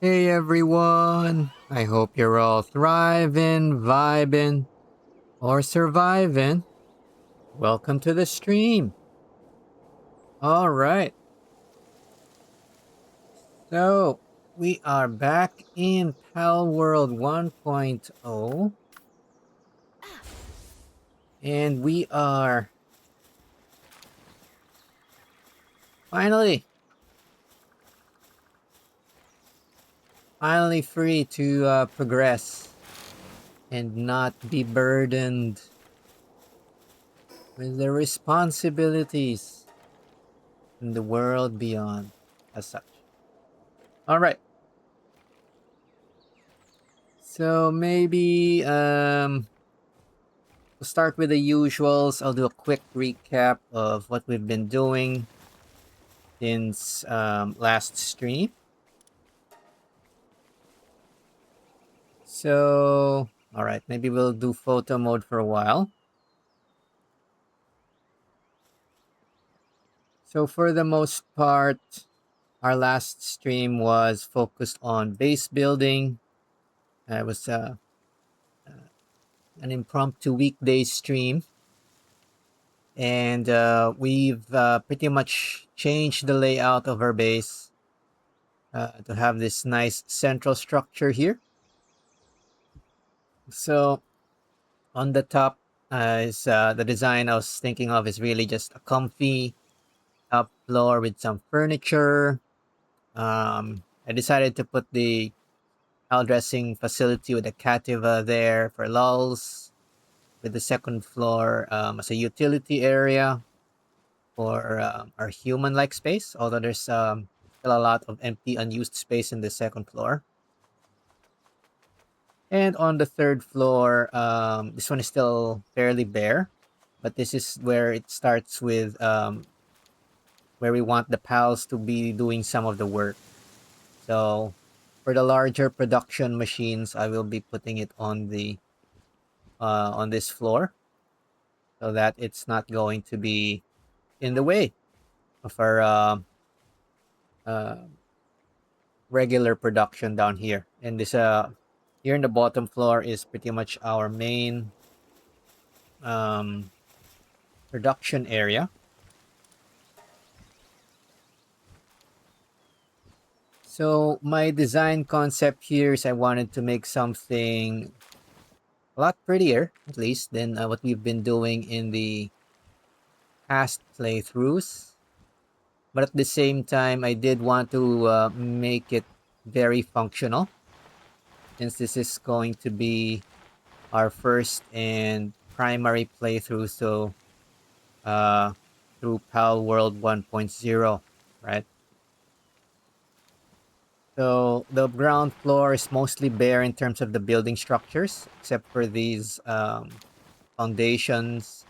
Hey everyone, I hope you're all thriving, vibing, or surviving. Welcome to the stream. Alright, so we are back in Palworld 1.0 and we are finally free to progress and not be burdened with the responsibilities in the world beyond as such. Alright. So maybe we'll start with the usuals. I'll do a quick recap of what we've been doing since last stream. So, alright, maybe we'll do photo mode for a while. So for the most part, our last stream was focused on base building. It was an impromptu weekday stream. And we've pretty much changed the layout of our base to have this nice central structure here. So on the top is the design I was thinking of is really just a comfy top floor with some furniture. I decided to put the towel dressing facility with a cativa there for lulls. with the second floor as a utility area for our human-like space, although there's still a lot of empty, unused space in the second floor. And on the third floor, this one is still fairly bare, but this is where it starts with where we want the pals to be doing some of the work. So for the larger production machines, I will be putting it on this floor so that it's not going to be in the way of our uh, regular production down here. And this here in the bottom floor is pretty much our main um, production area. So my design concept here is I wanted to make something a lot prettier, at least, than what we've been doing in the past playthroughs. But at the same time, I did want to make it very functional, since this is going to be our first and primary playthrough. So uh, through Palworld 1.0, right? So the ground floor is mostly bare in terms of the building structures, except for these foundations.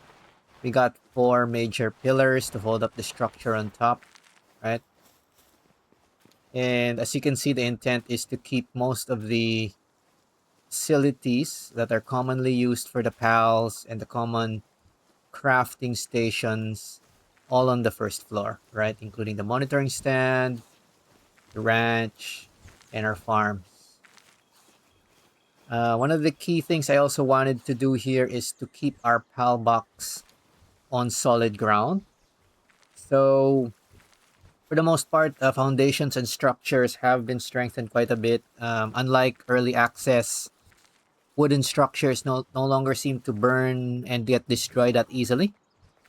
We got 4 major pillars to hold up the structure on top, right? And as you can see, the intent is to keep most of the facilities that are commonly used for the pals and the common crafting stations all on the first floor, right? Including the monitoring stand, the ranch, and our farms. One of the key things I also wanted to do here is to keep our PAL box on solid ground. So, for the most part, foundations and structures have been strengthened quite a bit. Unlike early access, wooden structures no longer seem to burn and get destroyed that easily.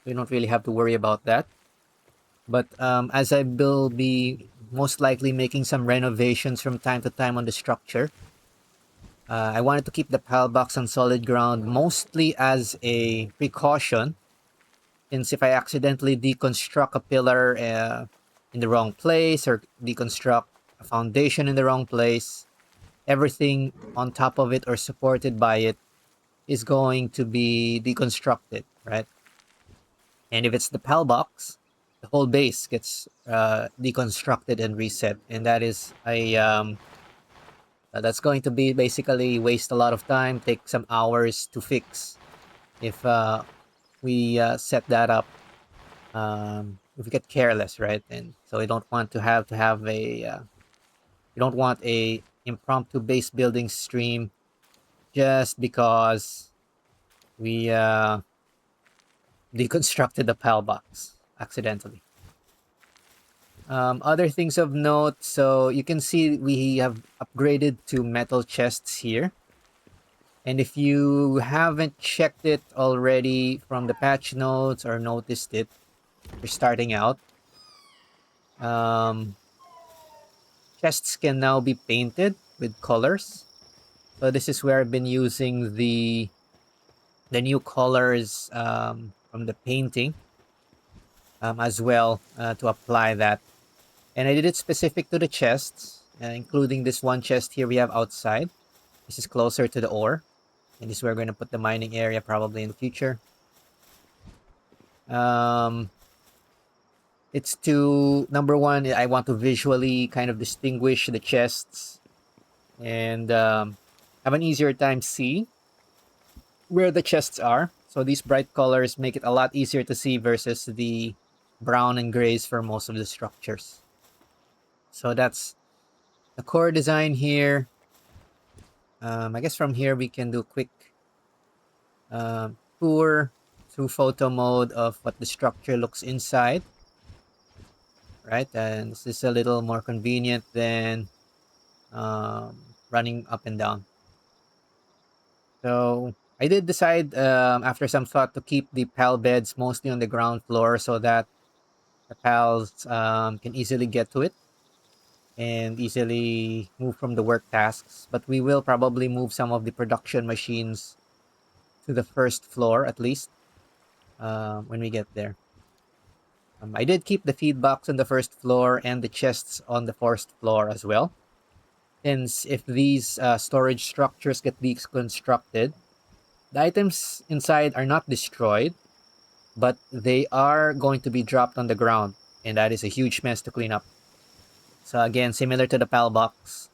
We don't really have to worry about that. But as I will be most likely making some renovations from time to time on the structure, I wanted to keep the PAL box on solid ground mostly as a precaution, since if I accidentally deconstruct a pillar in the wrong place or deconstruct a foundation in the wrong place, everything on top of it or supported by it is going to be deconstructed, right? And if it's the PAL box, the whole base gets deconstructed and reset, and that is a that's going to be basically waste a lot of time, take some hours to fix if we set that up. If we get careless, right? And so we don't want to have a we don't want a impromptu base building stream just because we deconstructed the PAL box accidentally. Other things of note, so you can see we have upgraded to metal chests here. And if you haven't checked it already from the patch notes or noticed it, you're starting out. Um, chests can now be painted with colors. So this is where I've been using the new colors from the painting as well to apply that. And I did it specific to the chests, including this one chest here we have outside. This is closer to the ore. And this is where we're going to put the mining area probably in the future. Um, it's to, number one, I want to visually kind of distinguish the chests and have an easier time seeing where the chests are. So these bright colors make it a lot easier to see versus the brown and grays for most of the structures. So that's the core design here. I guess from here we can do a quick tour through photo mode of what the structure looks inside. Right, and this is a little more convenient than running up and down. So I did decide after some thought to keep the PAL beds mostly on the ground floor so that the pals can easily get to it and easily move from the work tasks. But we will probably move some of the production machines to the first floor at least when we get there. I did keep the feed box on the first floor and the chests on the fourth floor as well. Since if these storage structures get deconstructed, the items inside are not destroyed, but they are going to be dropped on the ground, and that is a huge mess to clean up. So again, similar to the PAL box,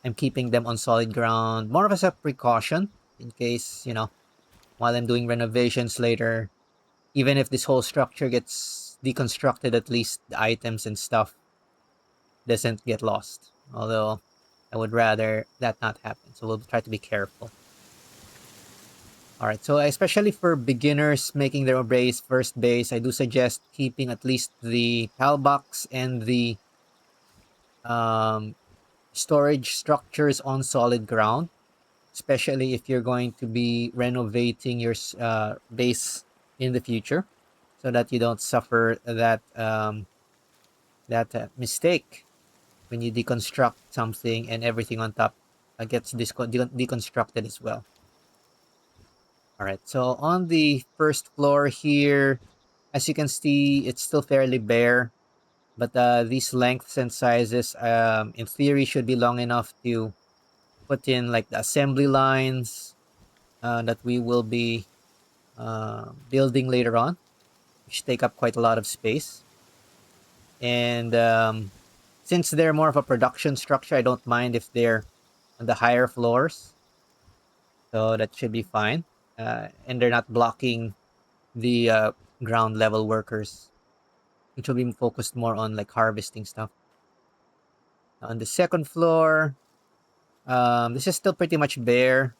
I'm keeping them on solid ground, more of as a precaution in case, while I'm doing renovations later, even if this whole structure gets deconstructed, at least the items and stuff doesn't get lost. Although I would rather that not happen. So we'll try to be careful. All right. So especially for beginners making their first base, I do suggest keeping at least the PAL box and the um, storage structures on solid ground, especially if you're going to be renovating your base in the future, so that you don't suffer that mistake when you deconstruct something and everything on top gets deconstructed as well. All right, so on the first floor here, as you can see, it's still fairly bare, but these lengths and sizes, in theory, should be long enough to put in like the assembly lines that we will be building later on, which take up quite a lot of space. And since they're more of a production structure, I don't mind if they're on the higher floors, so that should be fine. And they're not blocking the ground level workers, which will be focused more on like harvesting stuff. On the second floor, this is still pretty much bare.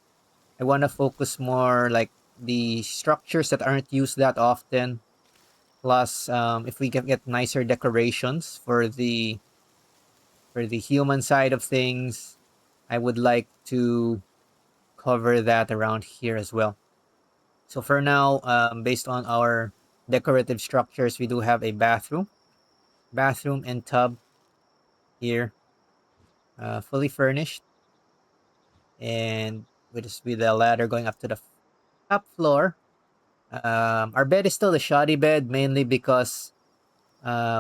I want to focus more like the structures that aren't used that often. Plus, if we can get nicer decorations for the human side of things, I would like to cover that around here as well. So for now, based on our decorative structures, we do have a bathroom and tub here, fully furnished, and with the ladder going up to the top floor. Our bed is still a shoddy bed, mainly because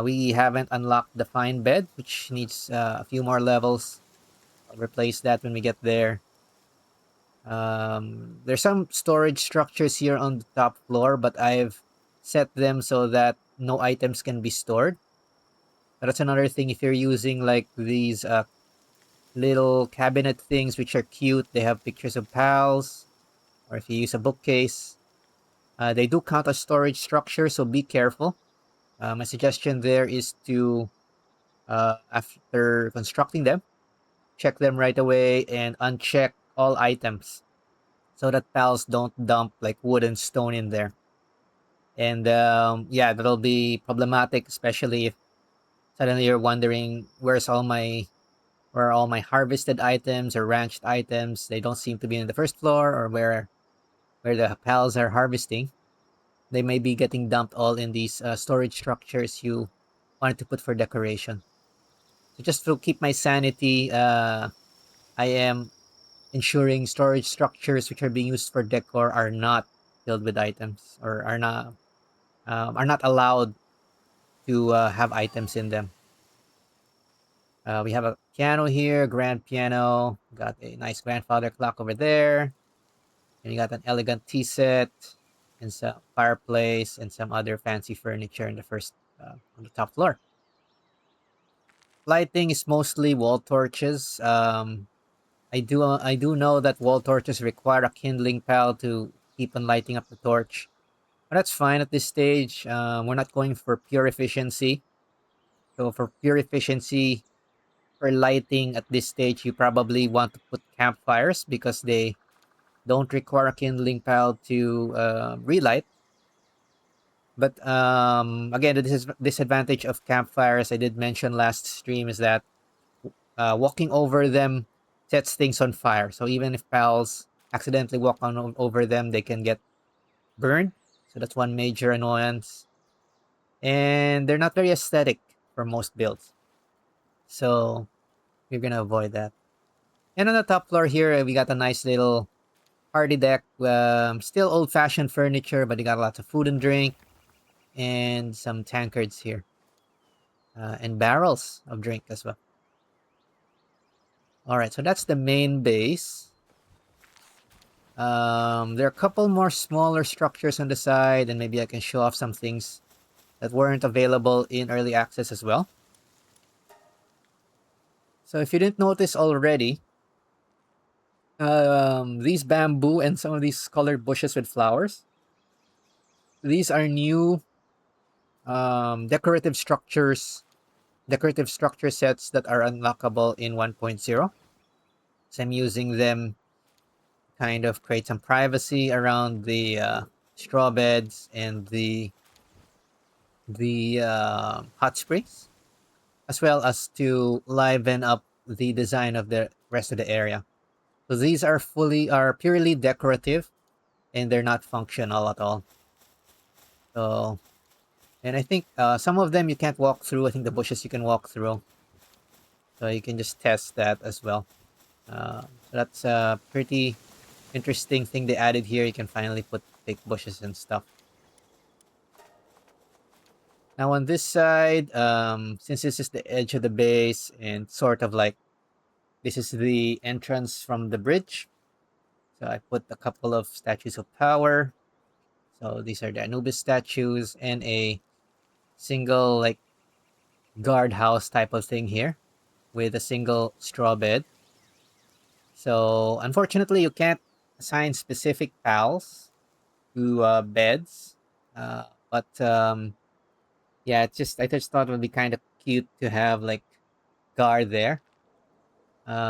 we haven't unlocked the fine bed, which needs a few more levels. I'll replace that when we get there. There's some storage structures here on the top floor, but I've set them so that no items can be stored. But that's another thing. If you're using like these little cabinet things, which are cute, they have pictures of pals, or if you use a bookcase, they do count as storage structure, so be careful. My suggestion there is to, after constructing them, check them right away and uncheck all items so that pals don't dump like wood and stone in there. And yeah, that'll be problematic, especially if suddenly you're wondering where are all my harvested items or ranched items. They don't seem to be in the first floor, or where the pals are harvesting. They may be getting dumped all in these storage structures you wanted to put for decoration. So just to keep my sanity, I am ensuring storage structures which are being used for decor are not filled with items, or are not allowed to have items in them. We have a piano here, grand piano. Got a nice grandfather clock over there. And you got an elegant tea set and some fireplace and some other fancy furniture in the first on the top floor. Lighting is mostly wall torches. I do know that wall torches require a kindling pal to keep on lighting up the torch, but that's fine at this stage. We're not going for pure efficiency. So for pure efficiency, for lighting at this stage, you probably want to put campfires because they don't require a kindling pal to relight. But again, the disadvantage of campfires I did mention last stream is that walking over them sets things on fire. So even if pals accidentally walk over them, they can get burned. So that's one major annoyance. And they're not very aesthetic for most builds. So we're gonna avoid that. And on the top floor here, we got a nice little party deck. Still old-fashioned furniture, but you got lots of food and drink, and some tankards here, and barrels of drink as well. All right, so that's the main base. There are a couple more smaller structures on the side, and maybe I can show off some things that weren't available in early access as well. So if you didn't notice already, these bamboo and some of these colored bushes with flowers, these are new decorative structure sets that are unlockable in 1.0. So I'm using them kind of create some privacy around the straw beds and the hot springs, as well as to liven up the design of the rest of the area. So these are purely decorative, and they're not functional at all. So, and I think some of them you can't walk through. I think the bushes you can walk through. So you can just test that as well. So that's a pretty interesting thing they added here. You can finally put fake bushes and stuff. Now on this side, since this is the edge of the base and sort of like this is the entrance from the bridge, so I put a couple of statues of power. So these are the Anubis statues and a single like guardhouse type of thing here with a single straw bed. So unfortunately, you can't assign specific pals to beds, but yeah, I just thought it would be kind of cute to have like guard there,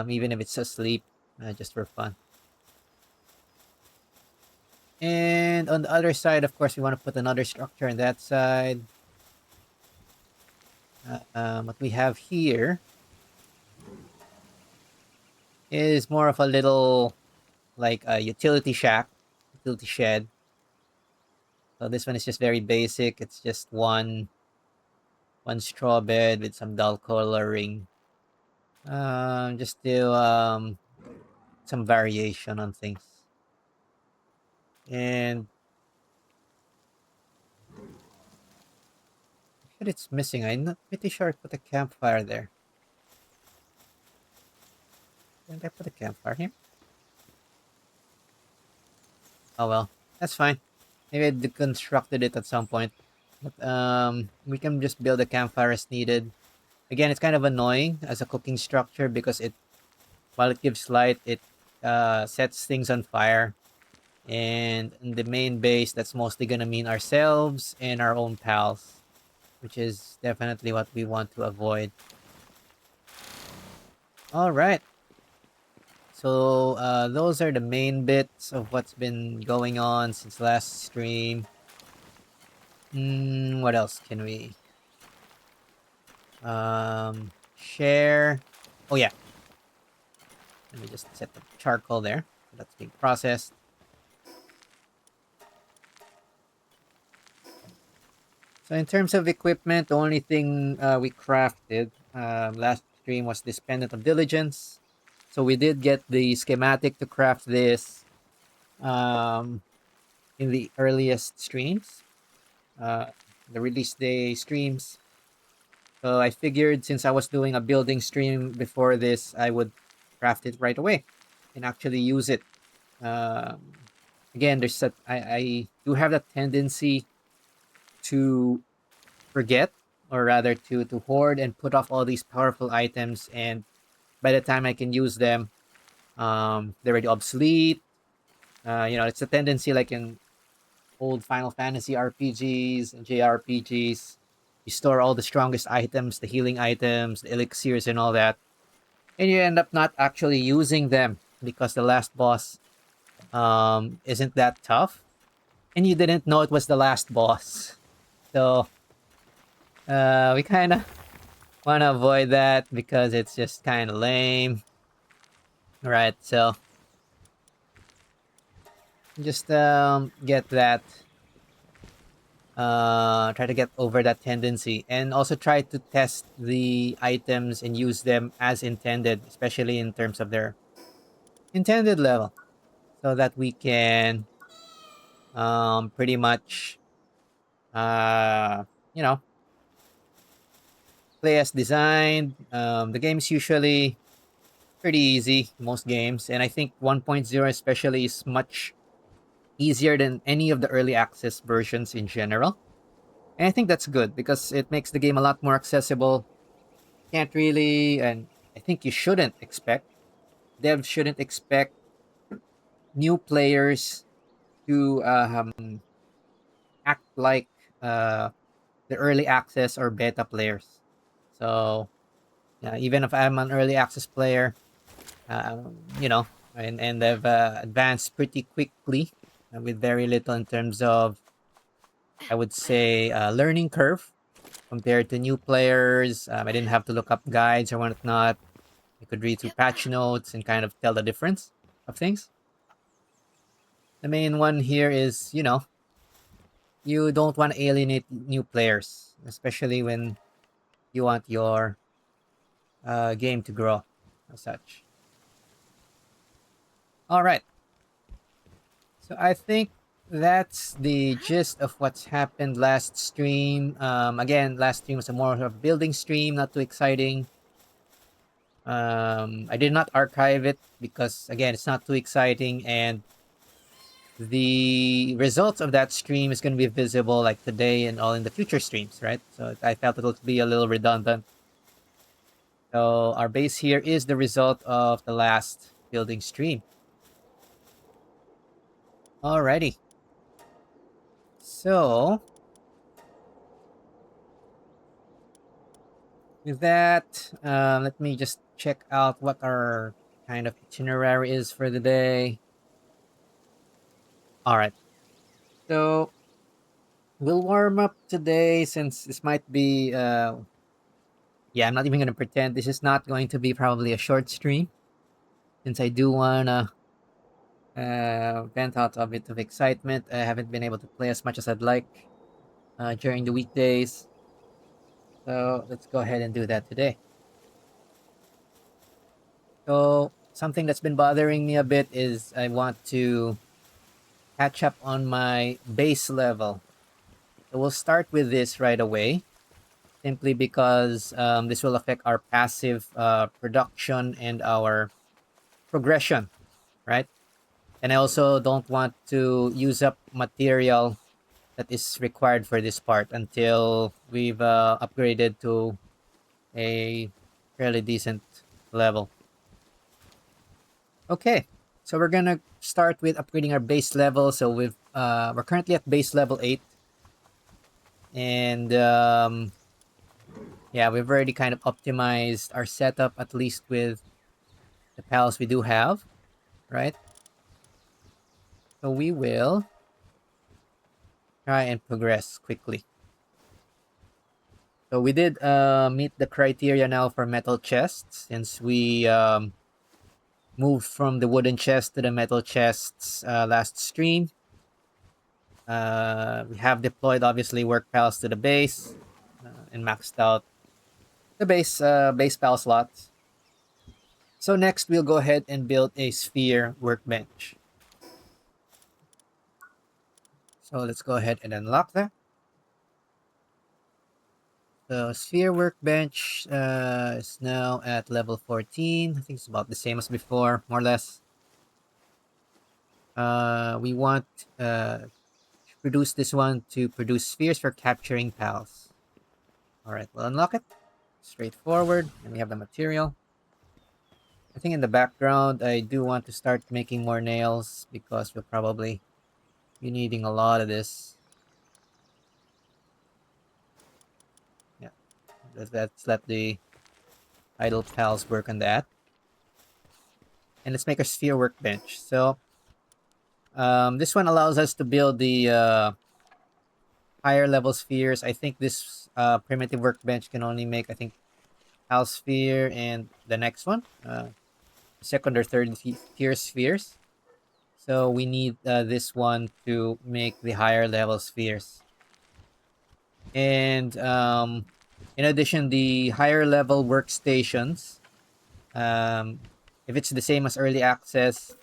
even if it's asleep, just for fun. And on the other side, of course, we want to put another structure on that side. What we have here is more of a little like a utility shed. So this one is just very basic. It's just one straw bed with some dull coloring. Just do some variation on things. And but it's missing. I'm not pretty sure I put a campfire there. Didn't I put a campfire here? Oh well, that's fine. Maybe I deconstructed it at some point. But we can just build a campfire as needed. Again, it's kind of annoying as a cooking structure because while it gives light, it sets things on fire. And in the main base, that's mostly gonna mean ourselves and our own pals, which is definitely what we want to avoid. All right. So those are the main bits of what's been going on since last stream. What else can we share? Oh yeah, let me just set the charcoal there. That's being processed. So in terms of equipment, the only thing we crafted last stream was this Pendant of Diligence. So we did get the schematic to craft this in the earliest streams, the release day streams. So I figured since I was doing a building stream before this, I would craft it right away and actually use it. Again, I do have that tendency to forget, or rather to hoard and put off all these powerful items, and by the time I can use them, they're already obsolete. It's a tendency like in old Final Fantasy RPGs and JRPGs. You store all the strongest items, the healing items, the elixirs, and all that, and you end up not actually using them because the last boss isn't that tough, and you didn't know it was the last boss. So we kind of want to avoid that because it's just kind of lame. Right, so just get that, try to get over that tendency, and also try to test the items and use them as intended, especially in terms of their intended level. so that we can pretty much uh, you know, play as designed. The game's usually pretty easy, most games, and I think 1.0 especially is much easier than any of the early access versions in general. And I think that's good because it makes the game a lot more accessible. Can't really, and I think you shouldn't expect, devs shouldn't expect new players to act like uh, the early access or beta players. So, yeah, even if I'm an early access player, you know, and I've advanced pretty quickly with very little in terms of, I would say, learning curve compared to new players. I didn't have to look up guides or whatnot. I could read through patch notes and kind of tell the difference of things. The main one here is, you know, you don't want to alienate new players, especially when you want your game to grow as such. All right. So I think that's the gist of what's happened last stream. Again, last stream was a more of a building stream, not too exciting. I did not archive it because again, it's not too exciting, and the results of that stream is going to be visible like today and all in the future streams, right? So I felt it would be a little redundant. So our base here is the result of the last building stream. Alrighty. So with that, let me just check out what our kind of itinerary is for the day. All right. So we'll warm up today since this might be yeah, I'm not even going to pretend this is not going to be probably a short stream since I do want to vent out a bit of excitement. I haven't been able to play as much as I'd like during the weekdays. So let's go ahead and do that today. So something that's been bothering me a bit is I want to catch up on my base level. So we'll start with this right away, simply because this will affect our passive production and our progression, right? And I also don't want to use up material that is required for this part until we've upgraded to a fairly decent level. Okay, so we're gonna start with upgrading our base level. So we're currently at base level 8, and yeah, we've already kind of optimized our setup at least with the pals we do have, right? So we will try and progress quickly. So we did meet the criteria now for metal chests since we moved from the wooden chest to the metal chests last stream. We have deployed obviously work pals to the base and maxed out the base pal slots. So next we'll go ahead and build a sphere workbench. So let's go ahead and unlock that. So sphere workbench is now at level 14. I think it's about the same as before, more or less. We want to produce this one to produce spheres for capturing pals. All right, we'll unlock it. Straightforward, and we have the material. I think in the background, I do want to start making more nails because we'll probably be needing a lot of this. Yeah, let's let the idle pals work on that. And let's make a sphere workbench. So this one allows us to build the higher level spheres. I think this primitive workbench can only make, I think, pal sphere and the next one, second or third tier spheres. So we need this one to make the higher level spheres. And in addition, the higher level workstations, if it's the same as early access,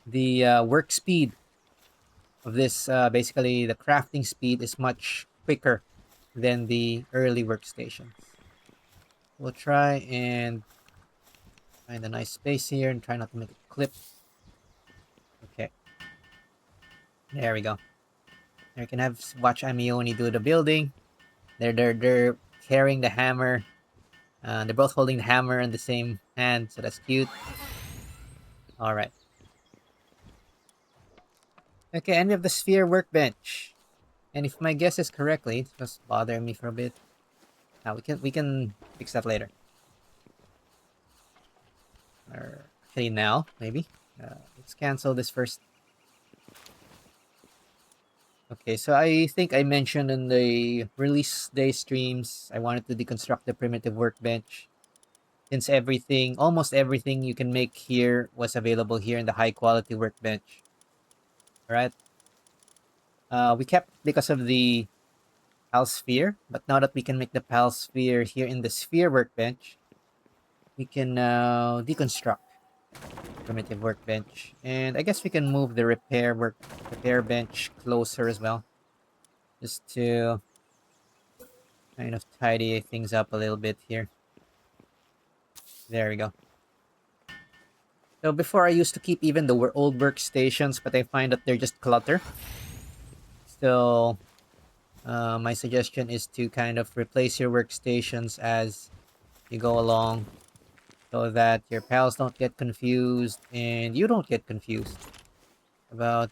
the work speed of this, basically the crafting speed, is much quicker than the early workstations. We'll try and find a nice space here and try not to make it clip. Okay, there we go. There, you can have watch Amioni do the building. They're carrying the hammer. They're both holding the hammer in the same hand, so that's cute. All right. Okay, and we have the sphere workbench. And if my guess is correctly, it's just bothering me for a bit. Now we can fix that later. Or actually now, maybe. Let's cancel this first. Okay, so I think I mentioned in the release day streams, I wanted to deconstruct the primitive workbench. Since everything, almost everything you can make here was available here in the high quality workbench. Alright? We kept because of the Pal Sphere, but now that we can make the Pal Sphere here in the Sphere workbench, we can now deconstruct primitive workbench. And I guess we can move the repair bench closer as well. Just to kind of tidy things up a little bit here. There we go. So before I used to keep even the old workstations, but I find that they're just clutter. So my suggestion is to kind of replace your workstations as you go along, so that your pals don't get confused and you don't get confused about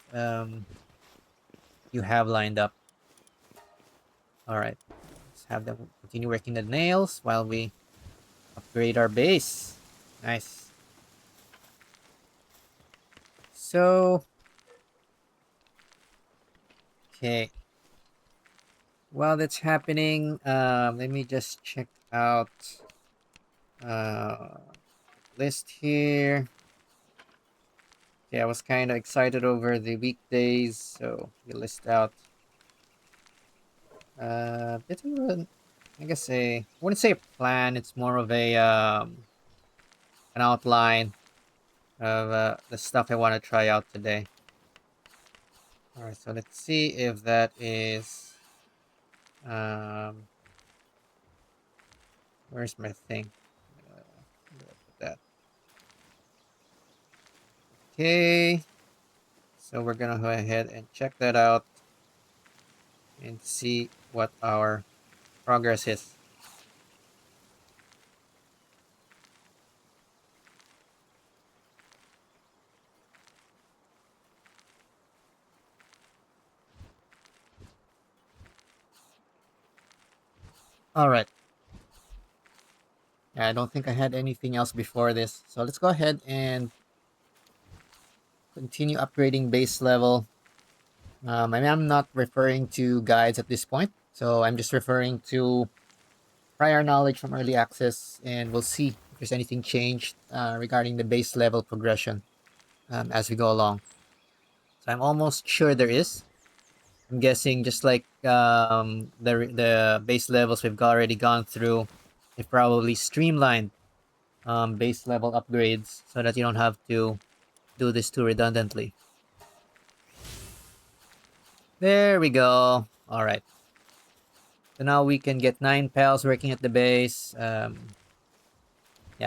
you have lined up. All right, let's have them continue working the nails while we upgrade our base. Nice. So, okay. While that's happening, let me just check out uh, list here. Okay, I was kind of excited over the weekdays, so we list out bit of an, I guess I wouldn't say a plan. It's more of a an outline of the stuff I want to try out today. All right, so let's see if that is where's my thing? Where did I put that? Okay, so we're gonna go ahead and check that out and see what our progress is. All right. I don't think I had anything else before this, so let's go ahead and continue upgrading base level. I'm not referring to guides at this point, so I'm just referring to prior knowledge from early access, and we'll see if there's anything changed regarding the base level progression as we go along. So I'm almost sure there is. I'm guessing just like the base levels we've already gone through, they've probably streamlined base level upgrades so that you don't have to do this too redundantly. There we go. All right. So now we can get 9 pals working at the base. Yeah,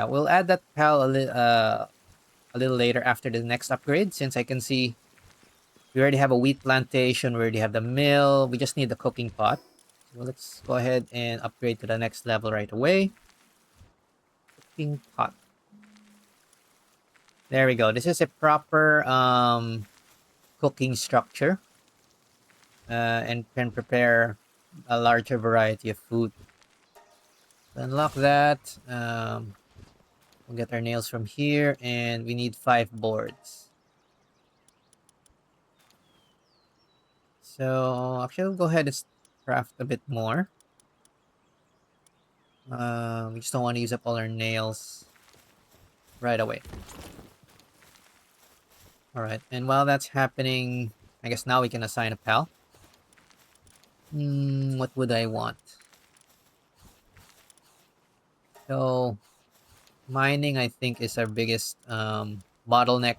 we'll add that pal a little later after the next upgrade, since I can see we already have a wheat plantation, we already have the mill, we just need the cooking pot. So let's go ahead and upgrade to the next level right away. Cooking pot. There we go. This is a proper cooking structure and can prepare a larger variety of food. So unlock that. We'll get our nails from here, and we need 5 boards. So actually, we'll go ahead and craft a bit more. We just don't want to use up all our nails right away. Alright, and while that's happening, I guess now we can assign a pal. What would I want? So, mining I think is our biggest bottleneck.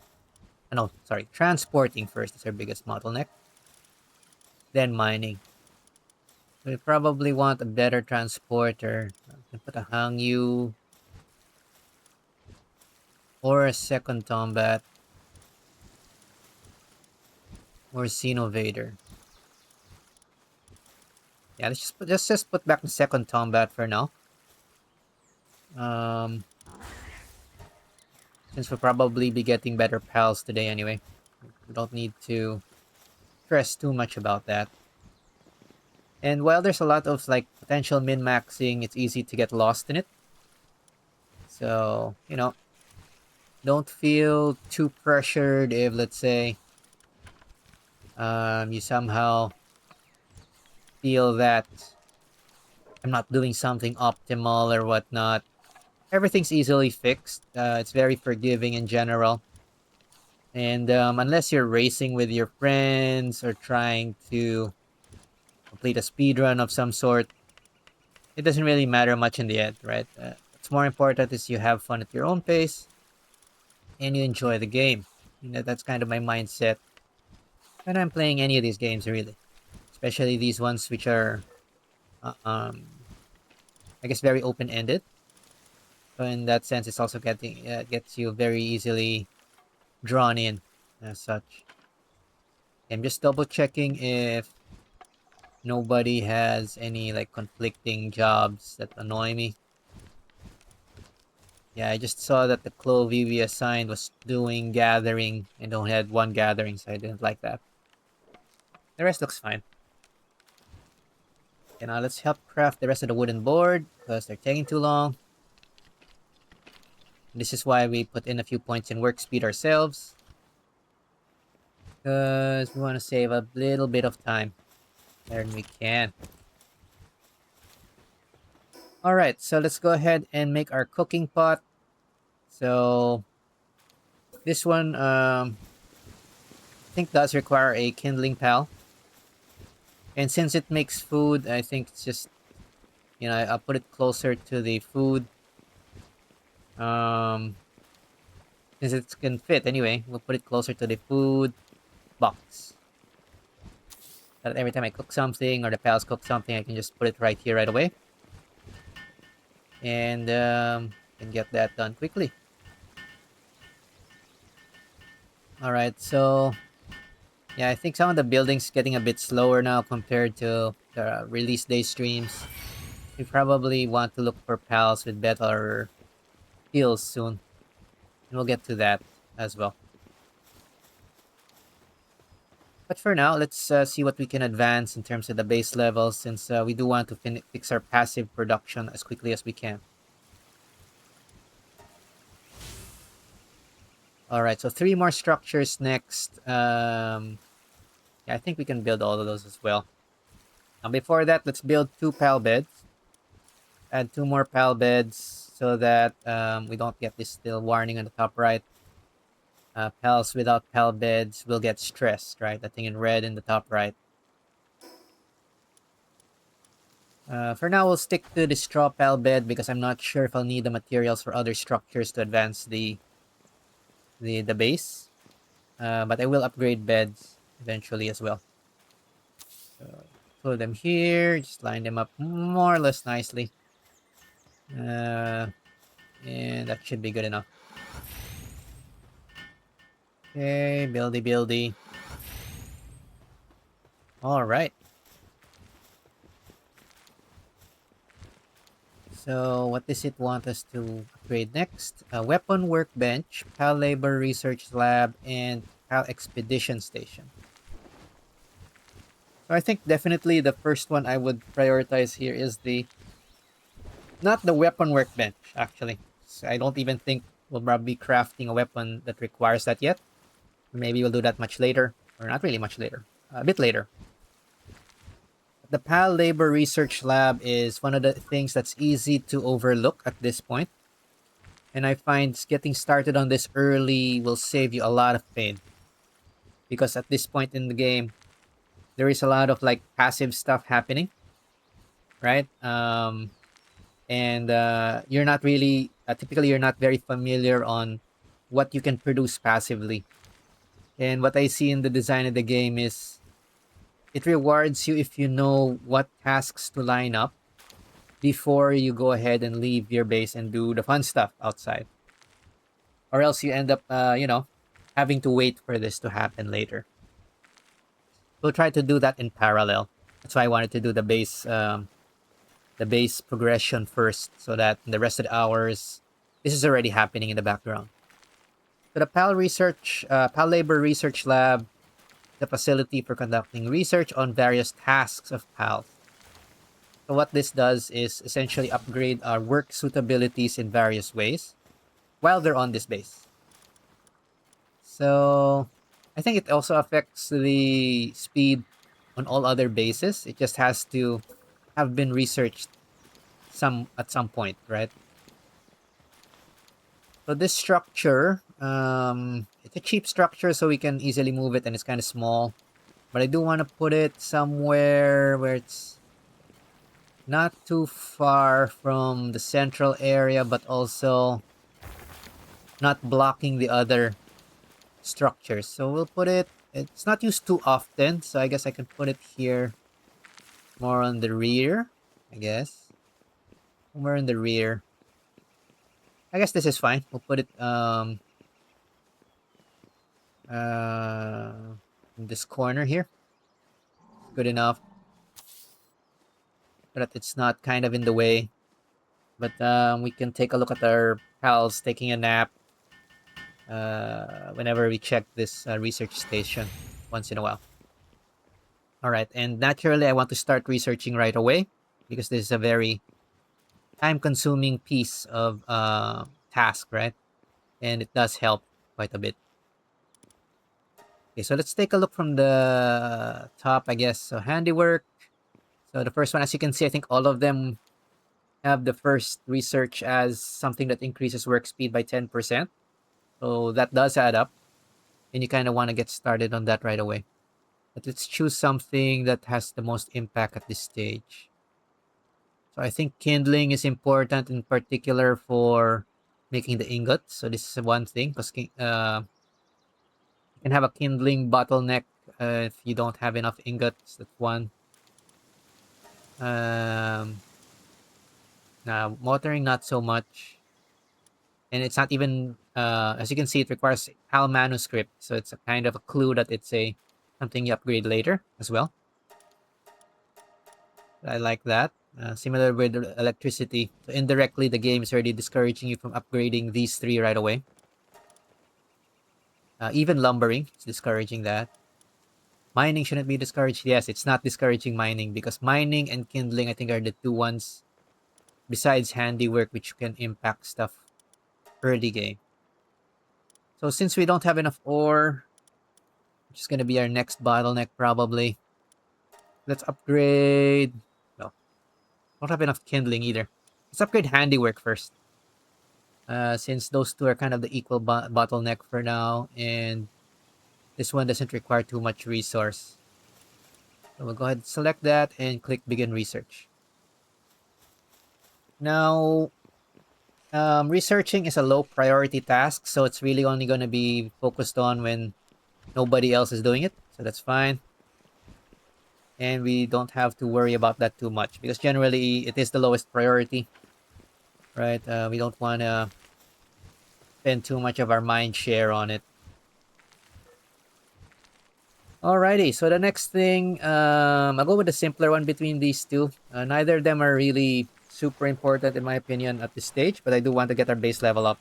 No, sorry, transporting first is our biggest bottleneck. Then mining. We probably want a better transporter. We can put a Hangyu or a second combat or Xenovator. Yeah, let's just put back the second combat for now. Um, since we'll probably be getting better pals today anyway. We don't need to stress too much about that. And while there's a lot of like potential min-maxing, it's easy to get lost in it. So, don't feel too pressured if, let's say, you somehow feel that I'm not doing something optimal or whatnot. Everything's easily fixed. It's very forgiving in general. And unless you're racing with your friends or trying to complete a speed run of some sort, it doesn't really matter much in the end, right? What's more important is you have fun at your own pace and you enjoy the game. That's kind of my mindset when I'm playing any of these games, really. Especially these ones which are, I guess, very open ended. So in that sense, it's also gets you very easily drawn in as such. I'm just double checking if nobody has any like conflicting jobs that annoy me. Yeah, I just saw that the Clovey we assigned was doing gathering and only had one gathering, so I didn't like that. The rest looks fine. Okay, now let's help craft the rest of the wooden board because they're taking too long. This is why we put in a few points in work speed ourselves. Because we want to save a little bit of time. There we can. Alright, so let's go ahead and make our cooking pot. So this one I think does require a kindling pal. And since it makes food, I think it's just I'll put it closer to the food. Um since it can fit anyway, we'll put it closer to the food box. So that every time I cook something or the pals cook something, I can just put it right here right away. And can get that done quickly. Alright, so yeah, I think some of the buildings getting a bit slower now compared to the release day streams. We probably want to look for pals with better skills soon. And we'll get to that as well. But for now, let's see what we can advance in terms of the base levels since we do want to fix our passive production as quickly as we can. Alright, so 3 more structures next. Yeah, I think we can build all of those as well. Now before that, let's build 2 pal beds. Add 2 more pal beds so that we don't get this little warning on the top right. Pals without pal beds will get stressed, right? That thing in red in the top right. For now, we'll stick to the straw pal bed because I'm not sure if I'll need the materials for other structures to advance the base. But I will upgrade beds eventually as well. So, put them here, just line them up more or less nicely. And that should be good enough. Okay, buildy. Alright. So, what does it want us to upgrade next? A weapon workbench, PAL labor research lab, and PAL expedition station. So, I think definitely the first one I would prioritize here is not the weapon workbench, actually. So I don't even think we'll probably be crafting a weapon that requires that yet. Maybe we'll do that much later, or not really much later, a bit later. The PAL Labor Research Lab is one of the things that's easy to overlook at this point. And I find getting started on this early will save you a lot of pain. Because at this point in the game, there is a lot of like passive stuff happening, right? And you're not really, typically, you're not very familiar on what you can produce passively. And what I see in the design of the game is it rewards you if you know what tasks to line up before you go ahead and leave your base and do the fun stuff outside. Or else you end up, having to wait for this to happen later. We'll try to do that in parallel. That's why I wanted to do the base progression first, so that in the rest of the hours, this is already happening in the background. So the PAL Labor Research Lab, the facility for conducting research on various tasks of PALs. So what this does is essentially upgrade our work suitabilities in various ways while they're on this base. So I think it also affects the speed on all other bases. It just has to have been researched at some point, right? So this structure, it's a cheap structure, so we can easily move it, and it's kind of small. But I do want to put it somewhere where it's not too far from the central area, but also not blocking the other structures. So we'll put it, it's not used too often, so I guess I can put it here more on the rear, I guess. Somewhere in the rear. I guess this is fine. We'll put it in this corner here. Good enough. So that it's not kind of in the way. But we can take a look at our pals taking a nap whenever we check this research station once in a while. All right, and naturally I want to start researching right away because this is a very time-consuming piece of task, right? And it does help quite a bit. Okay, so let's take a look from the top, I guess. So handiwork. So the first one, as you can see, I think all of them have the first research as something that increases work speed by 10%. So that does add up. And you kind of want to get started on that right away. But let's choose something that has the most impact at this stage. So I think kindling is important, in particular for making the ingots. So this is one thing, because you can have a kindling bottleneck if you don't have enough ingots. That's one. Now motoring, not so much. And it's not even, as you can see, it requires HAL manuscript. So it's a kind of a clue that it's something you upgrade later as well. I like that. Similar with electricity. So indirectly, the game is already discouraging you from upgrading these three right away. Even lumbering, it's discouraging that. Mining shouldn't be discouraged. Yes, it's not discouraging mining, because mining and kindling, I think, are the two ones besides handiwork which can impact stuff early game. So since we don't have enough ore, which is going to be our next bottleneck probably, let's upgrade. No, don't have enough kindling either. Let's upgrade handiwork first. Since those two are kind of the equal bottleneck for now, and this one doesn't require too much resource. So we'll go ahead and select that and click begin research. Now, researching is a low priority task, so it's really only going to be focused on when nobody else is doing it. So that's fine. And we don't have to worry about that too much, because generally it is the lowest priority, right? We don't want to spend too much of our mind share on it. Alrighty, so the next thing, I'll go with the simpler one between these two. Neither of them are really super important in my opinion at this stage, but I do want to get our base level up.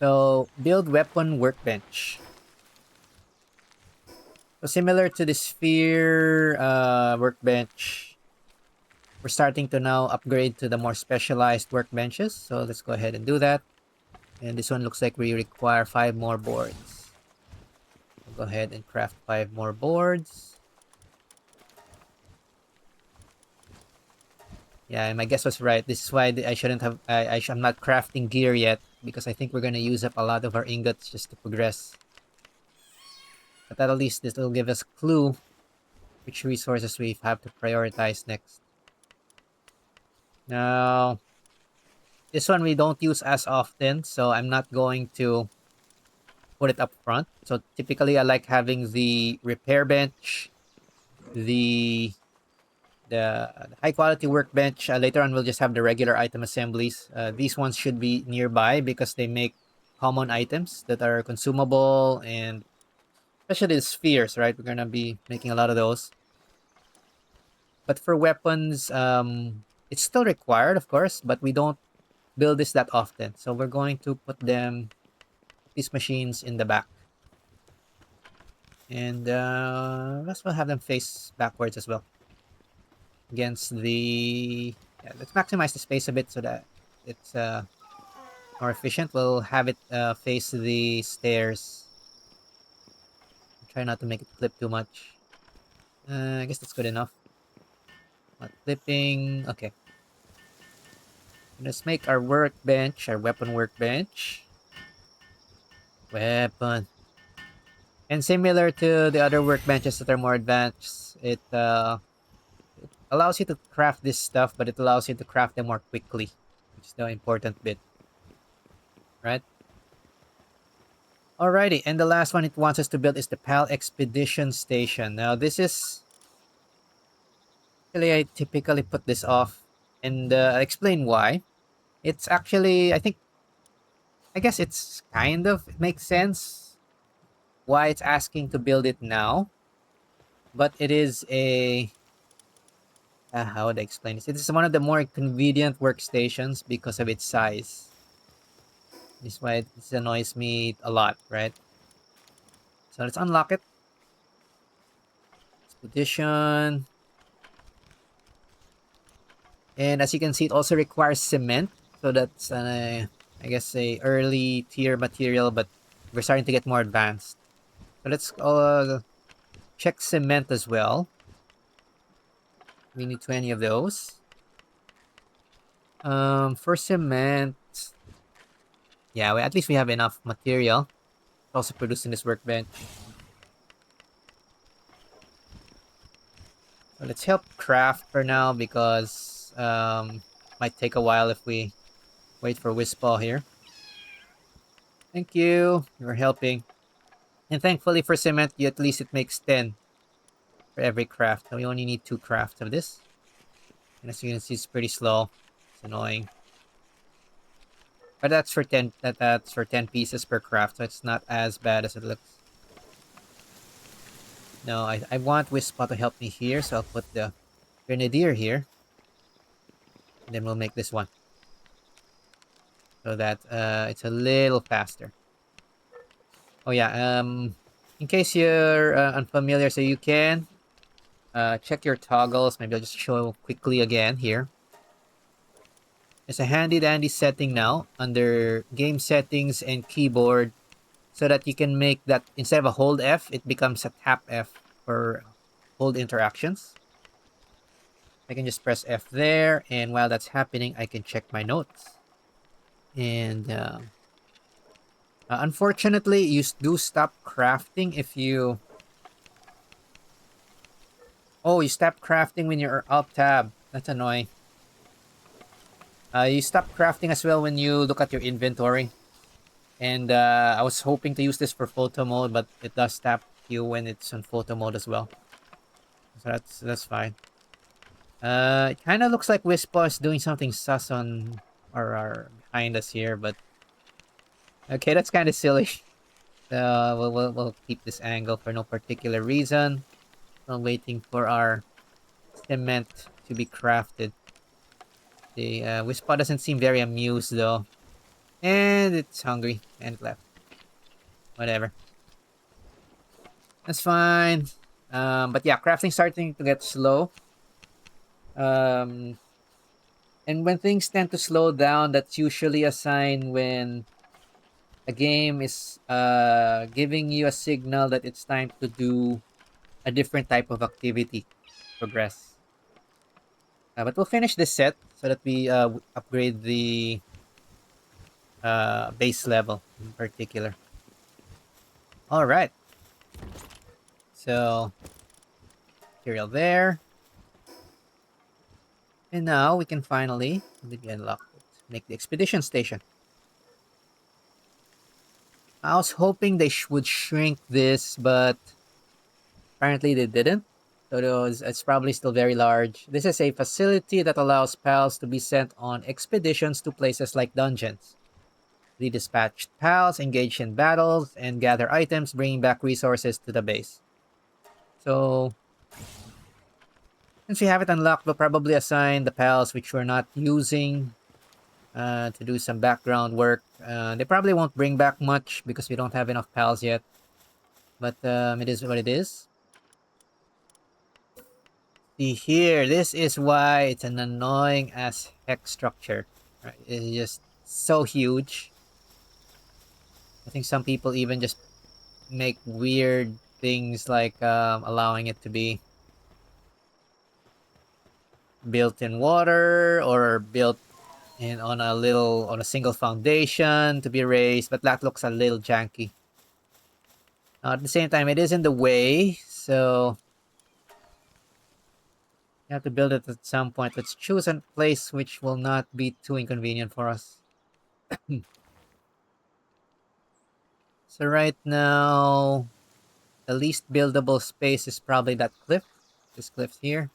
So, build weapon workbench. So similar to the sphere workbench, we're starting to now upgrade to the more specialized workbenches. So let's go ahead and do that. And this one looks like we require 5 more boards. We'll go ahead and craft 5 more boards. Yeah, my guess was right. This is why I shouldn't have. I'm not crafting gear yet, because I think we're gonna use up a lot of our ingots just to progress. But at least this will give us a clue which resources we have to prioritize next. Now, this one we don't use as often, so I'm not going to put it up front. So typically, I like having the repair bench, the the high quality workbench. Later on, we'll just have the regular item assemblies. These ones should be nearby because they make common items that are consumable, and especially the spheres, right? We're gonna be making a lot of those. But for weapons, it's still required, of course, but we don't build this that often. So we're going to put these machines in the back. And let's well have them face backwards as well. Against the... Yeah, let's maximize the space a bit so that it's more efficient. We'll have it face the stairs. Try not to make it flip too much. I guess that's good enough. Not flipping. Okay. Let's make our workbench, our weapon workbench. Weapon. And similar to the other workbenches that are more advanced, it allows you to craft this stuff, but it allows you to craft them more quickly, which is the important bit, right? Alrighty, and the last one it wants us to build is the PAL Expedition Station. Now, this is... Actually, I typically put this off, and I'll explain why. It's actually, I guess it's kind of, it makes sense why it's asking to build it now, but it is a... how would I explain this? It is one of the more convenient workstations because of its size. This is why this annoys me a lot, right? So let's unlock it. Expedition. And as you can see, it also requires cement. So that's, I guess, a early tier material, but we're starting to get more advanced. So let's check cement as well. We need 20 of those. For cement, yeah, at least we have enough material. Also producing this workbench. So let's help craft for now because might take a while if we wait for Wispaw here. Thank you. You're helping. And thankfully for cement, at least it makes 10 for every craft. So we only need 2 crafts of this. And as you can see, it's pretty slow. It's annoying. But that's for 10 that's for 10 pieces per craft, so it's not as bad as it looks. No, I want Wispa to help me here, so I'll put the Grenadier here. And then we'll make this one. So that it's a little faster. Oh yeah, in case you're unfamiliar, so you can check your toggles. Maybe I'll just show quickly again here. It's a handy dandy setting now under game settings and keyboard, so that you can make that instead of a hold F, it becomes a tap F for hold interactions. I can just press F there, and while that's happening, I can check my notes. And unfortunately, you do stop crafting if you... Oh, you stop crafting when you're Alt Tab. That's annoying. You stop crafting as well when you look at your inventory. And I was hoping to use this for photo mode, but it does tap you when it's on photo mode as well. So that's fine. It kind of looks like Wispa is doing something sus on or behind us here, but okay, that's kind of silly. We'll keep this angle for no particular reason. While waiting for our cement to be crafted. The Wispa doesn't seem very amused though, and it's hungry and it left. Whatever. That's fine. But yeah, crafting starting to get slow. And when things tend to slow down, that's usually a sign when a game is giving you a signal that it's time to do a different type of activity. Progress. But we'll finish this set so that we upgrade the base level in particular. All right. So, material there. And now we can finally unlock it. Make the expedition station. I was hoping they would shrink this, but apparently they didn't. So it's probably still very large. This is a facility that allows pals to be sent on expeditions to places like dungeons. The dispatched pals engage in battles and gather items, bringing back resources to the base. So, since we have it unlocked, we'll probably assign the pals which we're not using to do some background work. They probably won't bring back much because we don't have enough pals yet. But it is what it is. See here, this is why it's an annoying as heck structure. Right? It's just so huge. I think some people even just make weird things like allowing it to be built in water or built in on a single foundation to be raised, but that looks a little janky. At the same time, it is in the way, so you have to build it at some point. Let's choose a place which will not be too inconvenient for us. So right now, the least buildable space is probably that cliff. This cliff here.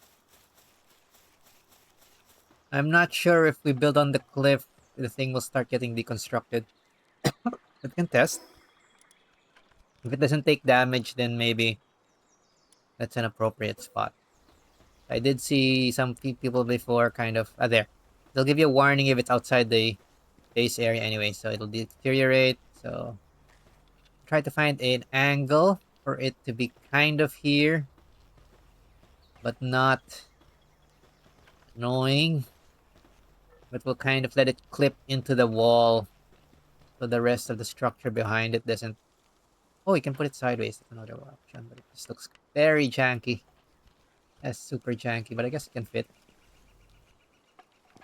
I'm not sure if we build on the cliff, the thing will start getting deconstructed. It can test. If it doesn't take damage, then maybe that's an appropriate spot. I did see some people before kind of... there. They'll give you a warning if it's outside the base area anyway, so it'll deteriorate. So try to find an angle for it to be kind of here, but not annoying. But we'll kind of let it clip into the wall so the rest of the structure behind it doesn't... Oh, you can put it sideways. That's another option, but it just looks very janky. That's super janky, but I guess it can fit.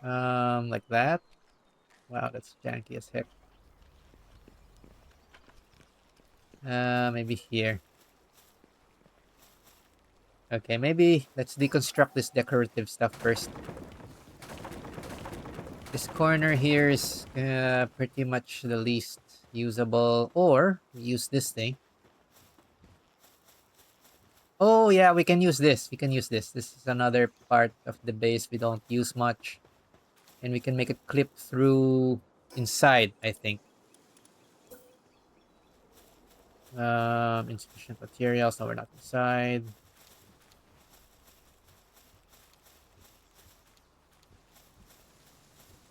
Like that. Wow, that's janky as heck. Maybe here. Okay, maybe let's deconstruct this decorative stuff first. This corner here is pretty much the least usable, or we use this thing. Oh yeah, we can use this. We can use this. This is another part of the base we don't use much. And we can make it clip through inside, I think. Insufficient materials. No, we're not inside.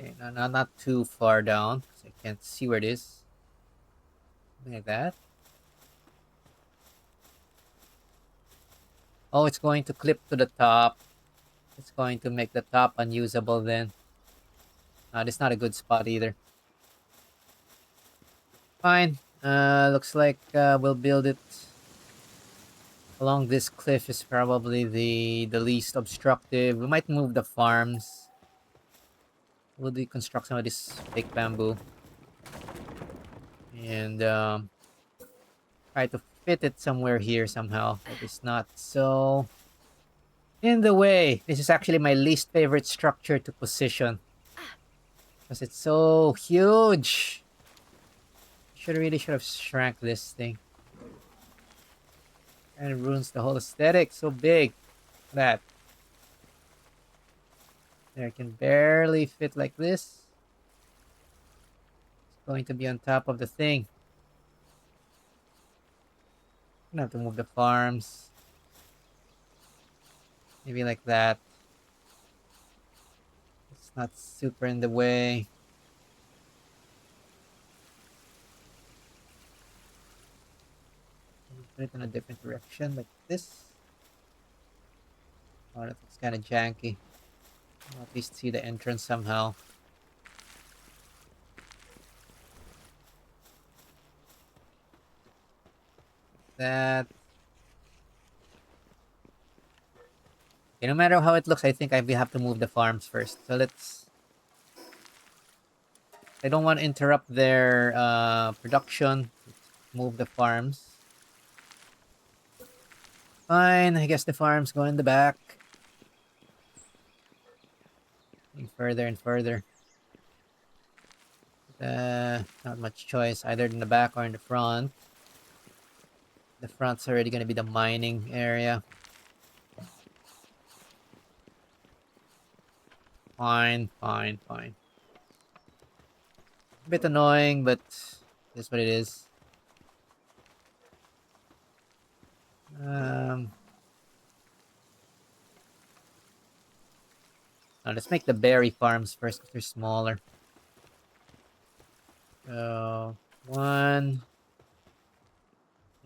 Okay, not too far down, because I can't see where it is. Something like that. Oh, it's going to clip to the top. It's going to make the top unusable then. This is not a good spot either. Fine. Looks like we'll build it along this cliff is probably the least obstructive. We might move the farms. We'll deconstruct some of this fake bamboo. And try to fit it somewhere here somehow. That is not so in the way. This is actually my least favorite structure to position. Because it's so huge. Really should have shrank this thing. And it ruins the whole aesthetic. So big. That. There, I can barely fit like this. It's going to be on top of the thing. I'm gonna have to move the farms. Maybe like that. It's not super in the way. Put it in a different direction like this. Oh, that looks kind of janky. I'll at least see the entrance somehow. That. Okay, no matter how it looks, I think we have to move the farms first. So let's... I don't want to interrupt their production. Let's move the farms. Fine, I guess the farms go in the back. Going further and further. Not much choice either in the back or in the front. The front's already gonna be the mining area. Fine. A bit annoying, but that's what it is. Now let's make the berry farms first because they're smaller. So 1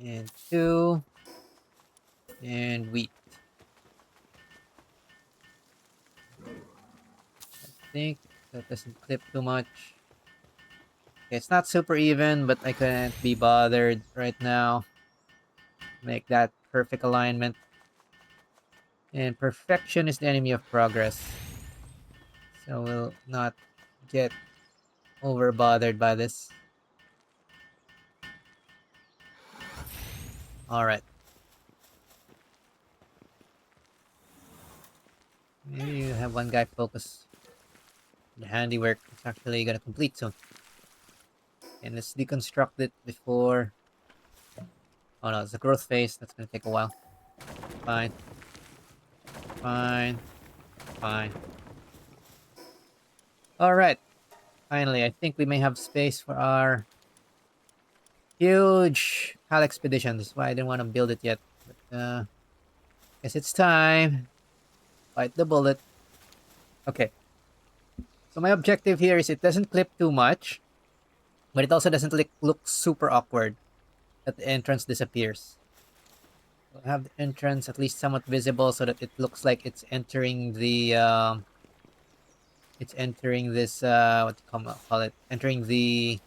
and 2 and wheat. I think that doesn't clip too much. Okay, it's not super even, but I couldn't be bothered right now. Make that perfect alignment. And perfection is the enemy of progress. So we'll not get over bothered by this. Alright. Maybe you have one guy focus on the handiwork. It's actually gonna complete soon. And let's deconstruct it before... Oh no, it's a growth phase. That's gonna take a while. Fine. Alright. Finally, I think we may have space for our huge HAL expedition. That's why I didn't want to build it yet. But, guess it's time. Bite the bullet. Okay. So my objective here is it doesn't clip too much, but it also doesn't look super awkward that the entrance disappears. We'll have the entrance at least somewhat visible so that it looks like it's entering the it's entering this what do you call it? Entering the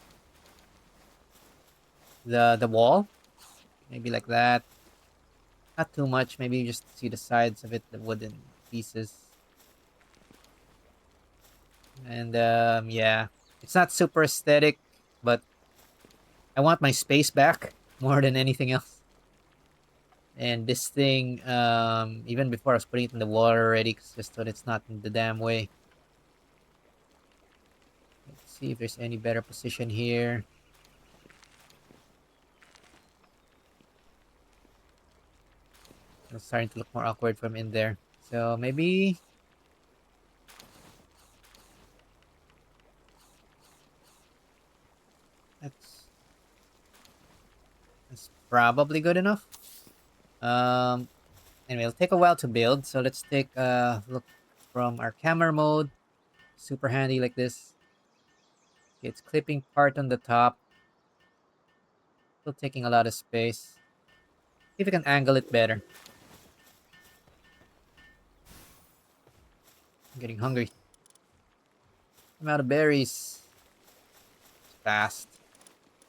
wall. Maybe like that. Not too much, maybe just see the sides of it, the wooden pieces. And yeah. It's not super aesthetic, but I want my space back more than anything else. And this thing, even before I was putting it in the water already, just so it's not in the damn way. Let's see if there's any better position here. It's starting to look more awkward from in there. So maybe... That's probably good enough. Anyway, it'll take a while to build, so let's take a look from our camera mode. Super handy like this. Okay, it's clipping part on the top. Still taking a lot of space. See if we can angle it better. I'm getting hungry. I'm out of berries. It's fast.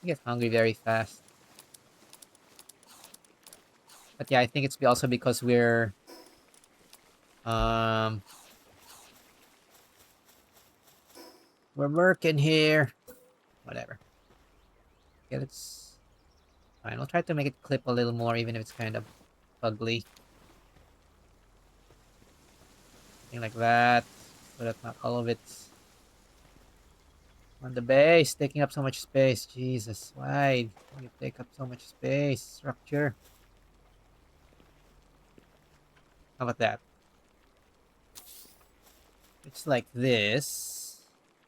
I get hungry very fast. But yeah, I think it's also because we're working here. Whatever. Okay, let's... Fine, we'll try to make it clip a little more, even if it's kind of ugly. Something like that. So that not all of it's on the base, taking up so much space. Jesus, why do you take up so much space? Structure. How about that? It's like this.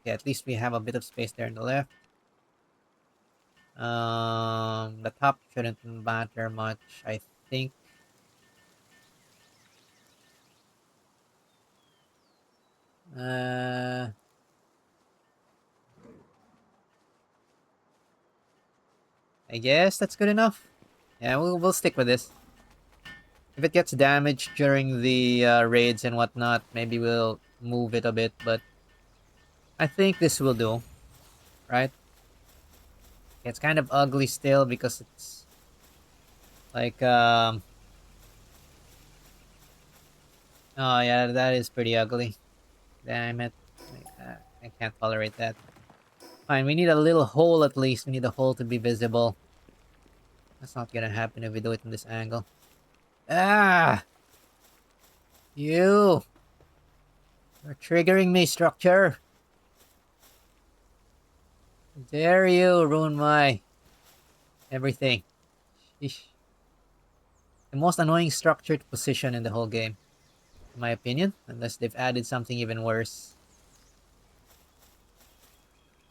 Yeah, at least we have a bit of space there on the left. The top shouldn't matter much, I think. I guess that's good enough. Yeah, we'll stick with this. If it gets damaged during the raids and whatnot, maybe we'll move it a bit, but I think this will do, right? It's kind of ugly still because it's like oh yeah, that is pretty ugly. Damn it. I can't tolerate that. Fine, we need a little hole at least. We need the hole to be visible. That's not gonna happen if we do it in this angle. Ah! You! You're triggering me, structure! Dare you ruin my everything. Sheesh. The most annoying structured position in the whole game, in my opinion, unless they've added something even worse.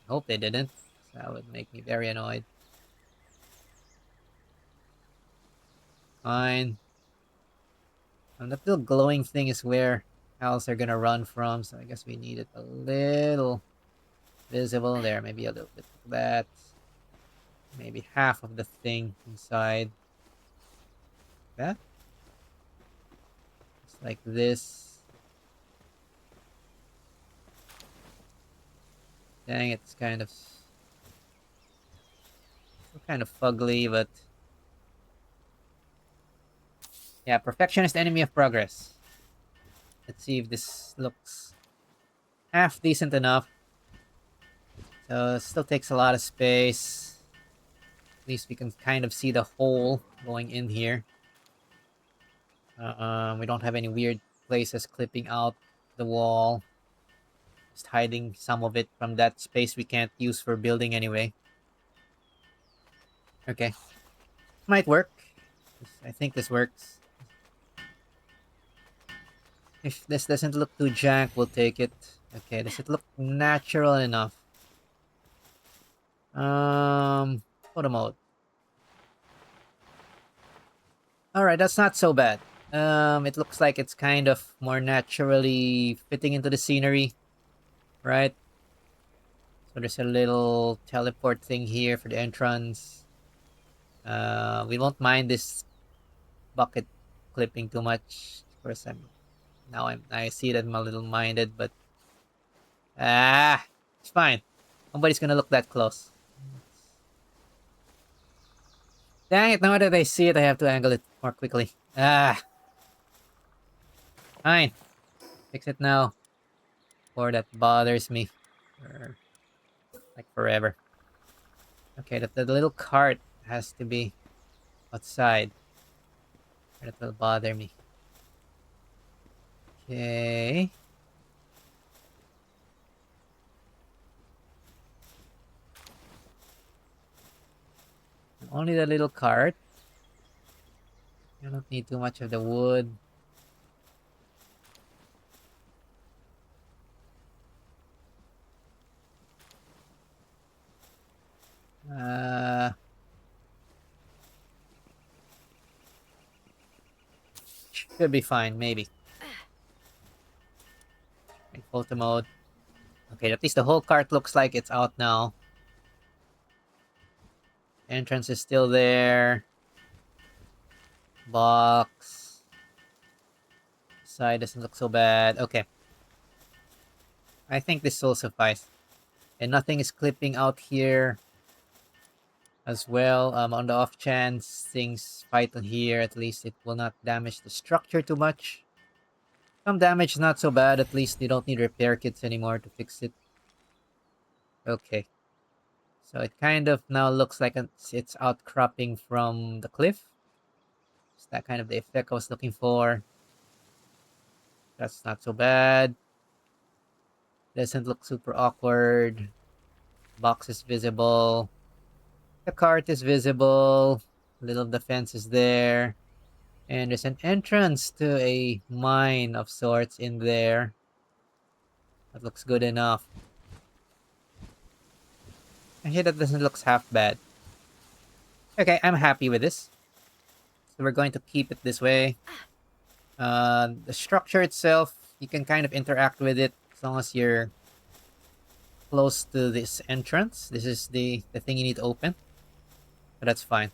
I hope they didn't. That would make me very annoyed. Fine. And that little glowing thing is where owls are gonna run from, so I guess we need it a little visible there. Maybe a little bit of that. Maybe half of the thing inside. That? Just like this. Dang, it's kind of fugly, but yeah, perfection is the enemy of progress. Let's see if this looks half decent enough. So it still takes a lot of space. At least we can kind of see the hole going in here. We don't have any weird places clipping out the wall. Just hiding some of it from that space we can't use for building anyway. Okay. Might work. I think this works. If this doesn't look too jank, we'll take it. Okay, does it look natural enough? Photo mode. Alright, that's not so bad. It looks like it's kind of more naturally fitting into the scenery, right? So there's a little teleport thing here for the entrance. We won't mind this bucket clipping too much. Of course, I see that I'm a little minded, but it's fine. Nobody's gonna look that close. Dang it! Now that I see it, I have to angle it more quickly. Fine. Fix it now. Or that bothers me. For, like forever. Okay, the little cart has to be outside. That will bother me. Okay. Only the little cart. I don't need too much of the wood. Should be fine, maybe. Okay, photo mode. Okay, at least the whole cart looks like it's out now. Entrance is still there. Box. Side doesn't look so bad. Okay. I think this will suffice. And nothing is clipping out here as well. On the off chance things fight on here, at least it will not damage the structure too much. Some damage not so bad, at least you don't need repair kits anymore to fix it. Okay. So it kind of now looks like it's outcropping from the cliff. Is that kind of the effect I was looking for? That's not so bad. Doesn't look super awkward. Box is visible. The cart is visible. Little defense is there. And there's an entrance to a mine of sorts in there. That looks good enough. Actually, that doesn't look half bad. Okay, I'm happy with this. So we're going to keep it this way. The structure itself, you can kind of interact with it as long as you're close to this entrance. This is the thing you need to open. But that's fine.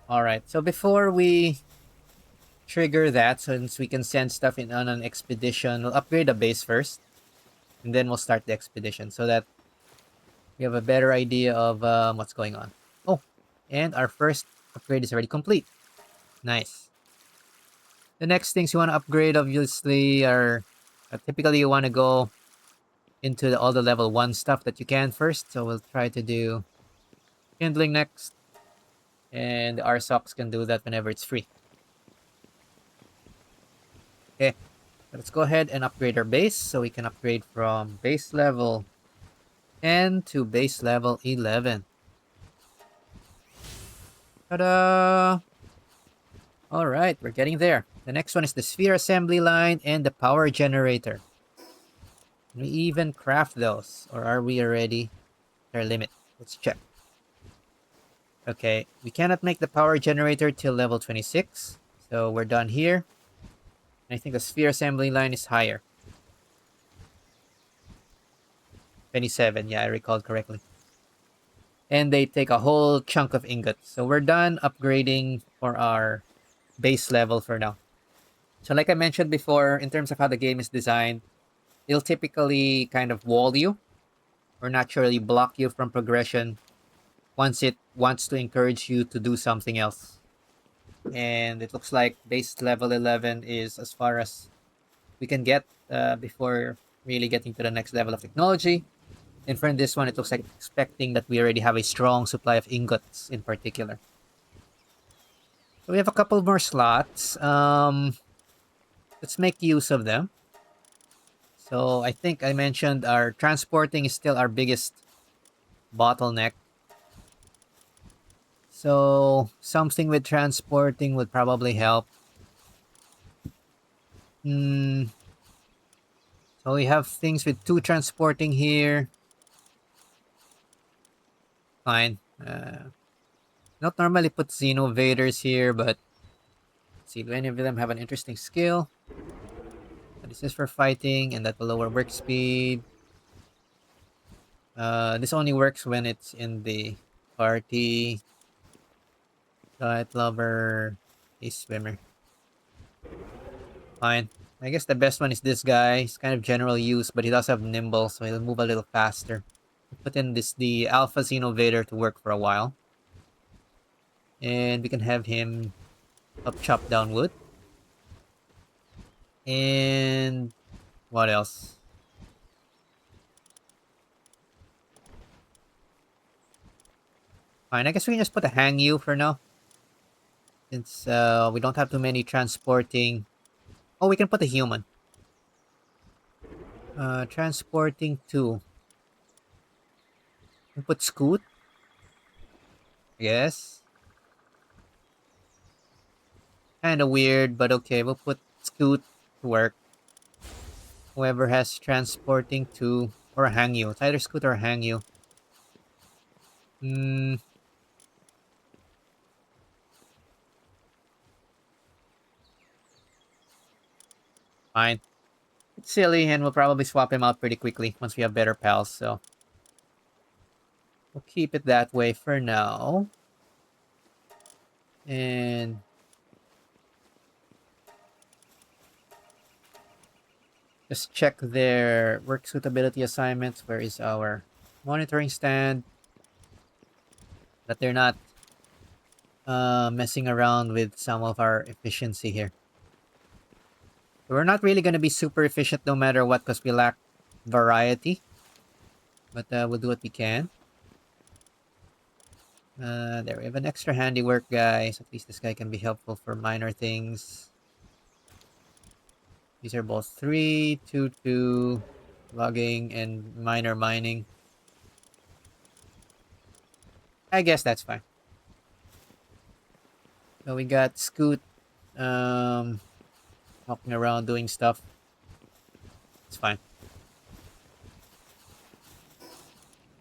Alright, so before we trigger that, since we can send stuff in on an expedition, we'll upgrade the base first. And then we'll start the expedition so that we have a better idea of what's going on. Oh, and our first upgrade is already complete. Nice. The next things you want to upgrade, obviously, are typically you want to go into all the level 1 stuff that you can first. So we'll try to do kindling next. And the RSOX can do that whenever it's free. Okay, let's go ahead and upgrade our base so we can upgrade from base level And to base level 11. Ta-da! Alright, we're getting there. The next one is the sphere assembly line and the power generator. Can we even craft those? Or are we already at our limit? Let's check. Okay, we cannot make the power generator till level 26. So we're done here. And I think the sphere assembly line is higher. 27, yeah, I recalled correctly. And they take a whole chunk of ingots. So we're done upgrading for our base level for now. So like I mentioned before, in terms of how the game is designed, it'll typically kind of wall you or naturally block you from progression once it wants to encourage you to do something else. And it looks like base level 11 is as far as we can get before really getting to the next level of technology. And for this one, it looks like expecting that we already have a strong supply of ingots in particular. So we have a couple more slots. Let's make use of them. So I think I mentioned our transporting is still our biggest bottleneck. So something with transporting would probably help. So we have things with 2 transporting here. Fine. Not normally put Xenovaders here, but let's see, do any of them have an interesting skill? This is for fighting, and that will lower work speed. This only works when it's in the party. Diet lover, a swimmer. Fine. I guess the best one is this guy. He's kind of general use, but he does have nimble, so he'll move a little faster. Put in the Alpha Xenovader to work for a while. And we can have him up chop down wood. And what else? Fine, I guess we can just put a hang you for now. Since we don't have too many transporting. Oh, we can put a human. Transporting 2. We put Scoot. Yes. Kinda weird, but okay, we'll put Scoot to work. Whoever has transporting 2 or a hang you. It's either Scoot or hang you. Fine. It's silly, and we'll probably swap him out pretty quickly once we have better pals, so we'll keep it that way for now. And just check their work suitability assignments. Where is our monitoring stand? That they're not messing around with some of our efficiency here. We're not really going to be super efficient no matter what because we lack variety. But we'll do what we can. There, we have an extra handiwork guy. So at least this guy can be helpful for minor things. These are both 3, 2, 2, logging, and minor mining. I guess that's fine. So we got Scoot walking around doing stuff. It's fine.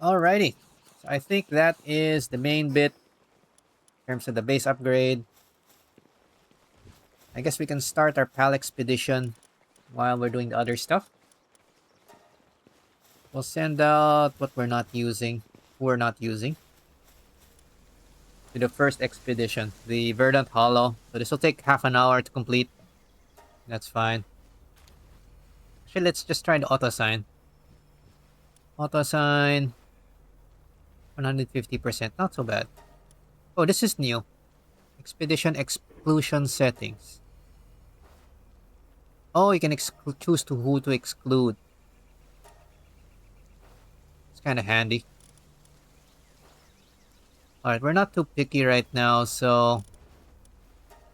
Alrighty. So I think that is the main bit in terms of the base upgrade. I guess we can start our PAL expedition while we're doing the other stuff. We'll send out what we're not using. We're not using. To the first expedition, the Verdant Hollow. So this will take half an hour to complete. That's fine. Actually, let's just try the auto-assign. Auto-assign. 150%. Not so bad. Oh, this is new. Expedition exclusion settings. Oh, you can choose to who to exclude. It's kind of handy. Alright, we're not too picky right now, so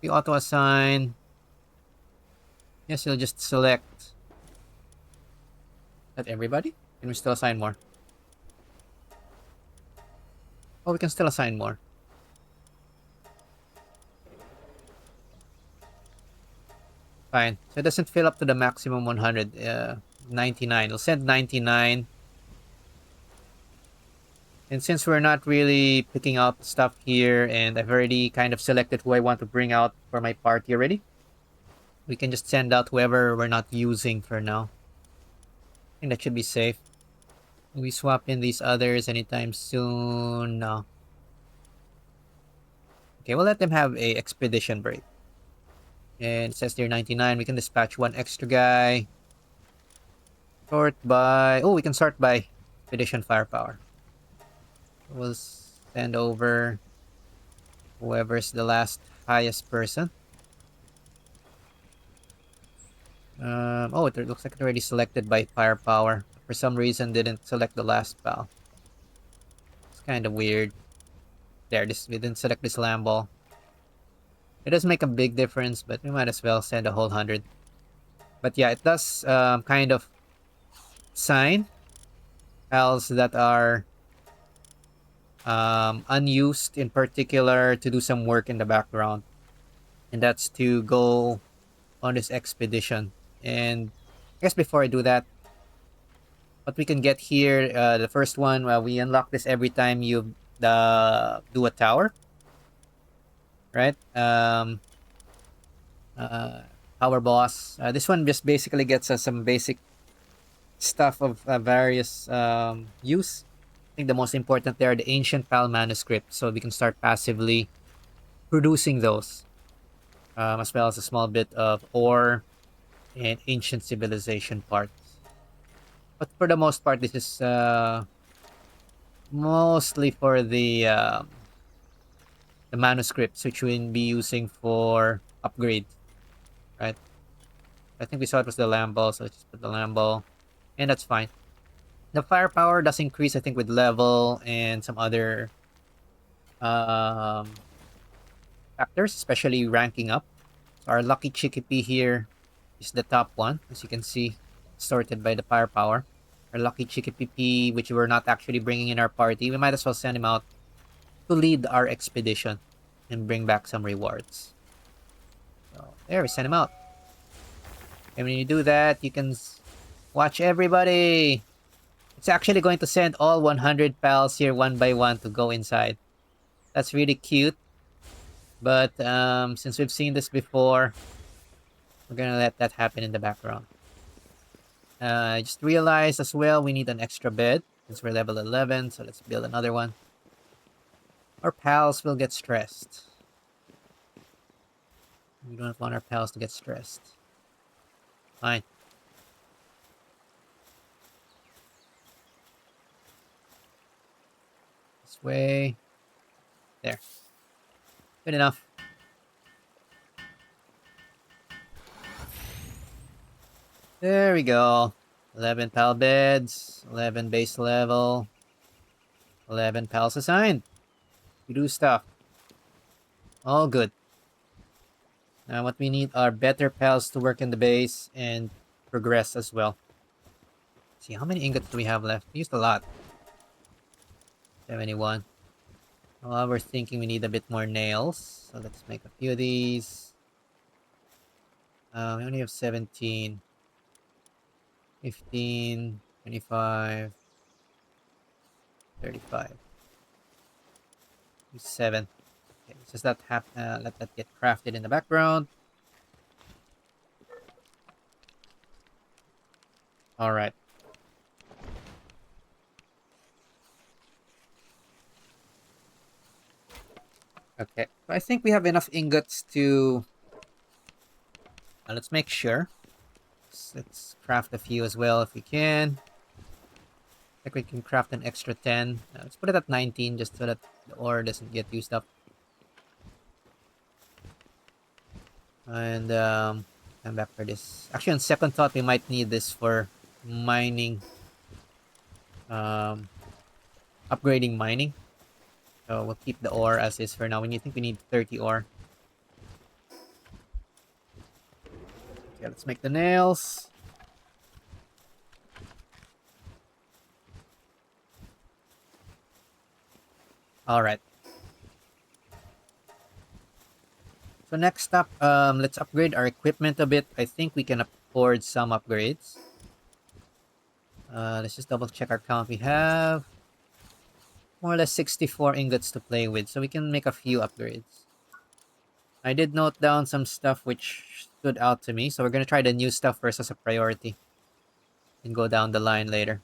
we auto-assign. Yes, you'll just select. Not everybody? Can we still assign more? Oh, we can still assign more. Fine. So it doesn't fill up to the maximum 100. 99. We'll send 99. And since we're not really picking out stuff here, and I've already kind of selected who I want to bring out for my party already, we can just send out whoever we're not using for now. I think that should be safe. We swap in these others anytime soon? No. Okay, we'll let them have a expedition break. And it says they're 99. We can dispatch one extra guy. Sort by... Oh, we can sort by expedition firepower. We'll send over whoever's the last highest person. Oh, it looks like it already selected by firepower. For some reason, didn't select the last pal. It's kind of weird. There, we didn't select this Lamball. It does make a big difference, but we might as well send a whole 100. But yeah, it does kind of sign pals that are unused in particular to do some work in the background. And that's to go on this expedition. And I guess before I do that, what we can get here, the first one, we unlock this every time you do a tower, right? Tower boss. This one just basically gets us some basic stuff of various use. I think the most important there are the ancient pal manuscripts, so we can start passively producing those, as well as a small bit of ore and ancient civilization parts. But for the most part, this is mostly for the manuscripts, which we'll be using for upgrade, right? I think we saw it was the Lamball, so let's just put the Lamball, and that's fine. The firepower does increase, I think, with level and some other factors, especially ranking up. So our lucky Chikipi here is the top one, as you can see, sorted by the firepower. Our lucky Chikipi, which we're not actually bringing in our party, we might as well send him out to lead our expedition and bring back some rewards. So there, we send him out. And when you do that, you can watch everybody. It's actually going to send all 100 pals here one by one to go inside. That's really cute. But since we've seen this before, we're gonna let that happen in the background. I just realized as well we need an extra bed since we're level 11, so let's build another one. Our pals will get stressed. We don't want our pals to get stressed. Fine. This way. There. Good enough. There we go. 11 pal beds, 11 base level, 11 pals assigned. We do stuff. All good. Now what we need are better pals to work in the base and progress as well. Let's see, how many ingots do we have left? We used a lot. 71. Well, we're thinking we need a bit more nails. So let's make a few of these. We only have 17. 15, 25, 35. 7. Okay, let's just let that get crafted in the background. All right. Okay, so I think we have enough ingots to... let's make sure. Let's craft a few as well if we can. I think we can craft an extra 10. Let's put it at 19 just so that the ore doesn't get used up. And come back for this. Actually, on second thought, we might need this for mining. Upgrading mining. So we'll keep the ore as is for now. I think we need 30 ore. Okay, let's make the nails. All right. So next up, let's upgrade our equipment a bit. I think we can afford some upgrades. Let's just double check our count. We have more or less 64 ingots to play with, so we can make a few upgrades. I did note down some stuff which stood out to me, so we're gonna try the new stuff first as a priority and go down the line later.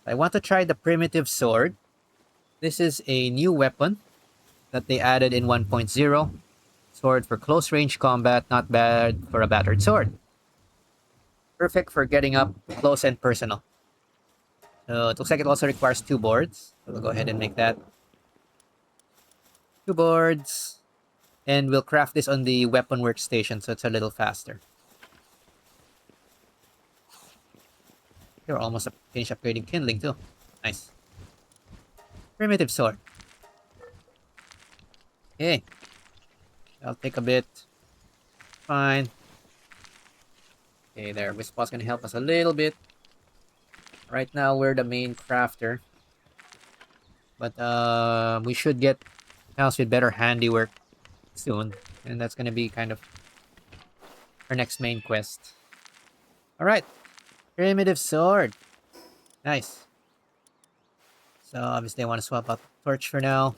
I want to try the primitive sword. This is a new weapon that they added in 1.0. Sword for close range combat, not bad for a battered sword. Perfect for getting up close and personal. So it looks like it also requires 2 boards. So we'll go ahead and make that. 2 boards. And we'll craft this on the weapon workstation so it's a little faster. We're almost finished upgrading kindling too. Nice. Primitive sword. Okay. I'll take a bit. Fine. Okay, there. Wispaw's gonna help us a little bit. Right now, we're the main crafter. But we should get house with better handiwork soon. And that's gonna be kind of our next main quest. Alright. Primitive sword. Nice. So obviously I want to swap out the torch for now.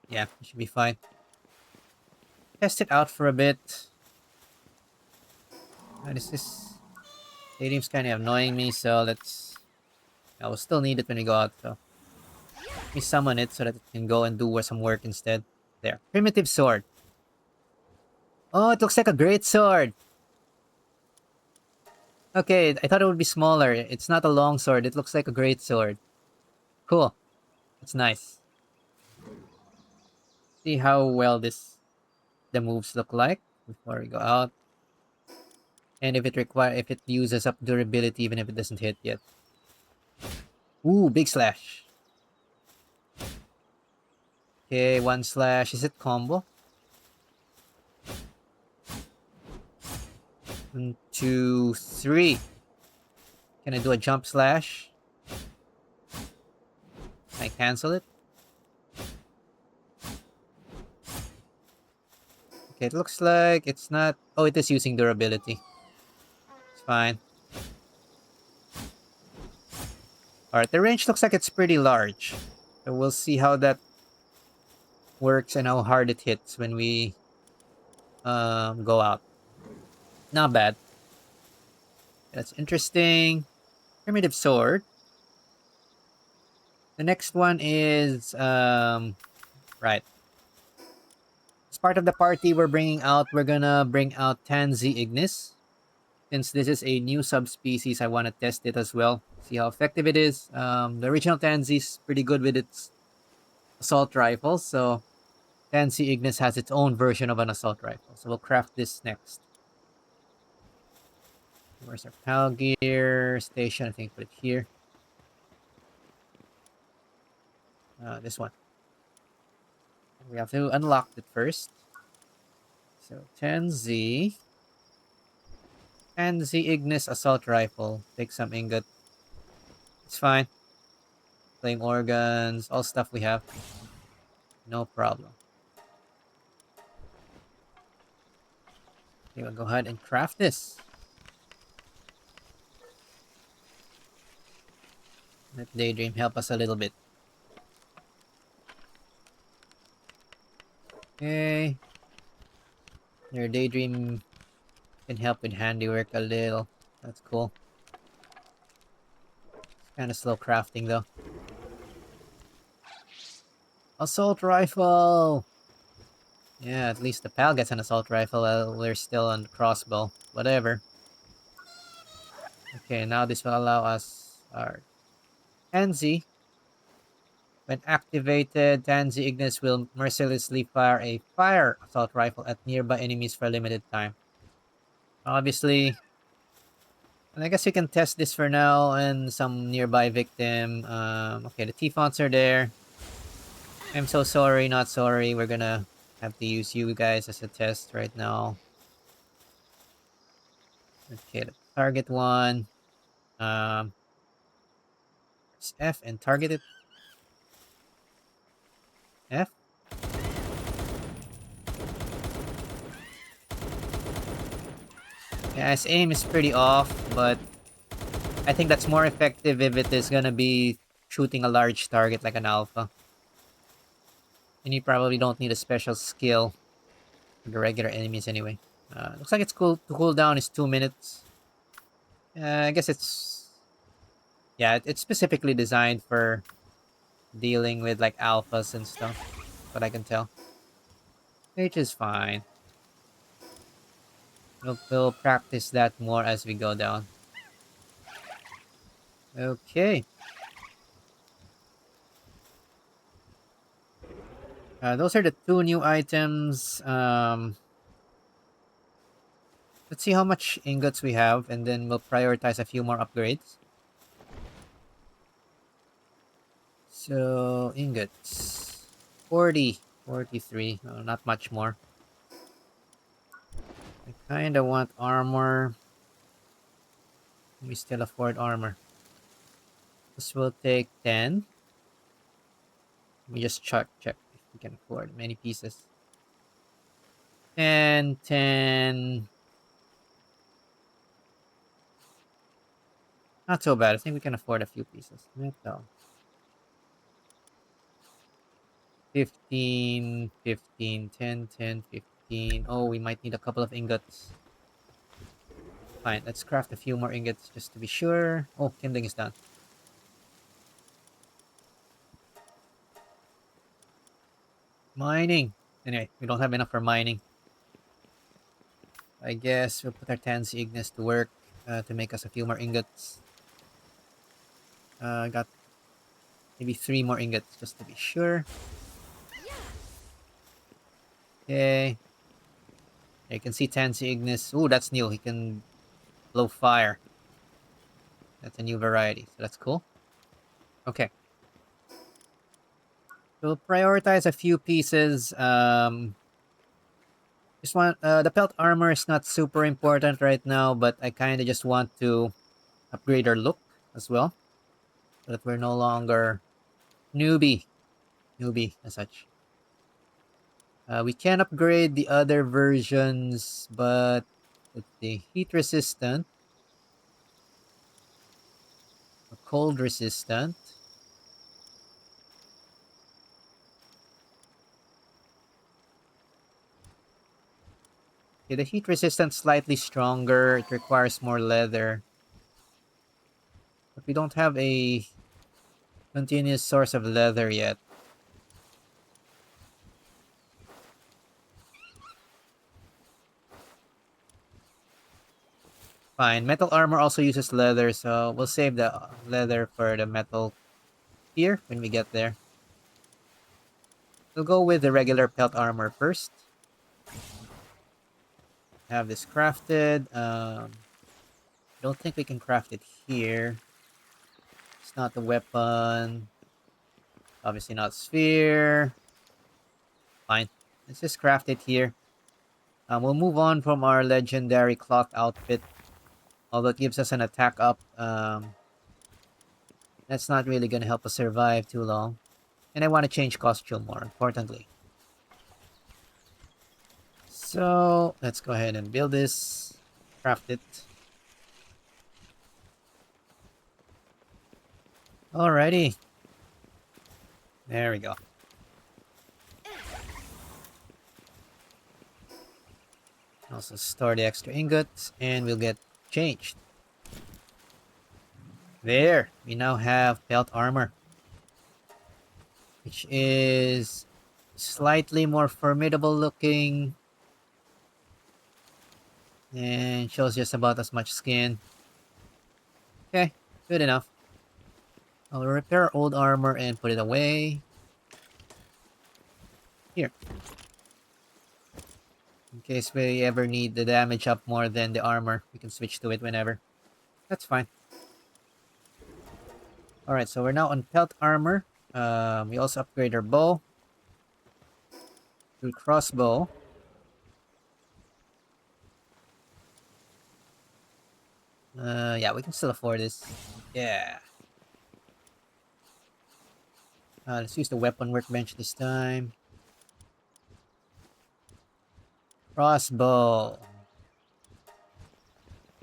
Yeah, it should be fine. Test it out for a bit. This stadium's kind of annoying me, so let's. I will still need it when we go out, so let me summon it so that it can go and do some work instead. There, primitive sword. Oh, it looks like a great sword. Okay, I thought it would be smaller. It's not a long sword. It looks like a great sword. Cool. It's nice. See how well the moves look like before we go out. And if it uses up durability even if it doesn't hit yet. Ooh, big slash. Okay, 1 slash. Is it combo? 1, 2, 3. Can I do a jump slash? Can I cancel it? Okay, it looks like it's not. Oh, it is using durability. It's fine. Alright, the range looks like it's pretty large. So we'll see how that works and how hard it hits when we go out. Not bad. That's interesting. Primitive sword. The next one is right. As part of the party we're gonna bring out Tansy Ignis. Since this is a new subspecies, I want to test it as well. See how effective it is. The original Tansy is pretty good with its assault rifle, so Tansy Ignis has its own version of an assault rifle. So we'll craft this next. Where's our PAL gear station? I think put it here. This one. We have to unlock it first. So Tansy Ignis assault rifle. Take some ingot. It's fine. Flame organs, all stuff we have. No problem. Okay, we'll go ahead and craft this. Let Daydream help us a little bit. Okay. Your Daydream can help with handiwork a little. That's cool. It's kind of slow crafting though. Assault rifle! Yeah, at least the pal gets an assault rifle while we're still on the crossbow. Whatever. Okay, now this will allow us our Tansy. When activated, Tansy Ignis will mercilessly fire a fire assault rifle at nearby enemies for a limited time. Obviously, and I guess we can test this for now and some nearby victim. Okay, the T-fonts are there. I'm so sorry, not sorry. We're gonna have to use you guys as a test right now. Okay, the target one. Just F and target it. F. Yeah, his aim is pretty off, but I think that's more effective if it is gonna be shooting a large target like an alpha. And you probably don't need a special skill for the regular enemies anyway. Looks like it's cool. The cooldown is 2 minutes. I guess it's it's specifically designed for dealing with like alphas and stuff. What I can tell, which is fine. We'll practice that more as we go down. Okay. Those are the two new items. Let's see how much ingots we have, and then we'll prioritize a few more upgrades. So, ingots. 40, 43. Oh, not much more. I kinda want armor. We still afford armor. This will take 10. Let me just check if we can afford many pieces. 10, 10. Not so bad. I think we can afford a few pieces. Metal. 15, 15, 10, 10, 15. Oh, we might need a couple of ingots. Fine, let's craft a few more ingots just to be sure. Oh, kindling is done. Mining. Anyway, we don't have enough for mining. I guess we'll put our Tansy Ignis to work to make us a few more ingots. Got maybe 3 more ingots just to be sure. Okay. You can see Tansy Ignis. Ooh, that's new. He can blow fire. That's a new variety, so that's cool. Okay. We'll prioritize a few pieces. Just want the pelt armor is not super important right now, but I kind of just want to upgrade our look as well, so that we're no longer newbie as such. We can upgrade the other versions, but let's see, heat resistant, cold resistant. Okay, the heat resistant slightly stronger. It requires more leather, but we don't have a continuous source of leather yet. Fine. Metal armor also uses leather, so we'll save the leather for the metal here when we get there. We'll go with the regular pelt armor first. Have this crafted. Don't think we can craft it here. It's not the weapon. Obviously not sphere. Fine. Let's just craft it here. We'll move on from our legendary cloth outfit. Although it gives us an attack up. That's not really going to help us survive too long. And I want to change costume more, importantly. So, let's go ahead and build this. Craft it. Alrighty. There we go. Also store the extra ingots and we'll get changed. There, we now have pelt armor, which is slightly more formidable looking and shows just about as much skin. Okay, good enough. I'll repair our old armor and put it away. Here. In case we ever need the damage up more than the armor, we can switch to it whenever. That's fine. Alright, so we're now on pelt armor. We also upgrade our bow to crossbow. Yeah, we can still afford this. Yeah. Let's use the weapon workbench this time. Crossbow.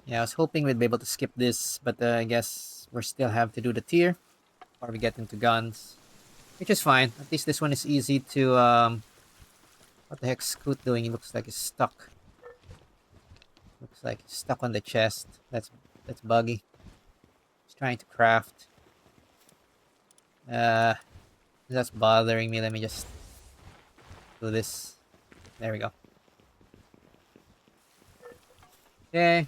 Yeah, I was hoping we'd be able to skip this, but I guess we still have to do the tier before we get into guns. Which is fine. At least this one is easy to, what the heck's Scoot doing? He looks like he's stuck. Looks like he's stuck on the chest. That's buggy. He's trying to craft. That's bothering me. Let me just do this. There we go. Okay.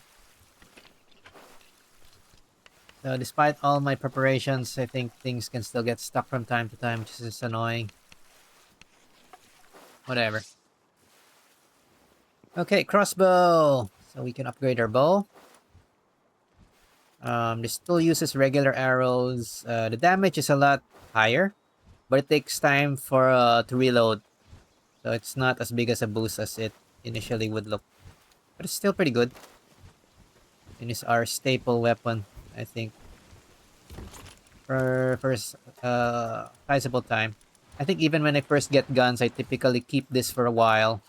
So despite all my preparations, I think things can still get stuck from time to time, which is annoying. Whatever. Okay, crossbow. So we can upgrade our bow. This still uses regular arrows. The damage is a lot higher, but it takes time for to reload. So it's not as big as a boost as it initially would look. But it's still pretty good. And it's our staple weapon, I think. For first sizable time. I think even when I first get guns, I typically keep this for a while.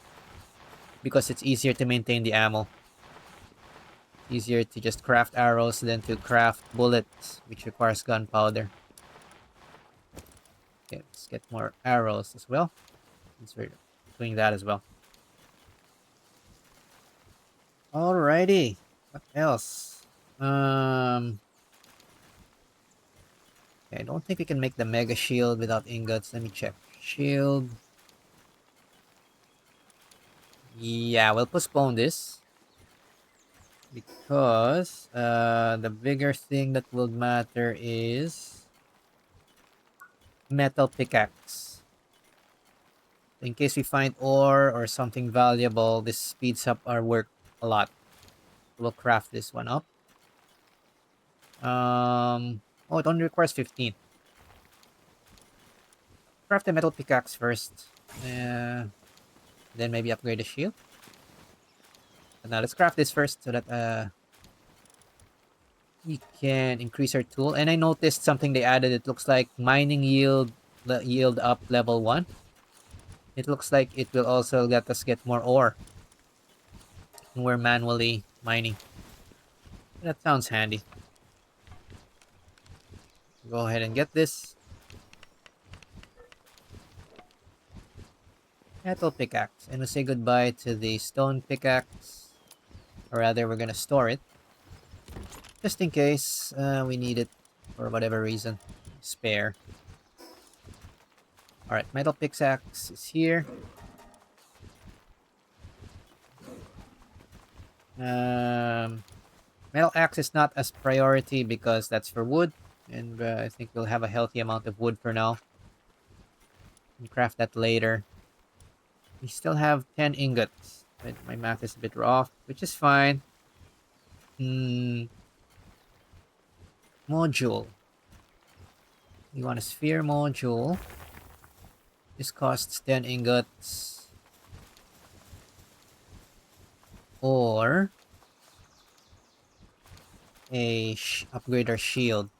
Because it's easier to maintain the ammo. Easier to just craft arrows than to craft bullets, which requires gunpowder. Okay, let's get more arrows as well. Since we're doing that as well. Alrighty. What else? Okay, I don't think we can make the mega shield without ingots. Let me check. Shield. Yeah, we'll postpone this. Because the bigger thing that will matter is metal pickaxe. In case we find ore or something valuable, this speeds up our work a lot. We'll craft this one up. Oh, it only requires 15. Craft the metal pickaxe first. Then maybe upgrade the shield. But now let's craft this first so that we can increase our tool. And I noticed something they added. It looks like mining yield up level 1. It looks like it will also let us get more ore. And we're manually mining. That sounds handy. Go ahead and get this. Metal pickaxe. And we'll say goodbye to the stone pickaxe. Or rather, we're gonna store it. Just in case we need it for whatever reason. Spare. Alright, metal pickaxe is here. Metal axe is not as priority because that's for wood. And I think we'll have a healthy amount of wood for now. And craft that later. We still have 10 ingots. But my math is a bit off, which is fine. Module. We want a sphere module. This costs 10 ingots. Or upgrade our shield.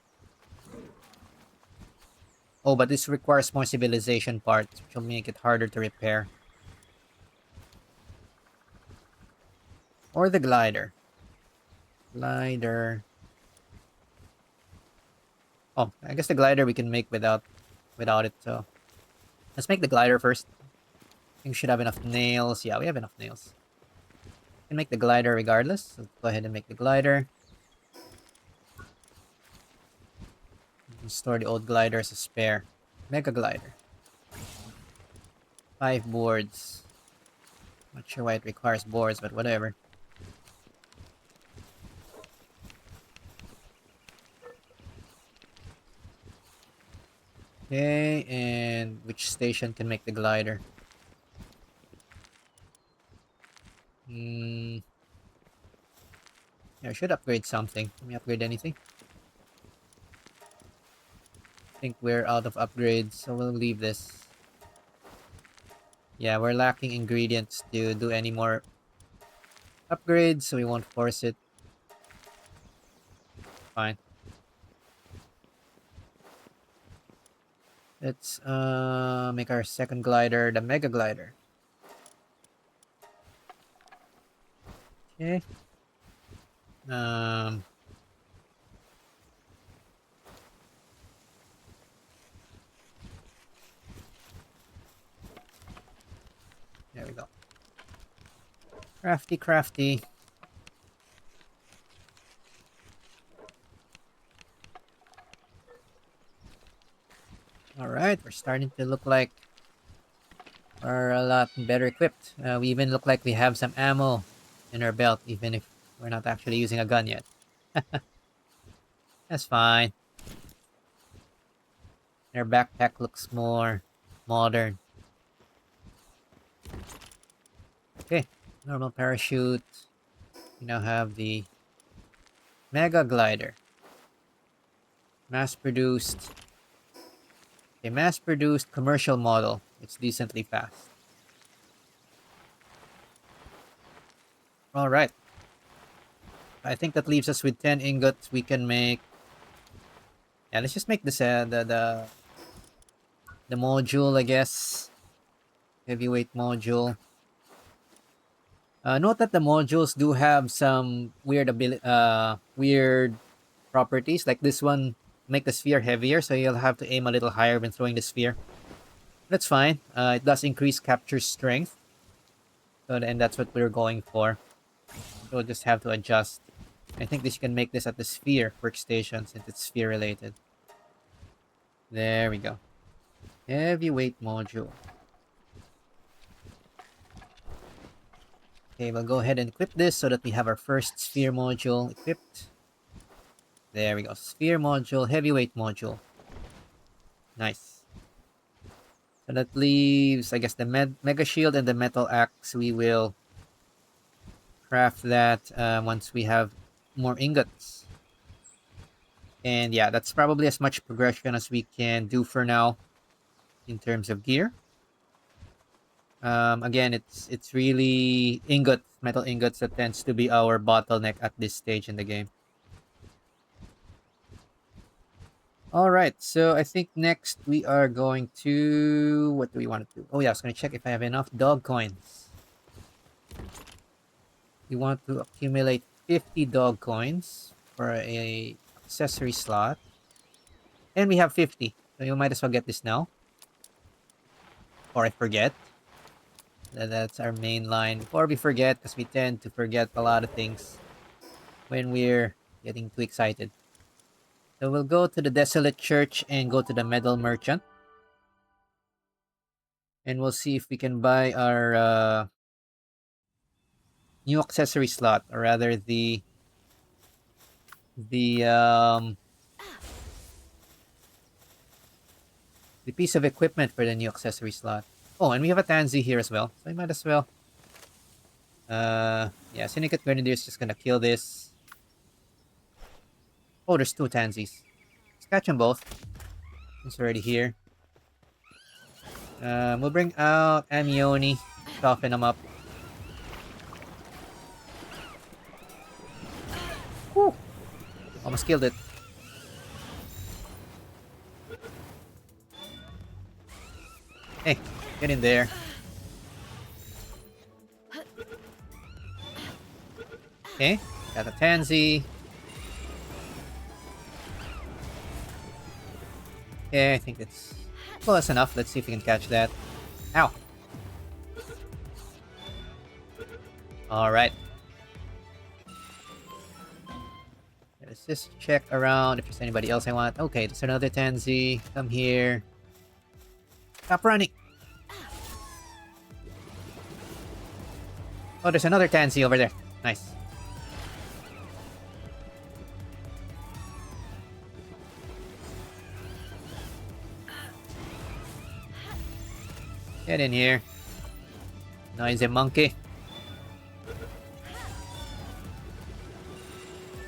Oh, but this requires more civilization parts, which will make it harder to repair. Or the glider. Glider. Oh, I guess the glider we can make without it, so let's make the glider first. I think we should have enough nails. Yeah, we have enough nails. We can make the glider regardless. So go ahead and make the glider. Store the old glider as a spare. Mega glider. 5 boards. Not sure why it requires boards, but whatever. Okay, and which station can make the glider? Yeah, I should upgrade something. Can we upgrade anything? I think we're out of upgrades, so we'll leave this. Yeah, we're lacking ingredients to do any more upgrades, so we won't force it. Fine. Let's make our second glider the Mega Glider. Okay. There we go. Crafty, crafty. Alright, we're starting to look like we're a lot better equipped. We even look like we have some ammo in our belt, even if we're not actually using a gun yet. That's fine. Our backpack looks more modern. Okay, normal parachute. We now have the Mega Glider. Mass-produced. A mass-produced commercial model. It's decently fast. Alright. I think that leaves us with 10 ingots. We can make... Yeah, let's just make this the module, I guess. Heavyweight module. Note that the modules do have some weird weird properties. Like this one, make the sphere heavier, so you'll have to aim a little higher when throwing the sphere. That's fine. It does increase capture strength. So, and that's what we're going for. So we'll just have to adjust. I think this can make this at the sphere workstation since it's sphere related. There we go. Heavyweight module. Okay, we'll go ahead and equip this so that we have our first sphere module equipped. There we go. Sphere module, heavyweight module. Nice. So that leaves, I guess, the Mega Shield and the Metal Axe. We will craft that once we have more ingots. And yeah, that's probably as much progression as we can do for now in terms of gear. Again, it's really metal ingots that tends to be our bottleneck at this stage in the game. Alright, so I think next we are going to... What do we want to do? Oh yeah, I was going to check if I have enough dog coins. We want to accumulate 50 dog coins for a accessory slot. And we have 50. So you might as well get this now. Or I forget. That's our main line. Before we forget, because we tend to forget a lot of things when we're getting too excited. So we'll go to the Desolate Church and go to the Metal Merchant. And we'll see if we can buy our new accessory slot. Or rather the piece of equipment for the new accessory slot. Oh, and we have a Tansy here as well. So I might as well. Yeah, Syndicate Grenadier is just gonna kill this. Oh, there's 2 Tansies. Let's catch them both. It's already here. We'll bring out Amioni. Soften them up. Whew. Almost killed it. Hey, get in there. Okay, got a Tansy. Okay, I think it's close enough. Let's see if we can catch that. Ow! Alright. Let's just check around if there's anybody else I want. Okay, there's another Tansy. Come here. Stop running! Oh, there's another Tansy over there. Nice. Get in here. Noisy monkey.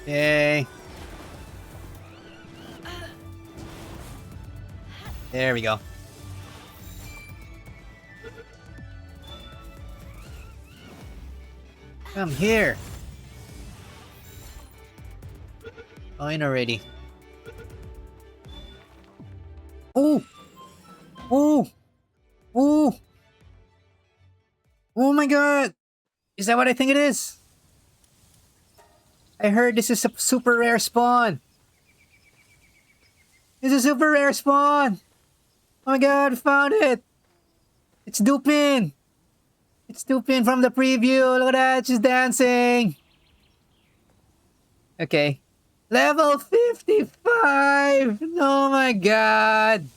Okay. There we go. Come here. Oh, in already. Oh! Oh my god! Is that what I think it is? I heard this is a super rare spawn. It's a super rare spawn! Oh my god, found it! It's Dupin! It's Dupin from the preview. Look at that, she's dancing. Okay. Level 55! Oh my god!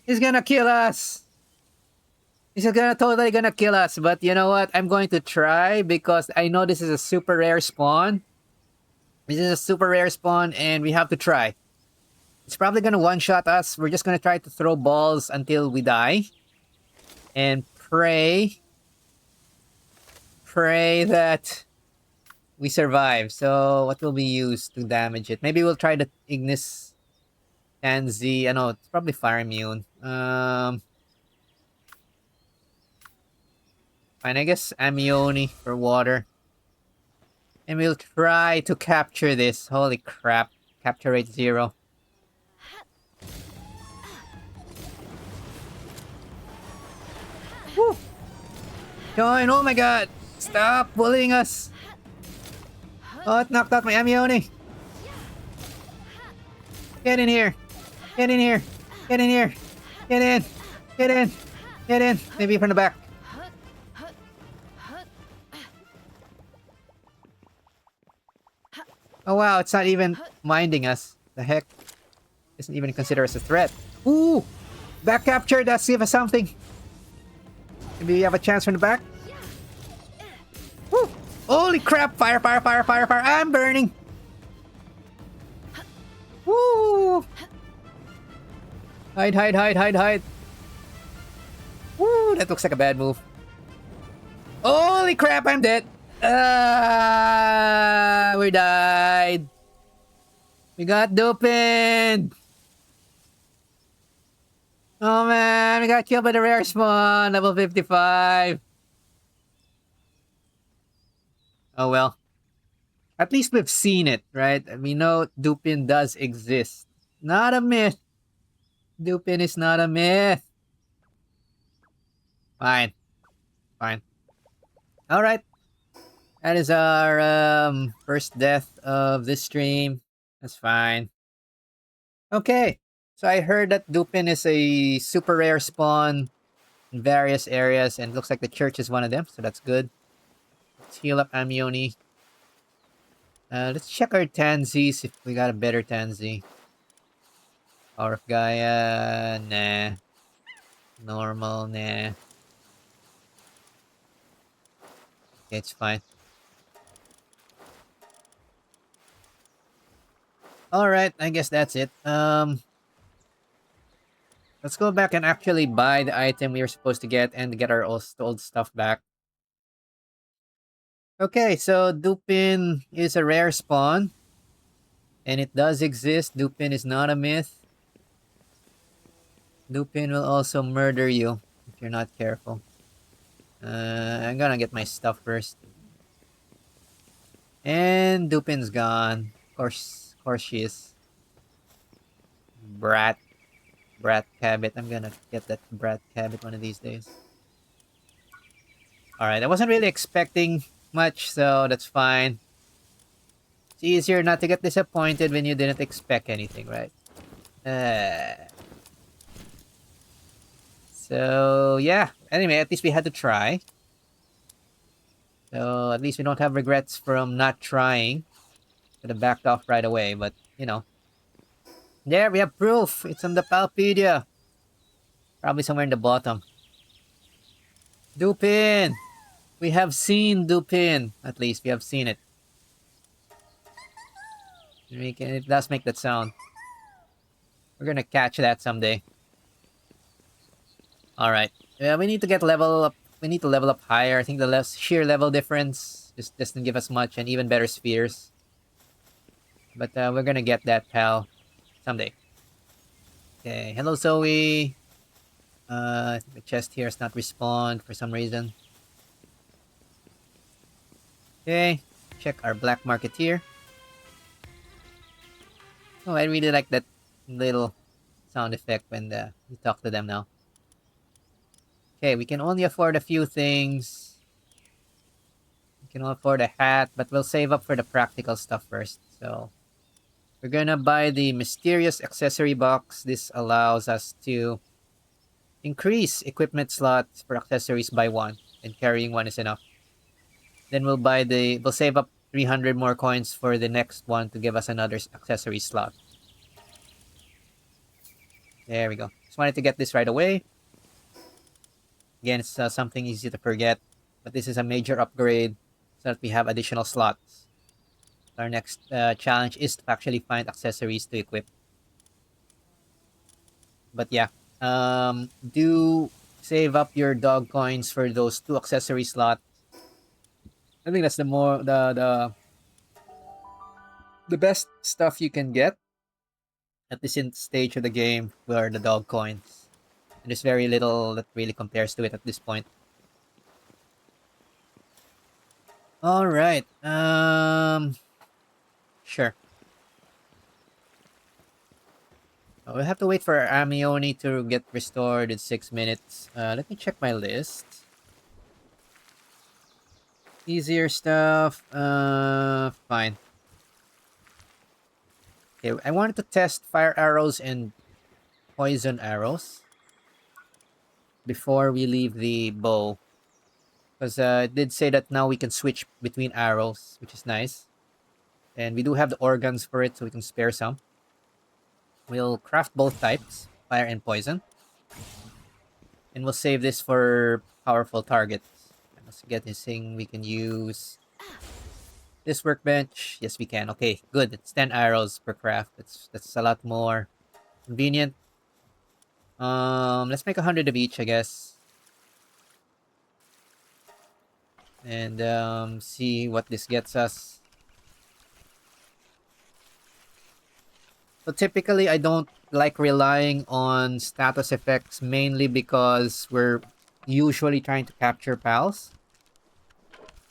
He's gonna kill us! He's gonna totally gonna kill us, but you know what? I'm going to try because I know this is a super rare spawn. This is a super rare spawn and we have to try. It's probably gonna one-shot us. We're just gonna try to throw balls until we die. And pray that we survive. So what will we use to damage it? Maybe we'll try the Ignis Tanzi. I know it's probably fire immune. Fine, I guess Amioni for water. And we'll try to capture this. Holy crap. Capture rate 0. Woo! Join! Oh my god! Stop bullying us! Oh, it knocked out my Amioni! Get in here! Get in here! Get in here! Get in! Get in! Get in! Maybe from the back. Oh wow, it's not even minding us. The heck? Doesn't even consider us a threat. Ooh! Back capture, let's give us something. Maybe we have a chance from the back. Woo! Holy crap! Fire, fire, fire, fire, fire! I'm burning! Woo! Hide, hide, hide, hide, hide. Woo! That looks like a bad move. Holy crap, I'm dead! We died! We got Dupin! Oh man, we got killed by the rare spawn, level 55. Oh well. At least we've seen it, right? We know Dupin does exist. Not a myth. Dupin is not a myth. Fine. Fine. Alright. That is our first death of this stream. That's fine. Okay. So I heard that Dupin is a super rare spawn in various areas, and it looks like the church is one of them, so that's good. Let's heal up Amioni. Let's check our Tanzis if we got a better Tanzi. Power of Gaia, nah. Normal, nah. Okay, it's fine. Alright, I guess that's it. Let's go back and actually buy the item we were supposed to get and get our old stuff back. Okay, so Dupin is a rare spawn. And it does exist. Dupin is not a myth. Dupin will also murder you if you're not careful. I'm gonna get my stuff first. And Dupin's gone. Of course she is. Brat Cabot. I'm gonna get that Brat Cabot one of these days. Alright, I wasn't really expecting much, so that's fine. It's easier not to get disappointed when you didn't expect anything, right? So, yeah. Anyway, at least we had to try. So, at least we don't have regrets from not trying. Could have backed off right away, but, you know. There, we have proof. It's on the Palpedia. Probably somewhere in the bottom. Dupin! We have seen Dupin. At least, we have seen it. It does make that sound. We're gonna catch that someday. Alright. We need to get level up. We need to level up higher. I think the sheer level difference just doesn't give us much, and even better spheres. But we're gonna get that, pal. Someday. Okay, hello Zoe. I think the chest here has not respawned for some reason. Okay, check our black market here. Oh, I really like that little sound effect when you talk to them now. Okay, we can only afford a few things. We can afford a hat, but we'll save up for the practical stuff first. So we're gonna buy the mysterious accessory box. This allows us to increase equipment slots for accessories by one, and carrying one is enough. Then we'll save up 300 more coins for the next one to give us another accessory slot. There we go. Just wanted to get this right away. Again, it's something easy to forget, but this is a major upgrade so that we have additional slots. Our next challenge is to actually find accessories to equip. But yeah, do save up your dog coins for those 2 accessory slots. I think that's the best stuff you can get at this stage of the game were the dog coins. And there's very little that really compares to it at this point. All right. Sure. We'll have to wait for Amioni to get restored in 6 minutes. Let me check my list. Easier stuff. Fine. Okay, I wanted to test fire arrows and poison arrows before we leave the bow. Because it did say that now we can switch between arrows, which is nice. And we do have the organs for it, so we can spare some. We'll craft both types, fire and poison. And we'll save this for powerful targets. And let's get this thing we can use. This workbench, yes we can. Okay, good. It's 10 arrows per craft. That's a lot more convenient. Let's make 100 of each, I guess. And see what this gets us. So typically, I don't like relying on status effects mainly because we're usually trying to capture pals.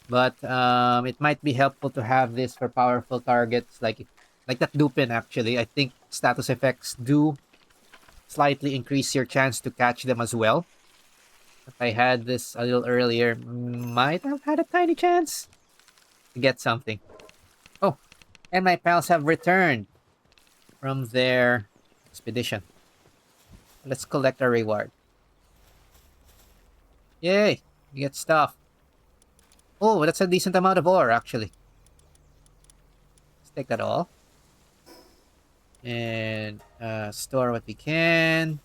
But it might be helpful to have this for powerful targets like that Dupin actually. I think status effects do slightly increase your chance to catch them as well. If I had this a little earlier, might have had a tiny chance to get something. Oh, and my pals have returned from their expedition. Let's collect our reward. Yay! We get stuff. Oh, that's a decent amount of ore, actually. Let's take that all. And store what we can.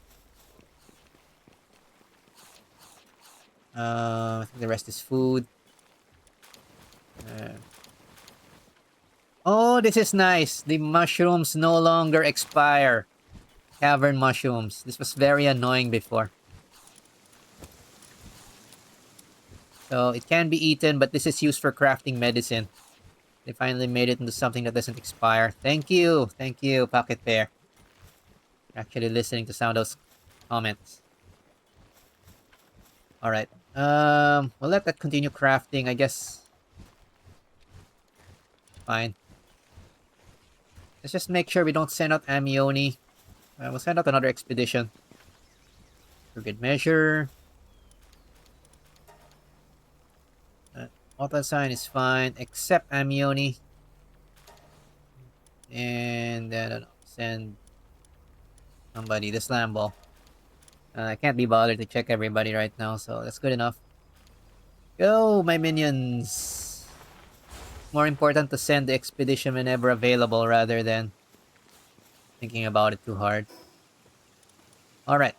I think the rest is food. Oh, this is nice. The mushrooms no longer expire. Cavern mushrooms. This was very annoying before. So it can be eaten, but this is used for crafting medicine. They finally made it into something that doesn't expire. Thank you, Pocket Bear. Actually listening to some of those comments. Alright. We'll let that continue crafting, I guess. Fine. Let's just make sure we don't send out Amioni. We'll send out another expedition. For good measure. Auto sign is fine, except Amioni. And then send somebody the slam ball. I can't be bothered to check everybody right now, so that's good enough. Go, my minions! More important to send the expedition whenever available rather than thinking about it too hard. Alright.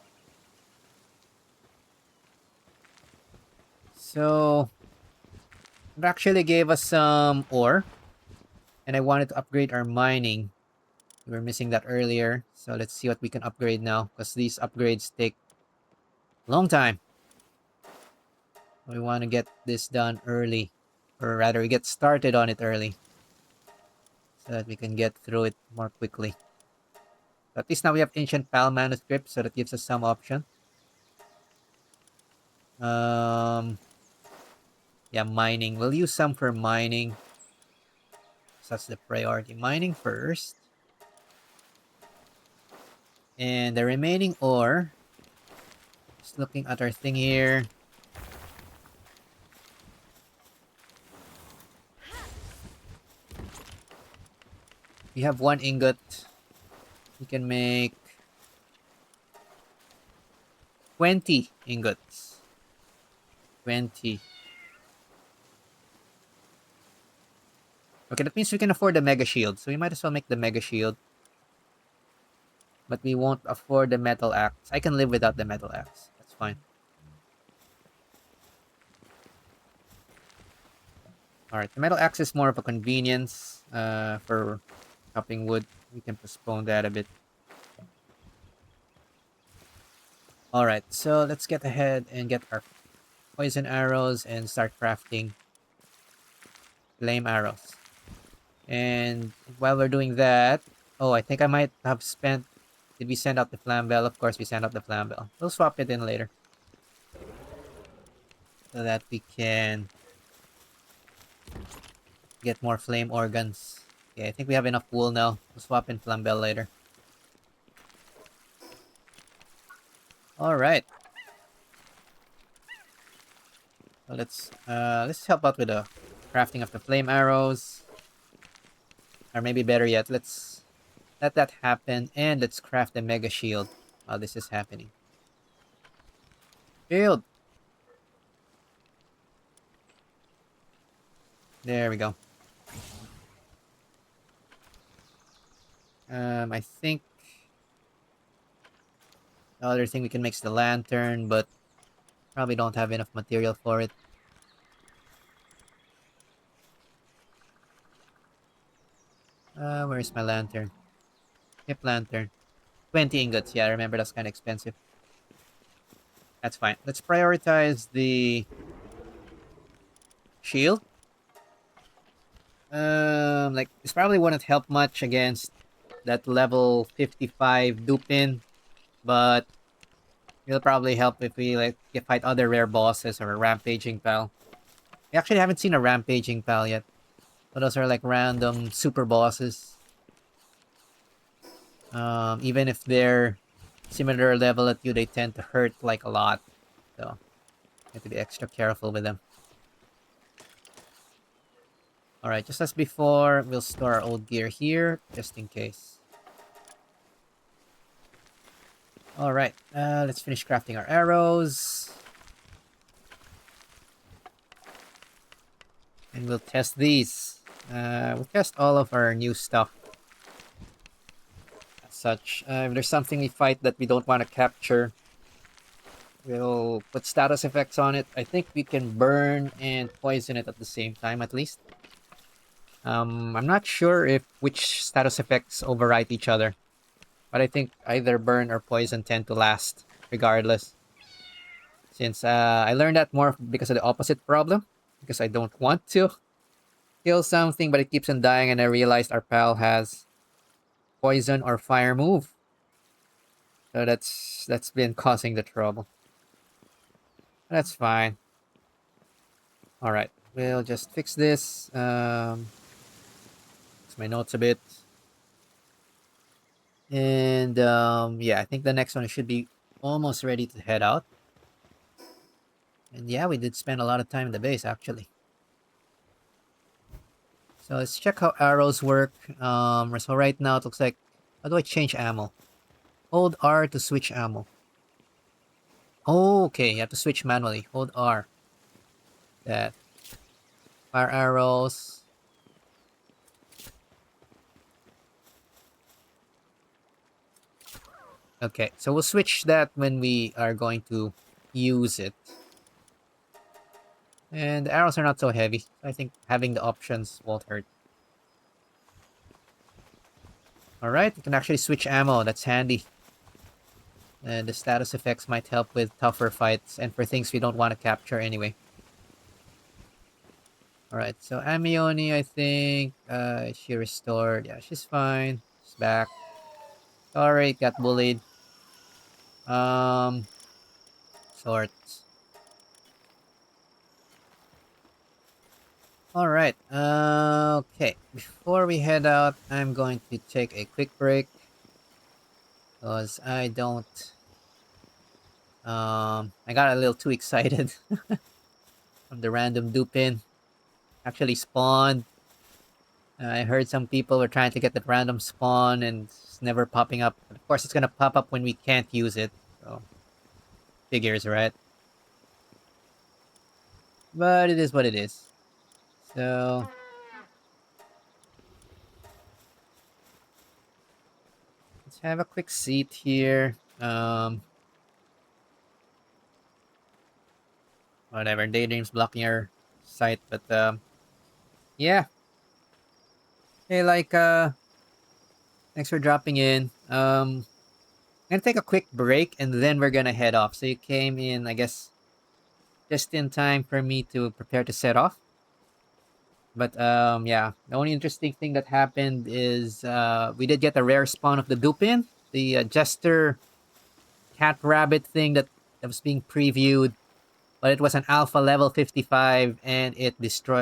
So, it actually gave us some ore. And I wanted to upgrade our mining. We were missing that earlier. So let's see what we can upgrade now. Because these upgrades take a long time. We want to get this done early. Or rather, we get started on it early. So that we can get through it more quickly. So at least now we have Ancient Pal Manuscript. So that gives us some option. Yeah, mining. We'll use some for mining. So that's the priority. Mining first. And the remaining ore, Just looking at our thing here. We have 1 ingot. We can make 20 ingots. 20. Okay, that means we can afford the mega shield. So we might as well make the mega shield. But we won't afford the metal axe. I can live without the metal axe. That's fine. Alright, the metal axe is more of a convenience for chopping wood. We can postpone that a bit. Alright, so let's get ahead and get our poison arrows and start crafting flame arrows. And while we're doing that, oh, I think I might have spent... Did we send out the flamel? Of course we sent out the flamel. We'll swap it in later. So that we can get more flame organs. Okay, I think we have enough wool now. We'll swap in flamel later. Alright. So let's help out with the crafting of the flame arrows. Or maybe better yet, let's let that happen and let's craft the mega shield while this is happening. Shield! There we go. I think the other thing we can make is the lantern, but probably don't have enough material for it. Where's my lantern? Hip lantern. 20 ingots. Yeah, I remember that's kind of expensive. That's fine. Let's prioritize the shield. Like, this probably wouldn't help much against that level 55 Dupin, but it'll probably help if we like fight other rare bosses or a Rampaging pal. We actually haven't seen a Rampaging pal yet. So those are like random super bosses. Even if they're similar level at you, they tend to hurt like a lot. So you have to be extra careful with them. Alright, just as before, we'll store our old gear here, just in case. Alright, let's finish crafting our arrows. And we'll test these. We'll test all of our new stuff. As such, if there's something we fight that we don't want to capture, we'll put status effects on it. I think we can burn and poison it at the same time, at least. I'm not sure if which status effects overwrite each other. But I think either burn or poison tend to last, regardless. Since I learned that more because of the opposite problem. Because I don't want to kill something, but it keeps on dying, and I realized our pal has poison or fire move. So that's been causing the trouble. That's fine. Alright, we'll just fix this. Fix my notes a bit. And yeah, I think the next one should be almost ready to head out. And yeah, we did spend a lot of time in the base, actually. So let's check how arrows work. So right now it looks like... How do I change ammo? Hold R to switch ammo. Oh, okay, you have to switch manually. Hold R. That. Fire arrows. Okay, so we'll switch that when we are going to use it. And the arrows are not so heavy. I think having the options won't hurt. Alright, you can actually switch ammo. That's handy. And the status effects might help with tougher fights and for things we don't want to capture anyway. Alright, so Amioni, I think, she restored. Yeah, she's fine. She's back. Sorry, got bullied. Sorts. Alright, okay. Before we head out, I'm going to take a quick break. Because I don't I got a little too excited from the random Dupin. Actually spawned. I heard some people were trying to get that random spawn and it's never popping up. But of course, it's gonna pop up when we can't use it. So figures, right? But it is what it is. So let's have a quick seat here. Whatever. Daydream's blocking our sight, but yeah. Hey, like thanks for dropping in. I'm gonna take a quick break and then we're gonna head off. So you came in, I guess, just in time for me to prepare to set off. But yeah, the only interesting thing that happened is we did get a rare spawn of the Dupin, the Jester cat rabbit thing that was being previewed, but it was an alpha level 55 and it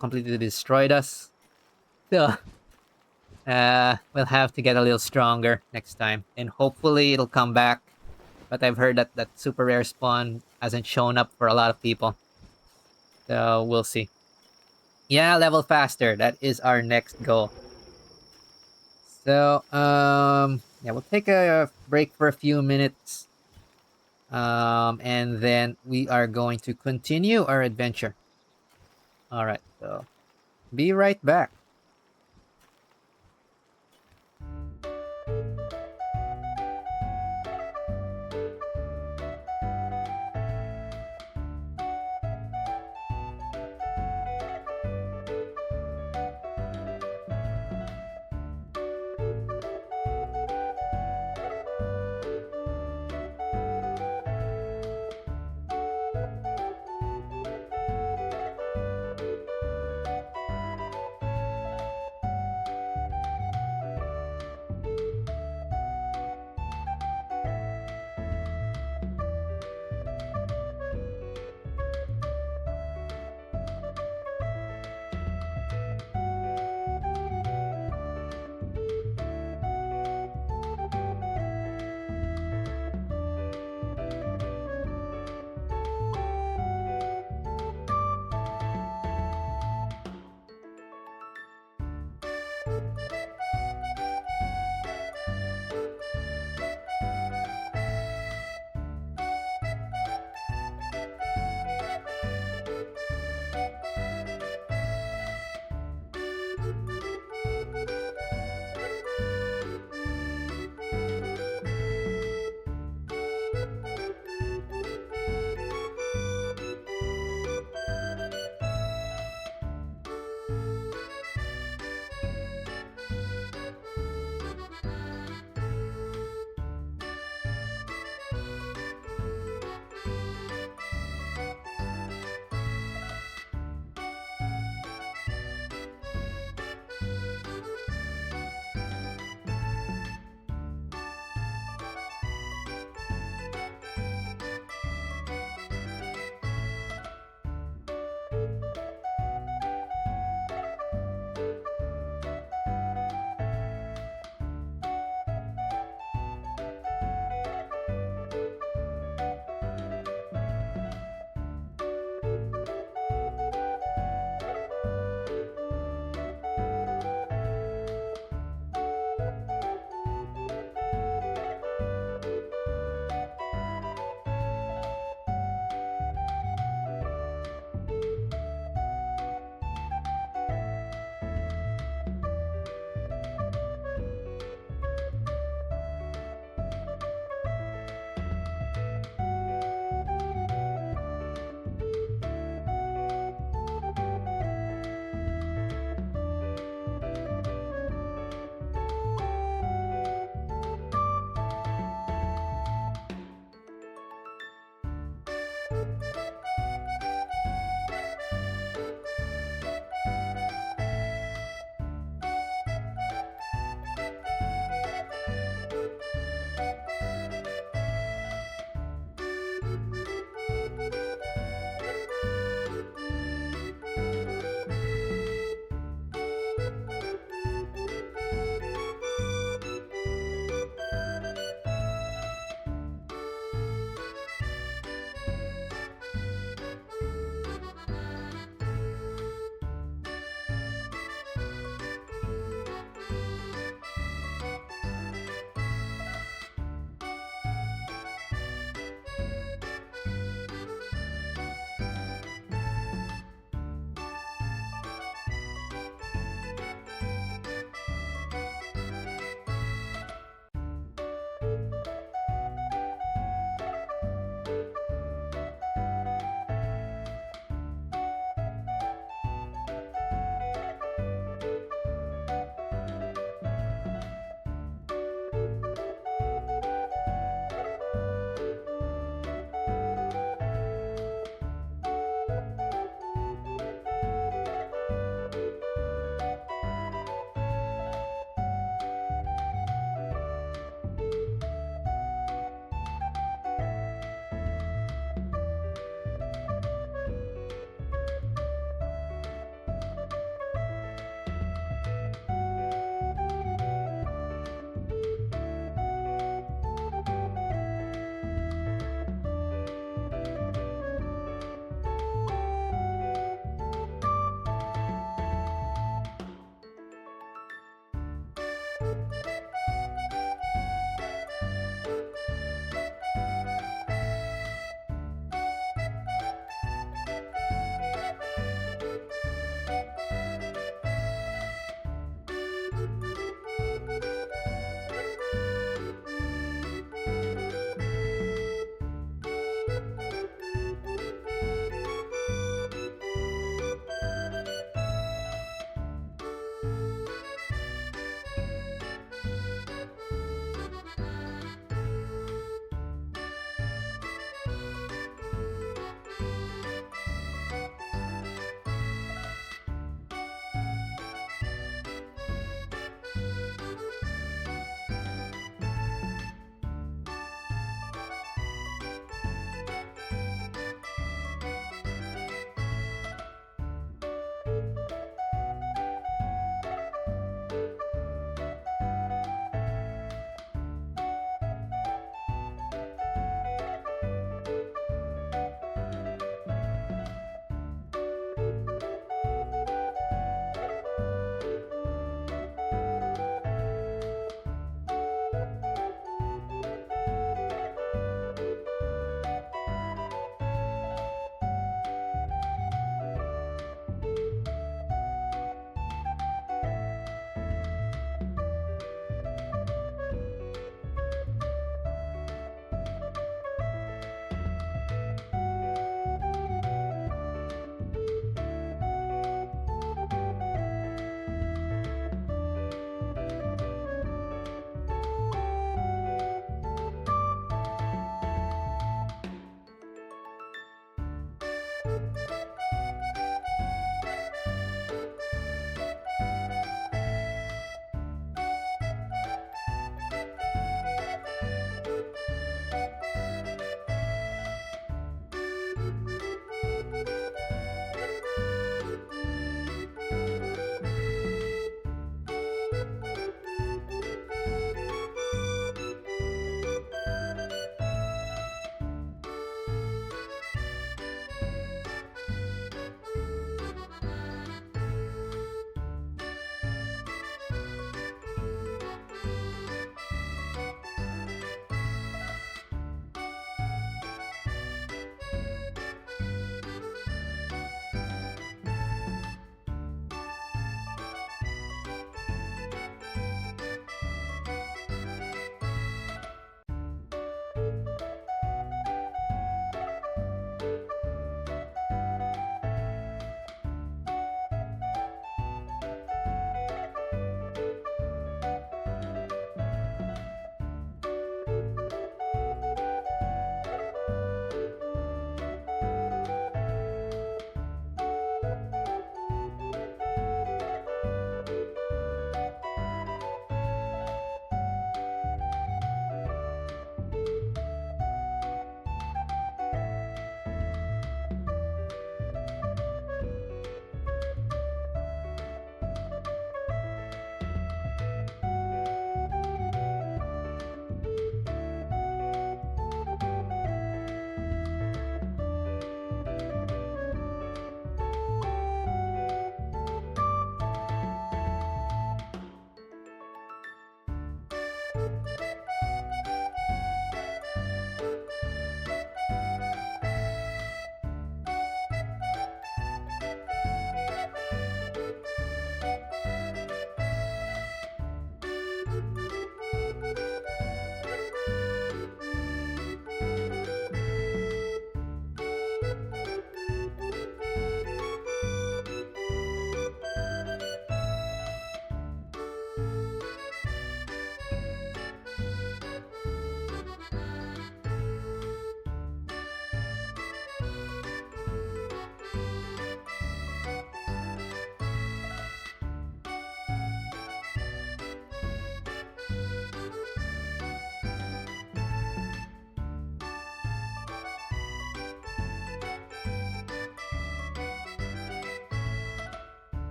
completely destroyed us. So we'll have to get a little stronger next time, and hopefully it'll come back. But I've heard that that super rare spawn hasn't shown up for a lot of people, so we'll see. Yeah, level faster. That is our next goal. So yeah, we'll take a break for a few minutes. And then we are going to continue our adventure. All right, so be right back.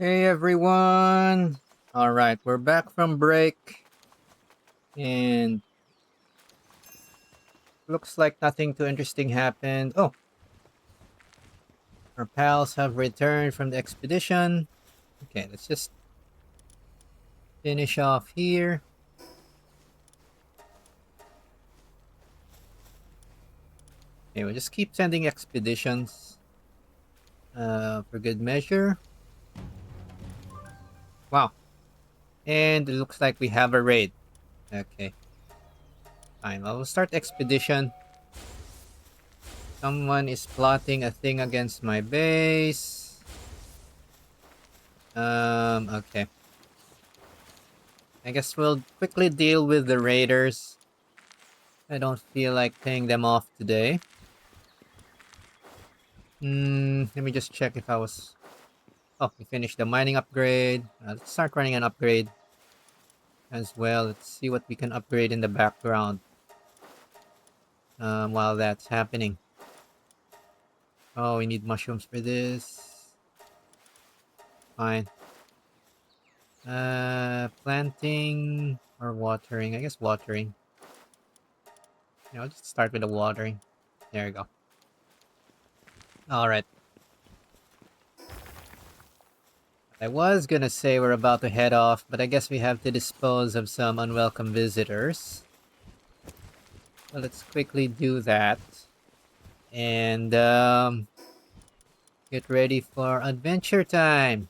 Hey everyone! Alright, we're back from break. And looks like nothing too interesting happened. Oh! Our pals have returned from the expedition. Okay, let's just finish off here. Okay, we'll just keep sending expeditions. For good measure. Wow. And it looks like we have a raid. Okay. Fine, well, we'll start expedition. Someone is plotting a thing against my base. Okay. I guess we'll quickly deal with the raiders. I don't feel like paying them off today. Let me just check if I was... Oh, we finished the mining upgrade. Let's start running an upgrade as well. Let's see what we can upgrade in the background while that's happening. Oh, we need mushrooms for this. Fine. Planting or watering? I guess watering. Yeah, I'll just start with the watering. There we go. Alright. I was gonna say we're about to head off, but I guess we have to dispose of some unwelcome visitors. So let's quickly do that. And, get ready for adventure time!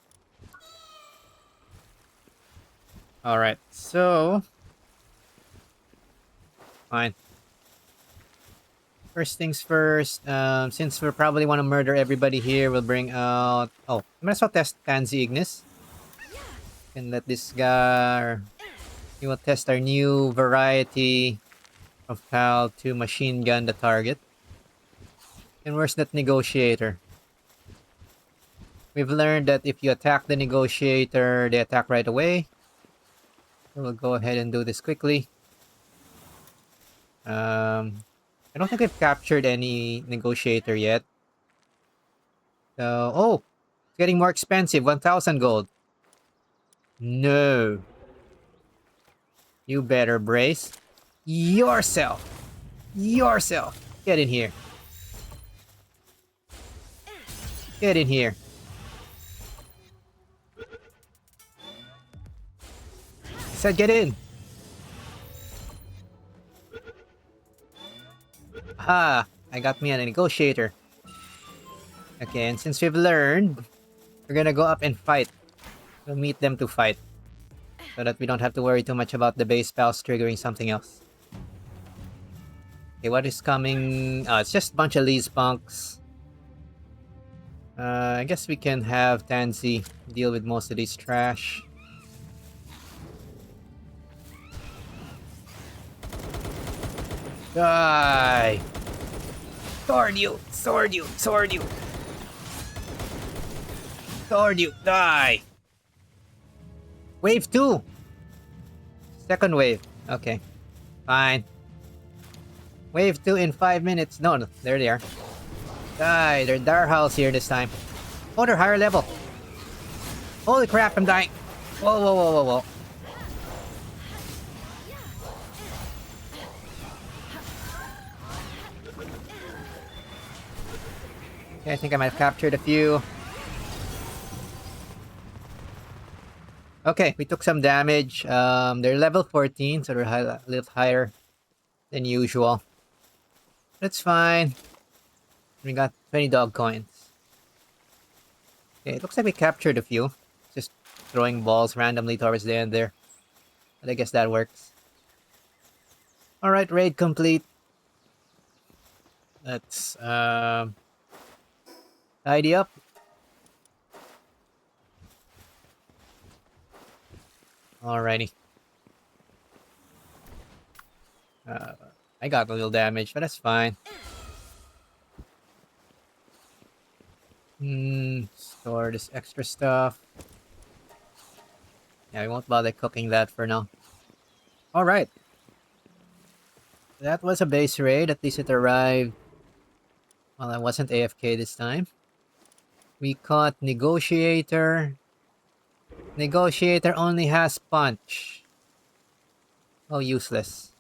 Alright, so... Fine. First things first, since we probably want to murder everybody here, we'll bring out... Oh, I might as well test Pansy Ignis. And let this guy... He will test our new variety of PAL to machine gun the target. And where's that negotiator? We've learned that if you attack the negotiator, they attack right away. So we'll go ahead and do this quickly. I don't think I've captured any negotiator yet. So, oh! It's getting more expensive. 1,000 gold. No. You better brace yourself. Yourself. Get in here. Get in here. I said get in. Aha! I got me a negotiator. Okay, and since we've learned, we're gonna go up and fight. We'll meet them to fight. So that we don't have to worry too much about the base spells triggering something else. Okay, what is coming? It's just a bunch of Lee's punks. I guess we can have Tansy deal with most of these trash. Die! Sword you! Sword you! Sword you! Sword you! Die! Wave 2! Second wave. Okay. Fine. Wave 2 in 5 minutes. No, no. There they are. Die. They're Darhouse here this time. Oh, they're higher level. Holy crap, I'm dying. Whoa, whoa, whoa, whoa, whoa. Okay, I think I might have captured a few. Okay, we took some damage. They're level 14, so they're a little higher than usual. That's fine. We got 20 dog coins. Okay, it looks like we captured a few. Just throwing balls randomly towards the end there. But I guess that works. Alright, raid complete. Let's tidy up. Alrighty. I got a little damage, but that's fine. Store this extra stuff. Yeah, we won't bother cooking that for now. Alright. That was a base raid. At least it arrived. Well, I wasn't AFK this time. We caught Negotiator. Negotiator only has punch. Oh, useless.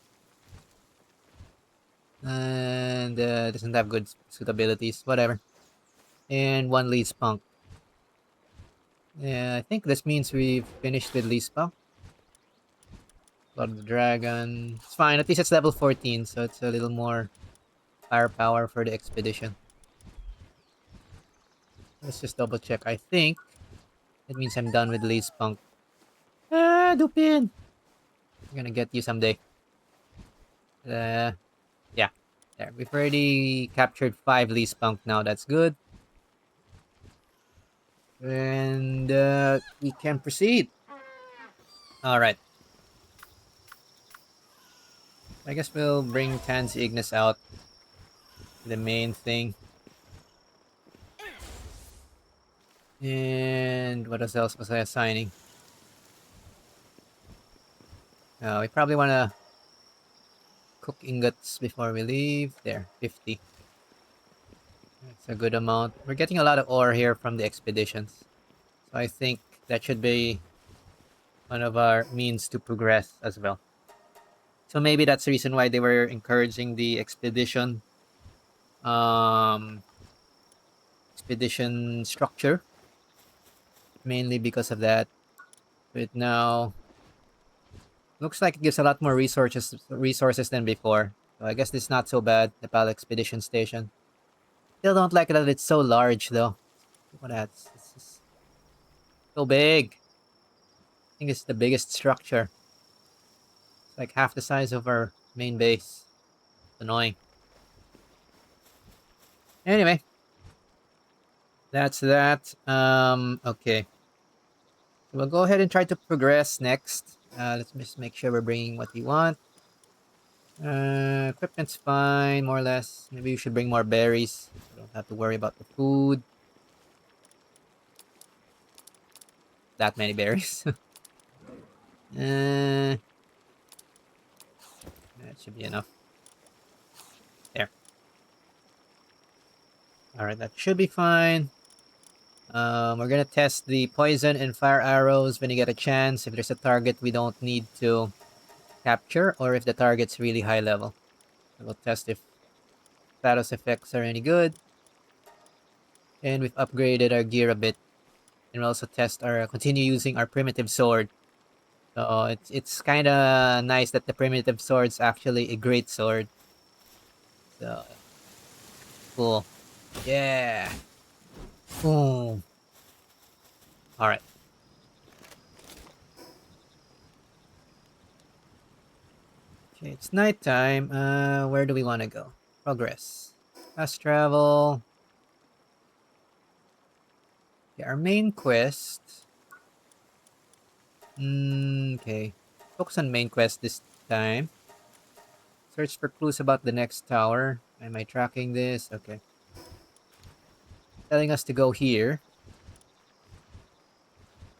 And doesn't have good suitabilities. Whatever. And one lead spunk. Yeah, I think this means we've finished with lead spunk. Blood of the Dragon. It's fine. At least it's level 14, so it's a little more firepower for the expedition. Let's just double check. I think it means I'm done with lead spunk. Ah, Dupin! I'm gonna get you someday. Yeah. There. We've already captured 5 lead spunk now. That's good. And we can proceed. Alright. I guess we'll bring Tan's Ignis out. The main thing. And what else was I assigning? We probably want to cook ingots before we leave. There, 50. That's a good amount. We're getting a lot of ore here from the expeditions. So I think that should be one of our means to progress as well. So maybe that's the reason why they were encouraging the expedition structure. Mainly because of that. But now looks like it gives a lot more resources than before. So I guess this is not so bad, the Pal Expedition Station. Still don't like that it's so large though. What that's it's so big. I think it's the biggest structure. It's like half the size of our main base. It's annoying. Anyway. That's that. Okay. So we'll go ahead and try to progress next. Let's just make sure we're bringing what we want. Equipment's fine, more or less. Maybe we should bring more berries. So don't have to worry about the food. That many berries. That should be enough. There. Alright, that should be fine. We're gonna test the poison and fire arrows when you get a chance. If there's a target we don't need to capture, or if the target's really high level. So we'll test if status effects are any good. And we've upgraded our gear a bit. And we'll also continue using our primitive sword. So it's kind of nice that the primitive sword's actually a great sword. So cool. Yeah. Boom. All right. Okay, it's nighttime. Where do we want to go? Progress. Fast travel. Okay, our main quest. Okay. Focus on main quest this time. Search for clues about the next tower. Am I tracking this? Okay. Telling us to go here.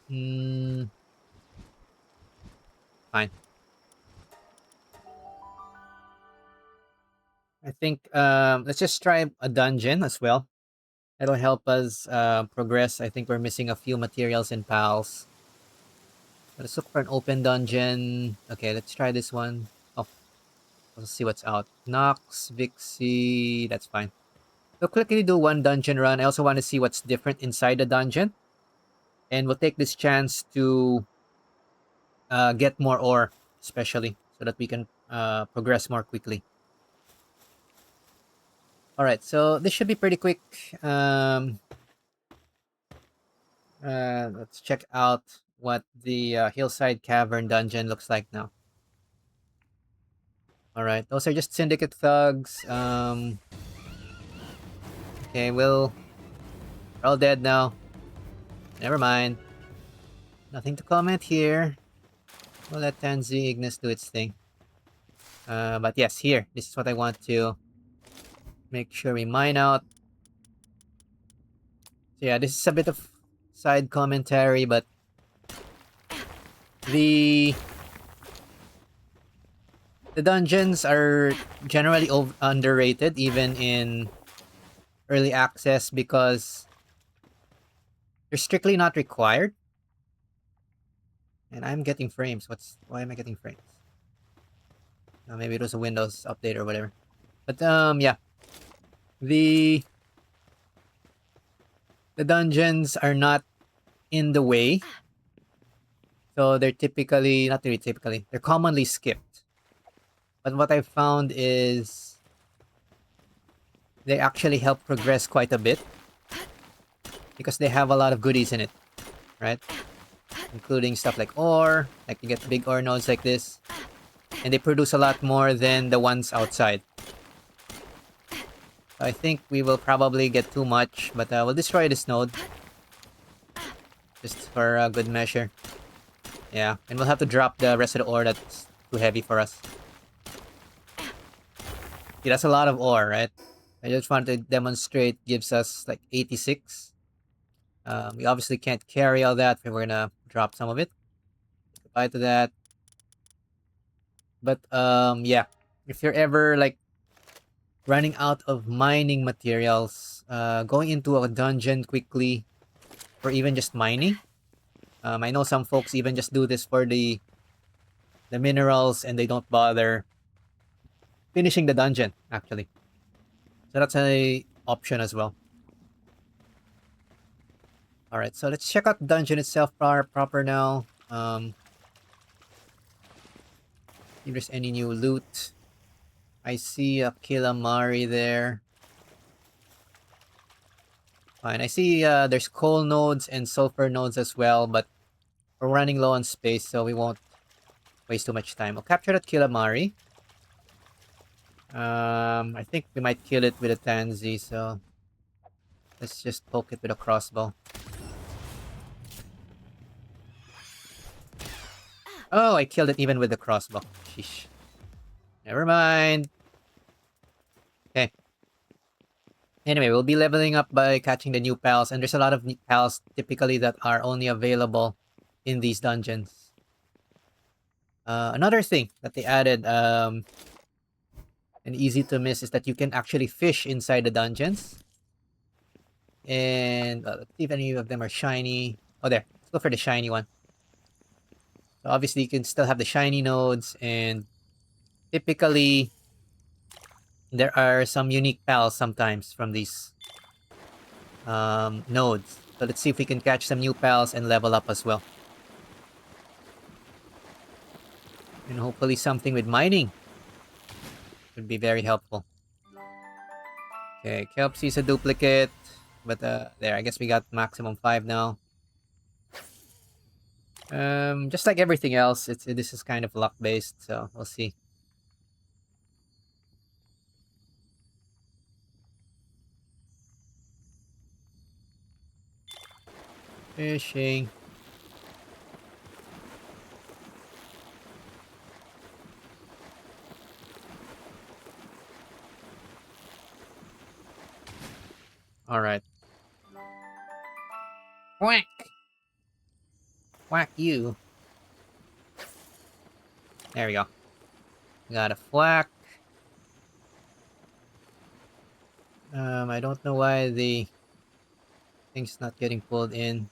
Fine. I think let's just try a dungeon as well. That'll help us progress. I think we're missing a few materials in pals. Let's look for an open dungeon. Okay, let's try this one. Oh, let's see what's out. Nox, Vixie, that's fine. We'll quickly do one dungeon run. I also want to see what's different inside the dungeon. And we'll take this chance to get more ore, especially, so that we can progress more quickly. Alright, so this should be pretty quick. Let's check out what the Hillside Cavern dungeon looks like now. Alright, those are just Syndicate thugs. Okay, we're all dead now. Never mind. Nothing to comment here. We'll let Tanzi Ignis do its thing. But yes, here. This is what I want to make sure we mine out. So yeah, this is a bit of side commentary, but the dungeons are generally underrated, even in early access, because they're strictly not required. And I'm getting frames. Why am I getting frames? Maybe it was a Windows update or whatever. But yeah. The dungeons are not in the way. So they're typically, not really typically, they're commonly skipped. But what I've found is they actually help progress quite a bit because they have a lot of goodies in it, right? Including stuff like ore, like you get big ore nodes like this, and they produce a lot more than the ones outside. So I think we will probably get too much, but we'll destroy this node just for a good measure. Yeah, and we'll have to drop the rest of the ore that's too heavy for us. Yeah, that's a lot of ore, right? I just wanted to demonstrate gives us like 86. We obviously can't carry all that, but we're gonna drop some of it. Goodbye to that. But yeah, if you're ever like running out of mining materials, going into a dungeon quickly, or even just mining. I know some folks even just do this for the minerals, and they don't bother finishing the dungeon. Actually, so that's a option as well. All right, so let's check out the dungeon itself proper now. If there's any new loot. I see a Killamari there. Fine. I see there's coal nodes and sulfur nodes as well, but we're running low on space, so we won't waste too much time. I'll capture that Killamari. I think we might kill it with a Tansy, so let's just poke it with a crossbow. Oh, I killed it even with the crossbow. Sheesh. Never mind. Okay. Anyway, we'll be leveling up by catching the new pals, and there's a lot of new pals typically that are only available in these dungeons. Another thing that they added, and easy to miss, is that you can actually fish inside the dungeons. And let's see if any of them are shiny. Oh, there. Let's go for the shiny one. So obviously, you can still have the shiny nodes, and typically, there are some unique pals sometimes from these nodes. So let's see if we can catch some new pals and level up as well. And hopefully something with mining would be very helpful. Okay, Kelpsy's a duplicate. But there, I guess we got maximum 5 now. Just like everything else, this is kind of luck based, so we'll see. Fishing. Alright. Whack! Whack you. There we go. Got a flack. I don't know why the thing's not getting pulled in.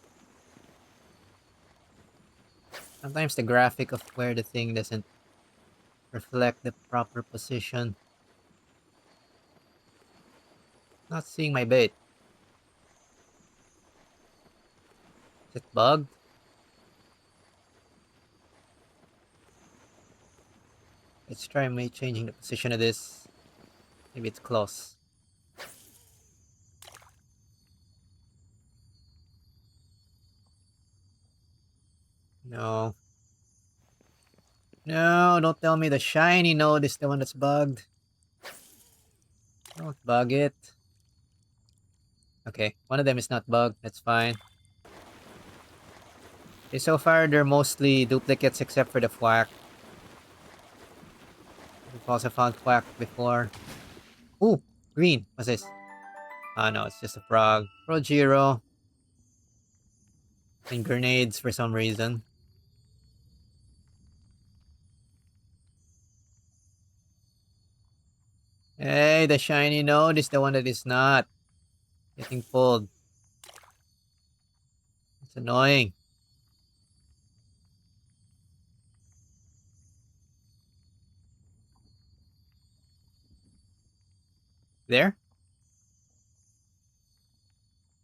Sometimes the graphic of where the thing doesn't reflect the proper position. Not seeing my bait. Is it bugged? Let's try changing the position of this. Maybe it's close. No. No, don't tell me the shiny node is the one that's bugged. Don't bug it. Okay, one of them is not bugged. That's fine. Okay, so far they're mostly duplicates except for the Thwack. We've also found Thwack before. Ooh, green. What's this? Oh no, it's just a frog. Rojiro. And grenades for some reason. Hey, the shiny node is the one that is not getting pulled. It's annoying. There?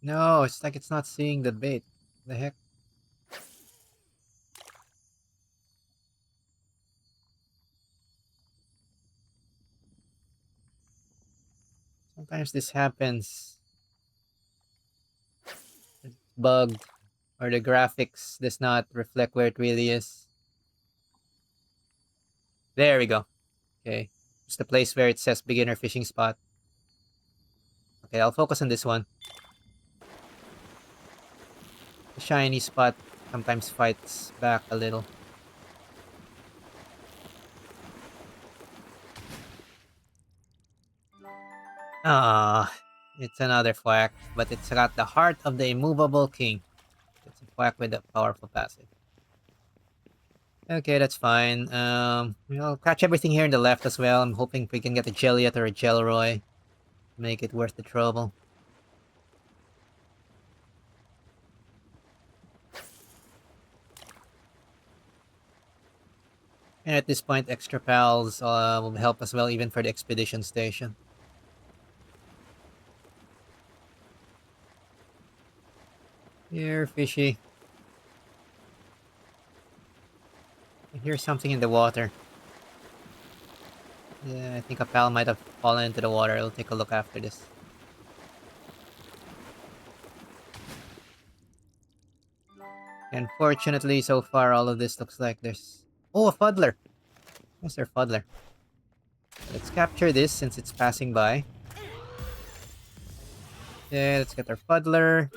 No, it's like it's not seeing the bait. The heck? Sometimes this happens. It's bugged. Or the graphics does not reflect where it really is. There we go. Okay. It's the place where it says beginner fishing spot. Okay, I'll focus on this one. The shiny spot sometimes fights back a little. Ah, it's another Thwack, but it's got the heart of the immovable king. It's a Thwack with a powerful passive. Okay, that's fine. We'll catch everything here in the left as well. I'm hoping we can get a Jelliot or a Jelroy. Make it worth the trouble. And at this point, extra pals will help as well, even for the expedition station. Here, fishy. I hear something in the water. Yeah, I think a pal might have fallen into the water. I'll take a look after this. Unfortunately, so far, all of this looks like there's... Oh, a Fuddler! Where's their Fuddler? Let's capture this since it's passing by. Yeah, let's get our Fuddler.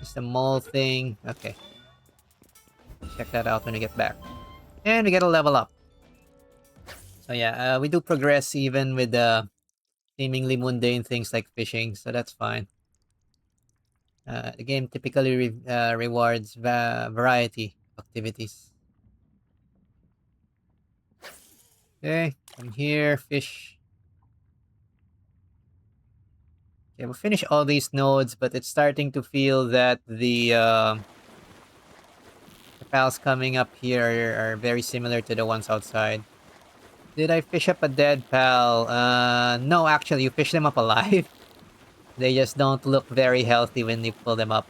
Just a mole thing. Okay. Check that out when we get back. And we get a level up. So yeah, we do progress even with the seemingly mundane things like fishing, so that's fine. The game typically rewards variety activities. Okay, come here, fish. Okay, we'll finish all these nodes, but it's starting to feel that the pals coming up here are very similar to the ones outside. Did I fish up a dead pal? No, actually, you fish them up alive. They just don't look very healthy when you pull them up.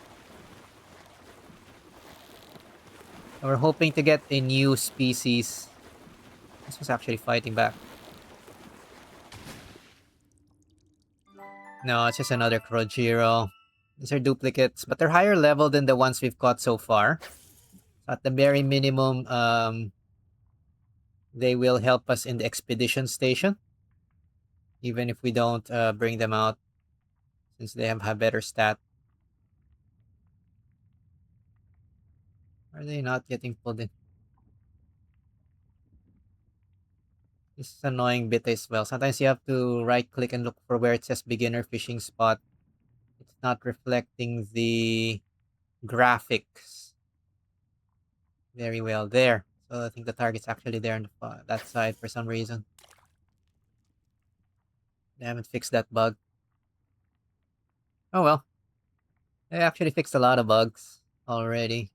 We're hoping to get a new species. This was actually fighting back. No, it's just another Krojiro. These are duplicates, but they're higher level than the ones we've caught so far. At the very minimum, they will help us in the expedition station. Even if we don't bring them out, since they have a better stat. Are they not getting pulled in? This is an annoying bit as well. Sometimes you have to right click and look for where it says beginner fishing spot. It's not reflecting the graphics very well there. So I think the target's actually there on that side for some reason. They haven't fixed that bug. Oh well. They actually fixed a lot of bugs already.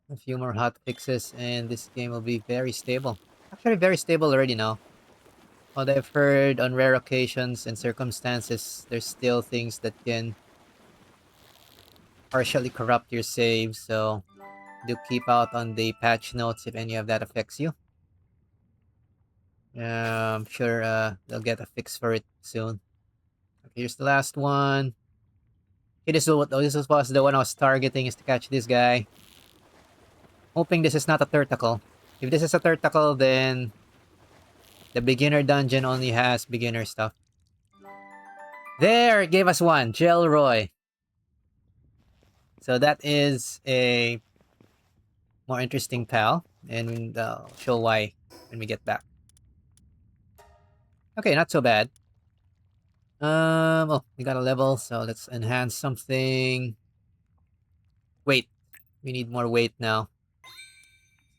A few more hot fixes and this game will be very stable. Actually very stable already now. Although I've heard on rare occasions and circumstances, there's still things that can partially corrupt your save, so do keep out on the patch notes if any of that affects you. I'm sure they'll get a fix for it soon. Okay, here's the last one. Okay, this was the one I was targeting, is to catch this guy. Hoping this is not a Turtacle. If this is a Turtacle, then the beginner dungeon only has beginner stuff. There! It gave us one. Jelroy. So that is a more interesting pal. And I'll show why when we get back. Okay, not so bad. Oh, we got a level, so let's enhance something. Weight. We need more weight now.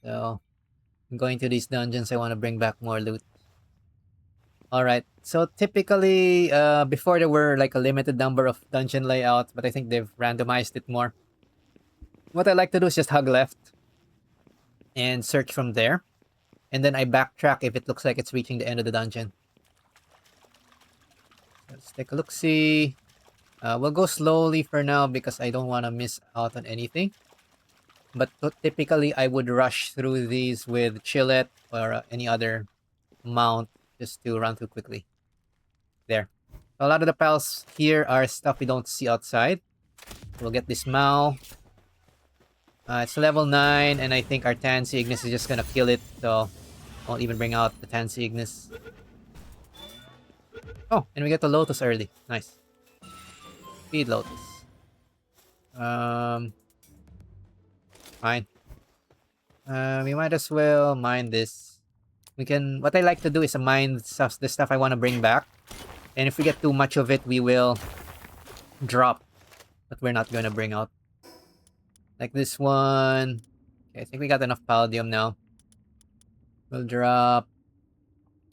So, I'm going to these dungeons. I want to bring back more loot. Alright, so typically, before there were like a limited number of dungeon layouts, but I think they've randomized it more. What I like to do is just hug left and search from there. And then I backtrack if it looks like it's reaching the end of the dungeon. Let's take a look-see. We'll go slowly for now because I don't want to miss out on anything. But typically, I would rush through these with Chillet or any other mount just to run through quickly. There. A lot of the pals here are stuff we don't see outside. We'll get this Mao. It's level 9, and I think our Tansy Ignis is just gonna kill it, so won't even bring out the Tansy Ignis. Oh, and we get the Lotus early. Nice. Speed Lotus. Fine. We might as well mine this. We can. What I like to do is mine the stuff I want to bring back, and if we get too much of it, we will drop. But we're not gonna bring out. Like this one. Okay, I think we got enough palladium now. We'll drop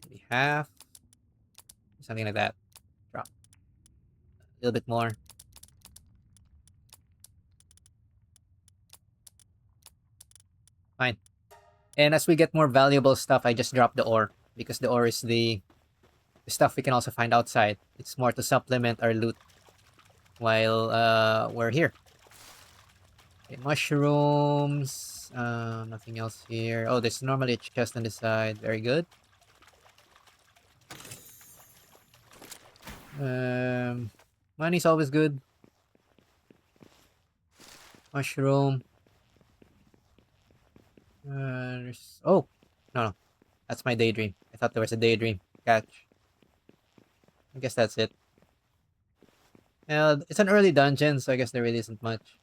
maybe half. Something like that. Drop. A little bit more. Fine. And as we get more valuable stuff, I just drop the ore. Because the ore is the stuff we can also find outside. It's more to supplement our loot while we're here. Okay, mushrooms. Nothing else here. Oh, there's normally a chest on this side. Very good. Money's always good. Mushroom. Oh, no. That's my daydream. I thought there was a daydream. Catch. I guess that's it. It's an early dungeon, so I guess there really isn't much.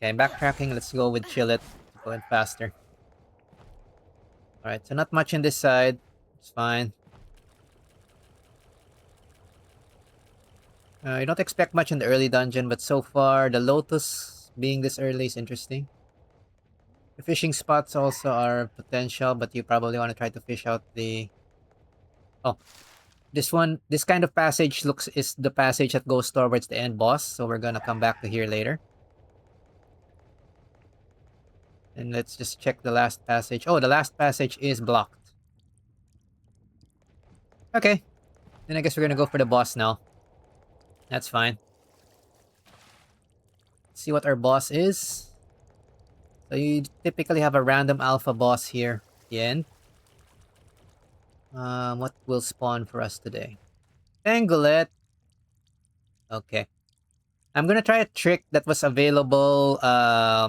Okay, backtracking. Let's go with Chillet. Going faster. Alright, so not much in this side. It's fine. You don't expect much in the early dungeon, but so far, the Lotus being this early is interesting. The fishing spots also are potential, but you probably want to try to fish out the... Oh, this kind of passage is the passage that goes towards the end boss, so we're gonna come back to here later. And let's just check the last passage. Oh, the last passage is blocked. Okay, then I guess we're gonna go for the boss now. That's fine. Let's see what our boss is. So you typically have a random alpha boss here at the end. What will spawn for us today? Tanglet. Okay. I'm gonna try a trick that was available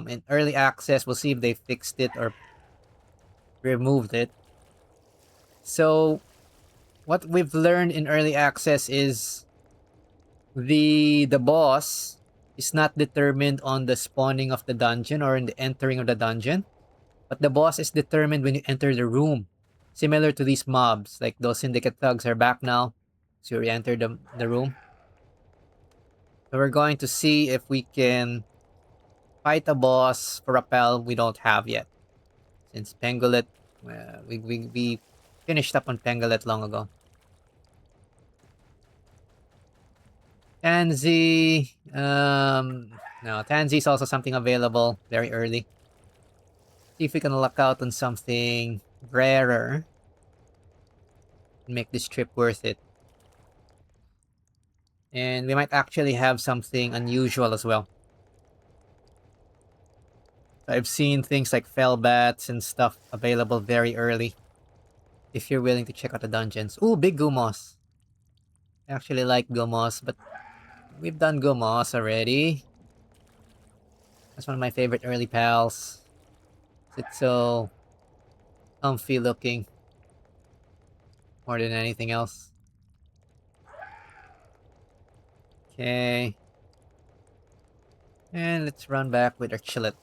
in early access. We'll see if they fixed it or removed it. So, what we've learned in early access is the boss is not determined on the spawning of the dungeon or in the entering of the dungeon, but the boss is determined when you enter the room. Similar to these mobs, like those Syndicate thugs are back now, so you enter the room. So we're going to see if we can fight a boss for a pal we don't have yet. Since Pengulet, we finished up on Pengulet long ago. Tansy, no, Tansy is also something available very early. See if we can luck out on something rarer. Make this trip worth it. And we might actually have something unusual as well. I've seen things like Felbats and stuff available very early. If you're willing to check out the dungeons. Ooh, big Gumos. I actually like Gumos, but we've done Gumos already. That's one of my favorite early pals. It's so comfy looking. More than anything else. Okay. And let's run back with our Chillet.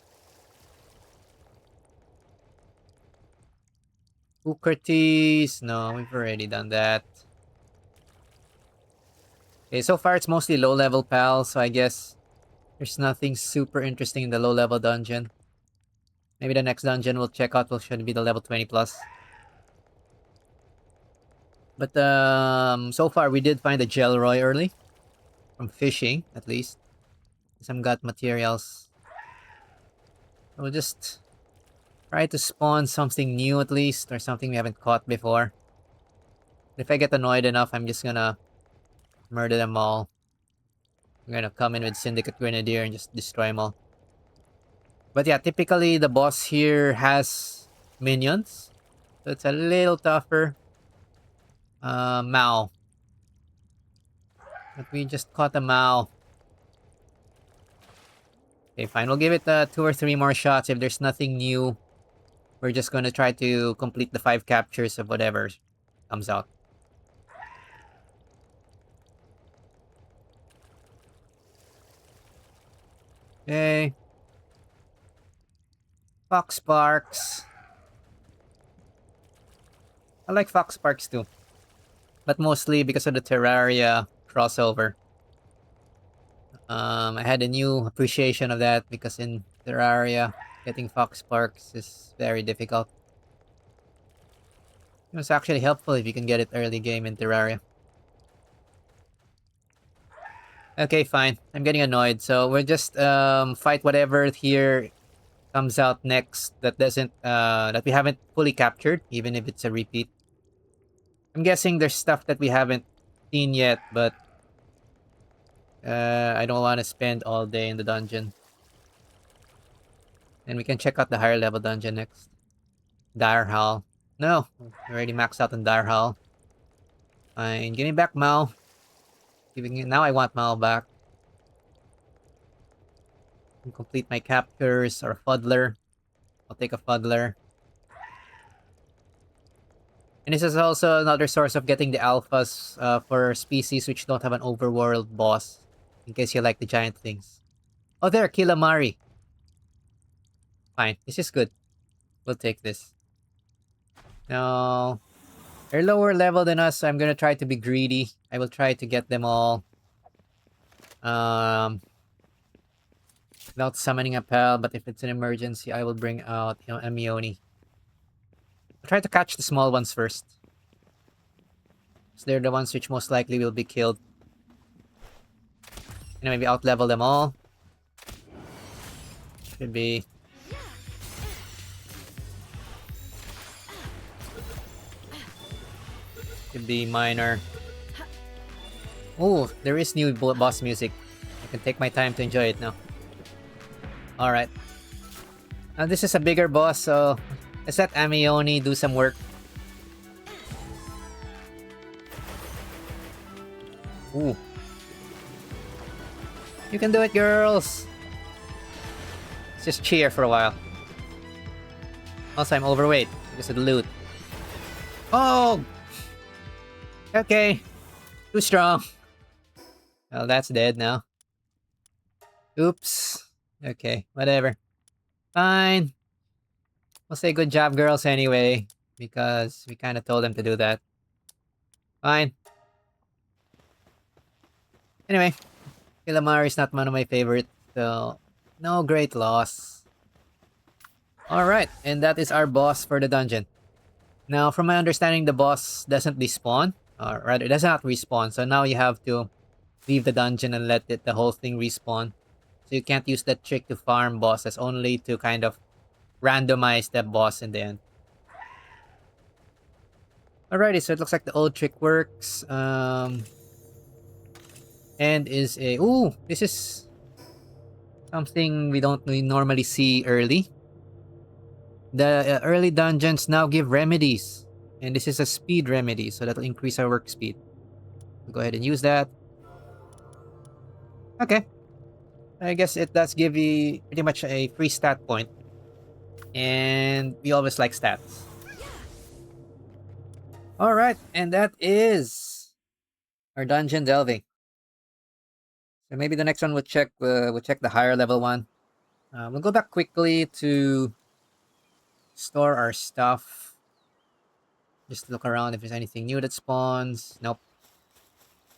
Bookerties. No, we've already done that. Okay, so far it's mostly low-level pals, so I guess there's nothing super interesting in the low-level dungeon. Maybe the next dungeon we'll check out should be the level 20 plus. But so far we did find a Gelroy early. From fishing, at least. Some gut materials. We'll just try to spawn something new at least, or something we haven't caught before. If I get annoyed enough, I'm just gonna murder them all. I'm gonna come in with Syndicate Grenadier and just destroy them all. But yeah, typically the boss here has minions. So it's a little tougher. Mao. But we just caught a Mao. Okay, fine. We'll give it 2 or 3 more shots. If there's nothing new, we're just gonna try to complete the 5 captures of whatever comes out. Okay. Fox Sparks. I like Fox Sparks too. But mostly because of the Terraria crossover. I had a new appreciation of that because in Terraria, getting Fox Sparks is very difficult. It was actually helpful if you can get it early game in Terraria. Okay, fine. I'm getting annoyed. So we'll just fight whatever here comes out next that doesn't that we haven't fully captured, even if it's a repeat. I'm guessing there's stuff that we haven't seen yet, but I don't want to spend all day in the dungeon. And we can check out the higher level dungeon next. Direhowl. No, we already maxed out on Direhowl. Fine, give me back Mao. Now I want Mao back. Complete my captures or Fuddler. I'll take a Fuddler. And this is also another source of getting the alphas for species which don't have an overworld boss. In case you like the giant things. Oh, there, Killamari. Fine, this is good. We'll take this. No. They're lower level than us, so I'm gonna try to be greedy. I will try to get them all. Without summoning a pal, but if it's an emergency, I will bring out, Amioni. I'll try to catch the small ones first. So they're the ones which most likely will be killed. And maybe out-level them all. Should be... Should be minor. Oh, there is new boss music. I can take my time to enjoy it now. Alright. Now this is a bigger boss, so let's let Amioni do some work. Ooh. You can do it, girls! Let's just cheer for a while. Also, I'm overweight because of the loot. Oh! Okay. Too strong. Well, that's dead now. Oops. Okay, whatever. Fine. We'll say good job, girls, anyway. Because we kind of told them to do that. Fine. Anyway. Killamari is not one of my favorites. So, no great loss. Alright, and that is our boss for the dungeon. Now, from my understanding, the boss doesn't despawn. Or rather, it does not respawn. So now you have to leave the dungeon and let the whole thing respawn. So you can't use that trick to farm bosses, only to kind of randomize the boss in the end. Alrighty, so it looks like the old trick works. And is a... Ooh, this is something we don't normally see early. The early dungeons now give remedies. And this is a speed remedy, so that'll increase our work speed. We'll go ahead and use that. Okay. I guess it does give you pretty much a free stat point. And we always like stats. Alright, and that is our dungeon delving. So maybe the next one we'll check the higher level one. We'll go back quickly to store our stuff. Just look around if there's anything new that spawns. Nope.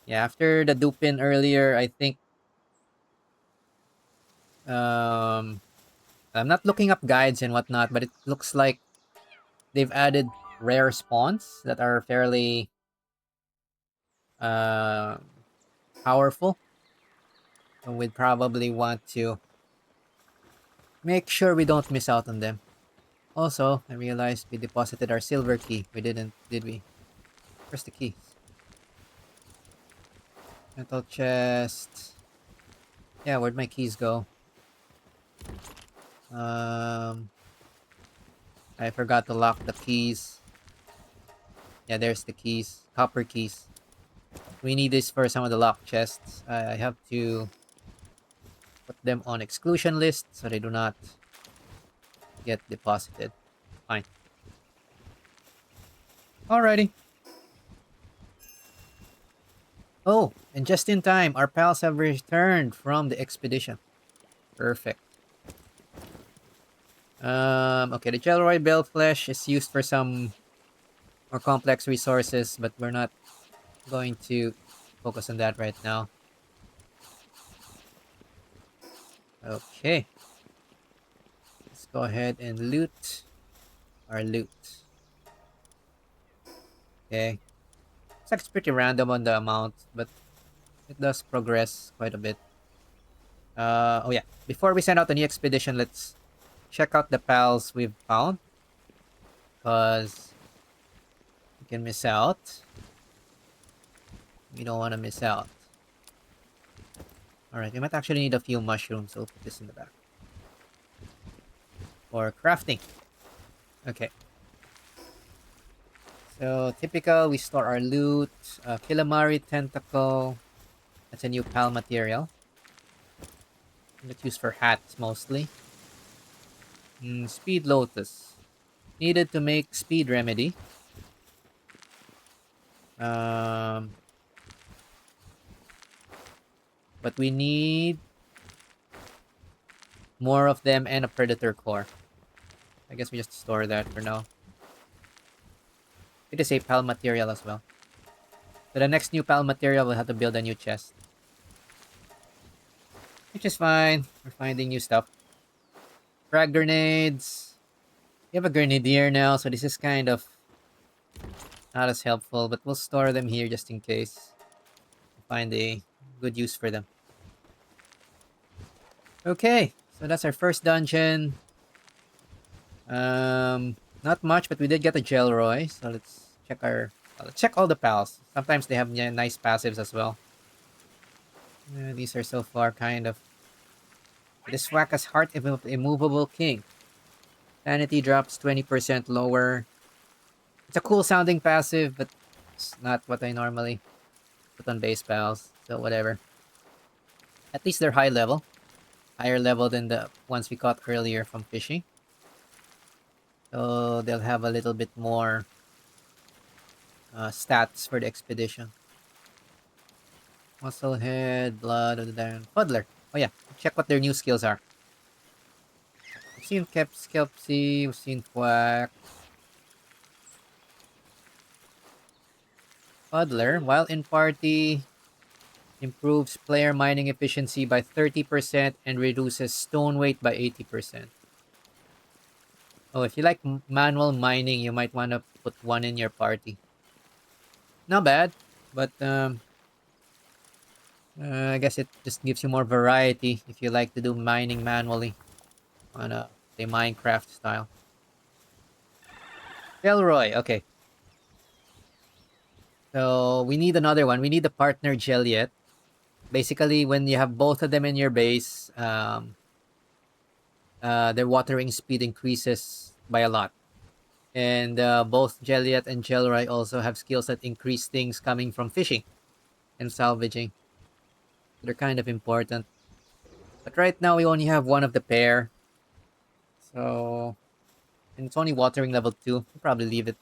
Yeah, after the Dupin earlier, I think I'm not looking up guides and whatnot, but it looks like they've added rare spawns that are fairly powerful. So we'd probably want to make sure we don't miss out on them. Also, I realized we deposited our silver key. We didn't, did we? Where's the keys? Metal chest. Yeah, where'd my keys go? I forgot to lock the keys. Yeah, there's the keys. Copper keys. We need this for some of the lock chests. I have to put them on exclusion list so they do not get deposited. Fine. Alrighty. Oh, and just in time, our pals have returned from the expedition. Perfect. Okay, the Gelroy Bell Flesh is used for some more complex resources, but we're not going to focus on that right now. Okay. Let's go ahead and loot our loot. Okay. It's like it's pretty random on the amount, but it does progress quite a bit. Oh yeah. Before we send out the new expedition, let's check out the pals we've found. Because we can miss out. We don't want to miss out. Alright, we might actually need a few mushrooms, so we'll put this in the back. For crafting. Okay. So, typical, we store our loot. Killamari Tentacle. That's a new pal material. It's used for hats mostly. Speed Lotus. Needed to make speed remedy. But we need more of them and a predator core. I guess we just store that for now. It is a pal material as well. So the next new pal material, we'll have to build a new chest. Which is fine. We're finding new stuff. Frag grenades. We have a grenadier now, so this is kind of not as helpful, but we'll store them here just in case. Find a good use for them. Okay, so that's our first dungeon. Not much, but we did get a Gelroy, so let's check all the pals. Sometimes they have nice passives as well. These are so far kind of. This Wacka's Heart Immovable King. Sanity drops 20% lower. It's a cool sounding passive, but it's not what I normally put on base pals, so whatever. At least they're high level. Higher level than the ones we caught earlier from fishing. So they'll have a little bit more stats for the expedition. Musclehead, Blood of the Diamond. Fuddler. Oh yeah, check what their new skills are. We've seen Skelpsy, we've seen Quack. Fuddler, while in party, improves player mining efficiency by 30% and reduces stone weight by 80%. Oh, if you like manual mining, you might want to put one in your party. Not bad, but I guess it just gives you more variety if you like to do mining manually on a say Minecraft style. Elroy, okay. So we need another one. We need the partner Jeliet. Basically, when you have both of them in your base, their watering speed increases by a lot. And both Jeliet and Jelroy also have skills that increase things coming from fishing and salvaging. They're kind of important. But right now, we only have one of the pair. So, and it's only watering level 2. We'll probably leave it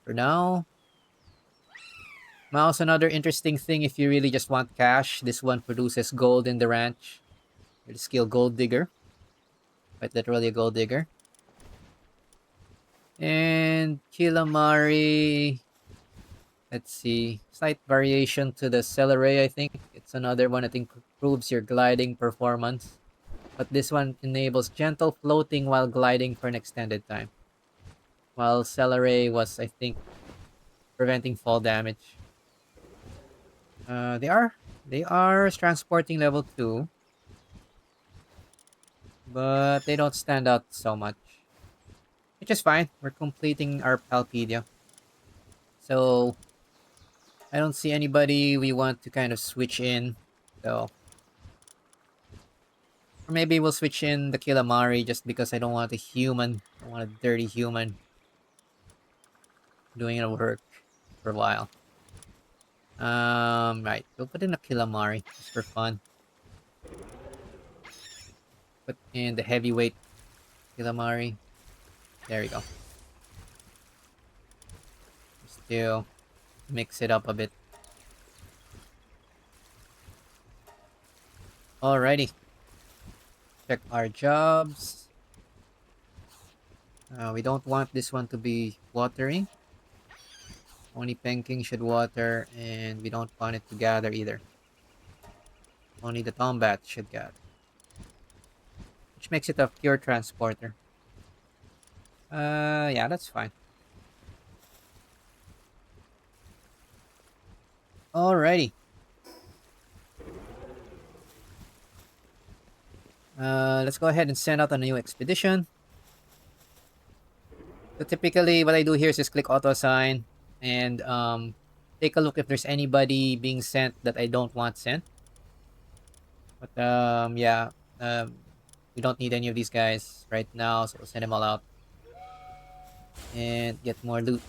for now. Mouse, another interesting thing if you really just want cash. This one produces gold in the ranch. With the skill Gold Digger. Quite literally a gold digger. And Killamari. Let's see. Slight variation to the Celeray, I think. It's another one that improves your gliding performance. But this one enables gentle floating while gliding for an extended time. While Celeray was, I think, preventing fall damage. They are transporting level 2. But they don't stand out so much. Which is fine. We're completing our Palpedia. So I don't see anybody we want to kind of switch in. So, or maybe we'll switch in the Killamari just because I don't want a human. I don't want a dirty human doing the work for a while. Right. We'll put in a Killamari just for fun. Put in the heavyweight Killamari. There we go. Still mix it up a bit. Alrighty. Check our jobs. We don't want this one to be watering. Only Penking should water, and we don't want it to gather either. Only the Tombat should gather. Which makes it a pure transporter. Yeah, that's fine. Alrighty. Let's go ahead and send out a new expedition. So typically, what I do here is just click auto assign and take a look if there's anybody being sent that I don't want sent. But yeah, we don't need any of these guys right now, so we'll send them all out and get more loot.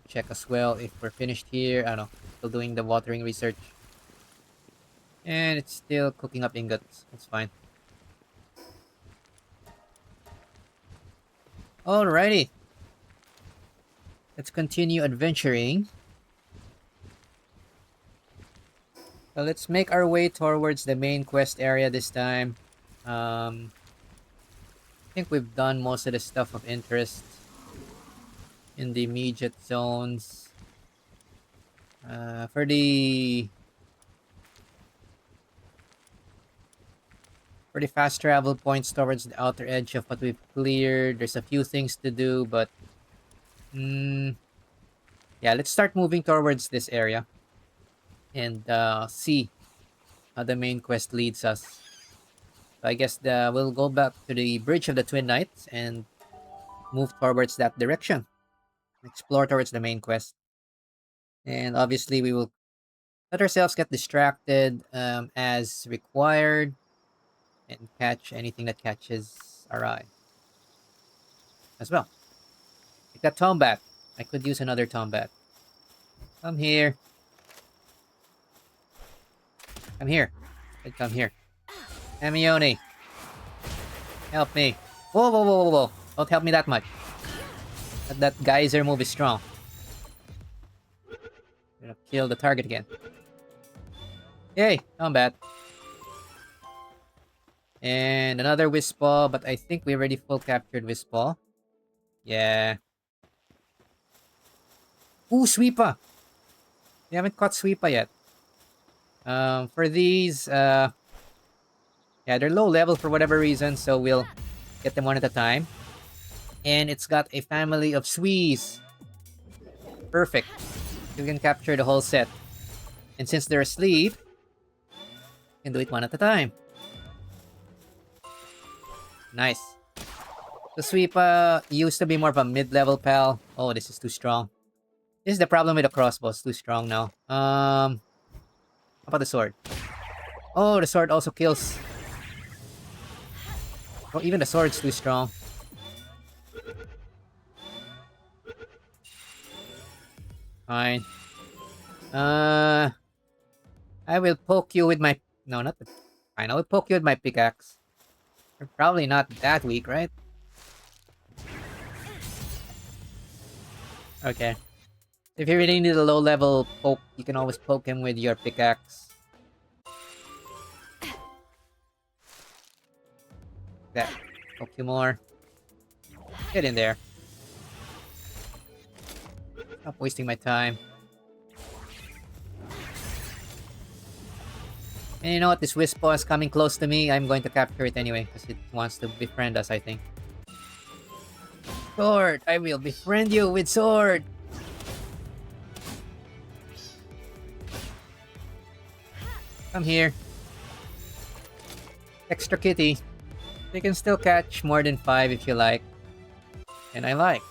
Check as well if we're finished here. I don't know, still doing the watering research. And it's still cooking up ingots. That's fine. Alrighty. Let's continue adventuring. So let's make our way towards the main quest area this time. I think we've done most of the stuff of interest in the immediate zones. For the fast travel points towards the outer edge of what we've cleared, there's a few things to do, but yeah, let's start moving towards this area and see how the main quest leads us. So I guess we'll go back to the Bridge of the Twin Knights and move towards that direction. Explore towards the main quest. And obviously we will let ourselves get distracted as required and catch anything that catches our eye as well. Like that Tombat. I could use another Tombat. Come here. Come here. Come here. Amione. Help me. Whoa, whoa, whoa, whoa, whoa. Don't help me that much. That geyser move is strong. Gonna kill the target again. Yay, Tombat. And another Wispaw, but I think we already full captured Wispaw. Yeah. Ooh, Sweepa! We haven't caught Sweepa yet. For these, yeah, they're low level for whatever reason, so we'll get them one at a time. And it's got a family of Swees. Perfect. You can capture the whole set. And since they're asleep, you can do it one at a time. Nice. The Sweepa used to be more of a mid-level pal. Oh, this is too strong. This is the problem with the crossbow. It's too strong now. How about the sword? Oh, the sword also kills. Oh, even the sword's too strong. Fine. I will poke you with my... No, not the... Fine, I will poke you with my pickaxe. You're probably not that weak, right? Okay. If you really need a low-level poke, you can always poke him with your pickaxe. That. Poke you more. Get in there. Stop wasting my time. And you know what? This Wispaw is coming close to me. I'm going to capture it anyway, because it wants to befriend us, I think. Sword! I will befriend you with sword! Come here. Extra kitty. You can still catch more than 5 if you like. And I like.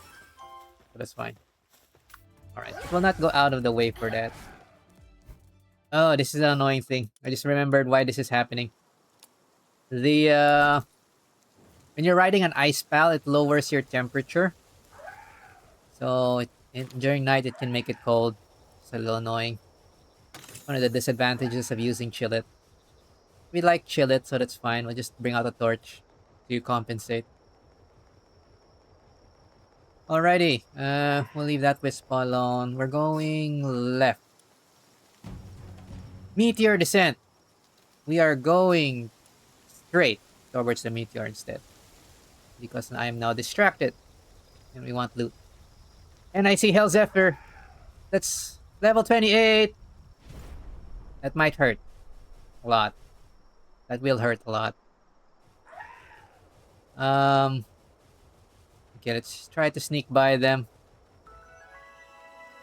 So that's fine. will not go out of the way for that. Oh, this is an annoying thing. I just remembered why this is happening. The when you're riding an ice pal, it lowers your temperature. So during night, it can make it cold. It's a little annoying. One of the disadvantages of using Chillet. We like Chillet, so that's fine. We'll just bring out a torch to compensate. Alrighty, we'll leave that wisp alone. We're going left. Meteor descent. We are going straight towards the meteor instead. Because I am now distracted. And we want loot. And I see Helzephyr. That's level 28. That might hurt a lot. That will hurt a lot. Okay, let's try to sneak by them.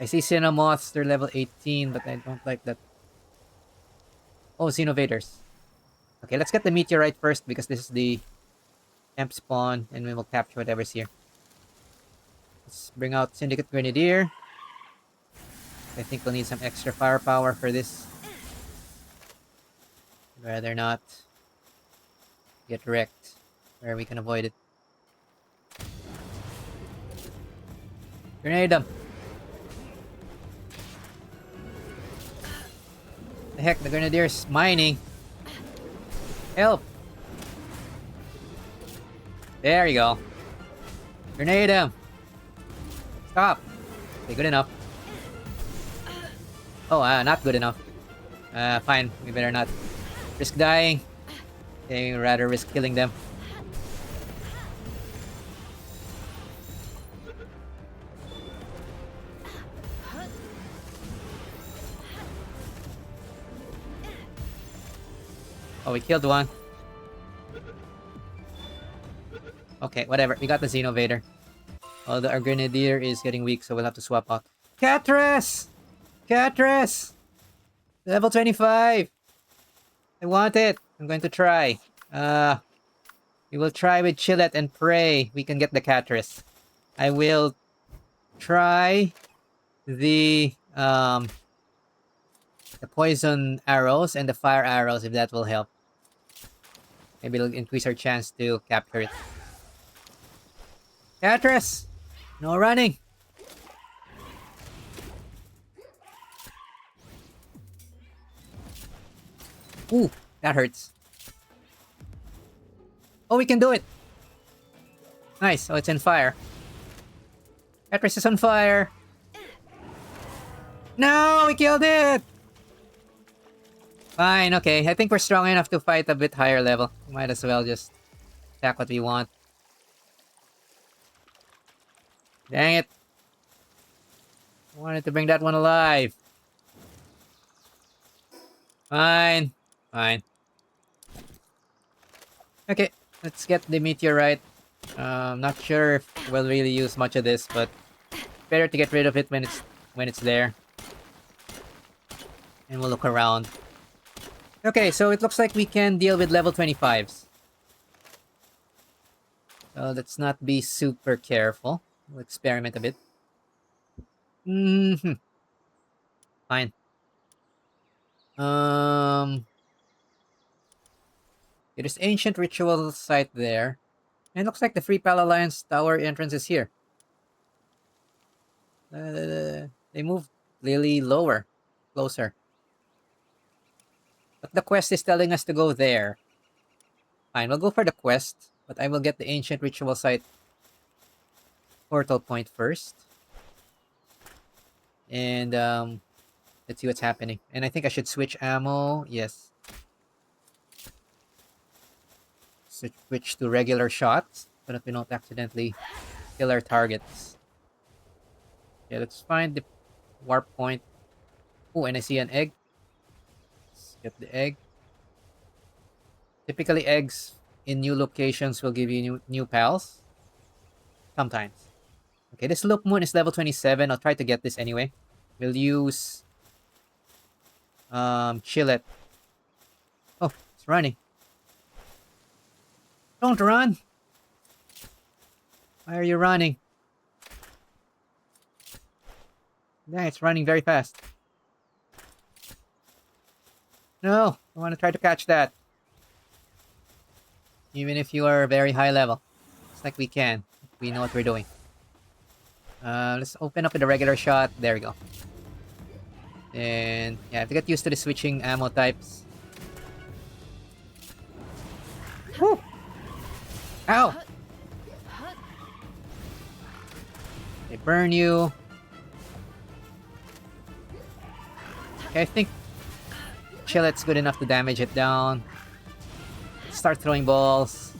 I see Cinnamoths, they're level 18, but I don't like that. Oh, Xenovators. Okay, let's get the meteorite first because this is the temp spawn and we will capture whatever's here. Let's bring out Syndicate Grenadier. I think we'll need some extra firepower for this. I'd rather not get wrecked where we can avoid it. Grenade them! The heck, the Grenadier's mining. Help! There you go. Grenade him! Stop! Okay, good enough. Oh, not good enough. Fine. We better not risk dying. Okay, rather risk killing them. Oh, we killed one. Okay, whatever. We got the Xenovator. Oh, our Grenadier is getting weak, so we'll have to swap out. Catress! Catress! Level 25! I want it! I'm going to try. We will try with Chillet and pray we can get the Catress. I will try the poison arrows and the fire arrows if that will help. Maybe it'll increase our chance to capture it. Catress! No running! Ooh, that hurts. Oh, we can do it! Nice. Oh, it's on fire. Catress is on fire! No! We killed it! Fine, okay. I think we're strong enough to fight a bit higher level. Might as well just attack what we want. Dang it. I wanted to bring that one alive. Fine. Fine. Okay, let's get the meteorite. Not sure if we'll really use much of this, but better to get rid of it when it's there. And we'll look around. Okay, so it looks like we can deal with level 25s. So let's not be super careful. We'll experiment a bit. Fine. There's ancient ritual site there. And it looks like the Free Pal Alliance tower entrance is here. They moved really lower. Closer. But the quest is telling us to go there. Fine, we'll go for the quest. But I will get the ancient ritual site portal point first. And let's see what's happening. And I think I should switch ammo. Yes. Switch to regular shots so that we don't accidentally kill our targets. Yeah, let's find the warp point. Oh, and I see an egg. Let's get the egg. Typically, eggs in new locations will give you new pals. Sometimes. Okay, this Loop Moon is level 27. I'll try to get this anyway. We'll use Chillet. Oh, it's running. Don't run! Why are you running? Yeah, it's running very fast. No, I want to try to catch that. Even if you are very high level. It's like we can. We know what we're doing. Let's open up with a regular shot. There we go. And yeah, I have to get used to the switching ammo types. Woo! Ow! They burn you. Okay, I think Chillet's good enough to damage it down. Start throwing balls.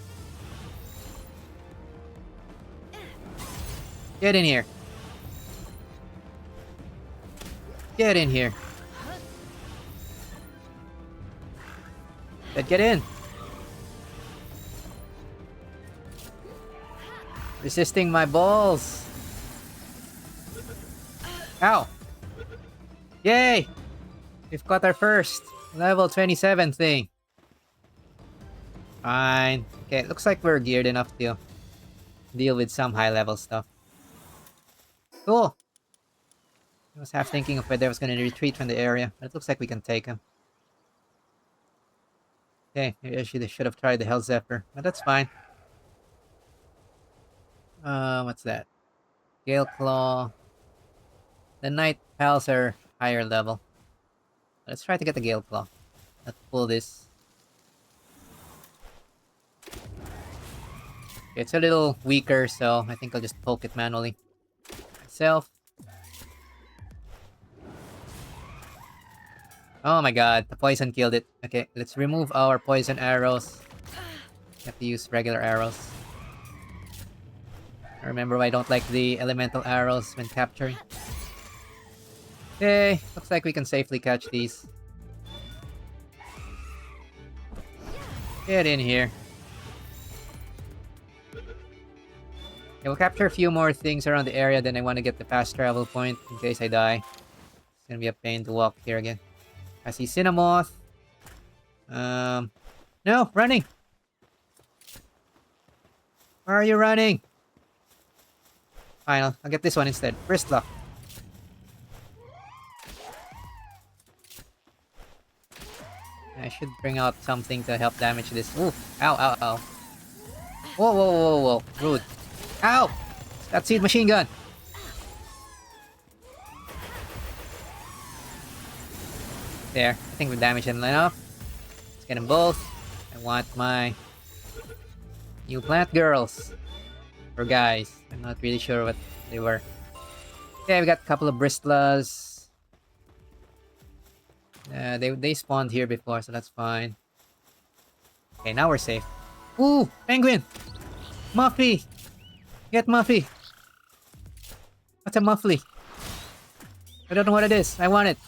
Get in here. Get in here. Get in. Resisting my balls. Ow. Yay! We've got our first level 27 thing. Fine. Okay, looks like we're geared enough to deal with some high level stuff. Cool. I was half thinking of whether I was going to retreat from the area, but it looks like we can take him. Okay, maybe I should have tried the Helzephyr, but that's fine. What's that? Gale Claw. The Night Pals are higher level. Let's try to get the Gale Claw. Let's pull this. It's a little weaker, so I think I'll just poke it manually. Myself. Oh my god, the poison killed it. Okay, let's remove our poison arrows. Have to use regular arrows. Remember, I don't like the elemental arrows when capturing. Okay, looks like we can safely catch these. Get in here. Okay, we'll capture a few more things around the area, then I want to get the fast travel point in case I die. It's gonna be a pain to walk here again. I see Cinnamoth. No, running! Where are you running? Fine, I'll get this one instead. Bristlock. I should bring out something to help damage this. Ooh, ow, ow, ow. Whoa, whoa, whoa, whoa, rude. Ow! That seed machine gun. There, I think we damaged them enough. Let's get them both. I want my new plant girls. Or guys. I'm not really sure what they were. Okay, we got a couple of Bristlas. They spawned here before, so that's fine. Okay, now we're safe. Ooh, penguin! Muffly! Get Muffly! What's a Muffly? I don't know what it is. I want it.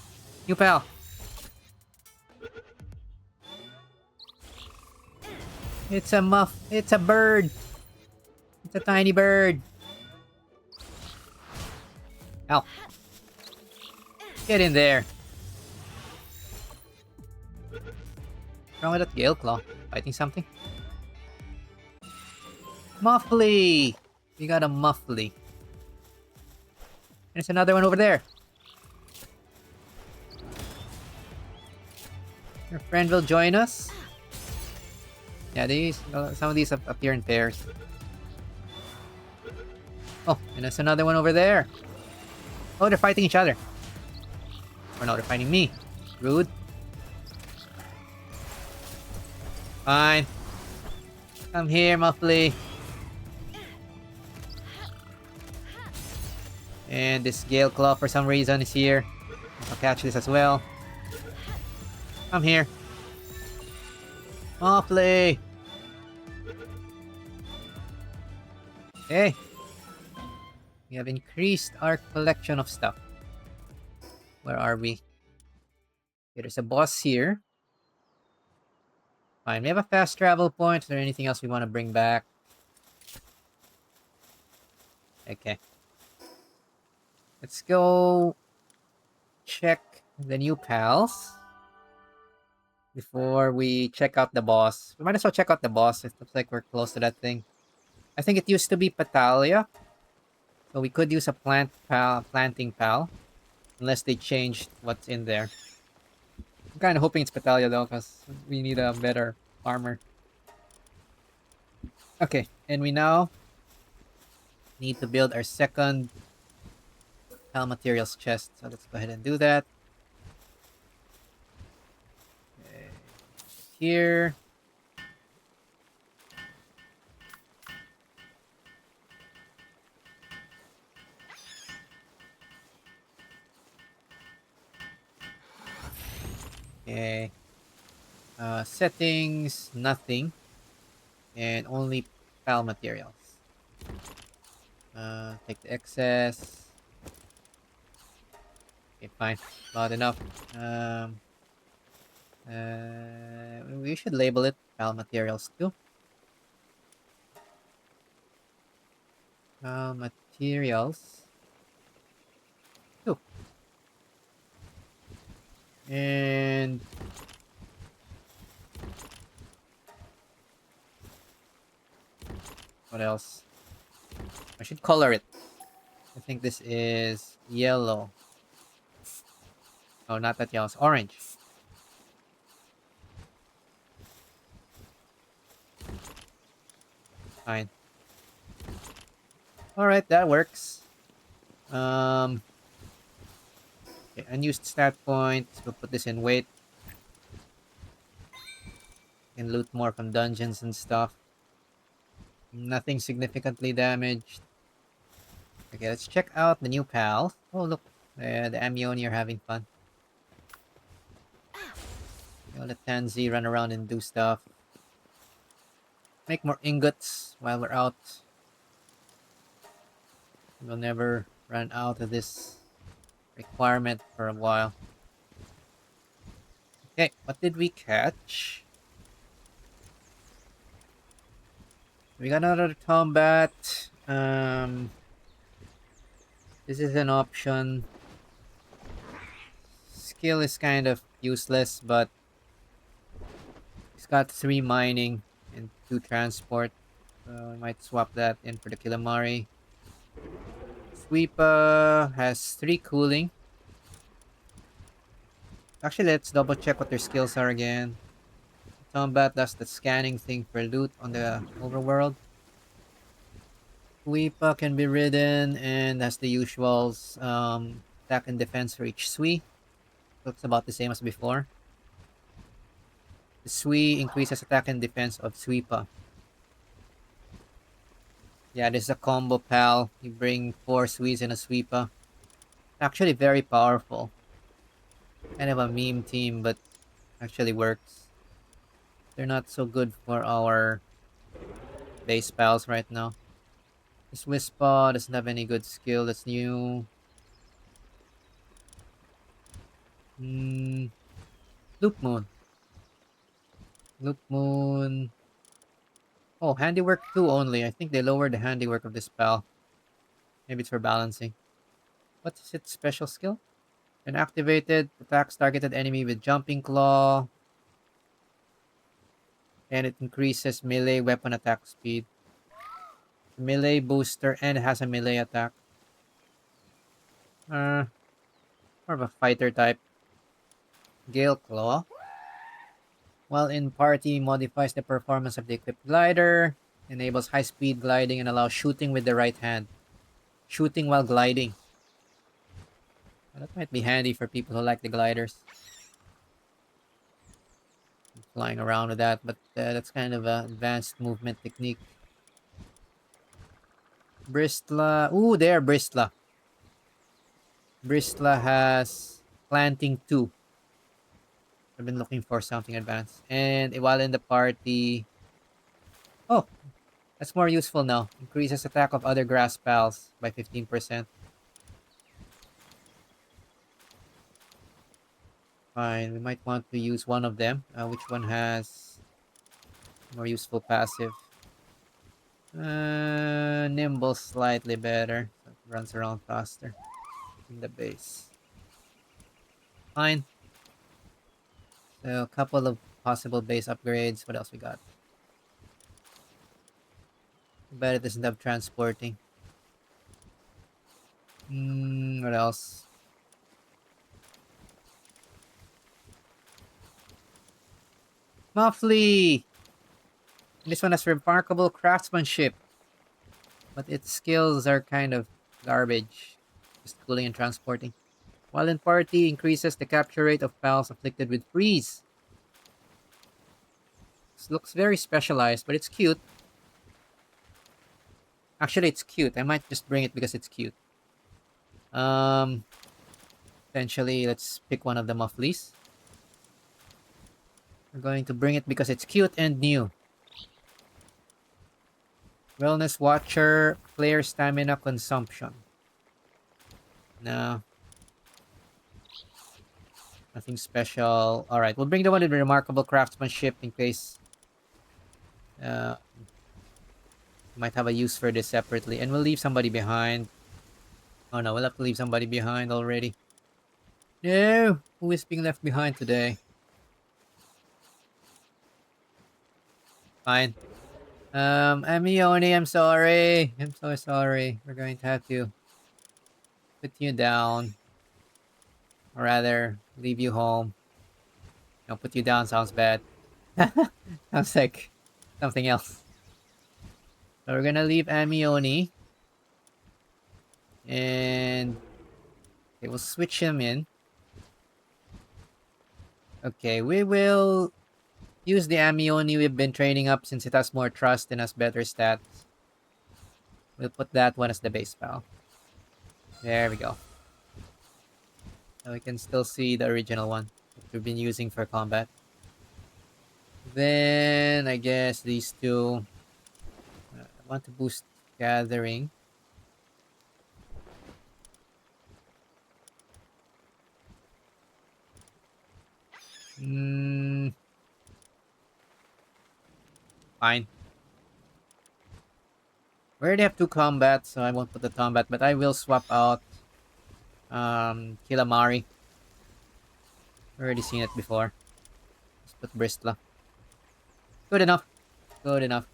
New pal. It's a bird. It's a tiny bird. Ow. Get in there. What's wrong with that Gale Claw? Fighting something? Muffly! We got a Muffly. There's another one over there. Your friend will join us. Yeah, some of these appear in pairs. Oh, and there's another one over there. Oh, they're fighting each other. Or no, they're fighting me. Rude. Fine. Come here, Muffly. And this Gale Claw for some reason is here. I'll catch this as well. Come here. Muffly! Okay. We have increased our collection of stuff. Where are we? Okay, there's a boss here. Fine, we have a fast travel point. Is there anything else we want to bring back? Okay. Let's go check the new pals before we check out the boss. We might as well check out the boss. It looks like we're close to that thing. I think it used to be Patalia. So we could use a planting pal. Unless they changed what's in there. I'm kind of hoping it's Petalia though, because we need a better armor. Okay, and we now need to build our second Hell Materials chest. So let's go ahead and do that. Okay. Here. Okay. Settings, nothing. And only Hell Materials. Take the excess. Okay, fine. Not enough. Um, we should label it Hell Materials too. Materials. Two. And what else? I should color it. I think this is yellow. Oh, not that yellow. It's orange. Fine. Alright, that works. Okay, unused stat points. We'll put this in weight. And loot more from dungeons and stuff. Nothing significantly damaged. Okay, let's check out the new pal. Oh, look. The Amyoni are having fun. I'll let Tansy run around and do stuff. Make more ingots while we're out. We'll never run out of this requirement for a while. Okay, what did we catch? We got another combat. This is an option. Skill is kind of useless, but it's got 3 mining and 2 transport. So we might swap that in for the Killamari. Sweepa has 3 cooling. Actually, let's double check what their skills are again. Combat does the scanning thing for loot on the overworld. Sweepa can be ridden and has the usuals. Attack and defense for each Sui. Looks about the same as before. The Sui increases attack and defense of Sweepa. Yeah, this is a combo pal. You bring 4 Suis and a Sweepa. Actually very powerful. Kind of a meme team, but actually works. They're not so good for our base pals right now. This Wispa doesn't have any good skill that's new. Loop Moon. Loop Moon. Oh, handiwork 2 only. I think they lowered the handiwork of this pal. Maybe it's for balancing. What is its special skill? When activated, attacks targeted enemy with Jumping Claw. And it increases melee weapon attack speed. Melee booster and it has a melee attack. More of a fighter type. Gale Claw. While in party, modifies the performance of the equipped glider. Enables high speed gliding and allows shooting with the right hand. Shooting while gliding. Well, that might be handy for people who like the gliders. Flying around with that, but that's kind of an advanced movement technique. Bristla. Ooh, there, Bristla. Bristla has planting 2. I've been looking for something advanced. And while in the party... Oh, that's more useful now. Increases attack of other grass pals by 15%. Fine, we might want to use one of them. Which one has more useful passive? Nimble slightly better. So it runs around faster in the base. Fine. So a couple of possible base upgrades. What else we got? Bet it doesn't have transporting. What else? Muffly! This one has remarkable craftsmanship, but its skills are kind of garbage. Just cooling and transporting. While in party, increases the capture rate of pals afflicted with freeze. This looks very specialized, but it's cute. Actually, it's cute. I might just bring it because it's cute. Um, Essentially, let's pick one of the Mufflies. We're going to bring it because it's cute and new. Wellness Watcher, player stamina consumption. No. Nothing special. Alright, we'll bring the one with remarkable craftsmanship in case uh, might have a use for this separately. And we'll leave somebody behind. Oh no, we'll have to leave somebody behind already. No! Who is being left behind today? Fine. Amioni, I'm sorry. I'm so sorry. We're going to have to put you down. Or rather, leave you home. No, put you down sounds bad. Sounds like something else. So we're gonna leave Amioni. And okay, we'll switch him in. Okay, we will use the Amioni we've been training up since it has more trust and has better stats. We'll put that one as the base pal. There we go. So we can still see the original one that we've been using for combat. Then I guess these two. I want to boost gathering. Fine. We already have two combats, so I won't put the combat, but I will swap out Killamari. Already seen it before. Just put Bristla. Good enough. Good enough.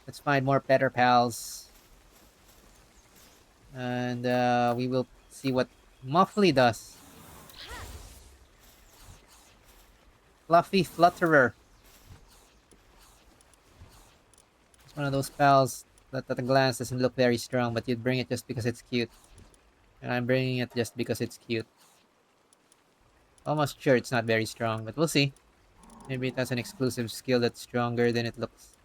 Let's find more better pals. And we will see what Muffly does. Fluffy Flutterer. It's one of those pals that at a glance doesn't look very strong, but you'd bring it just because it's cute. And I'm bringing it just because it's cute. Almost sure it's not very strong, but we'll see. Maybe it has an exclusive skill that's stronger than it looks.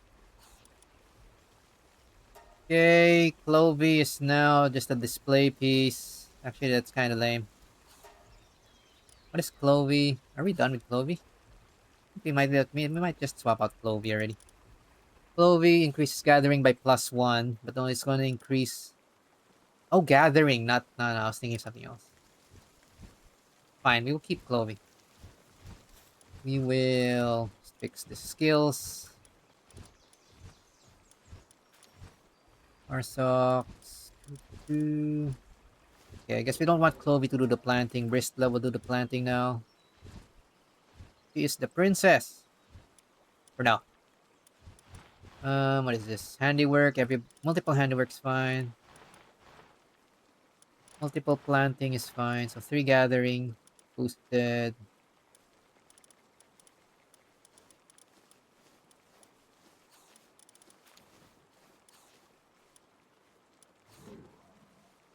Okay, Clovey is now just a display piece. Actually, that's kind of lame. What is Clovey? Are we done with Clovey? We might we might just swap out Clovey already. Clovey increases gathering by +1, but only it's going to increase. Oh, gathering, not no. I was thinking of something else. Fine, we will keep Clovey. We will fix the skills. Arsox. Okay, I guess we don't want Clovey to do the planting. Bristla will do the planting now. She is the princess. For now. What is this? Handiwork. Multiple handiwork's fine. Multiple planting is fine. So 3 gathering. Boosted.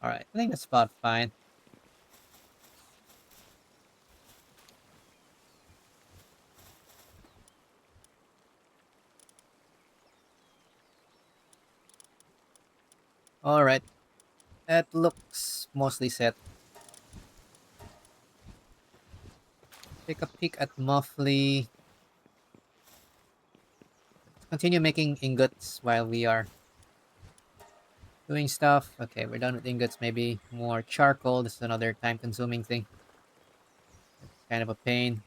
Alright, I think that's about fine. Alright. That looks mostly set. Take a peek at Muffly. Let's continue making ingots while we are doing stuff. Okay, we're done with ingots. Maybe more charcoal. This is another time-consuming thing. It's kind of a pain.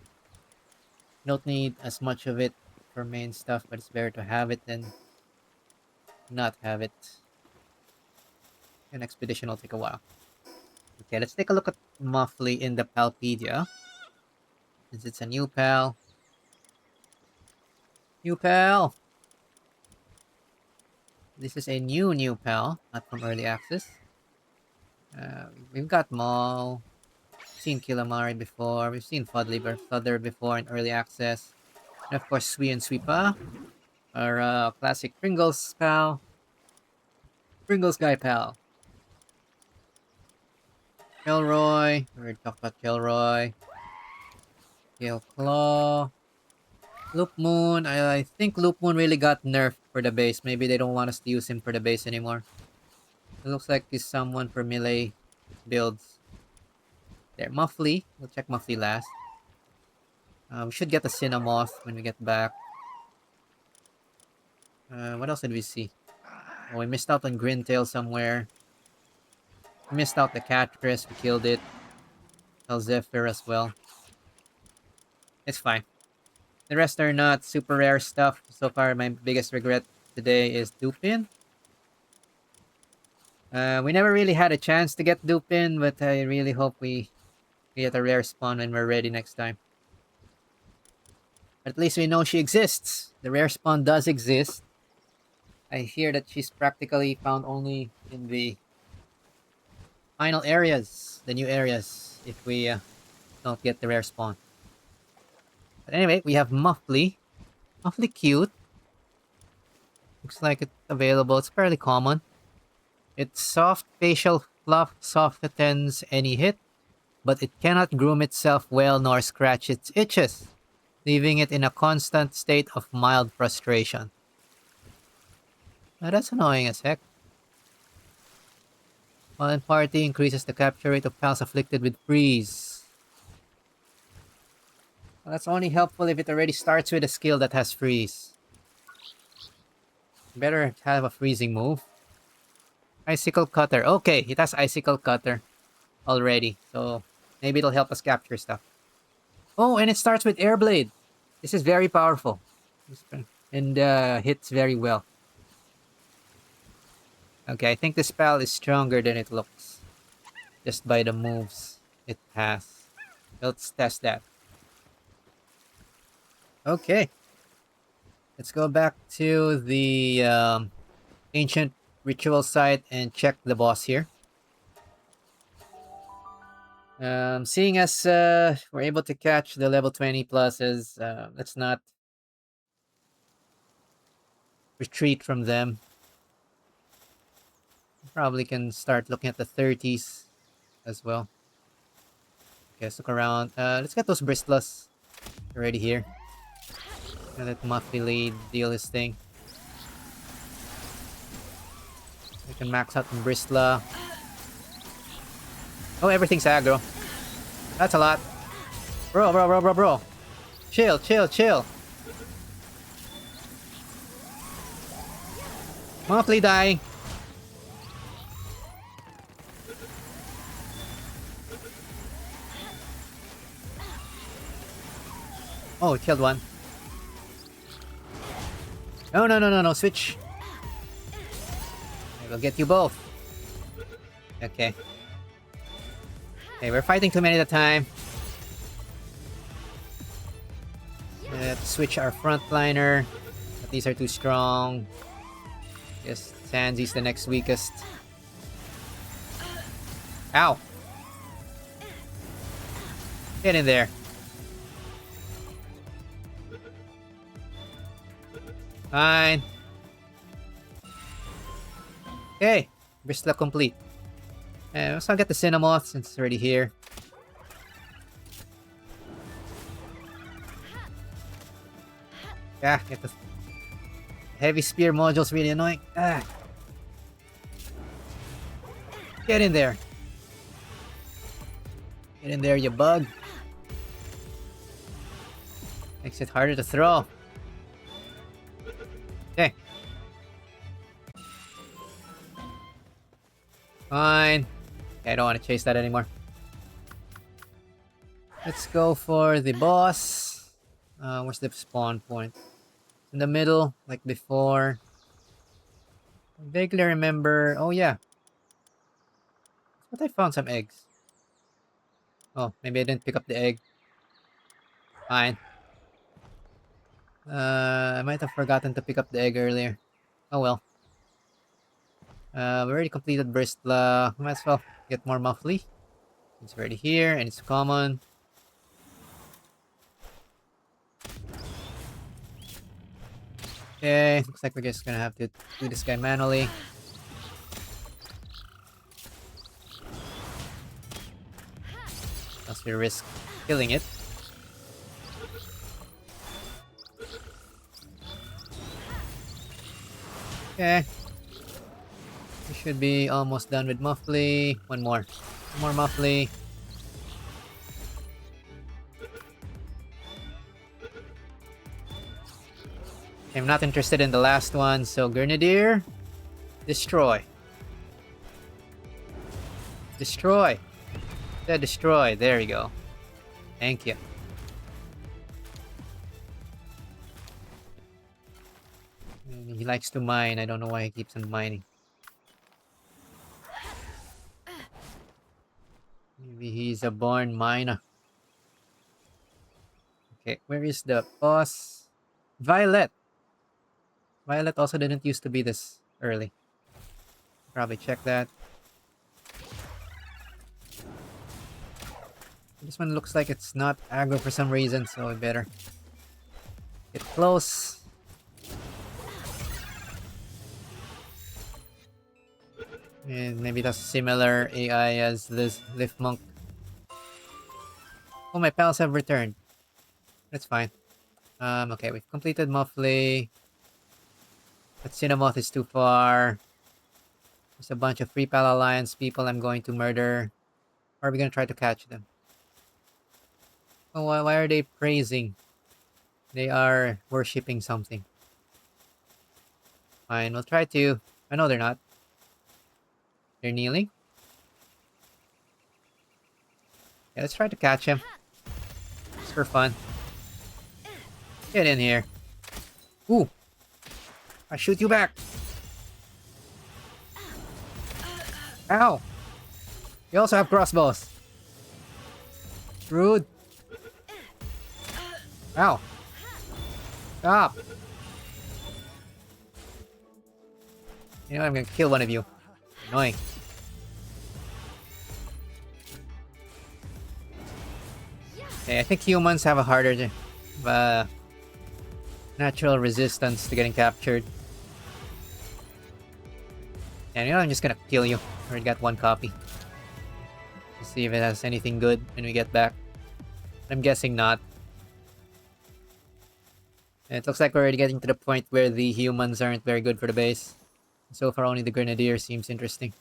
Don't need as much of it for main stuff, but it's better to have it than not have it. An expedition will take a while. Okay, let's take a look at Muffly in the Palpedia. Since it's a new pal. New pal! This is a new pal, not from early access. We've got Maul. We've seen Killamari before. We've seen Fudder before in early access. And of course, Sui and Sweepa. Our classic Pringles pal. Pringles guy pal. Kelroy. We already talked about Kelroy. Gale Claw. Loop Moon. I think Loop Moon really got nerfed for the base. Maybe they don't want us to use him for the base anymore. It looks like he's someone for melee builds. There, Muffly. We'll check Muffly last. We should get the Cinnamoth when we get back. What else did we see? Oh, we missed out on Grintail somewhere. We missed out the Catress. We killed it. Helzephyr as well. It's fine. The rest are not super rare stuff. So far, my biggest regret today is Dupin. We never really had a chance to get Dupin, but I really hope we get a rare spawn when we're ready next time. But at least we know she exists. The rare spawn does exist. I hear that she's practically found only in the final areas, the new areas, if we don't get the rare spawn. But anyway, we have Muffly. Muffly cute. Looks like it's available. It's fairly common. Its soft facial fluff softens any hit, but it cannot groom itself well nor scratch its itches, leaving it in a constant state of mild frustration. Now that's annoying as heck. While in party, increases the capture rate of pals afflicted with freeze. Well, that's only helpful if it already starts with a skill that has freeze. Better have a freezing move. Icicle Cutter. Okay, it has Icicle Cutter already. So maybe it'll help us capture stuff. Oh, and it starts with Airblade. This is very powerful. And hits very well. Okay, I think this spell is stronger than it looks. Just by the moves it has. Let's test that. Okay. Let's go back to the ancient ritual site and check the boss here. Seeing as we're able to catch the level 20 pluses, let's not retreat from them. Probably can start looking at the 30s as well. Okay, let's look around. Let's get those Bristlas already here. And let Muffly deal his thing. We can max out in Bristla. Oh, everything's aggro. That's a lot. Bro. Chill. Muffly dying. Oh, it killed one. No, switch. I will get you both. Okay. Okay, we're fighting too many at a time. Let's switch our frontliner. But these are too strong. Guess Sansy's the next weakest. Ow! Get in there. Fine. Okay, Bristla complete. And let's not get the Cinnamoth since it's already here. Yeah, get the heavy spear module's really annoying. Get in there. Get in there, you bug. Makes it harder to throw. Okay. Fine. Okay, I don't want to chase that anymore. Let's go for the boss. Where's the spawn point? In the middle, like before. I vaguely remember. Oh, yeah. But I found some eggs. Oh, maybe I didn't pick up the egg. Fine. I might have forgotten to pick up the egg earlier. Oh well. We already completed Bristla. Might as well get more Muffly. It's already here and it's common. Okay, looks like we're just gonna have to do this guy manually. Unless we risk killing it. Okay. We should be almost done with Muffly. One more. One more Muffly. I'm not interested in the last one, so Grenadier, destroy. Destroy. Yeah, destroy. There you go. Thank you. And he likes to mine. I don't know why he keeps on mining. Maybe he's a born miner. Okay, where is the boss? Vaelet. Vaelet also didn't used to be this early. Probably check that. This one looks like it's not aggro for some reason, so we better get close. And maybe that's similar AI as this Lift Monk. Oh, my pals have returned. That's fine. Okay, we've completed Muffly. But Cinemoth is too far. There's a bunch of Free Pal Alliance people I'm going to murder. Or are we gonna try to catch them? Oh, why are they praising? They are worshipping something. Fine, we'll try to... I know they're not. They're kneeling. Yeah, let's try to catch him. Just for fun. Get in here. Ooh! I shoot you back! Ow! You also have crossbows. Rude. Ow. Stop. You know, I'm gonna kill one of you. Annoying. Okay, I think humans have a harder natural resistance to getting captured. And you know, I'm just gonna kill you. Already got one copy. Let's see if it has anything good when we get back. I'm guessing not. And it looks like we're already getting to the point where the humans aren't very good for the base. So far, only the Grenadier seems interesting.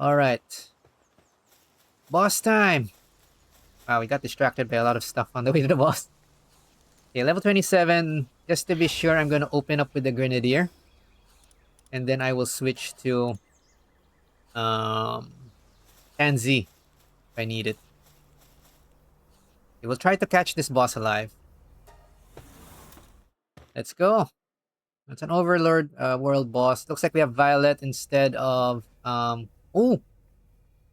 Alright. Boss time! Wow, we got distracted by a lot of stuff on the way to the boss. Okay, level 27. Just to be sure, I'm gonna open up with the Grenadier. And then I will switch to... Tanzi. If I need it. Okay, we'll try to catch this boss alive. Let's go. It's an Overlord world boss. Looks like we have Vaelet instead of... Oh!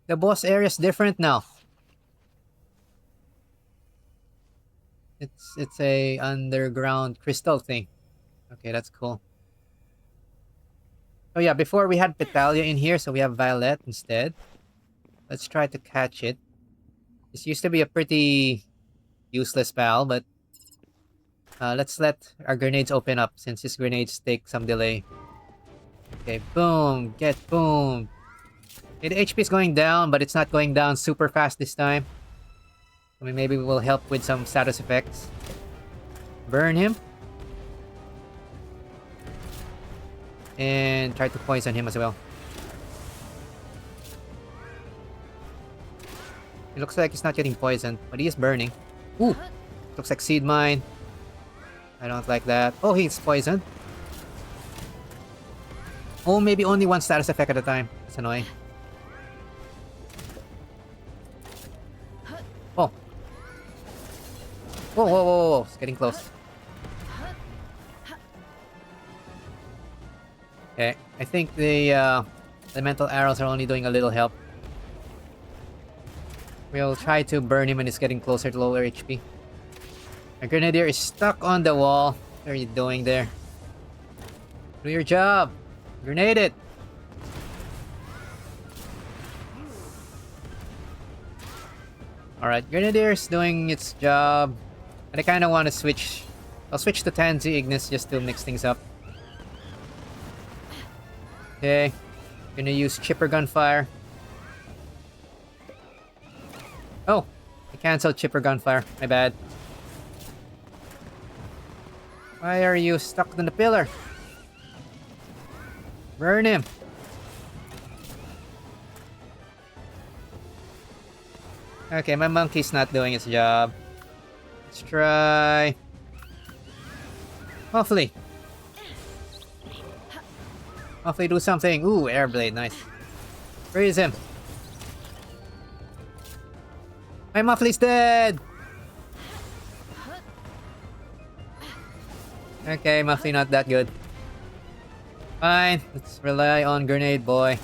The boss area is different now. It's a underground crystal thing. Okay, that's cool. Oh yeah, before we had Petalia in here, so we have Vaelet instead. Let's try to catch it. This used to be a pretty useless pal, but let's let our grenades open up since his grenades take some delay. Okay, boom, get boom. Okay, the HP is going down, but it's not going down super fast this time. I mean, maybe we will help with some status effects. Burn him. And try to poison him as well. It looks like he's not getting poisoned, but he is burning. Ooh! Looks like Seed Mine. I don't like that. Oh, he's poisoned. Oh, maybe only one status effect at a time. That's annoying. Oh. Whoa, whoa, whoa, whoa. It's getting close. Okay, I think the elemental arrows are only doing a little help. We'll try to burn him when he's getting closer to lower HP. Our Grenadier is stuck on the wall. What are you doing there? Do your job! Grenade it! Alright, Grenadier's doing its job. And I kinda want to switch I'll switch to Tansy Ignis just to mix things up. Okay. Gonna use Chipper Gunfire. Oh! I canceled Chipper Gunfire. My bad. Why are you stuck in the pillar? Burn him! Okay, my monkey's not doing its job. Let's try... Muffly! Muffly, do something! Ooh, Airblade, nice. Freeze him! My Muffly's dead! Okay, Muffly not that good. Fine, let's rely on Grenade Boy.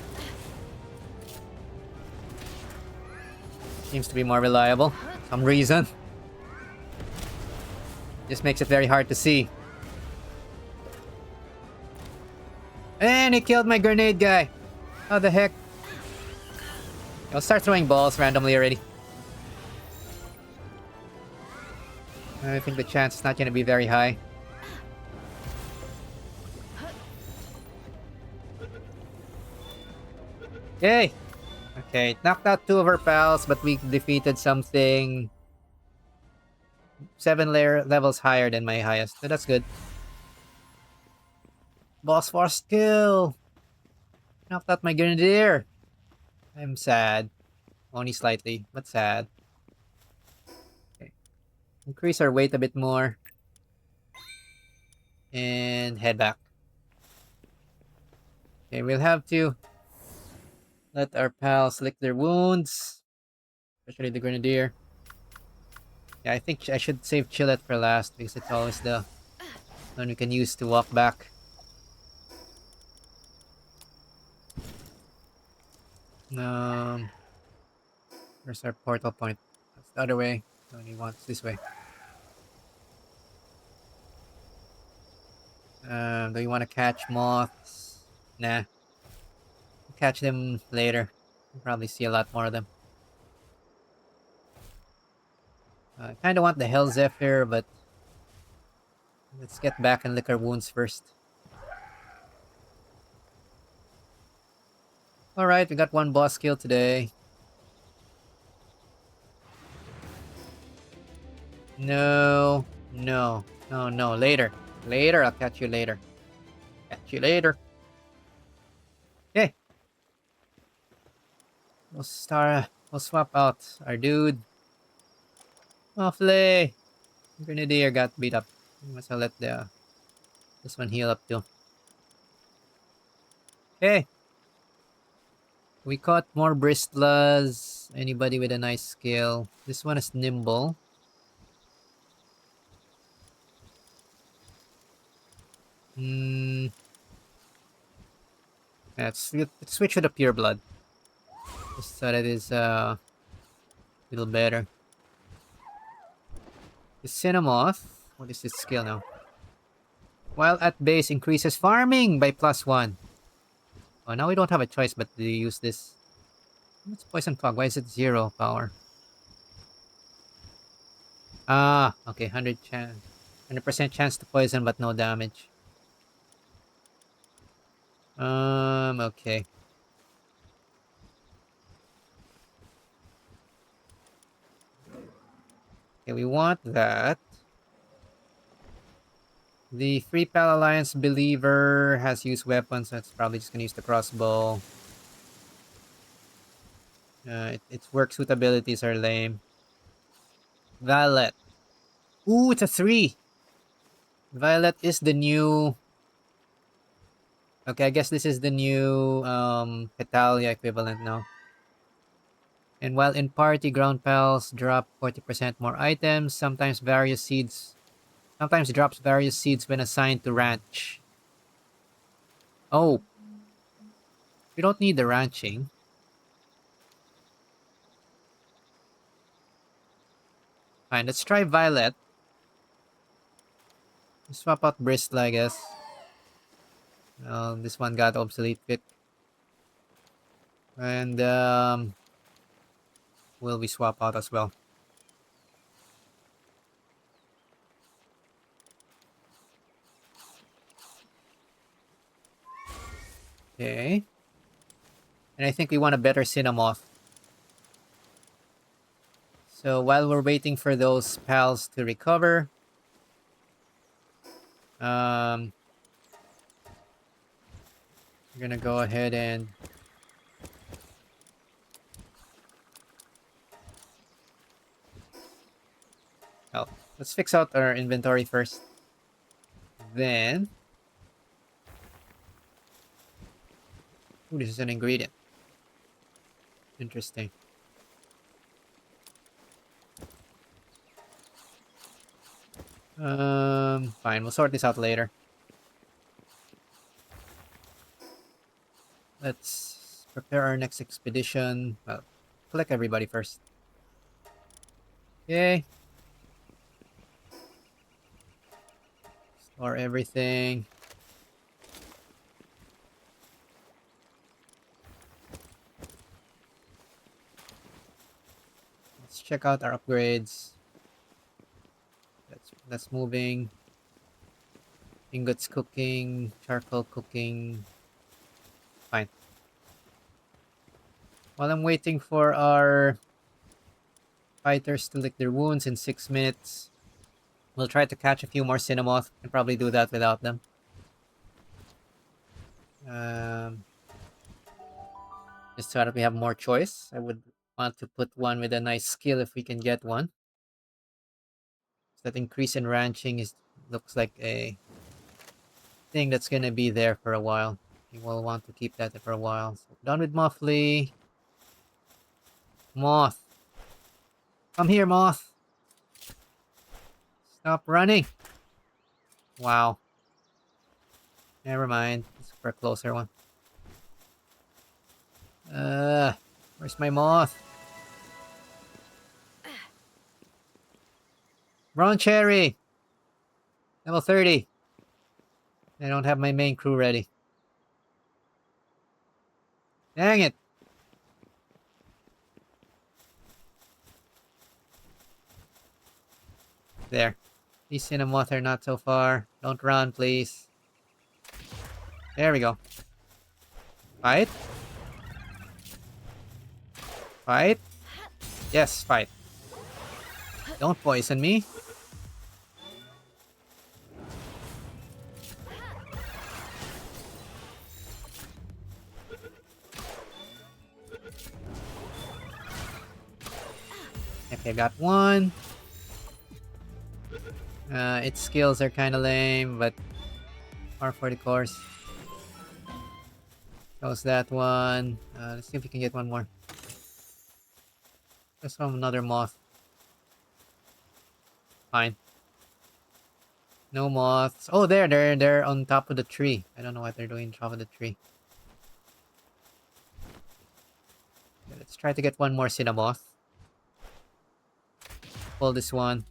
Seems to be more reliable. For some reason. Just makes it very hard to see. And he killed my grenade guy. How the heck? I'll start throwing balls randomly already. I think the chance is not going to be very high. Yay! Okay, knocked out 2 of our pals, but we defeated something 7 levels higher than my highest. So that's good. Boss force kill! Knocked out my grenadier! I'm sad. Only slightly, but sad. Okay. Increase our weight a bit more. And head back. Okay, we'll have to let our pals lick their wounds. Especially the grenadier. Yeah, I think I should save Chillet for last because it's always the one we can use to walk back. Where's our portal point? That's the other way. No, he wants this way. Do you want to catch moths? Nah. We'll catch them later. We'll probably see a lot more of them. I kind of want the Helzephyr, but let's get back and lick our wounds first. Alright, we got 1 boss kill today. No, later. Later, I'll catch you later. Catch you later. Okay. We'll swap out our dude. Muffly! Grenadier got beat up. Must have let this one heal up too. Okay. We caught more Bristlas. Anybody with a nice skill. This one is nimble. Let's switch to the pure blood. Just so that is a little better. The Cinnamoth. What is this skill now? While at base, increases farming by +1. Oh, now we don't have a choice but to use this. What's Poison Fog? Why is it 0 power? Ah, okay, 100% chance to poison but no damage. Okay. Okay, we want that. The Free Pal Alliance Believer has used weapons, so it's probably just gonna use the crossbow. Its work suit abilities are lame. Vaelet. Ooh, it's a 3! Vaelet is the new... Okay, I guess this is the new Hetalia equivalent now. And while in party, ground pals drop 40% more items, sometimes drops various seeds when assigned to ranch. Oh. We don't need the ranching. Fine, let's try Vaelet. Swap out Bristol, I guess. This one got obsolete quick. And will we swap out as well? Okay. And I think we want a better Cinnamoth. So while we're waiting for those pals to recover, we're gonna go ahead and oh, let's fix out our inventory first. Then, ooh, this is an ingredient. Interesting. Fine. We'll sort this out later. Let's prepare our next expedition. Well, collect everybody first. Okay. Store everything. Let's check out our upgrades. That's moving. Ingots cooking, charcoal cooking. Fine. While I'm waiting for our fighters to lick their wounds in 6 minutes, we'll try to catch a few more Cinnamoth. Can probably do that without them. Just so that we have more choice. I would want to put one with a nice skill if we can get one. So that increase in ranching looks like a thing that's gonna be there for a while. We will want to keep that for a while. So done with Muffly. Moth. Come here, Moth. Stop running. Wow. Never mind. Let's look for a closer one. Where's my moth? Brown Cherry! Level 30. I don't have my main crew ready. Dang it! There. These Cinnamoth are not so far. Don't run, please. There we go. Fight. Fight. Yes, fight. Don't poison me. Okay, got one. Its skills are kind of lame, but par for the course. Close that one. Let's see if we can get one more. There's from another moth. Fine. No moths. Oh, they're on top of the tree. I don't know what they're doing on top of the tree. Okay, let's try to get one more Cinnamoth. Pull this one.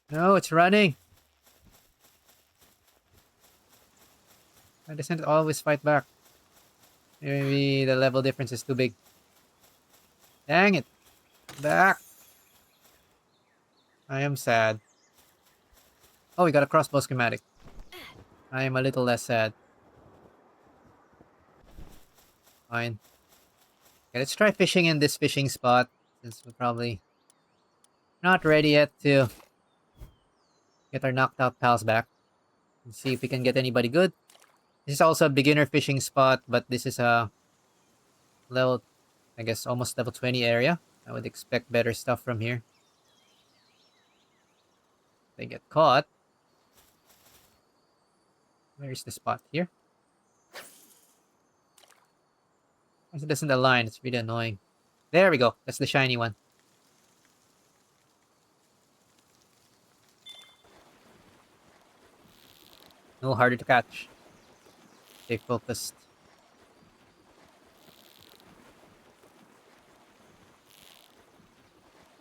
No, it's running. Why doesn't it always fight back? Maybe the level difference is too big. Dang it. Back. I am sad. Oh, we got a crossbow schematic. I am a little less sad. Fine. Okay, let's try fishing in this fishing spot, since we're probably not ready yet to get our knocked out pals back. And see if we can get anybody good. This is also a beginner fishing spot, but this is a level, I guess, almost level 20 area. I would expect better stuff from here. They get caught. Where is the spot here? It doesn't align. It's really annoying. There we go. That's the shiny one. No harder to catch. Stay focused.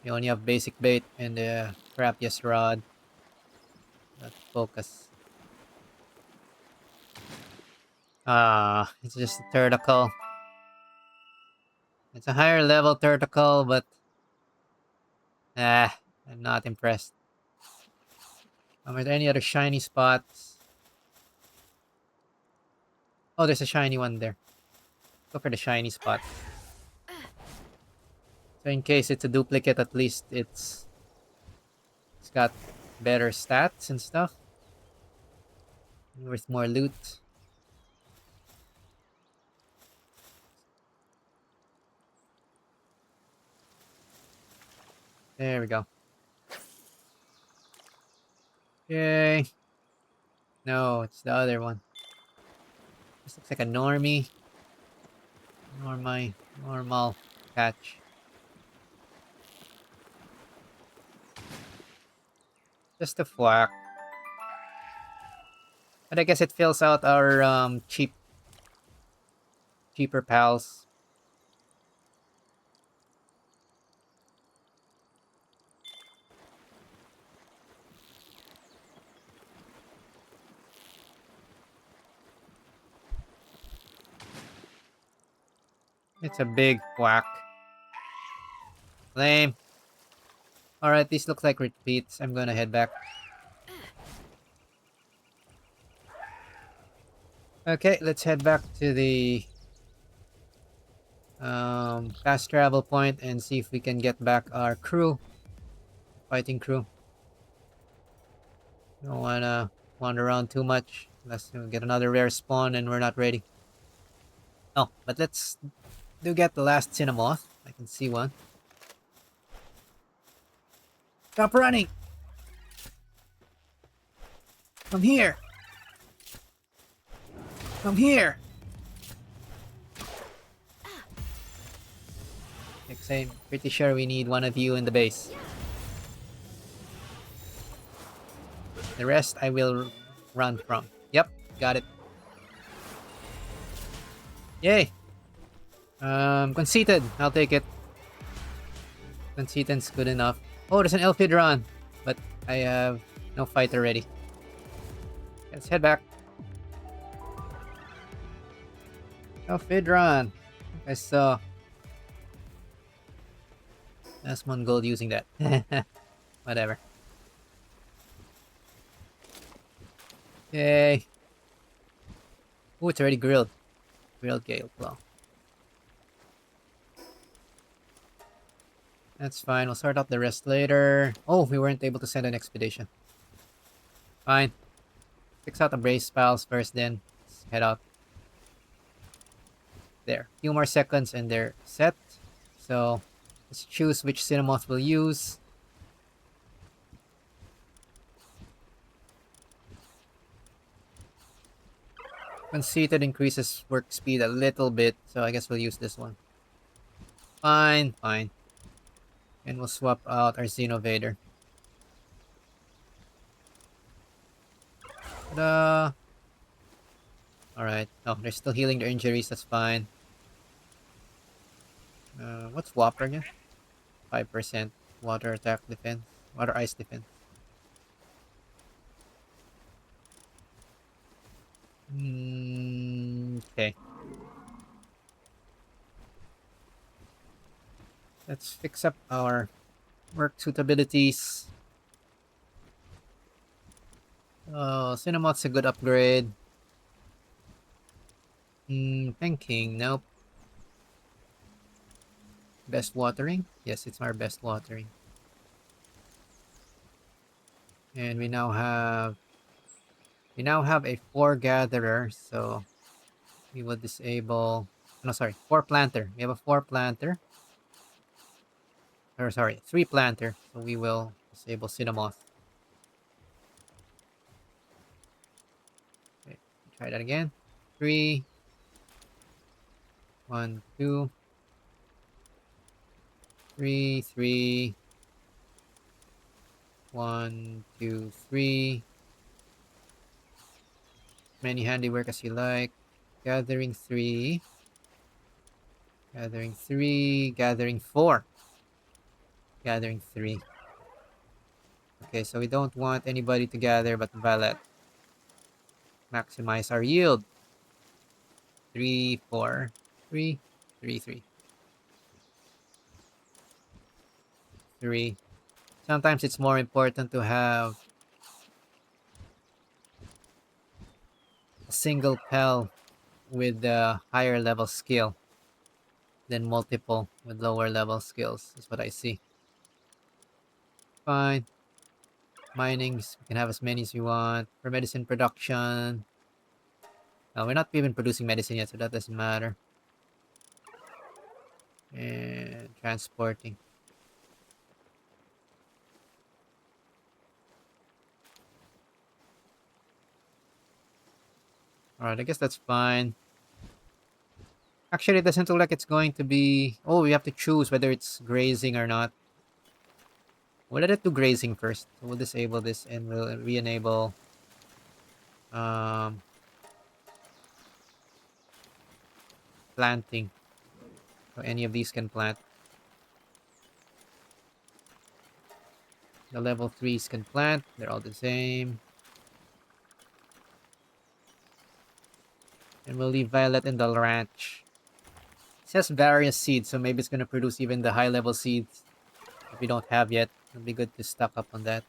You only have basic bait and the crappiest rod. Let's focus. Ah, it's just a turtle. It's a higher level turtle, but I'm not impressed. Are there any other shiny spots? Oh, there's a shiny one there. Go for the shiny spot. So in case it's a duplicate, at least it's got better stats and stuff. Worth more loot. There we go. Yay. No, it's the other one. This looks like a normie. Normal patch. Just a thwack. But I guess it fills out our cheaper pals. It's a big whack. Lame. Alright, these look like repeats. I'm gonna head back. Okay, let's head back to the fast travel point and see if we can get back our crew. Fighting crew. Don't wanna wander around too much unless we get another rare spawn and we're not ready. Oh, but let's get the last Cinnamoth. I can see one. Stop running! Come here! Come here! I'm pretty sure we need one of you in the base. The rest I will run from. Yep, got it. Yay! Conceited. I'll take it. Conceited's good enough. Oh, there's an Elphidran, but I have no fighter ready. Let's head back. Elphidran. I saw Asmon Gold using that. Whatever. Yay. Oh, it's already grilled. Grilled Gale Claw. That's fine. We'll sort out the rest later. Oh, we weren't able to send an expedition. Fine. Fix out the brace pals first, then let's head out. There. Few more seconds and they're set. So let's choose which Cinnamoth we'll use. Conceited increases work speed a little bit, so I guess we'll use this one. Fine. And we'll swap out our Xenovader. Ta-da! Alright. Oh, they're still healing their injuries, that's fine. What's Whopper again? 5% water attack defense. Water ice defense. Okay. Let's fix up our work suitabilities. Oh, Cinnamoth's a good upgrade. Thinking, nope. Best watering? Yes, it's our best watering. And we now have a 4 gatherer, so we will disable 4 planter. We have a 4 planter. Or sorry, 3 planter. So we will disable Cinnamoth. Okay, try that again. 3 1 2 3 3 1 2 3. Many handiwork as you like. Gathering 3. Gathering 3. Gathering 4. Gathering 3. Okay, so we don't want anybody to gather but Vaelet. Maximize our yield. 3 4 3 3 3 3. Sometimes it's more important to have a single pel with the higher level skill than multiple with lower level skills. That's what I see. Fine. Minings, we can have as many as we want. For medicine production, we're not even producing medicine yet, so that doesn't matter. And transporting. Alright, I guess that's fine. Actually, it doesn't look like it's going to be... Oh, we have to choose whether it's grazing or not. We'll let it do grazing first. So we'll disable this and we'll re-enable... planting. So any of these can plant. The level 3s can plant. They're all the same. And we'll leave Vaelet in the ranch. It says various seeds, so maybe it's going to produce even the high level seeds that we don't have yet. It'll be good to stock up on that.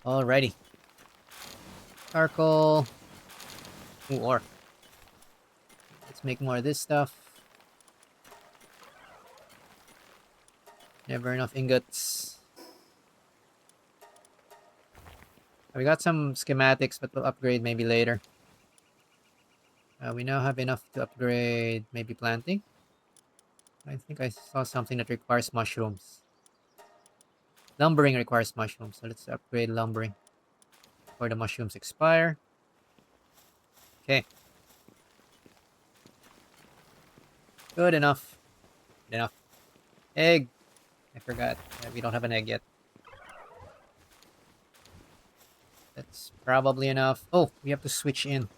Alrighty. Charcoal. Ooh, ore. Let's make more of this stuff. Never enough ingots. We got some schematics, but we'll upgrade maybe later. We now have enough to upgrade maybe planting. I think I saw something that requires mushrooms. Lumbering requires mushrooms, so let's upgrade lumbering before the mushrooms expire. Okay. Good enough. Good enough. Egg. I forgot. We don't have an egg yet. That's probably enough. Oh, we have to switch in.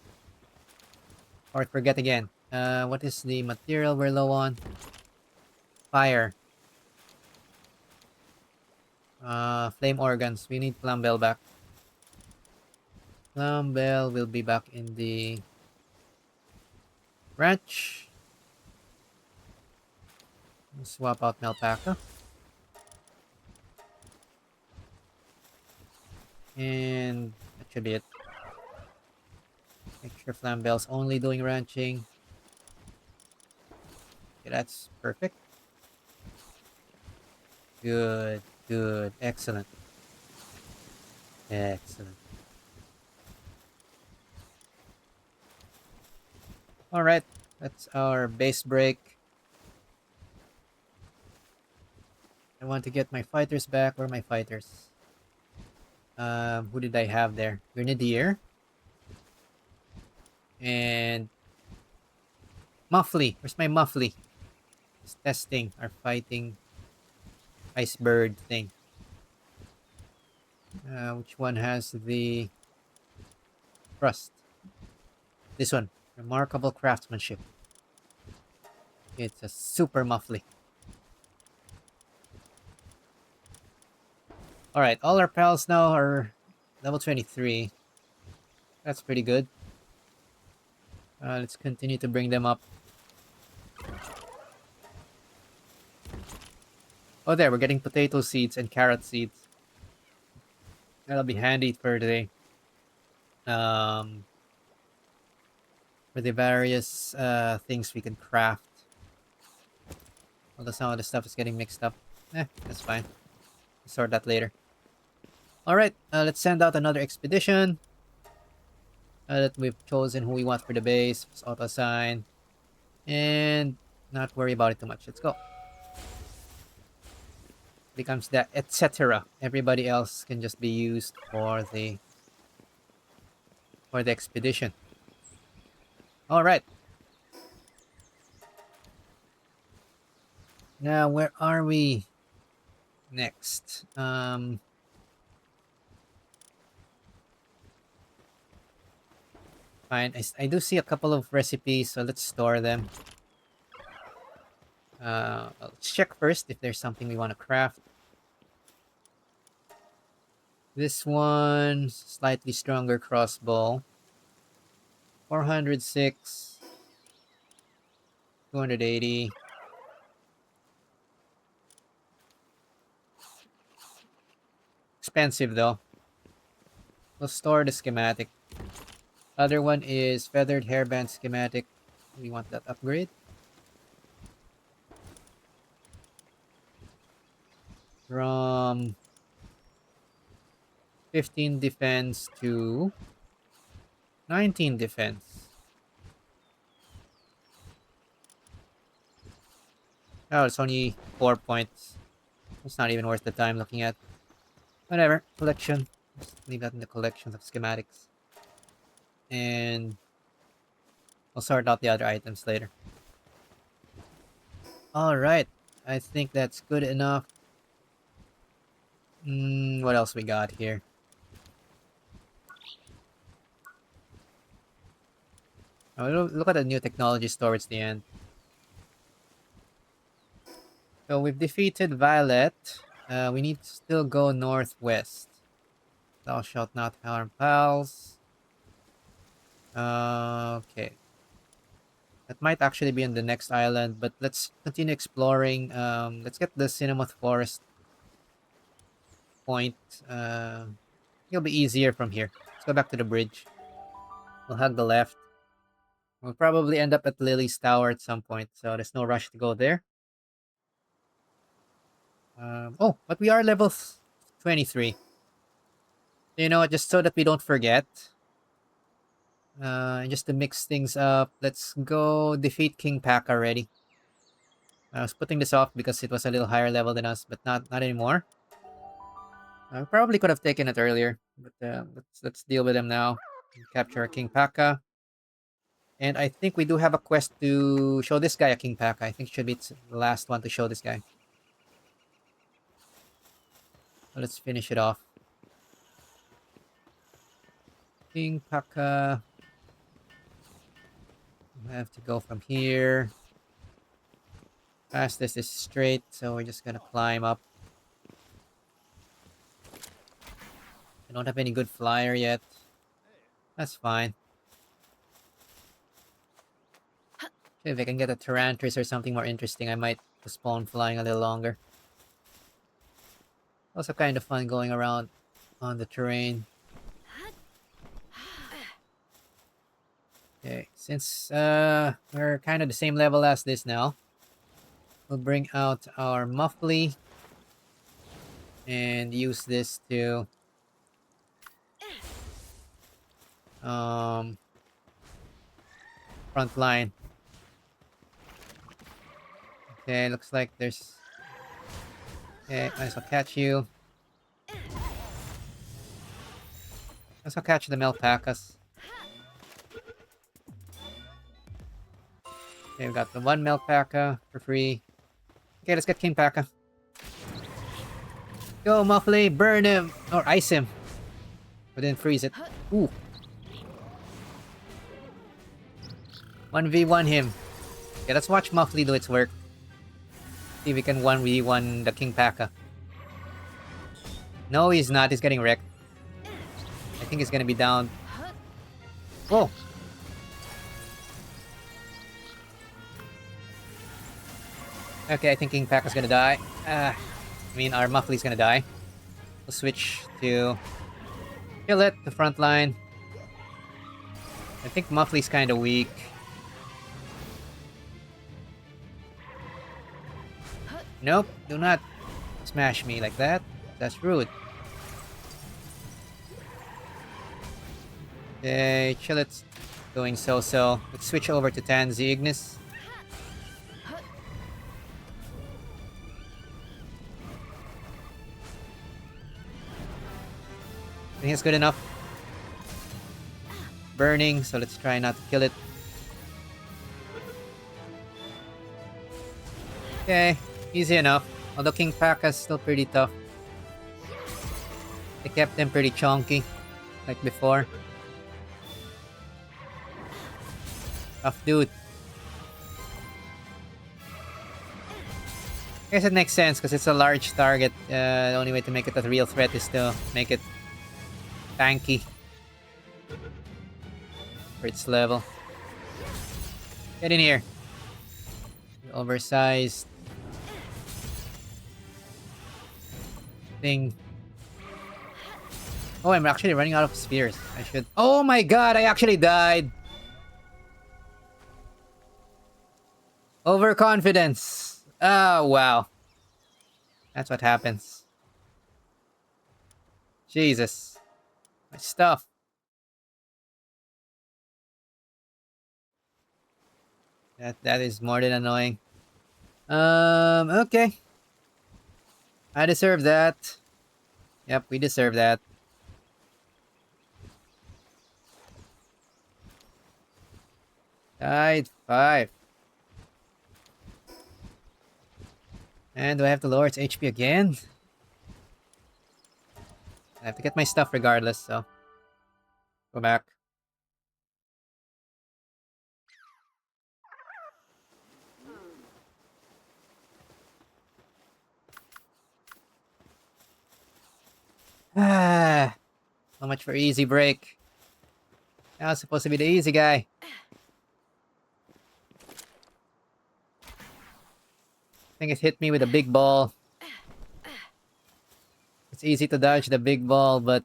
Or forget again. What is the material we're low on? Fire. Flame organs. We need Plumbell back. Plumbell will be back in the ranch. We'll swap out Melpaca. And that should be it. Make sure Flambell's only doing ranching. Okay, that's perfect. Good, good, excellent. Excellent. Alright, that's our base break. I want to get my fighters back. Where are my fighters? Who did I have there? Grenadier. And Muffly. Where's my Muffly? It's testing our fighting ice bird thing. Which one has the thrust? This one. Remarkable craftsmanship. It's a super Muffly. Alright, all our pals now are level 23. That's pretty good. Let's continue to bring them up. Oh, there, we're getting potato seeds and carrot seeds. That'll be handy for the various things we can craft. Although some of the stuff is getting mixed up. That's fine. We'll sort that later. Alright, let's send out another expedition. That we've chosen who we want for the base. Let's auto-assign. And not worry about it too much. Let's go. Becomes that etc. Everybody else can just be used for the expedition. Alright. Now where are we next? Fine. I do see a couple of recipes, so let's store them. Let's check first if there's something we want to craft. This one, slightly stronger crossbow. 406. 280. Expensive though. We'll store the schematic. Other one is feathered hairband schematic. We want that upgrade. From 15 defense to 19 defense. Oh, it's only 4 points. It's not even worth the time looking at. Whatever. Collection. Just leave that in the collections of schematics. And I'll sort out the other items later. Alright. I think that's good enough. What else we got here? Oh, look at the new technologies towards the end. So we've defeated Vaelet. We need to still go northwest. Thou shalt not harm pals. Okay. That might actually be on the next island, but let's continue exploring. Let's get the Cinnamoth Forest point. It'll be easier from here. Let's go back to the bridge. We'll hug the left. We'll probably end up at Lily's Tower at some point, so there's no rush to go there. Oh, but we are level 23. You know what, just so that we don't forget. Just to mix things up, let's go defeat Kingpaca already. I was putting this off because it was a little higher level than us, but not anymore. I probably could have taken it earlier, but let's deal with him now. Capture Kingpaca. And I think we do have a quest to show this guy a Kingpaca. I think it should be the last one to show this guy. So let's finish it off. Kingpaca. We have to go from here. Fastest is straight, so we're just gonna climb up. I don't have any good flyer yet. That's fine. If I can get a Tyrantris or something more interesting, I might postpone flying a little longer. Also kind of fun going around on the terrain. Okay, since we're kind of the same level as this now, we'll bring out our Muffly and use this to front line. Okay, looks like there's... Okay, might as well catch you. Might as well catch the Melpacas. Okay, we got the one Melpaca for free. Okay, let's get Kingpaca. Go, Muffly, burn him! Or ice him. But then freeze it. Ooh. 1v1 him. Okay, let's watch Muffly do its work. See if we can 1v1 the Kingpaca. No, he's not. He's getting wrecked. I think he's gonna be down. Whoa! Okay, I think Kingpaca's gonna die. I mean, our Muffly's gonna die. We'll switch to kill it, the front line. I think Muffly's kind of weak. Nope, do not smash me like that. That's rude. Okay, Chillet's doing so-so. Let's switch over to Tansy Ignis. I think it's good enough. Burning, so let's try not to kill it. Okay, easy enough. Although Kingpaca's still pretty tough. They kept him pretty chunky, like before. Tough dude. I guess it makes sense because it's a large target. The only way to make it a real threat is to make it tanky for its level. Get in here. Oversized thing. Oh, I'm actually running out of spears. I should... Oh my god, I actually died! Overconfidence. Oh, wow. That's what happens. Jesus. My stuff. That is more than annoying. Okay. I deserve that. Yep, we deserve that. Died 5. And do I have to lower its HP again? I have to get my stuff regardless, so... Go back. Ah, so much for easy break. Now it's supposed to be the easy guy. I think it hit me with a big ball. It's easy to dodge the big ball, but...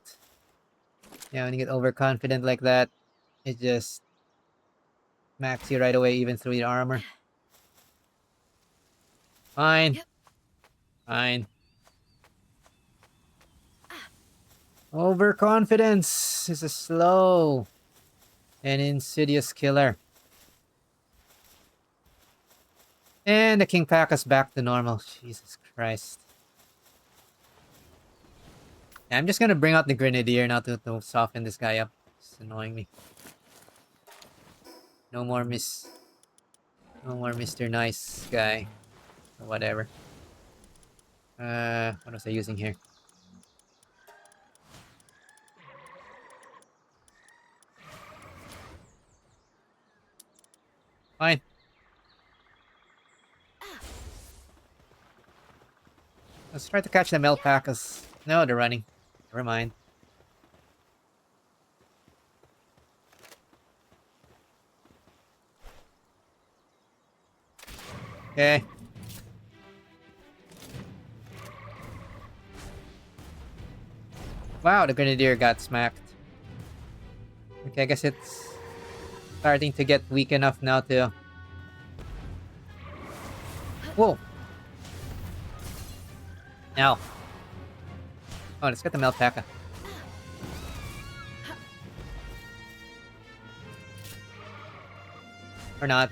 Yeah, when you get overconfident like that, it just... smacks you right away, even through your armor. Fine. Fine. Overconfidence is a slow and insidious killer. And the Kingpaca's back to normal. Jesus Christ. I'm just gonna bring out the Grenadier now to soften this guy up. It's annoying me. No more Mr. Nice Guy. Or whatever. What was I using here? Fine. Let's try to catch them alpacas. No, they're running. Never mind. Okay. Wow, the Grenadier got smacked. Okay, I guess it's starting to get weak enough now to... Whoa! Now. Oh, let's get the Alpaca. Or not.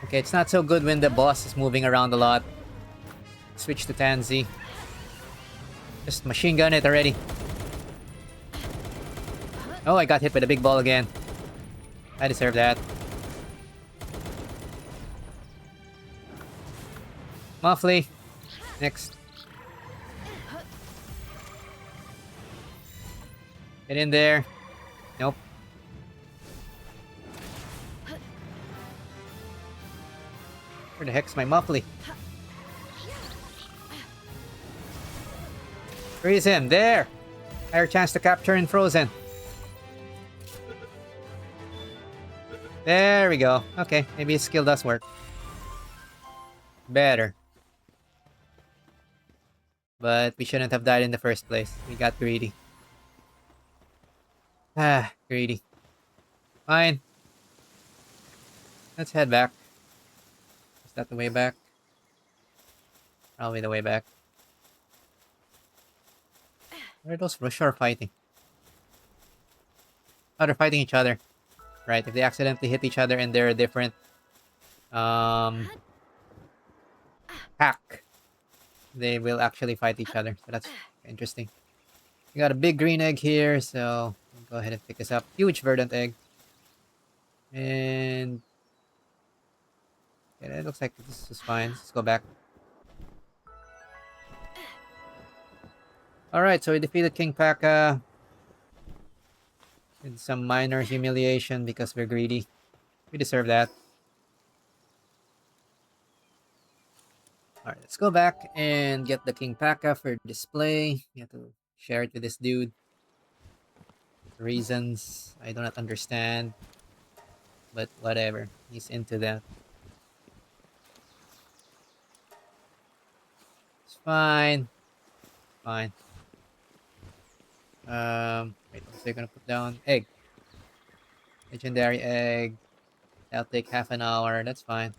Okay, it's not so good when the boss is moving around a lot. Switch to Tansy. Just machine gun it already. Oh, I got hit by the big ball again. I deserve that. Muffly. Next. Get in there. Nope. Where the heck's my Muffly? Freeze him. There! Higher chance to capture in Frozen. There we go. Okay, maybe his skill does work. Better. But we shouldn't have died in the first place. We got greedy. Ah, greedy. Fine. Let's head back. Is that the way back? Probably the way back. Where are those Rush are fighting? Oh, they're fighting each other. Right, if they accidentally hit each other and they're a different pack, they will actually fight each other. So that's interesting. We got a big green egg here, so we'll go ahead and pick this up. Huge verdant egg. And yeah, it looks like this is fine. Let's go back. Alright, so we defeated Kingpaca. With some minor humiliation because we're greedy. We deserve that. Alright, let's go back and get the Kingpaca for display. We have to share it with this dude. Reasons I do not understand. But whatever. He's into that. Fine. Fine. Wait, what was I gonna put down? Egg. Legendary egg. That'll take half an hour. That's fine.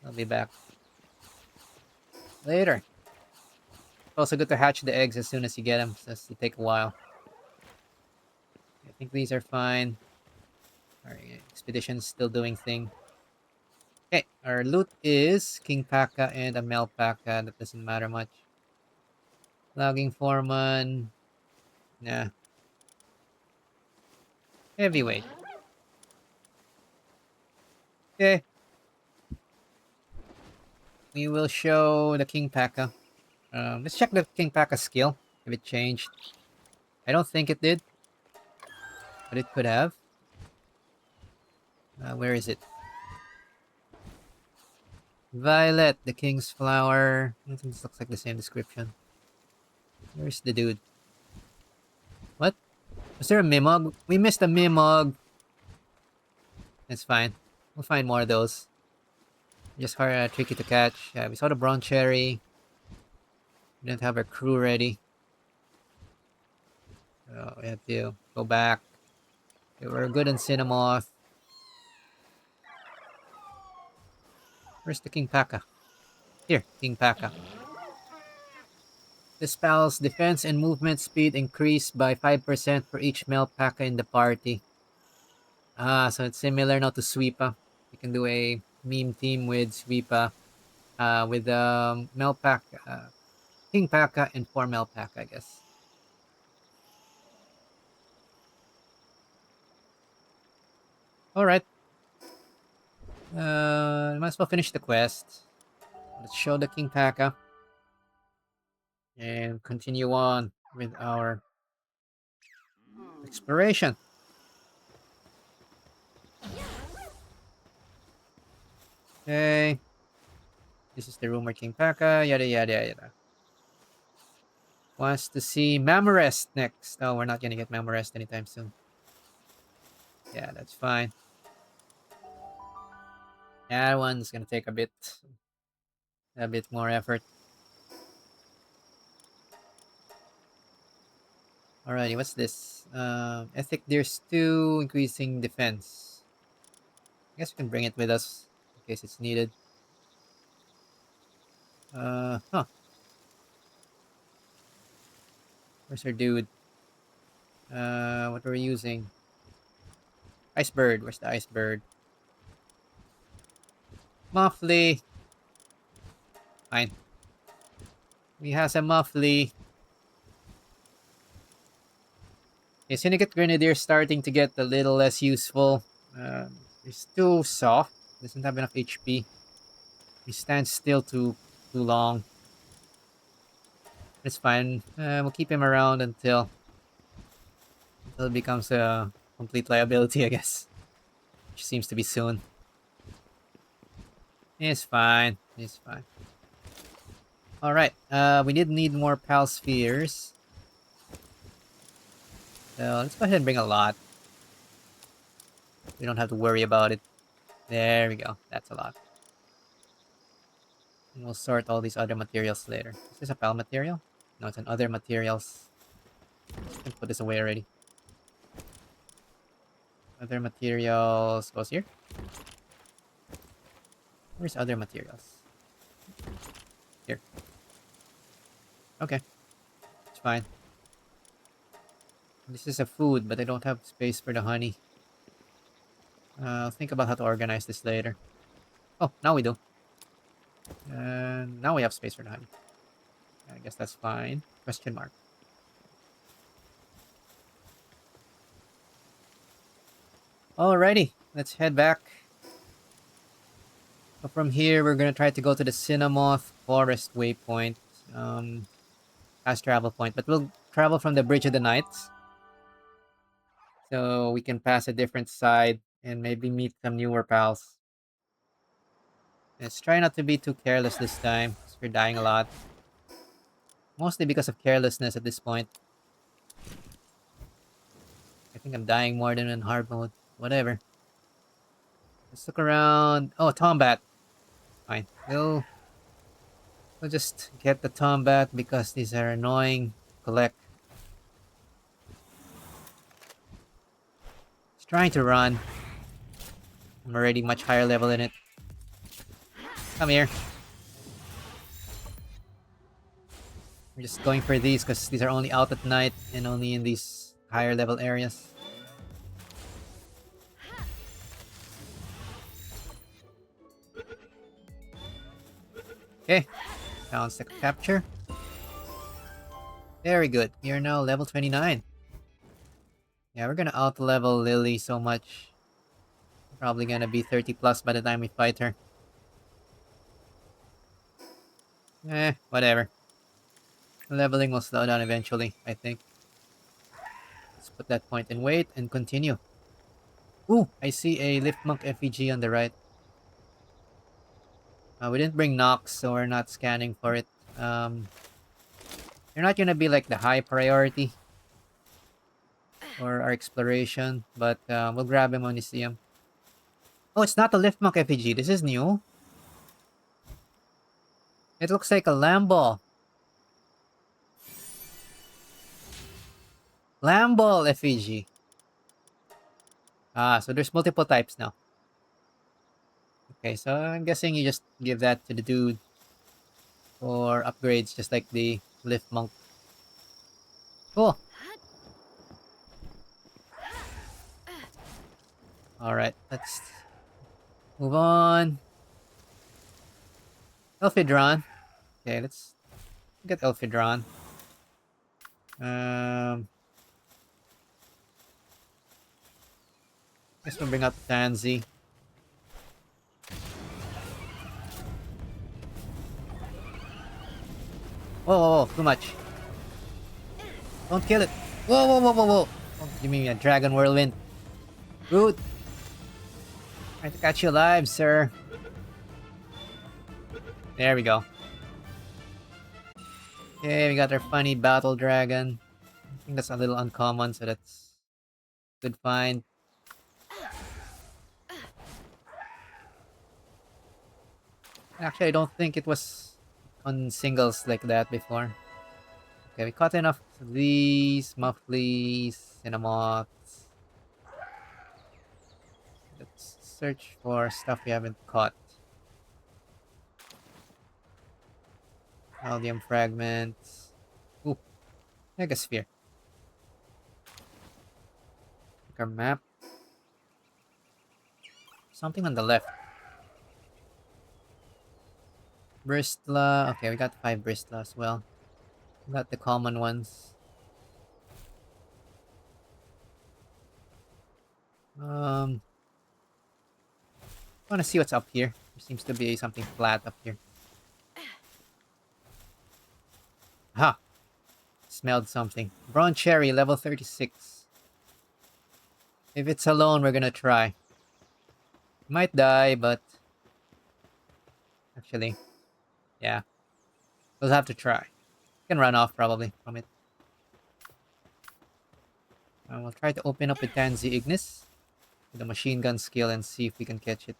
I'll be back later. It's also good to hatch the eggs as soon as you get them, since they take a while. I think these are fine. Our expedition's still doing thing. Okay, our loot is Kingpaca and a Melpaca. That doesn't matter much. Logging foreman. Nah. Heavyweight. Okay. We will show the Kingpaca. Let's check the Kingpaca skill. If it changed. I don't think it did. But it could have. Where is it? Vaelet, the King's Flower. I think this looks like the same description. Where's the dude? What? Was there a Mimog? We missed a Mimog. That's fine. We'll find more of those. Just hard, tricky to catch. Yeah, we saw the Brown Cherry. We didn't have our crew ready. So we have to go back. Okay, we're good in Cinnamoth. Where's the Kingpaca? Here, Kingpaca. The spell's defense and movement speed increase by 5% for each Melpaca in the party. So it's similar now to Sweepa. You can do a meme team with Sweepa. With Melpaca, Kingpaca, and 4 Melpaca, I guess. Alright. Might as well finish the quest. Let's show the Kingpaca. And continue on with our exploration. Okay. This is the rumored Kingpaca, yada yada yada. Wants to see Mamorest next. Oh, we're not gonna get Mamorest anytime soon. Yeah, that's fine. That one's gonna take a bit more effort. Alrighty, what's this? Ethic Deer Stew, increasing defense. I guess we can bring it with us in case it's needed. Huh. Where's our dude? What were we using? Ice Bird. Where's the Ice Bird? Muffly. Fine. We has a Muffly. Okay, Syndicate Grenadier starting to get a little less useful. He's too soft. Doesn't have enough HP. He stands still too long. It's fine. We'll keep him around until it becomes a complete liability, I guess. Which seems to be soon. It's fine. It's fine. Alright. We did need more Pal Spheres. So let's go ahead and bring a lot. We don't have to worry about it. There we go. That's a lot. And we'll sort all these other materials later. Is this a Pal material? No, it's an other materials. I can put this away already. Other materials goes here. Where's other materials? Here. Okay. It's fine. This is a food, but I don't have space for the honey. I'll think about how to organize this later. Oh, now we do. Now we have space for the honey. I guess that's fine. Question mark. Alrighty, let's head back. So from here, we're gonna try to go to the Cinnamoth Forest Waypoint. Fast travel point, but we'll travel from the Bridge of the Knights. So we can pass a different side and maybe meet some newer pals. Let's try not to be too careless this time, because we're dying a lot. Mostly because of carelessness at this point. I think I'm dying more than in hard mode. Whatever. Let's look around. Oh, Tombat. Fine. We'll just get the Tombat because these are annoying. Collect. It's trying to run. I'm already much higher level in it. Come here. We're just going for these because these are only out at night and only in these higher level areas. Okay. Found second capture. Very good. You're now level 29. Yeah, we're gonna out-level Lily so much. Probably gonna be 30 plus by the time we fight her. Whatever. Leveling will slow down eventually, I think. Let's put that point in wait and continue. Ooh, I see a Lift Monk effigy on the right. We didn't bring Nox, so we're not scanning for it. They're not gonna be like the high priority for our exploration, but we'll grab him when we see him. Oh, it's not a Lift Monk effigy. This is new. It looks like a Lamball. Lamball effigy. Ah, so there's multiple types now. Okay, so I'm guessing you just give that to the dude for upgrades, just like the Lift Monk. Cool. Alright, let's move on. Elphidran. Okay, let's get Elphidran. Guess we'll bring out Dazzi. Whoa, whoa, whoa, too much. Don't kill it. Whoa, whoa, whoa, whoa, whoa. Don't give me a dragon whirlwind. Crude. Trying to catch you alive, sir. There we go. Okay, we got our funny battle dragon. I think that's a little uncommon, so that's good find. Actually, I don't think it was on singles like that before. Okay, we caught enough of these, Mufflies, Cinnamoths. Let's search for stuff we haven't caught. Aldium fragments. Ooh, Megasphere. Check our map. Something on the left. Bristla. Okay, we got 5 Bristla as well. We got the common ones. I want to see what's up here. There seems to be something flat up here. Ha! Smelled something. Bronze Cherry, level 36. If it's alone, we're gonna try. Might die, but... Actually, yeah. We'll have to try. Can run off, probably, from it. We'll try to open up with Tansy Ignis. With a machine gun skill and see if we can catch it.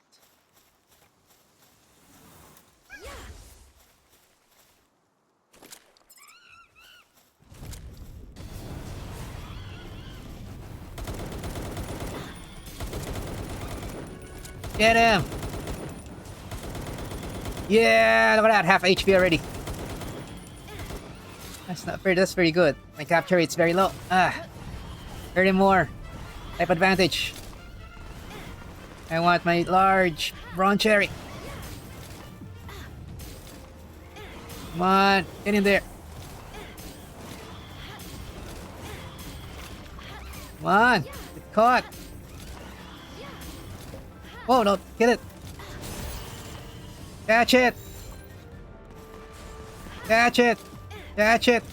Get him! Yeah, look at that, half HP already. That's not fair, that's very good. My capture rate's very low. 30 more. Type advantage. I want my large bronze cherry. Come on, get in there. Come on, get caught. Oh no, get it. Catch it. Catch it. Catch it.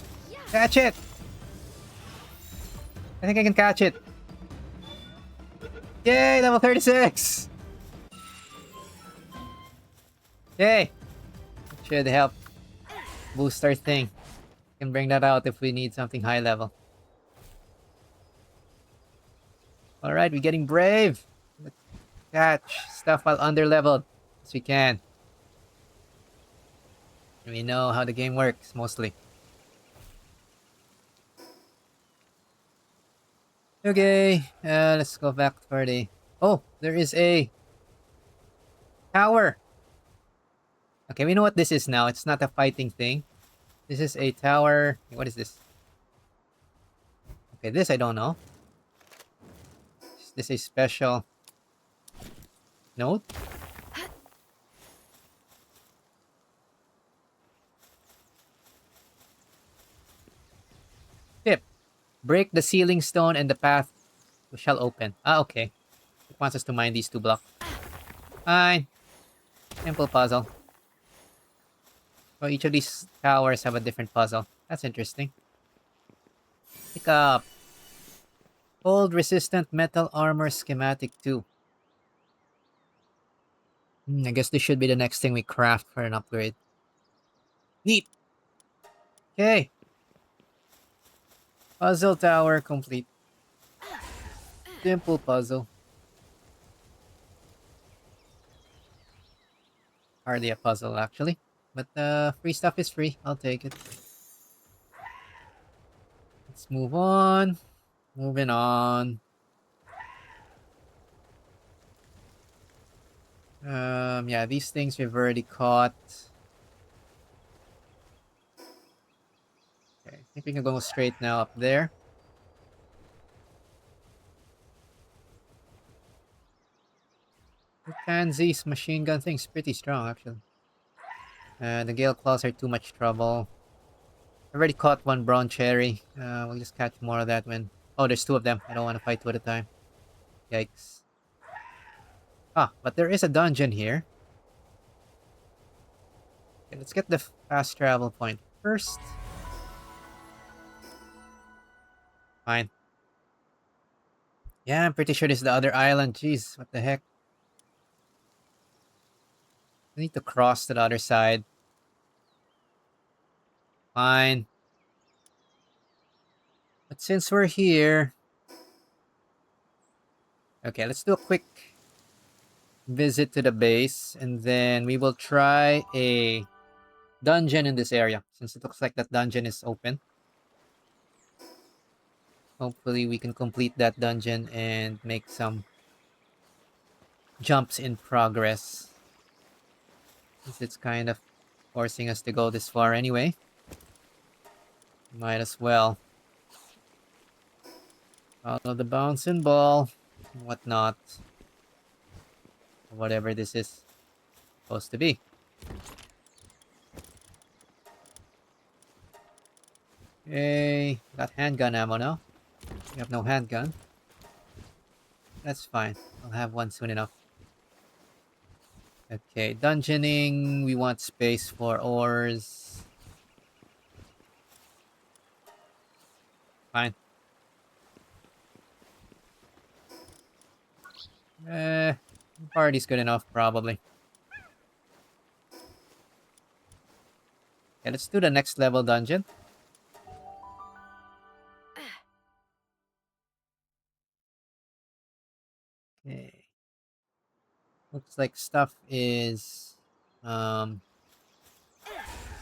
Catch it. I think I can catch it. Yay, level 36. Yay. Should help boost our thing. Can bring that out if we need something high level. Alright, we're getting brave. Let's catch stuff while under leveled as we can. We know how the game works, mostly. Okay, let's go back for the... Oh, there is a tower! Okay, we know what this is now. It's not a fighting thing. This is a tower... What is this? Okay, this I don't know. Is this a special note? Tip. Break the ceiling stone and the path shall open. Ah, okay. It wants us to mine these 2 blocks. Fine. Simple puzzle. Well, each of these towers have a different puzzle. That's interesting. Pick up. Cold resistant metal armor schematic 2. I guess this should be the next thing we craft for an upgrade. Neat. Okay. Puzzle tower complete. Simple puzzle. Hardly a puzzle, actually. But free stuff is free. I'll take it. Let's move on. Moving on. Yeah, these things we've already caught. Okay, I think we can go straight now up there. The Tanzi's machine gun thing's pretty strong, actually. The Gale Claws are too much trouble. I already caught 1 brown cherry. We'll just catch more of that when... Oh, there's 2 of them. I don't want to fight 2 at a time. Yikes. Ah, but there is a dungeon here. Okay, let's get the fast travel point first. Fine. Yeah, I'm pretty sure this is the other island. Jeez, what the heck? I need to cross to the other side. Fine. But since we're here... Okay, let's do a quick visit to the base. And then we will try a dungeon in this area. Since it looks like that dungeon is open. Hopefully we can complete that dungeon and make some jumps in progress. Since it's kind of forcing us to go this far anyway. Might as well. Follow the bouncing ball. And whatnot. Whatever this is supposed to be. Okay. Got handgun ammo now. We have no handgun. That's fine. I'll have one soon enough. Okay, dungeoning. We want space for ores. Fine. Party's good enough, probably. Okay, let's do the next level dungeon. Okay. Looks like stuff is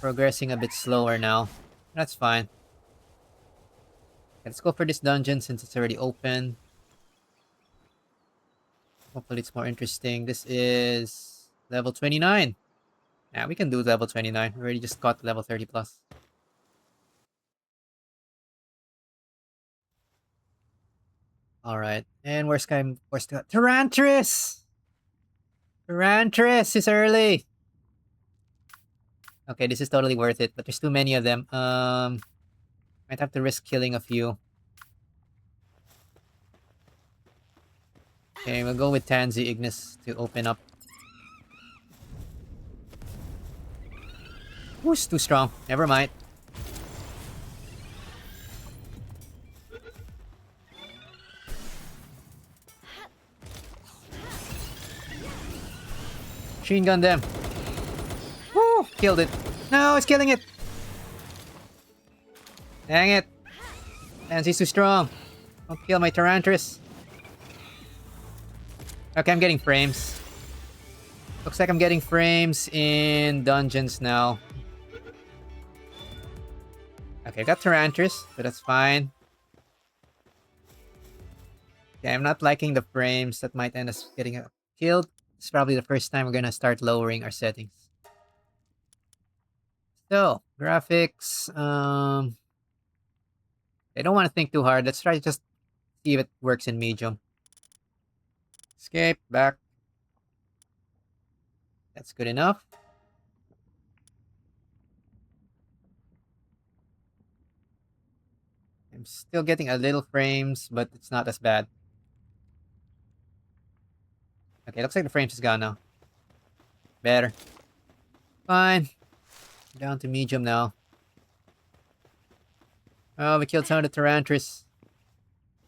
progressing a bit slower now. That's fine. Okay, let's go for this dungeon since it's already open. Hopefully it's more interesting. This is level 29. Yeah, we can do level 29. We already just got level 30 plus. Alright. And where's Tyrantris! Tyrantris is early! Okay, this is totally worth it, but there's too many of them. Might have to risk killing a few. Okay, we'll go with Tansy Ignis to open up. Who's too strong? Never mind. Machine gun them. Woo! Killed it. No, it's killing it. Dang it. Tansy's too strong. Don't kill my Tyrantris. Okay, I'm getting frames. Looks like I'm getting frames in dungeons now. Okay, got Tyrantris, so that's fine. Okay, I'm not liking the frames. That might end us getting killed. It's probably the first time we're gonna start lowering our settings. So, graphics. I don't want to think too hard. Let's try to just see if it works in medium. Escape, back. That's good enough. I'm still getting a little frames, but it's not as bad. Okay, looks like the frames is gone now. Better. Fine. Down to medium now. Oh, we killed some of the Tyrantris.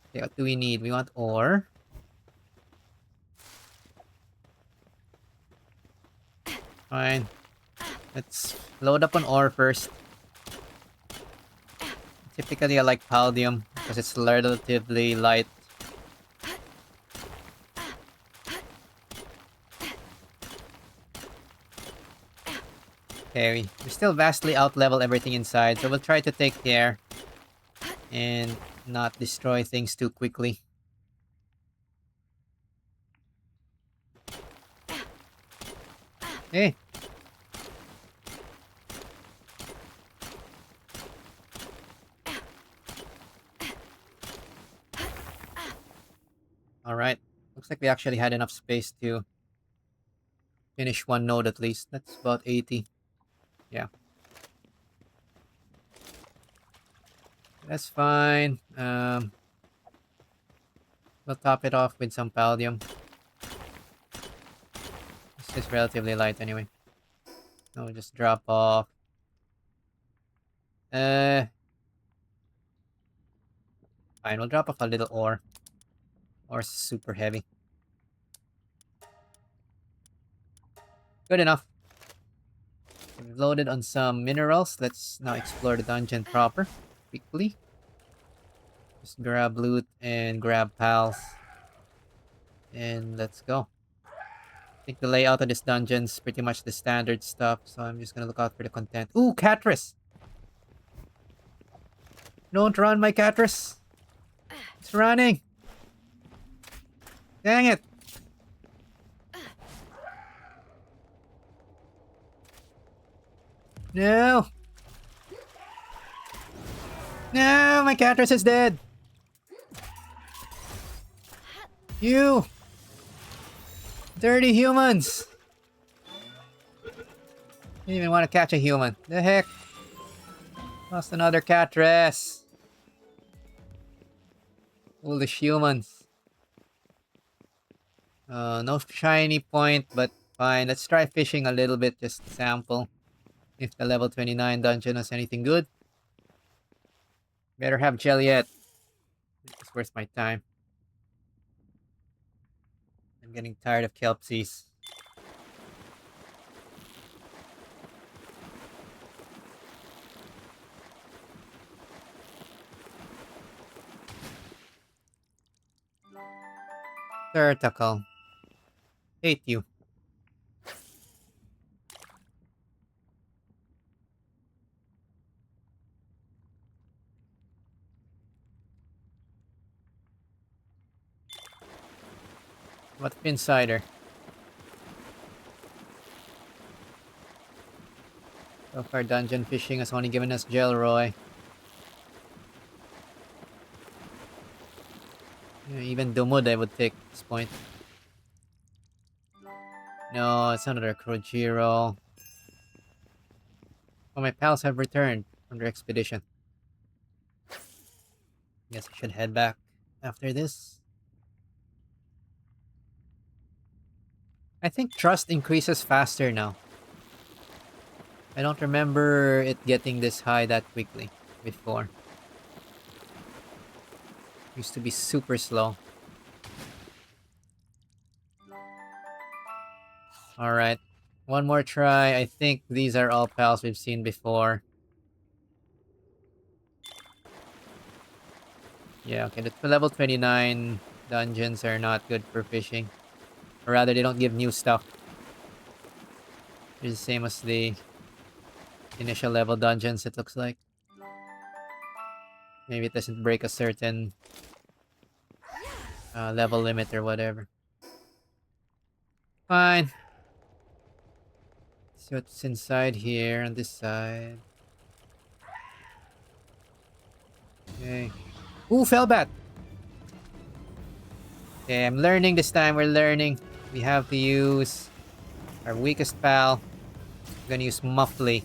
Okay, what do we need? We want ore. Fine. Let's load up on ore first. Typically, I like Paldium because it's relatively light. Okay, we still vastly outlevel everything inside, so we'll try to take care and not destroy things too quickly. Hey! Alright. Looks like we actually had enough space to finish one node at least. That's about 80. Yeah. That's fine. We'll top it off with some Paldium. It's just relatively light anyway. No, we'll just drop off. Fine, we'll drop off a little ore. Ore's super heavy. Good enough. We've loaded on some minerals. Let's now explore the dungeon proper. Quickly. Just grab loot and grab pals. And let's go. I think the layout of this dungeon's pretty much the standard stuff, so I'm just gonna look out for the content. Ooh, Catris! Don't run, my Catris! It's running! Dang it! No! No, my Catris is dead! You! Dirty humans! Didn't even want to catch a human. The heck? Lost another Catris. Foolish humans. No shiny point, but fine. Let's try fishing a little bit, just sample. If the level 29 dungeon has anything good. Better have gel yet. It's worth my time. I'm getting tired of kelpsies. Turtle. Hate you. What's inside her? So far, dungeon fishing has only given us Gelroy. Yeah, even Dumud I would take at this point. No, it's another Krojiro. Oh, my pals have returned from their expedition. Guess I should head back after this. I think trust increases faster now. I don't remember it getting this high that quickly before. Used to be super slow. Alright. One more try. I think these are all pals we've seen before. Yeah, okay. The level 29 dungeons are not good for fishing. Or rather, they don't give new stuff. It's the same as the initial level dungeons, it looks like. Maybe it doesn't break a certain level limit or whatever. Fine. See what's inside here on this side. Okay. Ooh, Felbat! Okay, I'm learning this time. We're learning. We have to use our weakest pal. We're gonna use Muffly.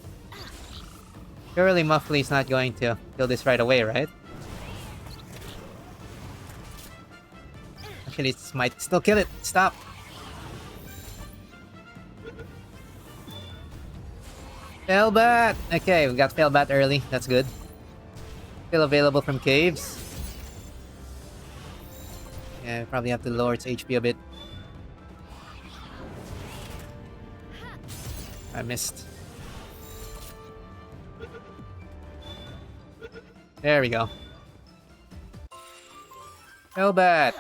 Surely Muffly's not going to kill this right away, right? Actually, it might still kill it. Stop! Felbat! Okay, we got Felbat early. That's good. Still available from caves. Yeah, we probably have to lower its HP a bit. I missed. There we go. Felbat!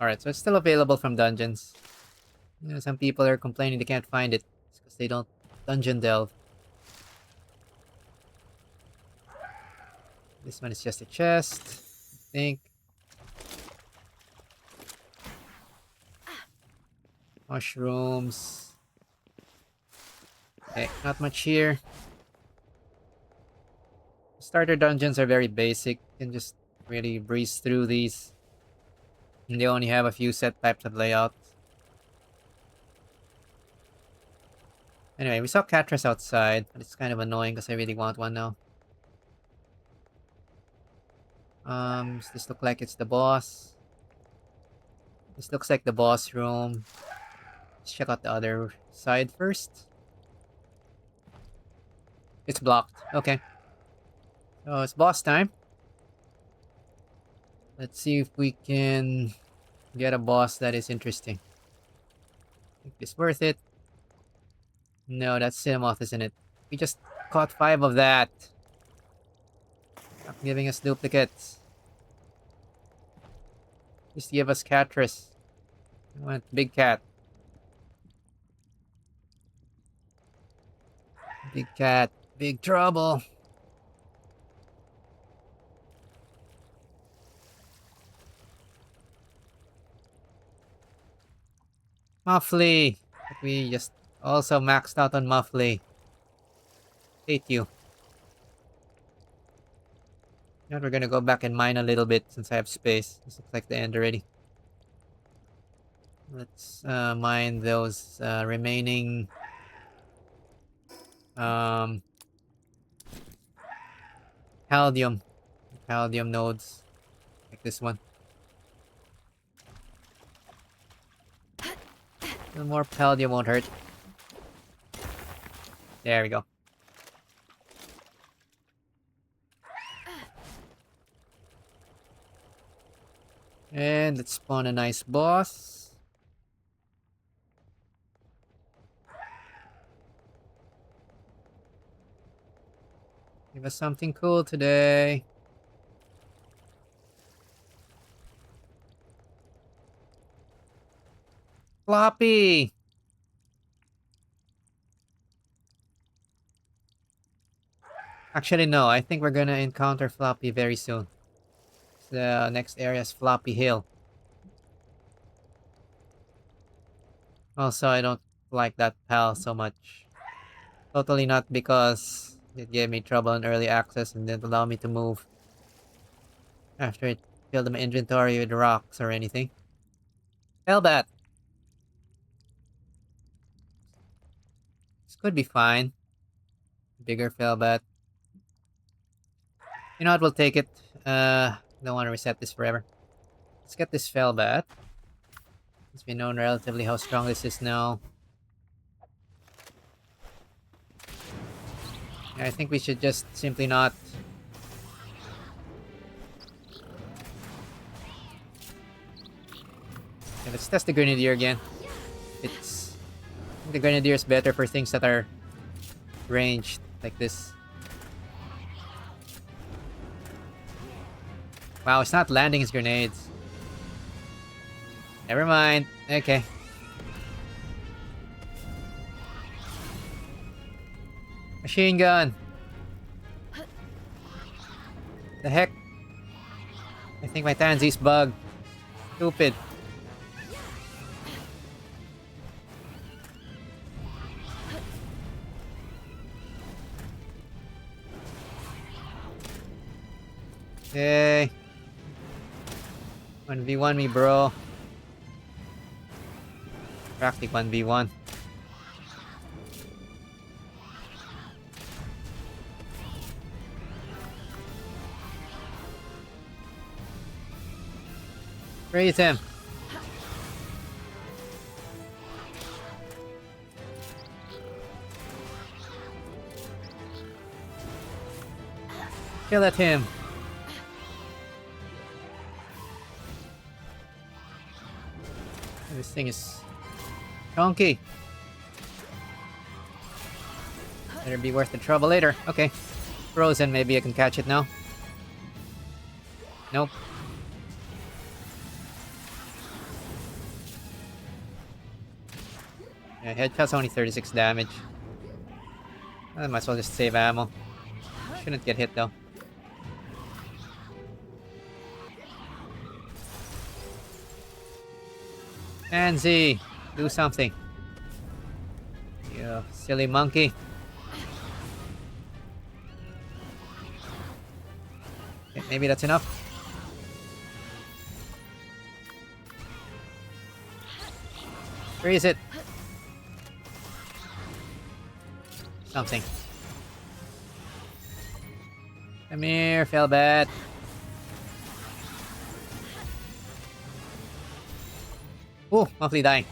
Alright, so it's still available from dungeons. You know, some people are complaining they can't find it. It's because they don't dungeon delve. This one is just a chest, I think. Mushrooms. Okay, not much here. Starter dungeons are very basic. You can just really breeze through these. And they only have a few set types of layouts. Anyway, we saw Catras outside, but it's kind of annoying because I really want one now. Does this look like it's the boss? This looks like the boss room. Let's check out the other side first. It's blocked. Okay. So it's boss time. Let's see if we can get a boss that is interesting. Think this worth it? No, that's Cinemoth, isn't it? We just caught 5 of that. Stop giving us duplicates. Just give us Catras. I want big cat. Big cat. Big trouble. Muffly. We just also maxed out on Muffly. Hate you. Now we're gonna go back and mine a little bit since I have space. This looks like the end already. Let's mine those remaining Paldium nodes. Like this one. A little more Paldium won't hurt. There we go. And let's spawn a nice boss. Give us something cool today. Floppy! Actually, no. I think we're gonna encounter Floppy very soon. The next area is Floppy Hill. Also, I don't like that pal so much. Totally not because it gave me trouble in early access and didn't allow me to move after it filled my inventory with rocks or anything. Felbat! This could be fine. Bigger Felbat. You know what, we'll take it. Don't want to reset this forever. Let's get this Felbat. It's been known relatively how strong this is now. I think we should just simply not... Okay, let's test the Grenadier again. I think the Grenadier is better for things that are ranged, like this. Wow, it's not landing his grenades. Never mind. Okay. Machine gun. The heck? I think my Tansy's bugged. Stupid. Okay. 1v1 me, bro. Practic 1v1. Raise him. Kill at him. This thing is chunky. Better be worth the trouble later. Okay. Frozen, maybe I can catch it now. Nope. Yeah, headshot's only 36 damage. I might as well just save ammo. Shouldn't get hit though. Anzi, do something. You silly monkey. Okay, maybe that's enough. Freeze it. Something. Come here, Felbat. Oh, Muffly dying.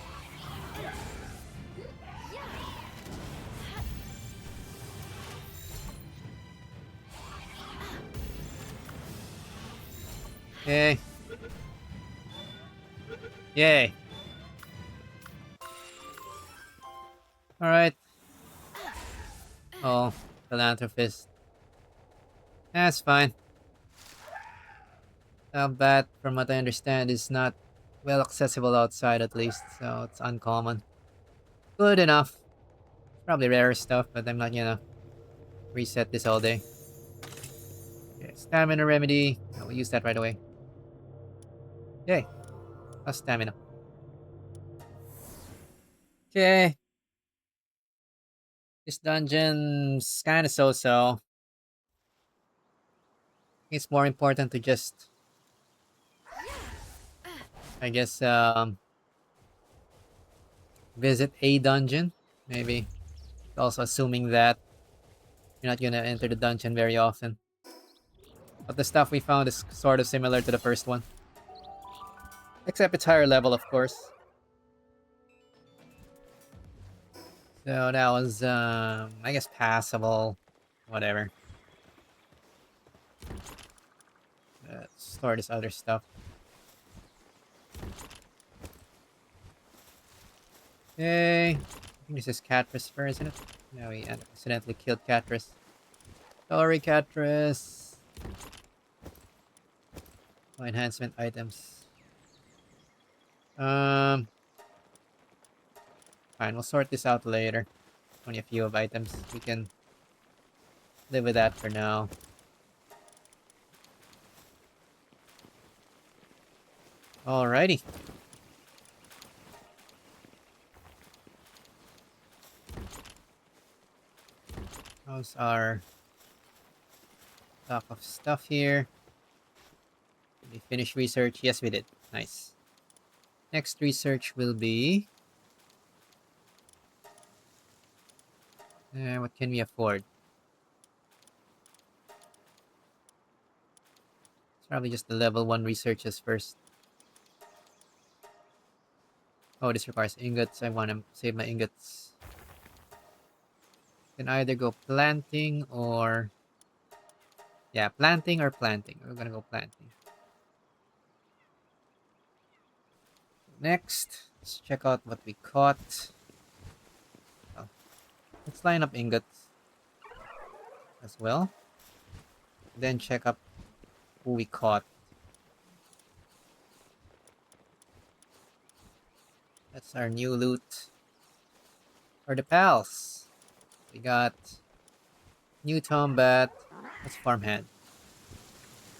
Okay. Yay. Alright. Oh, philanthropist. That's fine. Felbat, from what I understand, is not well accessible outside at least, so it's uncommon. Good enough. Probably rare stuff, but I'm not gonna reset this all day. Okay, stamina remedy. No, we'll use that right away. Yay. Plus stamina. Okay. This dungeon's kinda so-so. It's more important to just, I guess, visit a dungeon. Maybe. Also assuming that you're not gonna enter the dungeon very often. But the stuff we found is sort of similar to the first one. Except it's higher level, of course. So that was, I guess, passable. Whatever. Let's store this other stuff. Okay. I think this is Catris first, isn't it? No, we accidentally killed Catris. Sorry, Catris. Oh, enhancement items. Fine, we'll sort this out later. Only a few of items. We can live with that for now. Alrighty. How's our stock of stuff here? Did we finish research? Yes, we did. Nice. Next research will be... what can we afford? It's probably just the level 1 researches first. Oh, this requires ingots. I want to save my ingots. Can either go planting or... Yeah, planting or planting. We're gonna go planting. Next, let's check out what we caught. Oh, let's line up ingots as well. Then check up who we caught. That's our new loot. For the pals. We got new Tombat. That's farmhand.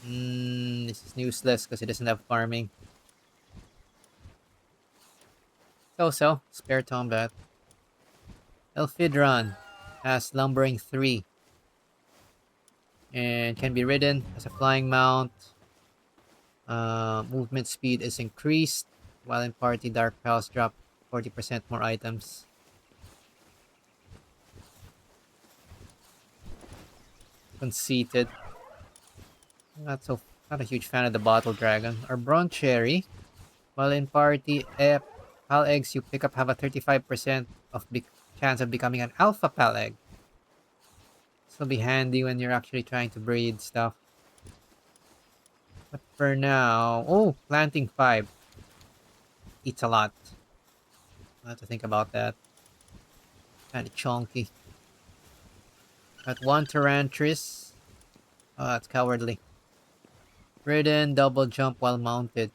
This is useless because it doesn't have farming. So, spare combat. Elphidran has lumbering 3 and can be ridden as a flying mount. Movement speed is increased, while in party dark pals drop 40% more items. Conceited. Not a huge fan of the bottle dragon. Or bronze cherry, while in party pal eggs you pick up have a 35% chance of becoming an alpha pal egg. This will be handy when you're actually trying to breed stuff. But for now, planting 5 eats a lot. I have to think about that. Kind of chunky. Got 1 Tyrantris. Oh, that's cowardly. Ridden, double jump while mounted.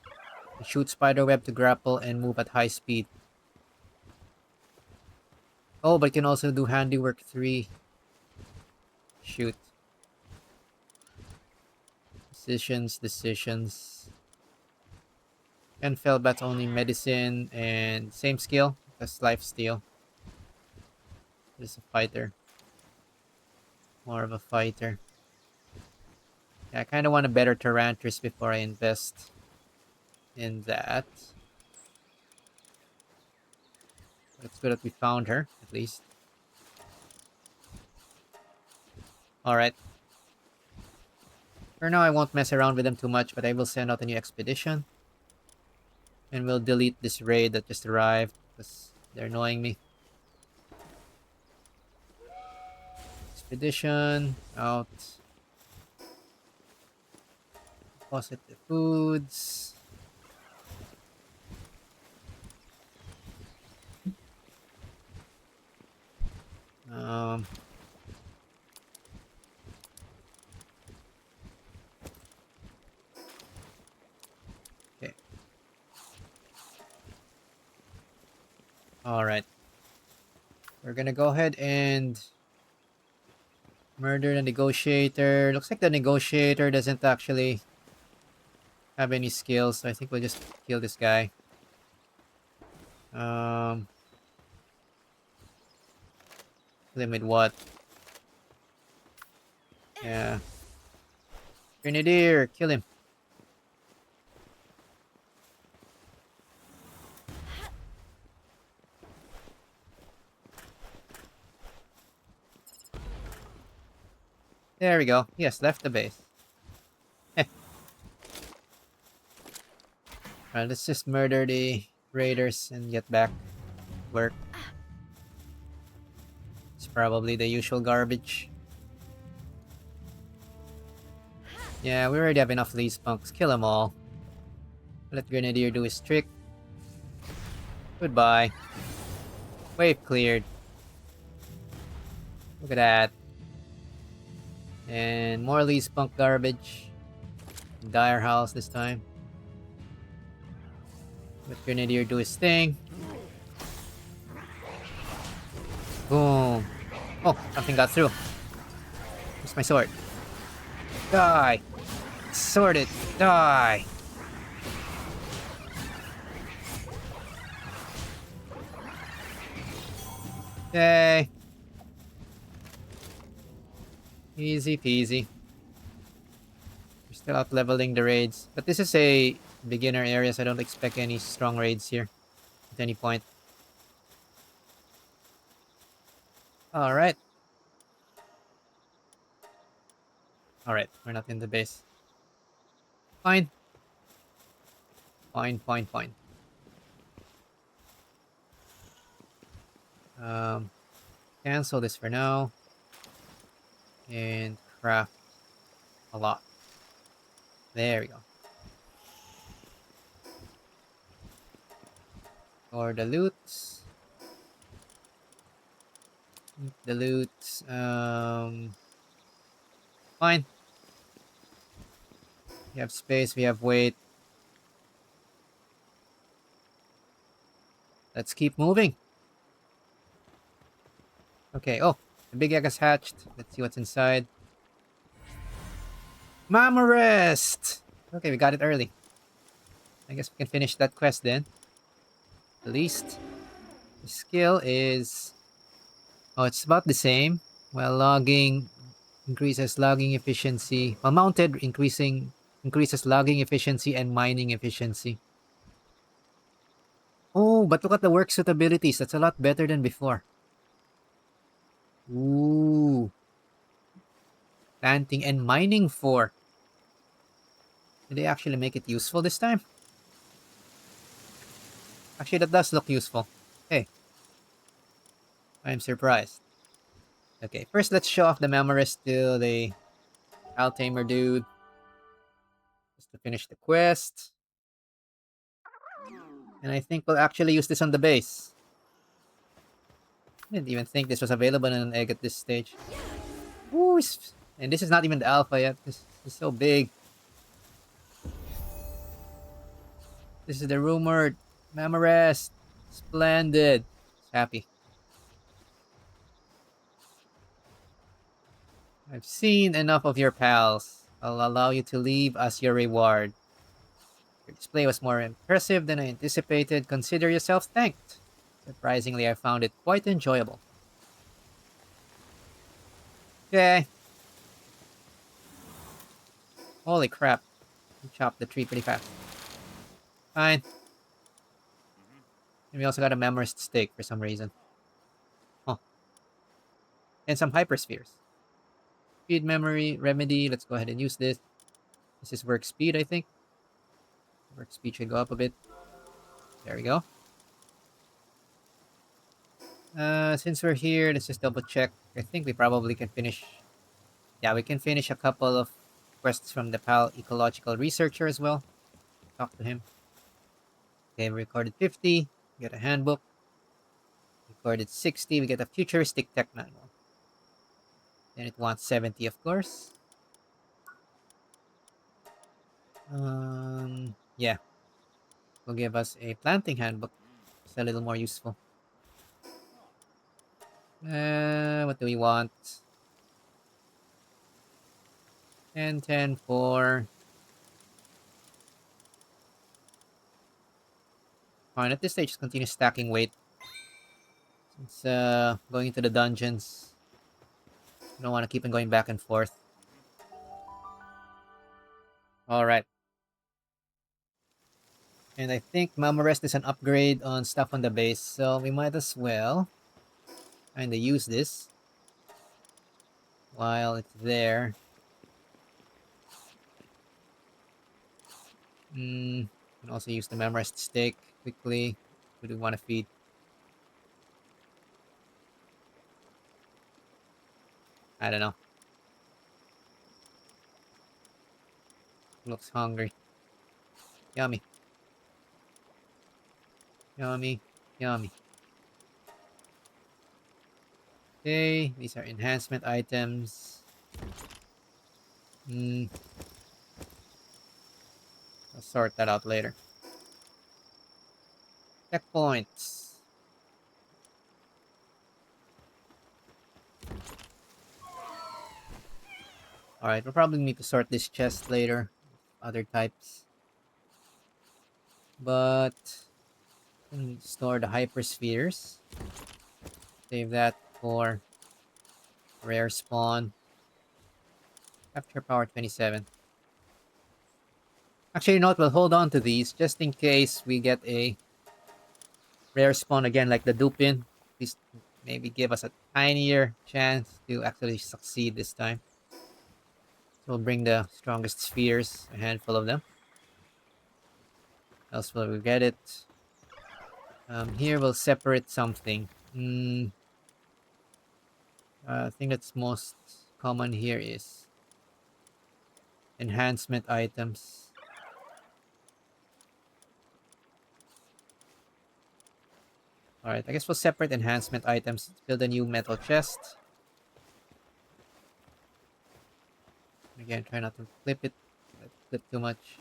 Shoot spiderweb to grapple and move at high speed. Oh, but can also do handiwork 3. Shoot. Decisions. And Felbat's only medicine and same skill as lifesteal. Just a fighter. More of a fighter. Yeah, I kind of want a better Tyrantris before I invest in that. It's good that we found her, at least. Alright. For now, I won't mess around with them too much, but I will send out a new expedition. And we'll delete this raid that just arrived, because they're annoying me. Expedition, out. Deposit the foods. Okay. Alright. We're gonna go ahead and murder the negotiator. Looks like the negotiator doesn't actually have any skills, so I think we'll just kill this guy. Kill him with what? Yeah. Grenadier, kill him. There we go. Yes, left the base. Alright, let's just murder the raiders and get back to work. It's probably the usual garbage. Yeah, we already have enough of these punks. Kill them all. Let Grenadier do his trick. Goodbye. Wave cleared. Look at that. And more of these punk garbage. Dire house this time. Let Grenadier do his thing. Boom. Oh, something got through. Where's my sword? Die! Sword it! Die! Okay. Easy peasy. We're still out leveling the raids. But this is a beginner area, so I don't expect any strong raids here at any point. Alright. Alright, we're not in the base. Fine. Fine. Cancel this for now. And craft a lot. There we go. For the loot. The loot. Fine. We have space, we have weight. Let's keep moving. Okay, oh, the big egg has hatched. Let's see what's inside. Mama rest! Okay, we got it early. I guess we can finish that quest then. At least. The skill is... Oh, it's about the same. While logging increases logging efficiency. While mounted, increases logging efficiency and mining efficiency. Oh, but look at the work suit abilities. That's a lot better than before. Ooh. Planting and mining 4. Did they actually make it useful this time? Actually, that does look useful. Hey, I'm surprised. Okay, first let's show off the Memorist to the Altamer dude. Just to finish the quest. And I think we'll actually use this on the base. I didn't even think this was available in an egg at this stage. Ooh, and this is not even the alpha yet. This is so big. This is the rumored Memorest. Splendid. Happy. I've seen enough of your pals. I'll allow you to leave as your reward. Your display was more impressive than I anticipated. Consider yourself thanked. Surprisingly, I found it quite enjoyable. Okay. Holy crap. We chopped the tree pretty fast. Fine. And we also got a Memorist stake for some reason. Huh. And some hyperspheres. Speed memory, remedy. Let's go ahead and use this. This is work speed, I think. Work speed should go up a bit. There we go. Since we're here, let's just double check. I think we probably can finish. Yeah, we can finish a couple of quests from the PAL ecological researcher as well. Talk to him. Okay, we recorded 50. We get a handbook. Recorded 60. We get a futuristic tech manual. Then it wants 70, of course. Yeah. Will give us a planting handbook. It's a little more useful. What do we want? 10, 10, 4. Fine, at this stage, just continue stacking weight. Since going into the dungeons, you don't want to keep on going back and forth. Alright. And I think Mama Rest is an upgrade on stuff on the base, so we might as well kind of use this while it's there. Can also use the Memorist steak quickly. Who do we want to feed? I don't know. Looks hungry. Yummy. Yummy. Yummy. Okay, these are enhancement items. I'll sort that out later. Checkpoints. Alright, we'll probably need to sort this chest later. Other types. But store the hyperspheres. Save that for rare spawn. Capture power 27. Actually, you know what? We'll hold on to these just in case we get a rare spawn again like the Dupin. Please maybe give us a tinier chance to actually succeed this time. So we'll bring the strongest spheres, a handful of them. Else we'll get it. Here we'll separate something. I think that's most common here is enhancement items. Alright, I guess we'll separate enhancement items. Let's build a new metal chest. Again, try not to flip it. Flip too much.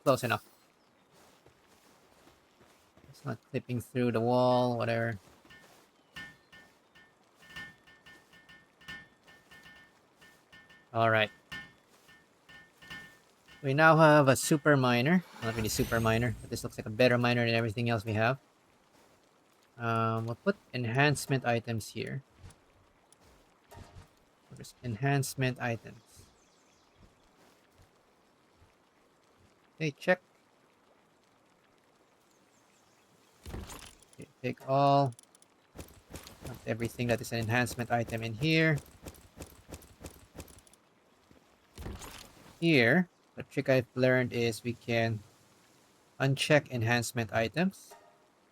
Close enough. Let's not Slipping through the wall, whatever. Alright. We now have a super miner. Not really super miner, but this looks like a better miner than everything else we have. We'll put enhancement items here. There's enhancement items. Okay, check. Okay, take all. Put everything that is an enhancement item in here. Here, the trick I've learned is we can uncheck enhancement items,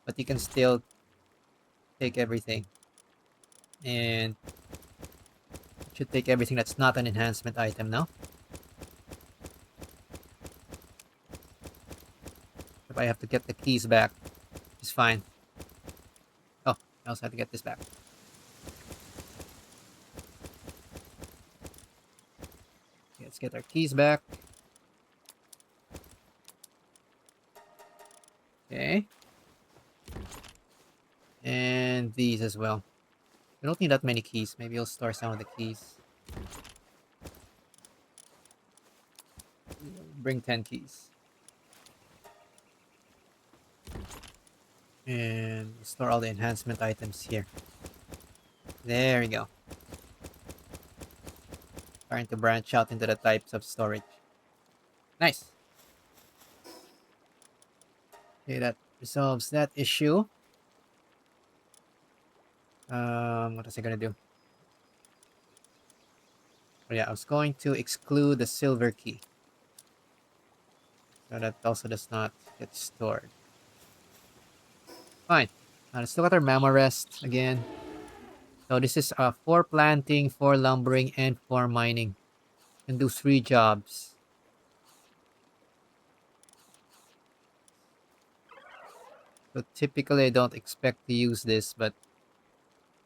but you can still take everything. And it should take everything that's not an enhancement item now. If I have to get the keys back, it's fine. Oh, I also have to get this back. Okay, let's get our keys back. Okay. And these as well. We don't need that many keys. Maybe I'll store some of the keys. Bring 10 keys. And store all the enhancement items here. There we go. Starting to branch out into the types of storage. Nice. Okay, that resolves that issue. What was I gonna do? Oh yeah, I was going to exclude the silver key. So that also does not get stored. Fine. Now let's look at our mammal rest again. So this is 4 planting, 4 lumbering, and 4 mining. Can do 3 jobs. So typically I don't expect to use this, but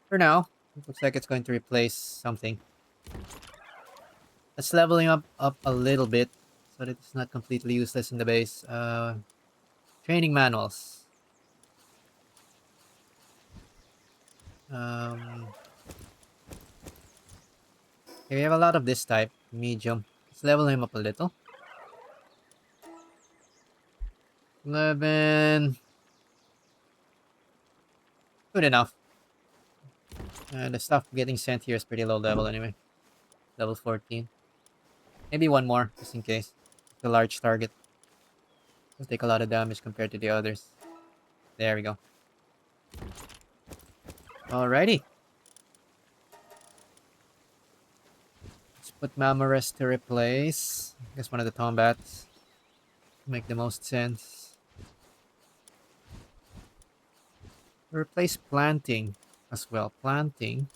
for now, it looks like it's going to replace something. Let's leveling up a little bit so that it's not completely useless in the base. Training manuals. Okay, we have a lot of this type, medium. Let's level him up a little. 11. Good enough. The stuff getting sent here is pretty low level anyway. Level 14. Maybe one more, just in case. It's a large target. It'll take a lot of damage compared to the others. There we go. Alrighty. Let's put Mamoris to replace. I guess one of the Tombats. Make the most sense. Replace planting as well. Planting.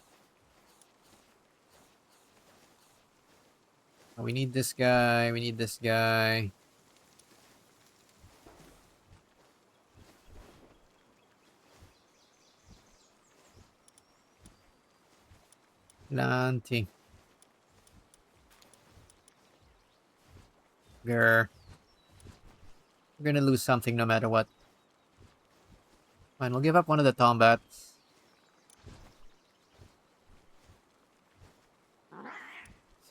Oh, we need this guy. We need this guy. Planting. Grr. We're gonna lose something no matter what. Fine, we'll give up one of the Tombats.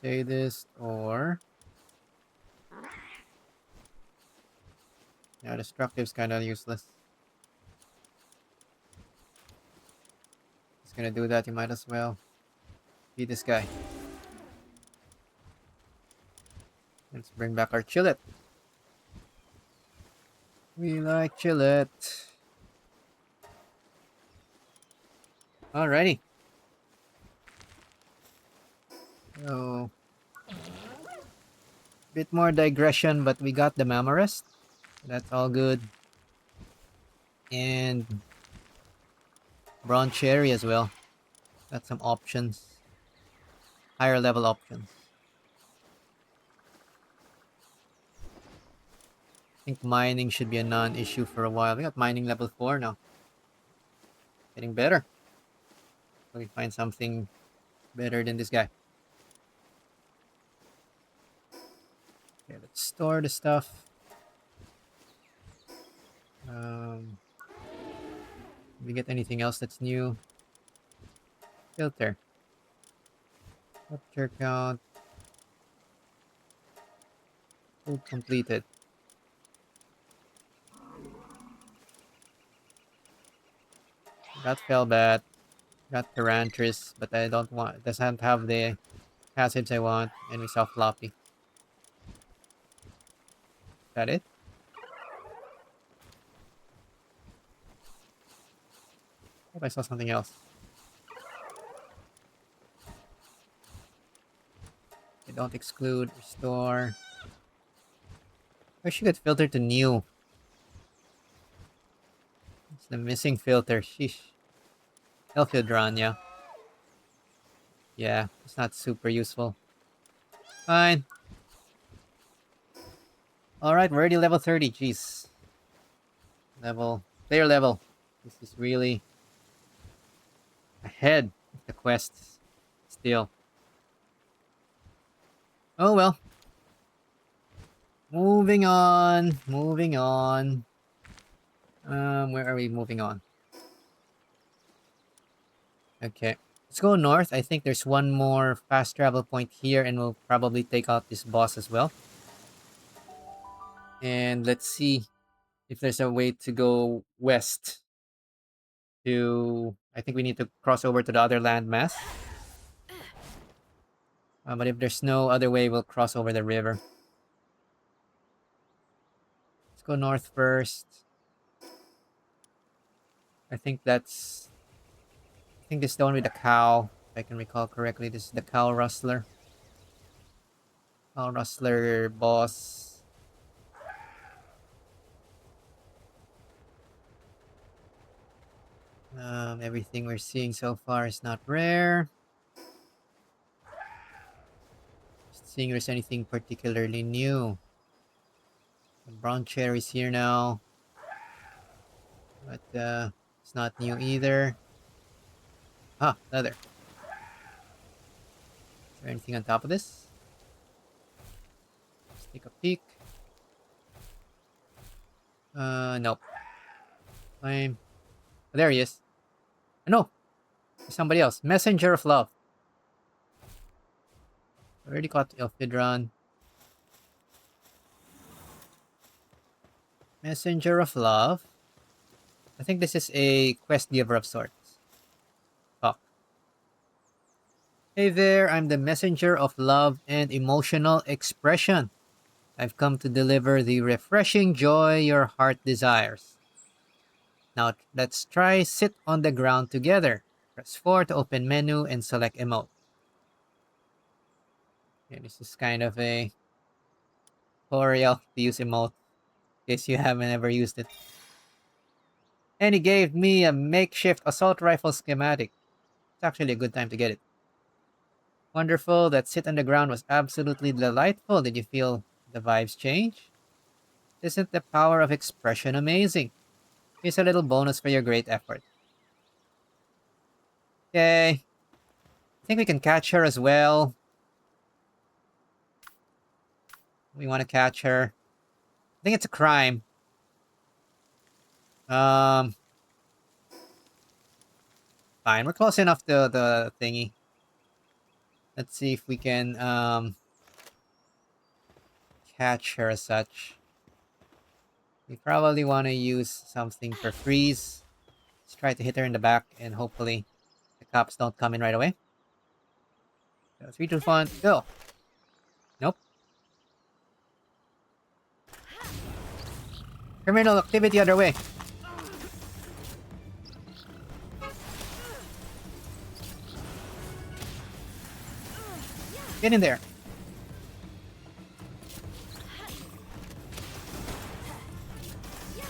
Say this or... Yeah, Destructive's kinda useless. He's gonna do that, you might as well. Be this guy. Let's bring back our Chillet. We like Chillet. Alrighty. So... Bit more digression, but we got the Mammorest. That's all good. And... Bronze Cherry as well. Got some options. Higher level options. I think mining should be a non-issue for a while. We got mining level 4 now. Getting better. So we find something better than this guy. Okay, let's store the stuff. Did we get anything else that's new? Filter. Capture count. Food completed. Got Felbat. Got Tarantris, but I don't want. Doesn't have the passives I want, and we saw Floppy. Is that it? I thought I saw something else. Okay, don't exclude, restore. I should get filter to new. It's the missing filter. Sheesh. Elphidran, yeah. Yeah, it's not super useful. Fine. Alright, we're already level 30. Jeez. Player level. This is really ahead of the quests. Still. Oh well. Moving on. Where are we moving on? Okay. Let's go north. I think there's one more fast travel point here, and we'll probably take out this boss as well. And let's see if there's a way to go west to... I think we need to cross over to the other landmass. But if there's no other way, we'll cross over the river. Let's go north first. I think this is the one with the cow. If I can recall correctly, this is the cow rustler. Cow rustler boss. Everything we're seeing so far is not rare. Just seeing if there's anything particularly new. The brown cherry's here now. But it's not new either. Ah, leather. Is there anything on top of this? Let's take a peek. Nope. Flame. Oh, there he is. Oh, no! There's somebody else. Messenger of Love. Already caught Elphidran. Messenger of Love. I think this is a quest giver of sorts. Talk. Hey there, I'm the messenger of love and emotional expression. I've come to deliver the refreshing joy your heart desires. Now let's try sit on the ground together. Press 4 to open menu and select emote. Okay, this is kind of a tutorial to use emote, in case you haven't ever used it. And he gave me a makeshift assault rifle schematic. It's actually a good time to get it. Wonderful, that sit on the ground was absolutely delightful. Did you feel the vibes change? Isn't the power of expression amazing? Here's a little bonus for your great effort. Okay. I think we can catch her as well. We want to catch her. I think it's a crime. Fine, we're close enough to the thingy. Let's see if we can catch her as such. We probably want to use something for freeze. Let's try to hit her in the back, and hopefully the cops don't come in right away. So 3, 2, 1, go. Nope. Criminal activity other way. Get in there.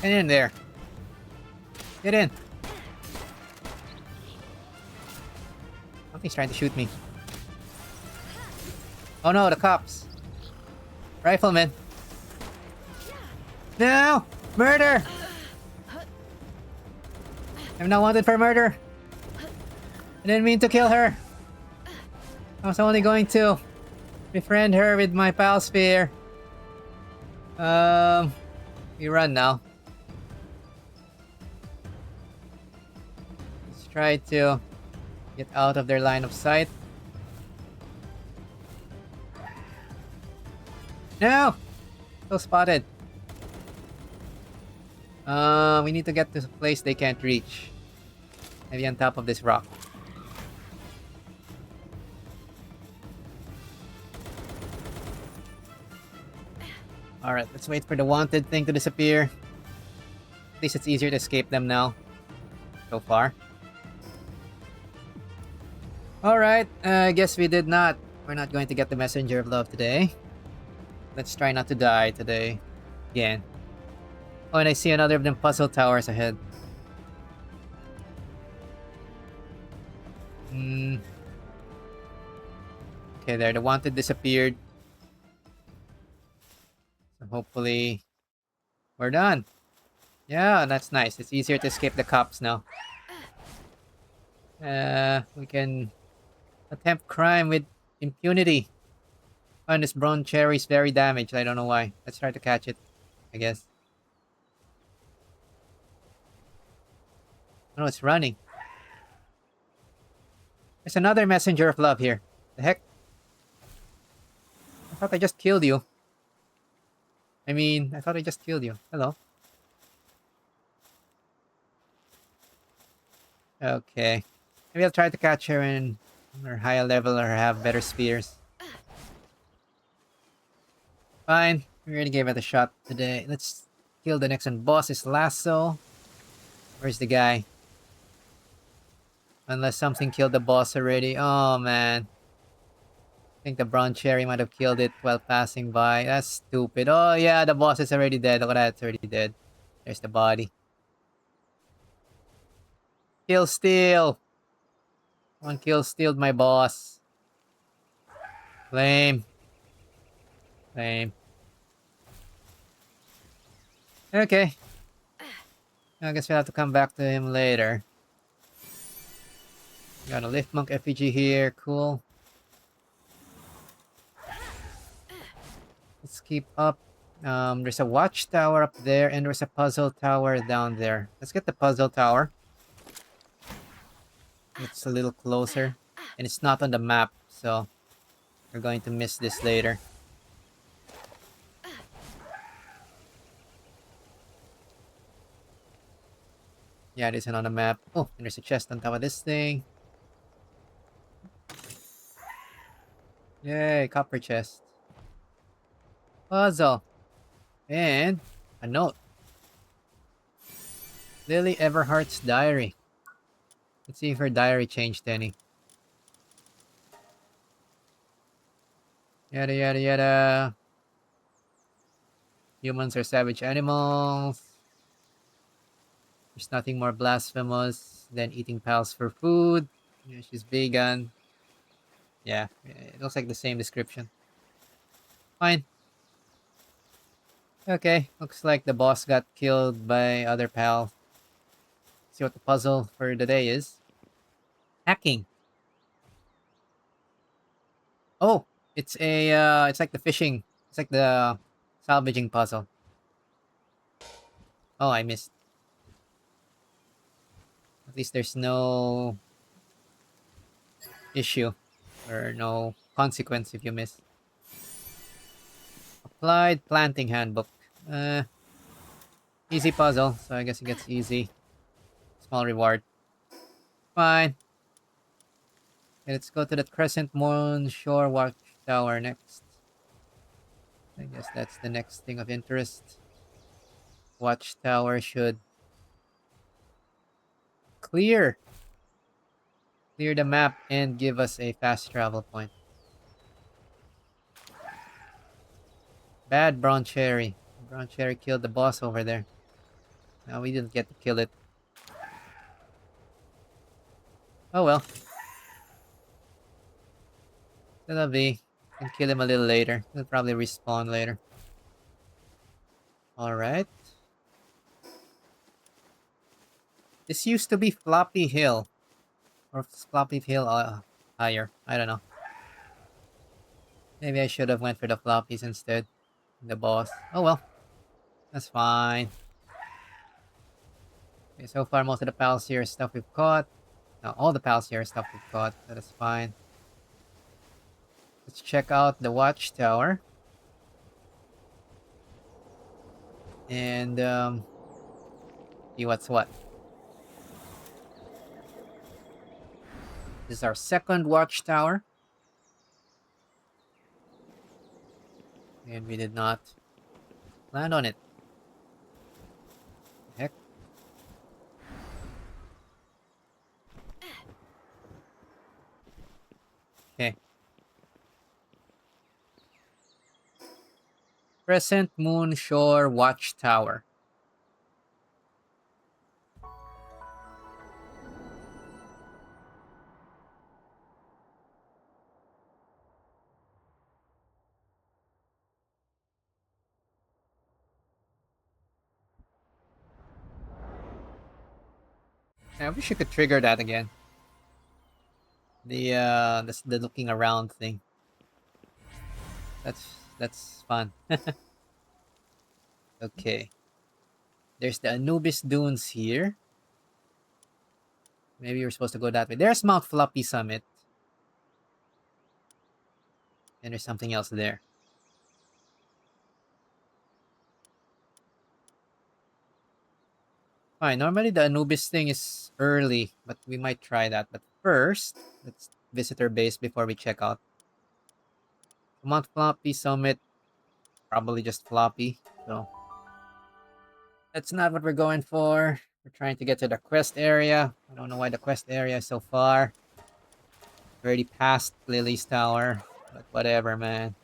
Get in there. Get in. Something's trying to shoot me. Oh no, the cops. Rifleman. No! Murder! I'm not wanted for murder. I didn't mean to kill her. I was only going to befriend her with my pal sphere. We run now. try to get out of their line of sight. No! So spotted. We need to get to a place they can't reach. Maybe on top of this rock. Alright, let's wait for the wanted thing to disappear. At least it's easier to escape them now. So far. Alright, I guess we did not. We're not going to get the Messenger of Love today. Let's try not to die today. Again. Oh, and I see another of them puzzle towers ahead. Okay, there. The wanted disappeared. So hopefully we're done. Yeah, that's nice. It's easier to escape the cops now. We can attempt crime with impunity. Oh, and this brown cherry is very damaged. I don't know why. Let's try to catch it, I guess. Oh, no, it's running. There's another messenger of love here. The heck? I thought I just killed you. I thought I just killed you. Hello. Okay. Maybe I'll try to catch her in her higher level or have better spears. Fine. We already gave it a shot today. Let's kill the next one. Boss is Lasso. Where's the guy? Unless something killed the boss already. Oh, man. I think the brown cherry might have killed it while passing by. That's stupid. Oh, yeah, the boss is already dead. Look at that, it's already dead. There's the body. Kill steal. One kill stealed my boss. Flame. Flame. Okay. I guess we'll have to come back to him later. Got a lift monk effigy here. Cool. Let's keep up. There's a watchtower up there, and there's a puzzle tower down there. Let's get the puzzle tower. It's a little closer. And it's not on the map, so we're going to miss this later. Yeah, it isn't on the map. Oh, and there's a chest on top of this thing. Yay, copper chest. Puzzle. And a note. Lily Everhart's diary. Let's see if her diary changed any. Yada yada yada. Humans are savage animals. There's nothing more blasphemous than eating pals for food. Yeah, she's vegan. Yeah, it looks like the same description. Fine. Okay, looks like the boss got killed by other pal. See what the puzzle for the day is. Hacking. Oh, it's it's like the fishing. It's like the salvaging puzzle. Oh, I missed. At least there's no issue or no consequence if you miss. Applied planting handbook. Easy puzzle, so I guess it gets easy. Small reward. Fine. Okay, let's go to the Crescent Moon Shore Watchtower next. I guess that's the next thing of interest. Watchtower should clear the map and give us a fast travel point. Bad brown cherry. Brown cherry killed the boss over there. No, we didn't get to kill it. Oh well. That'll be. Can kill him a little later. He'll probably respawn later. Alright. This used to be Floppy Hill. Or Floppy Hill higher. I don't know. Maybe I should have went for the floppies instead. The boss. Oh well. That's fine. Okay, so far most of the pals here is stuff we've caught. Now, all the pals here are stuff we've got. That is fine. Let's check out the Watchtower. And see what's what. This is our second Watchtower. And we did not land on it. Heck. Okay. Crescent Moon Shore Watchtower. I wish you could trigger that again. The looking around thing. That's fun. Okay. There's the Anubis Dunes here. Maybe we're supposed to go that way. There's Mount Floppy Summit. And there's something else there. Fine, normally the Anubis thing is early, but we might try that. But first, let's visit our base before we check out. Mount Floppy Summit, probably just floppy. So that's not what we're going for. We're trying to get to the quest area. I don't know why the quest area is so far. Already passed Lily's Tower, but whatever, man.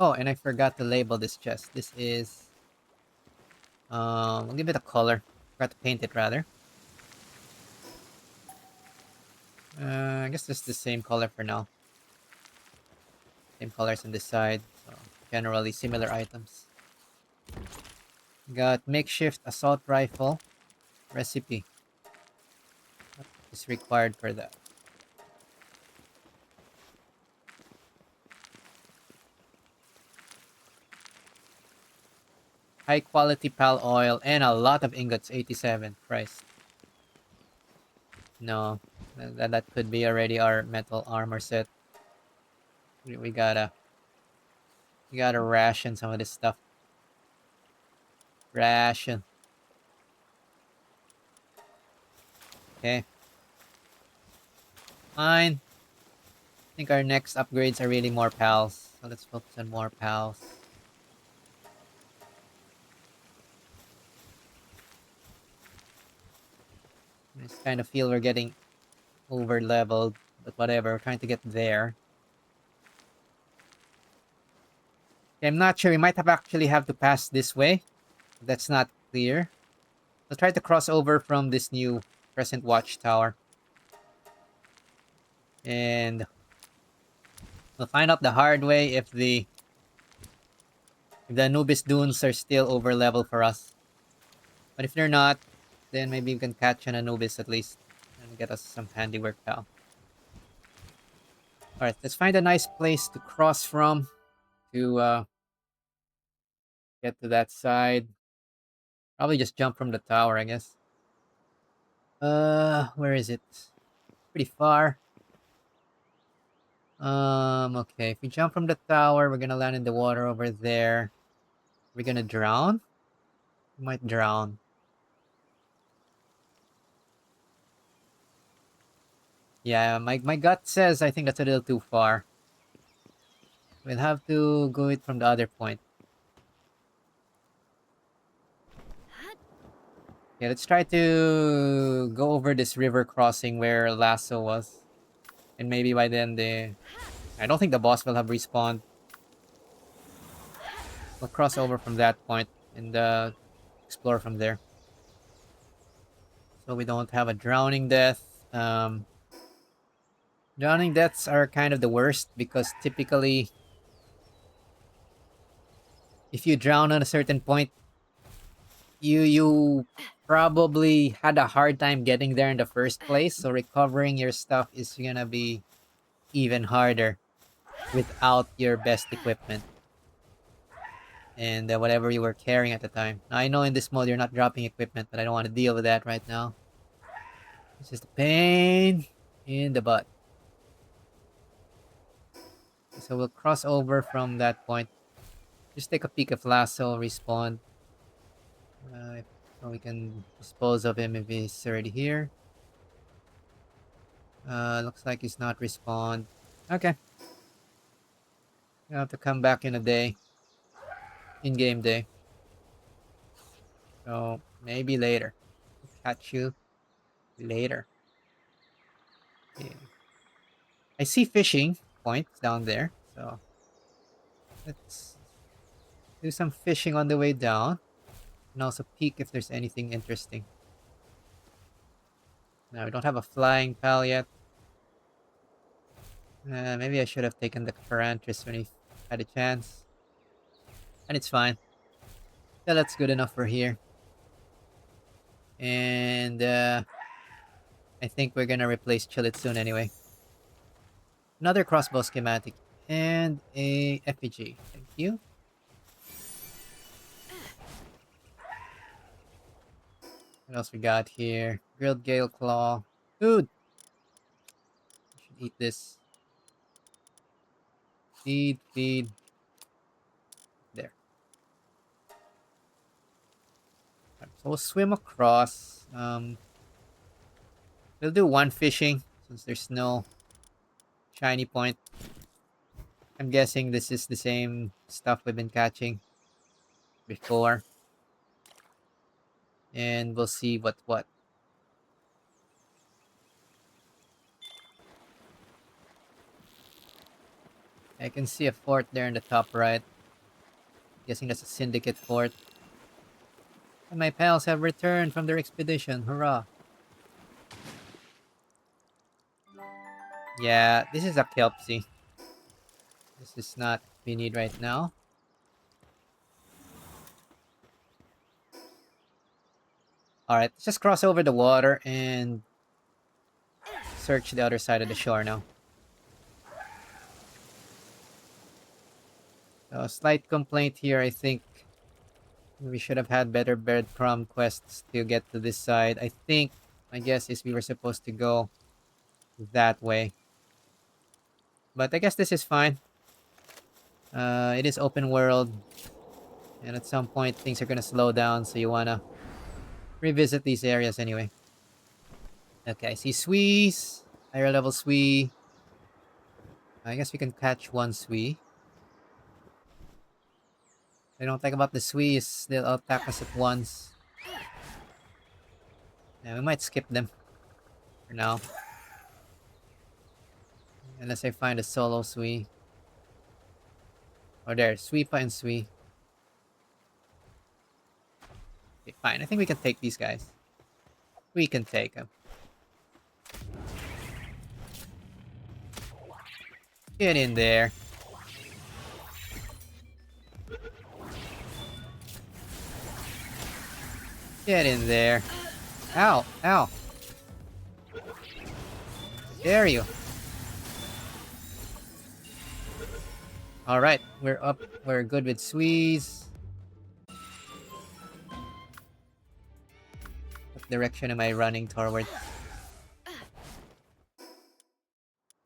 Oh, and I forgot to label this chest. This is... I'll give it a color. Forgot to paint it, rather. I guess it's the same color for now. Same colors on this side. So generally similar items. Got makeshift assault rifle. Recipe. What is required for that? High quality pal oil and a lot of ingots. 87. Christ. No. That could be already our metal armor set. We gotta ration some of this stuff. Ration. Okay. Fine. I think our next upgrades are really more pals. So let's focus on more pals. I just kind of feel we're getting over leveled, but whatever, we're trying to get there. Okay, I'm not sure, we might actually have to pass this way. That's not clear. Let's try to cross over from this new Crescent Watchtower. And we'll find out the hard way if the Anubis Dunes are still over level for us. But if they're not, then maybe we can catch an Anubis at least and get us some handiwork pal. Alright, let's find a nice place to cross from to get to that side. Probably just jump from the tower, I guess. Where is it? Pretty far. Okay. If we jump from the tower, we're gonna land in the water over there. We're gonna drown? We might drown. Yeah, my gut says I think that's a little too far. We'll have to go it from the other point. Yeah, let's try to go over this river crossing where Lasso was. And maybe by then I don't think the boss will have respawned. We'll cross over from that point and explore from there. So we don't have a drowning death. Drowning deaths are kind of the worst because typically if you drown at a certain point, you probably had a hard time getting there in the first place, so recovering your stuff is gonna be even harder without your best equipment. and whatever you were carrying at the time. Now, I know in this mode you're not dropping equipment, but I don't want to deal with that right now. It's just a pain in the butt. So we'll cross over from that point. Just take a peek of Lasso, respawn. So we can dispose of him if he's already here. Looks like he's not respawned. Okay. You'll have to come back in a day. In-game day. So maybe later. Catch you later. Yeah. I see fishing points down there. So let's do some fishing on the way down. And also peek if there's anything interesting. Now we don't have a flying pal yet. Maybe I should have taken the Ferantris when he had a chance. And it's fine. Yeah, that's good enough for here. And I think we're gonna replace Chillit soon anyway. Another crossbow schematic. And a effigy. Thank you. What else we got here? Grilled Gale Claw. Food! I should eat this. Feed, feed. There. Right, so we'll swim across. We'll do one fishing since there's no shiny point. I'm guessing this is the same stuff we've been catching before. And we'll see what. I can see a fort there in the top right. Guessing that's a Syndicate fort. And my pals have returned from their expedition. Hurrah. Yeah, this is a Kelpsie. This is not what we need right now. Alright, let's just cross over the water and search the other side of the shore now. So, a slight complaint here, I think we should have had better breadcrumb quests to get to this side. I think, my guess is we were supposed to go that way. But I guess this is fine. It is open world. And at some point, things are gonna slow down, so you wanna revisit these areas anyway. Okay, I see Swees. Higher level Swee. I guess we can catch one Swee. I don't think about the Swee is they'll attack us at once. Yeah, we might skip them for now. Unless I find a solo Swee. Oh, there. Sweepa and Swee. Okay, fine. I think we can take these guys. We can take them. Get in there. Get in there. Ow. Ow. Dare you. Alright. We're up. We're good with Swees. What direction am I running toward?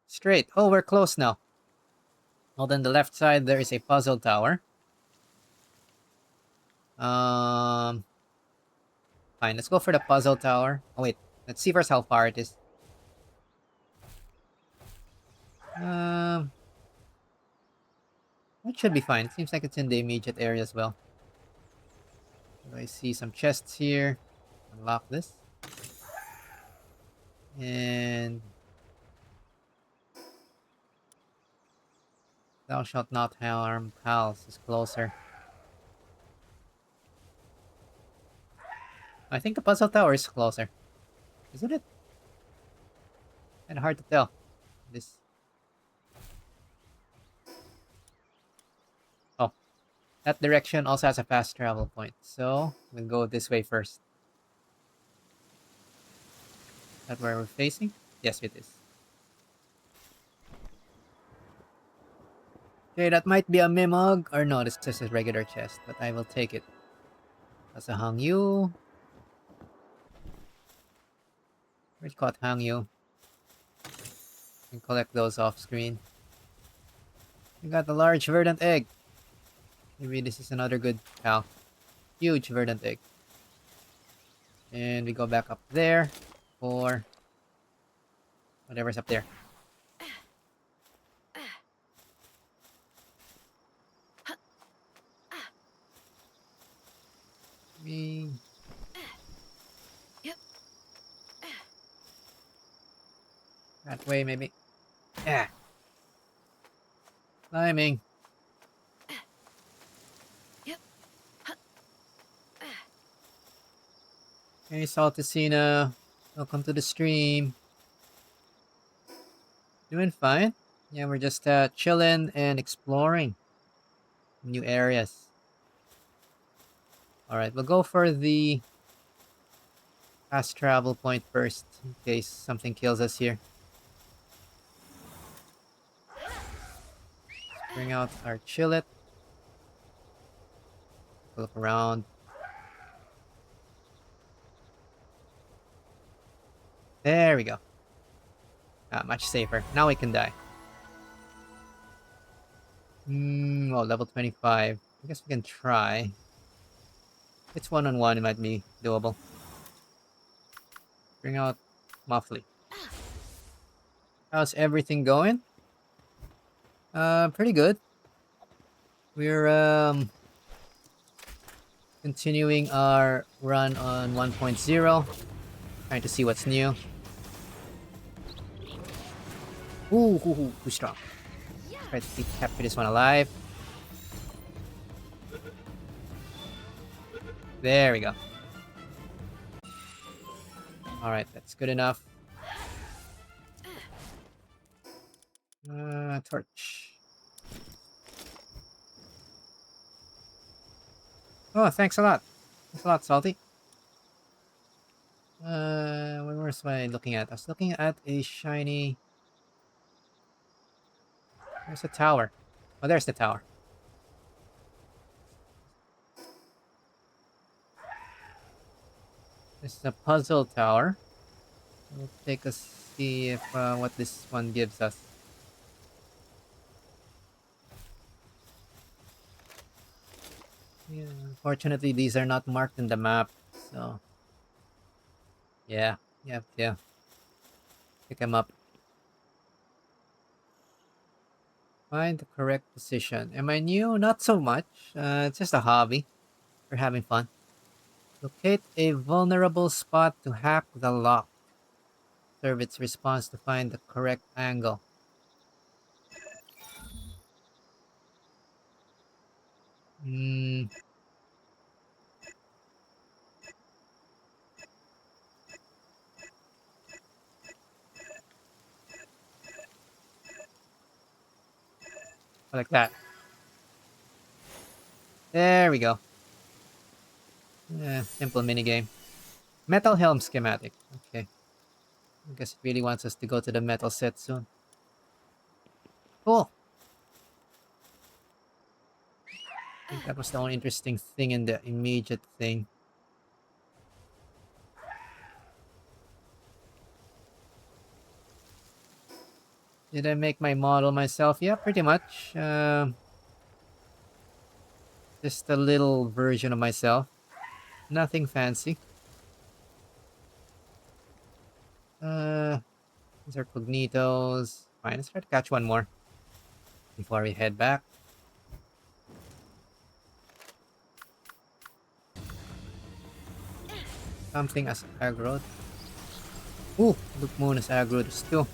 Straight. Oh, we're close now. Well, then the left side, there is a puzzle tower. Fine, let's go for the puzzle tower. Oh, wait. Let's see first how far it is. It should be fine. It seems like it's in the immediate area as well. I see some chests here. Unlock this. And thou shalt not harm pals is closer. I think the puzzle tower is closer. Isn't it? Kinda hard to tell. This. Oh. That direction also has a fast travel point. So we'll go this way first. Is that where we're facing? Yes, it is. Okay, that might be a Mimog. Or no, this is just a regular chest, but I will take it. That's a Hangyu. Where's caught Hangyu? And collect those off screen. We got the large verdant egg. Maybe this is another good cow. Huge verdant egg. And we go back up there for whatever's up there. Me. That way, maybe. Yeah. Climbing. Hey, Salticina. Welcome to the stream. Doing fine. Yeah, we're just chilling and exploring new areas. Alright, we'll go for the fast travel point first, in case something kills us here. Bring out our chillet. Look around. There we go. Much safer. Now we can die. Well, level 25. I guess we can try. If it's one-on-one, it might be doable. Bring out Muffly. How's everything going? Pretty good. We're continuing our run on 1.0. Trying to see what's new. Ooh, too strong. Try to capture this one alive. There we go. Alright, that's good enough. Torch. Oh, thanks a lot. Thanks a lot, Salty. Where was I looking at? I was looking at a shiny... There's a tower. Oh, there's the tower. This is a puzzle tower. We'll take a see if what this one gives us. Yeah, unfortunately these are not marked in the map, so yeah, pick them up. Find the correct position. Am I new? Not so much. It's just a hobby. We're having fun. Locate a vulnerable spot to hack the lock. Serve its response to find the correct angle. Like that. There we go. Simple minigame. Metal helm schematic. Okay. I guess it really wants us to go to the metal set soon. Cool. I think that was the only interesting thing in the immediate thing. Did I make my model myself? Yeah, pretty much. Just a little version of myself. Nothing fancy. These are cognitos. Fine, let's try to catch one more before we head back. Something as aggroed. Ooh, Luke Moon is aggroed too.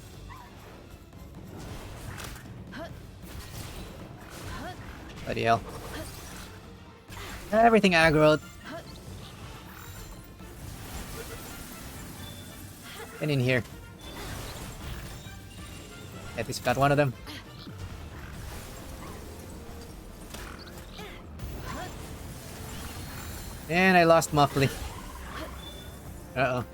Bloody hell. Everything aggroed. Get in here. At least got one of them. And I lost Muffly. Uh-oh.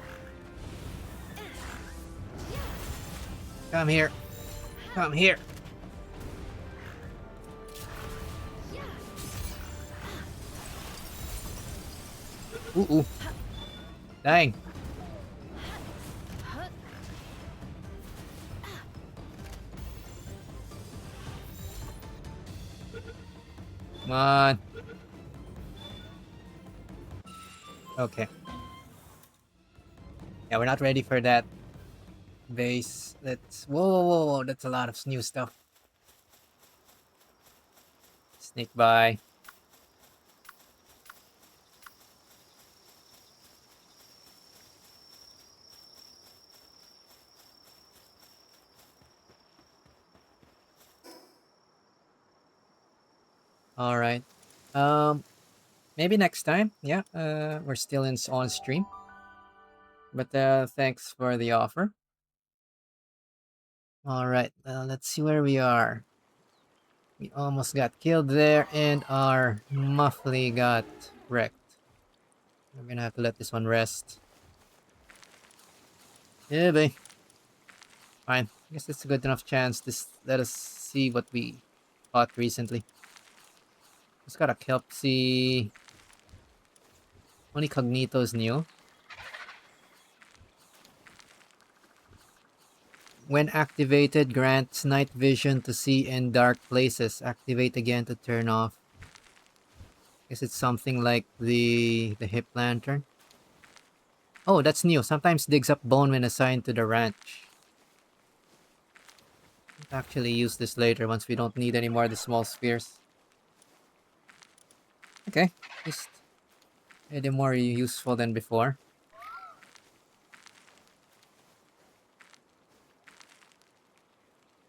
Come here. Come here. Ooh. Dang. Come on. Okay. Yeah, we're not ready for that base. Let's... Whoa. That's a lot of new stuff. Sneak by. Alright. Um, maybe next time. Yeah, we're still on stream. But thanks for the offer. Alright, let's see where we are. We almost got killed there, and our Muffly got wrecked. We're gonna have to let this one rest. Yeah, boy. Fine. I guess it's a good enough chance. Let us see what we caught recently. Just got a Kelpsy. Only Cognito's new. When activated, grants night vision to see in dark places. Activate again to turn off. Guess it's something like the hip lantern. Oh, that's new. Sometimes digs up bone when assigned to the ranch. I'll actually use this later once we don't need any more of the small spheres. Okay, just any more useful than before.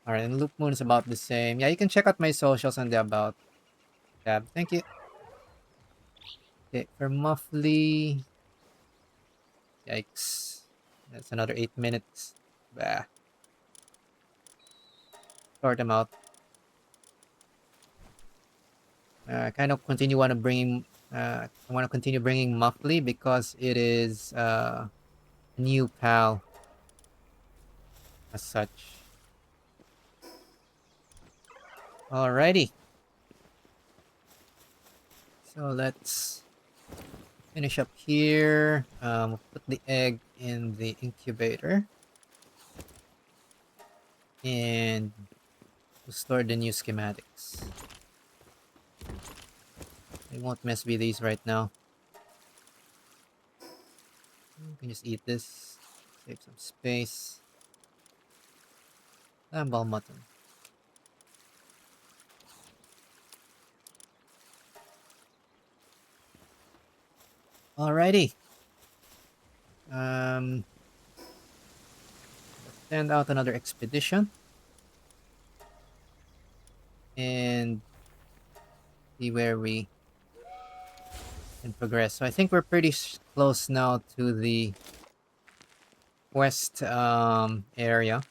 Alright, and Loop Moon is about the same. Yeah, you can check out my socials on the About tab. Thank you. Okay, for Muffly... Yikes. That's another 8 minutes. Bah. Sort them out. I kind of I want to continue bringing Muffly because it is a new pal as such. Alrighty. So let's finish up here. We'll put the egg in the incubator. And we'll store the new schematics. I won't mess with these right now. You can just eat this. Save some space. Ball mutton. Alrighty. Send out another expedition. And see where we can progress. So I think we're pretty close now to the west area.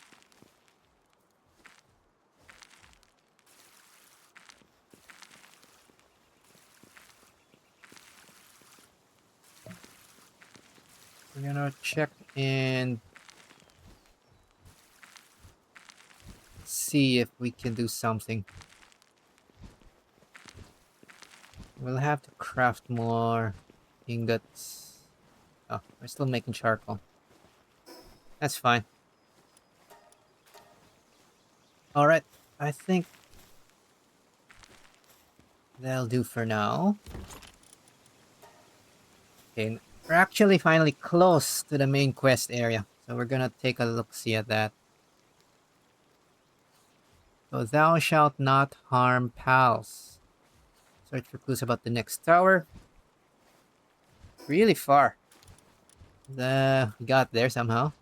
We're gonna check and see if we can do something. We'll have to craft more ingots. Oh, we're still making charcoal. That's fine. Alright, I think that'll do for now. Okay, we're actually finally close to the main quest area. So we're gonna take a look-see at that. So thou shalt not harm pals. Search for clues about the next tower. Really far. We got there somehow.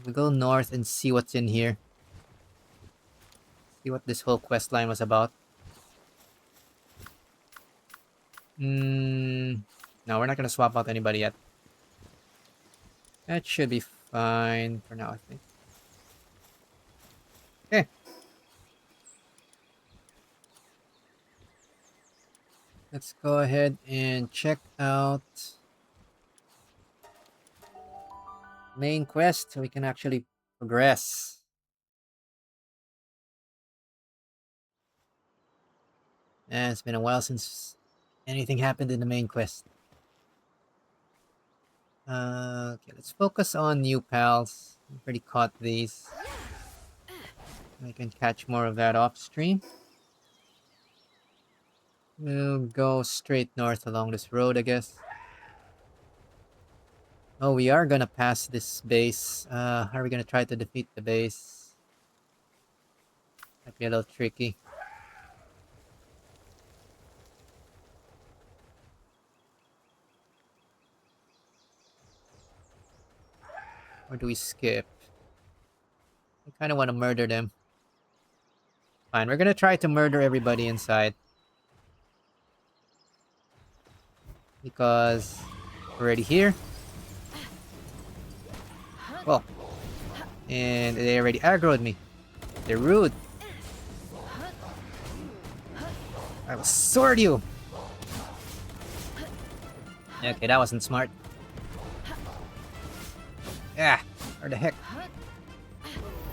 We go north and see what's in here. See what this whole quest line was about. No, we're not gonna swap out anybody yet. That should be fine for now, I think. Okay. Let's go ahead and check out main quest so we can actually progress. It's been a while since anything happened in the main quest. Okay, let's focus on new pals. We already caught these. I can catch more of that off stream. We'll go straight north along this road, I guess. Oh, we are gonna pass this base. How are we gonna try to defeat the base? Might be a little tricky. Or do we skip? I kind of want to murder them. Fine, we're gonna try to murder everybody inside. Because we're already here. Well, and they already aggroed me. They're rude. I will sword you! Okay, that wasn't smart. Ah, where the heck?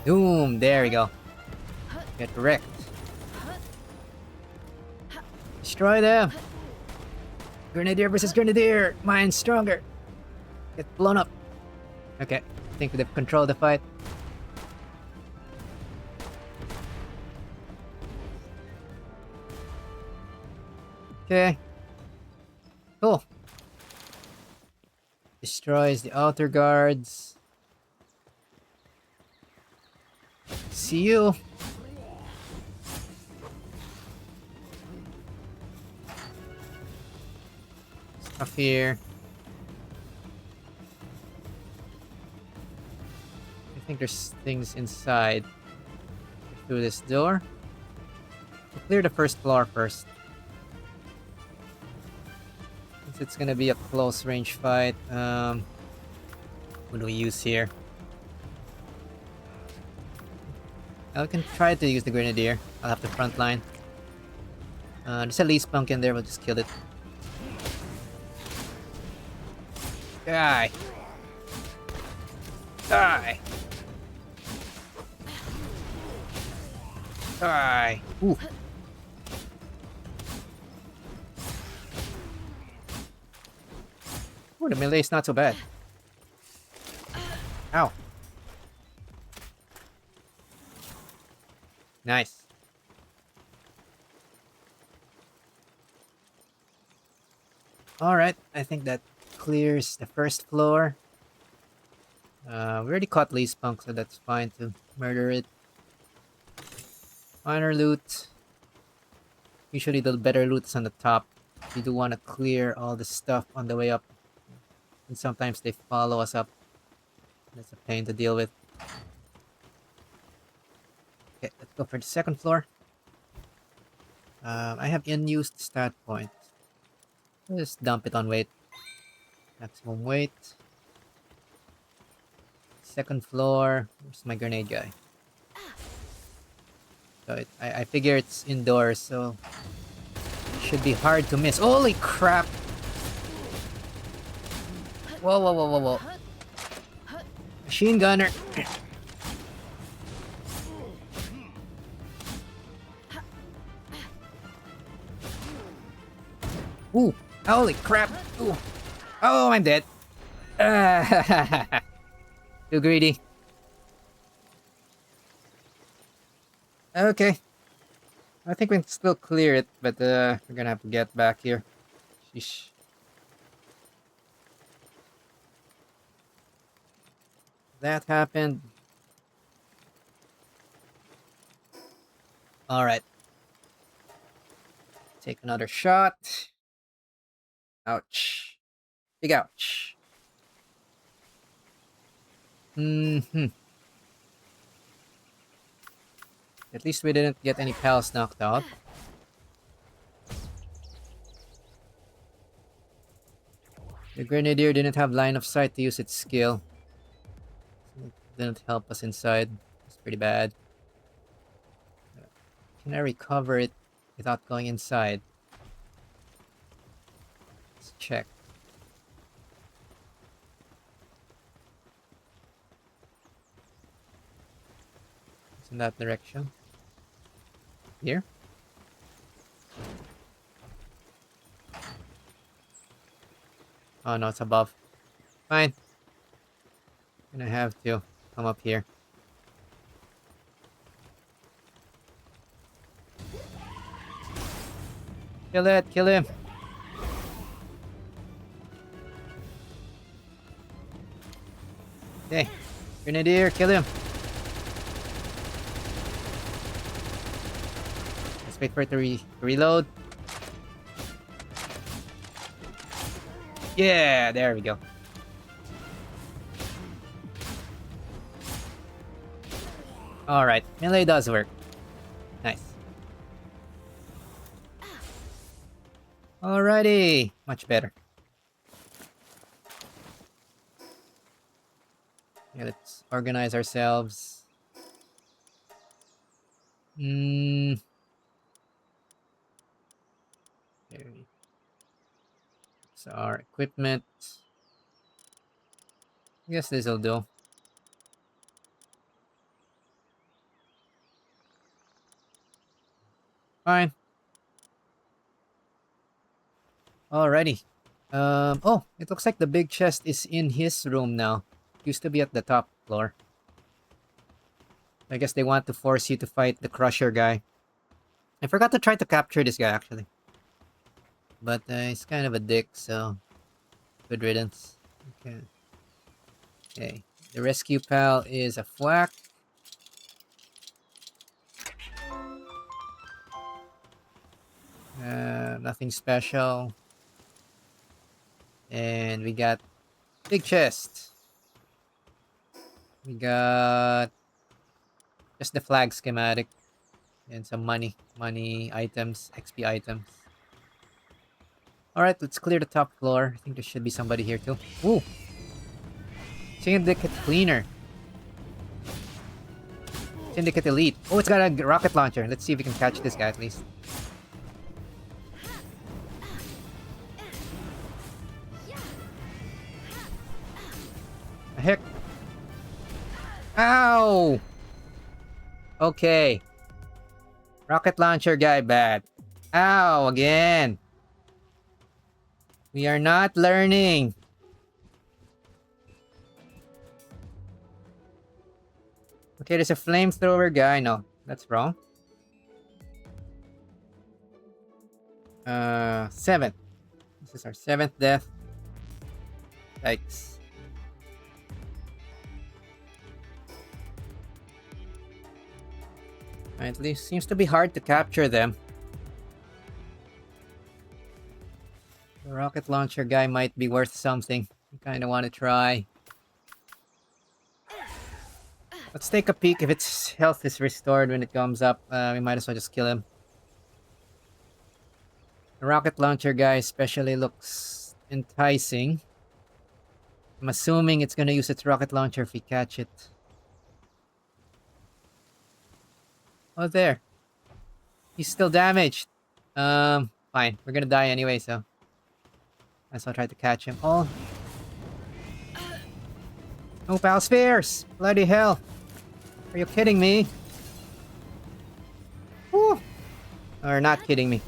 Boom, there we go. Get wrecked. Destroy them! Grenadier versus Grenadier! Mine's stronger! Get blown up. Okay, I think they've controlled the fight. Okay. Cool. Destroys the outer guards. See you. Stuff here. I think there's things inside. Through this door. We'll clear the first floor first. Since it's gonna be a close range fight. What do we use here? I can try to use the Grenadier. I'll have the front line. There's a least punk in there, we'll just kill it. Die! Die! Die! Ooh! Ooh, the melee's not so bad. Ow! Nice. Alright, I think that clears the first floor. We already caught Lee Spunk, so that's fine to murder it. Minor loot. Usually the better loot is on the top. You do want to clear all the stuff on the way up. And sometimes they follow us up. That's a pain to deal with. Okay, let's go for the second floor. I have unused stat point. Just dump it on weight. Maximum weight. Second floor. Where's my grenade guy? So I figure it's indoors, so it should be hard to miss. Holy crap! Whoa, whoa, whoa, whoa, whoa. Machine gunner. Ooh, holy crap. Ooh. Oh, I'm dead. Too greedy. Okay. I think we can still clear it, but we're gonna have to get back here. Sheesh. That happened. Alright. Take another shot. Ouch. Big ouch. Mm-hmm. At least we didn't get any pals knocked out. The Grenadier didn't have line of sight to use its skill. So it didn't help us inside. It's pretty bad. Can I recover it without going inside? Let's check. It's in that direction. Here? Oh no, it's above. Fine. Gonna have to come up here. Kill it, kill him. Okay. Grenadier, kill him. Let's wait for it to reload. Yeah, there we go. Alright, melee does work. Nice. Alrighty, much better. Yeah, let's organize ourselves. There we So our equipment. I guess this'll do. Fine. Alrighty. Oh, it looks like the big chest is in his room now. Used to be at the top floor. I guess they want to force you to fight the Crusher guy. I forgot to try to capture this guy, actually. But he's kind of a dick, so... Good riddance. Okay. Okay. The rescue pal is a Fwack. Nothing special. And we got big chest. We got just the flag schematic and some money items, XP items. All right, let's clear the top floor. I think there should be somebody here too. Ooh, Syndicate cleaner. Syndicate elite. Oh, it's got a rocket launcher. Let's see if we can catch this guy at least. The heck? Ow! Okay. Rocket launcher guy bad. Ow, again. We are not learning. Okay, there's a flamethrower guy. No, that's wrong. 7. This is our 7th death. Yikes. At least seems to be hard to capture them. The rocket launcher guy might be worth something. I kind of want to try. Let's take a peek if its health is restored when it comes up. We might as well just kill him. The rocket launcher guy especially looks enticing. I'm assuming it's gonna use its rocket launcher if we catch it. Oh, there. He's still damaged. Fine. We're gonna die anyway, so... I will try to catch him. Oh. No pal spheres! Bloody hell. Are you kidding me? Woo! Or not kidding me.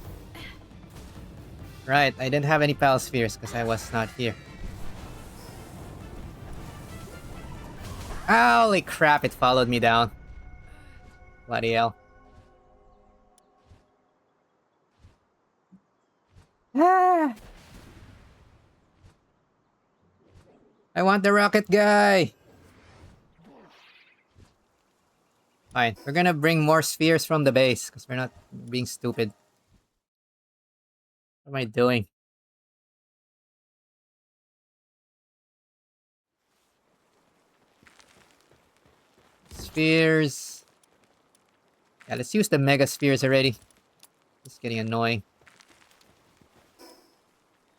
Right, I didn't have any pal spheres because I was not here. Holy crap, it followed me down. Bloody hell. Ah! I want the rocket guy! Fine, we're gonna bring more spheres from the base because we're not being stupid. What am I doing? Spheres. Yeah, let's use the mega spheres already. It's getting annoying.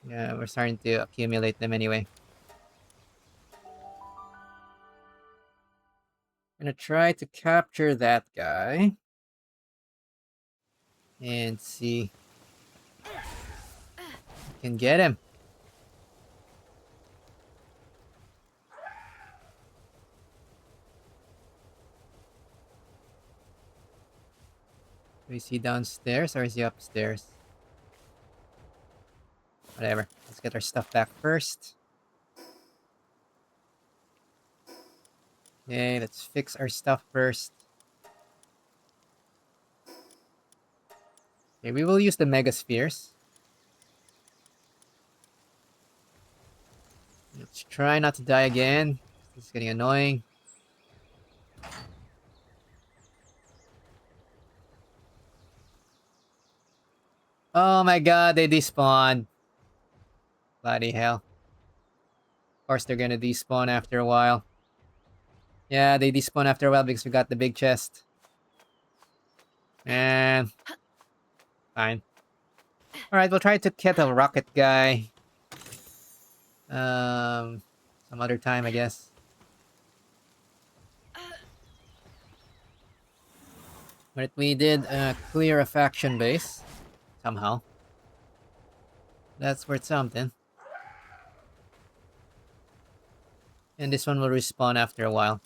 Yeah, we're starting to accumulate them anyway. I'm gonna try to capture that guy. And see if we can get him. Is he downstairs or is he upstairs? Whatever. Let's get our stuff back first. Okay, let's fix our stuff first. Okay, we will use the Mega Spheres. Let's try not to die again. This is getting annoying. Oh my god, they despawned. Bloody hell. Of course, they're gonna despawn after a while. Yeah, they despawn after a while because we got the big chest. And fine. Alright, we'll try to get a rocket guy. Some other time, I guess. But we did clear a faction base. Somehow. That's worth something. And this one will respawn after a while.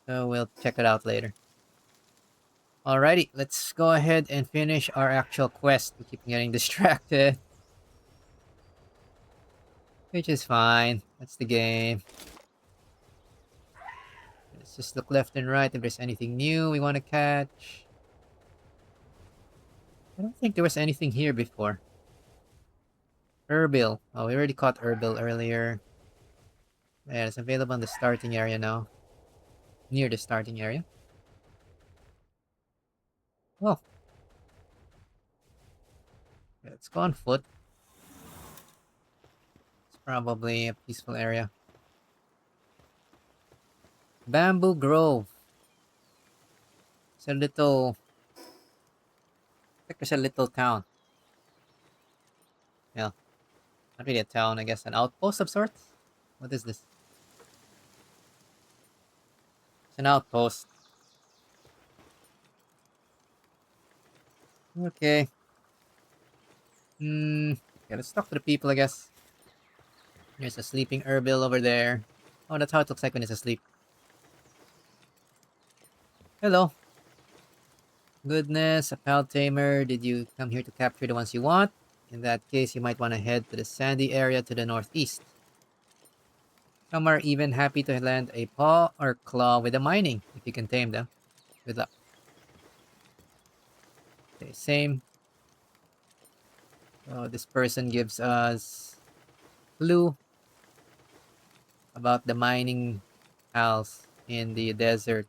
So we'll check it out later. Alrighty, let's go ahead and finish our actual quest. We keep getting distracted. Which is fine. That's the game. Let's just look left and right if there's anything new we want to catch. I don't think there was anything here before. Urbil. Oh, we already caught Urbil earlier. Yeah, it's available in the starting area now. Near the starting area. Oh. Let's go on foot. It's probably a peaceful area. Bamboo Grove. It's a little... I think there's a little town. Yeah. Not really a town, I guess. An outpost of sorts? What is this? It's an outpost. Okay. Yeah, let's talk to the people, I guess. There's a sleeping Urbil over there. Oh, that's how it looks like when it's asleep. Hello. Goodness, a pal tamer. Did you come here to capture the ones you want? In that case, you might want to head to the sandy area to the northeast. Some are even happy to land a paw or claw with the mining, if you can tame them. Good luck. Okay, same. So this person gives us clue about the mining house in the desert.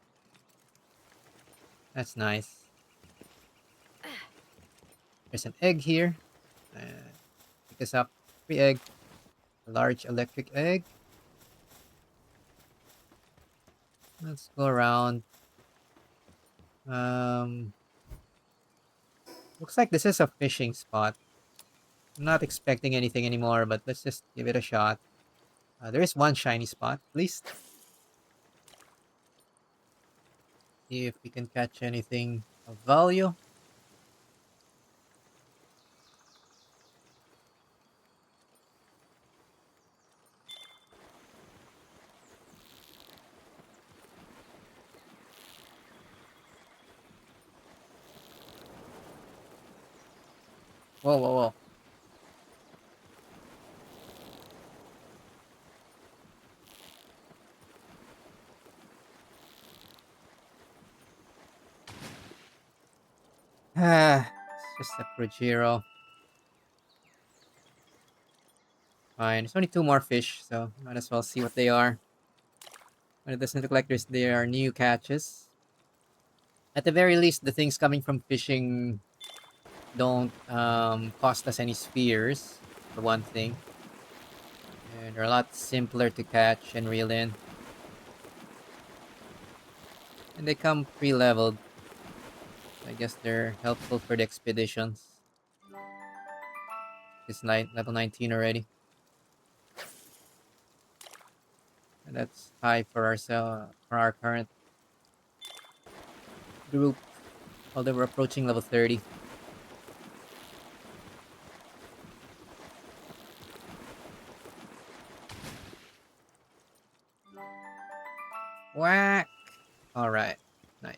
That's nice. There's an egg here. Pick us up. Free egg. A large electric egg. Let's go around. Looks like this is a fishing spot. I'm not expecting anything anymore, but let's just give it a shot. There is one shiny spot, at least. See if we can catch anything of value. Whoa, whoa, whoa. It's just a Krujiro. Fine. There's only two more fish, so might as well see what they are. But it doesn't look like there are new catches. At the very least, the things coming from fishing don't cost us any spheres, for one thing. And they're a lot simpler to catch and reel in. And they come pre-leveled. I guess they're helpful for the expeditions. It's level 19 already. And that's high for our current group. Although we're approaching level 30. Whack! Alright. Nice.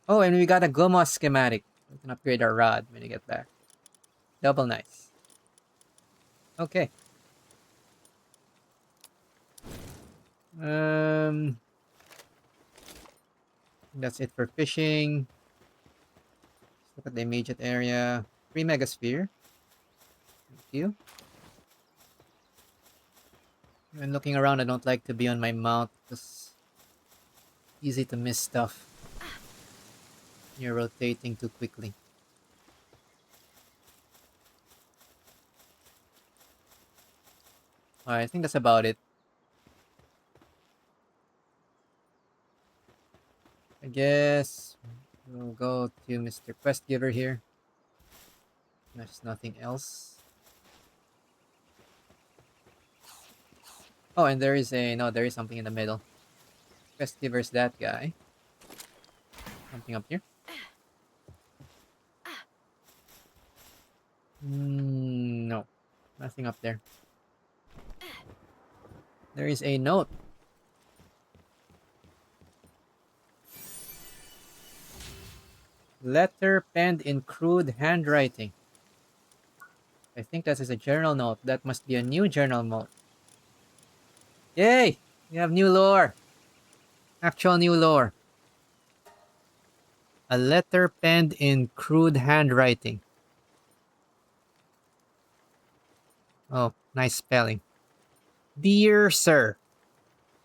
Oh, and we got a Goma schematic. We can upgrade our rod when we get back. Double nice. Okay. Um, that's it for fishing. Let's look at the immediate area. 3 megasphere. Thank you. When looking around, I don't like to be on my mount because easy to miss stuff. You're rotating too quickly. Alright, I think that's about it. I guess we'll go to Mr. Quest Giver here. There's nothing else. Oh, and there is something in the middle. Quest Giver's that guy. Something up here. No, nothing up there. There is a note. Letter penned in crude handwriting. I think that is a journal note. That must be a new journal note. Yay! We have new lore. Actual new lore. A letter penned in crude handwriting. Oh, nice spelling. Dear Sir,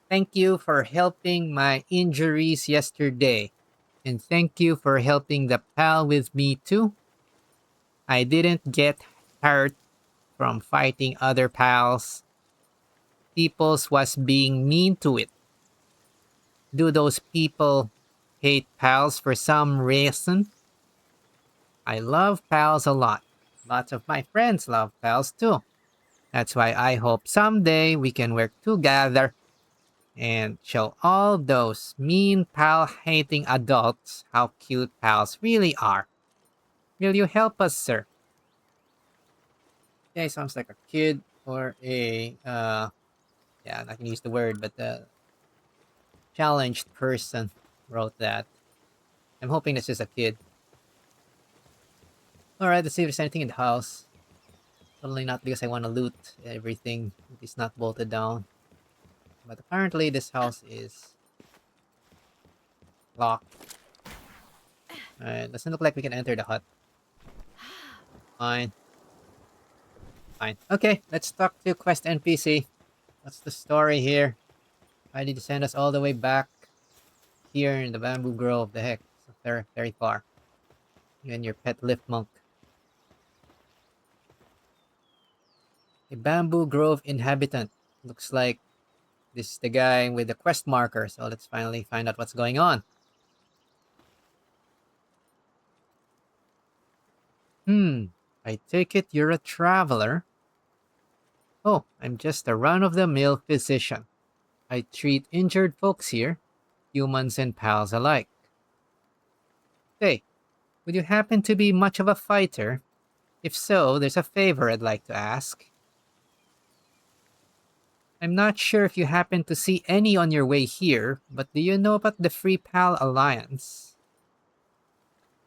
thank you for helping my injuries yesterday. And thank you for helping the pal with me too. I didn't get hurt from fighting other pals. Peoples was being mean to it. Do those people hate pals for some reason? I love pals a lot. Lots of my friends love pals too. That's why I hope someday we can work together and show all those mean pal hating adults how cute pals really are. Will you help us, sir? Yeah, he sounds like a kid or a yeah, I'm not gonna use the word, but challenged person wrote that. I'm hoping this is a kid. Alright, let's see if there's anything in the house. Totally not because I want to loot everything. It's not bolted down. But apparently this house is locked. Alright, doesn't look like we can enter the hut. Fine. Fine. Okay, let's talk to Quest NPC. What's the story here? Why did you send us all the way back here in the bamboo grove? The heck? So very, very far. You and your pet lift monk. A bamboo grove inhabitant. Looks like this is the guy with the quest marker. So let's finally find out what's going on. I take it you're a traveler. Oh, I'm just a run-of-the-mill physician. I treat injured folks here, humans and pals alike. Hey, would you happen to be much of a fighter? If so, there's a favor I'd like to ask. I'm not sure if you happen to see any on your way here, but do you know about the Free Pal Alliance?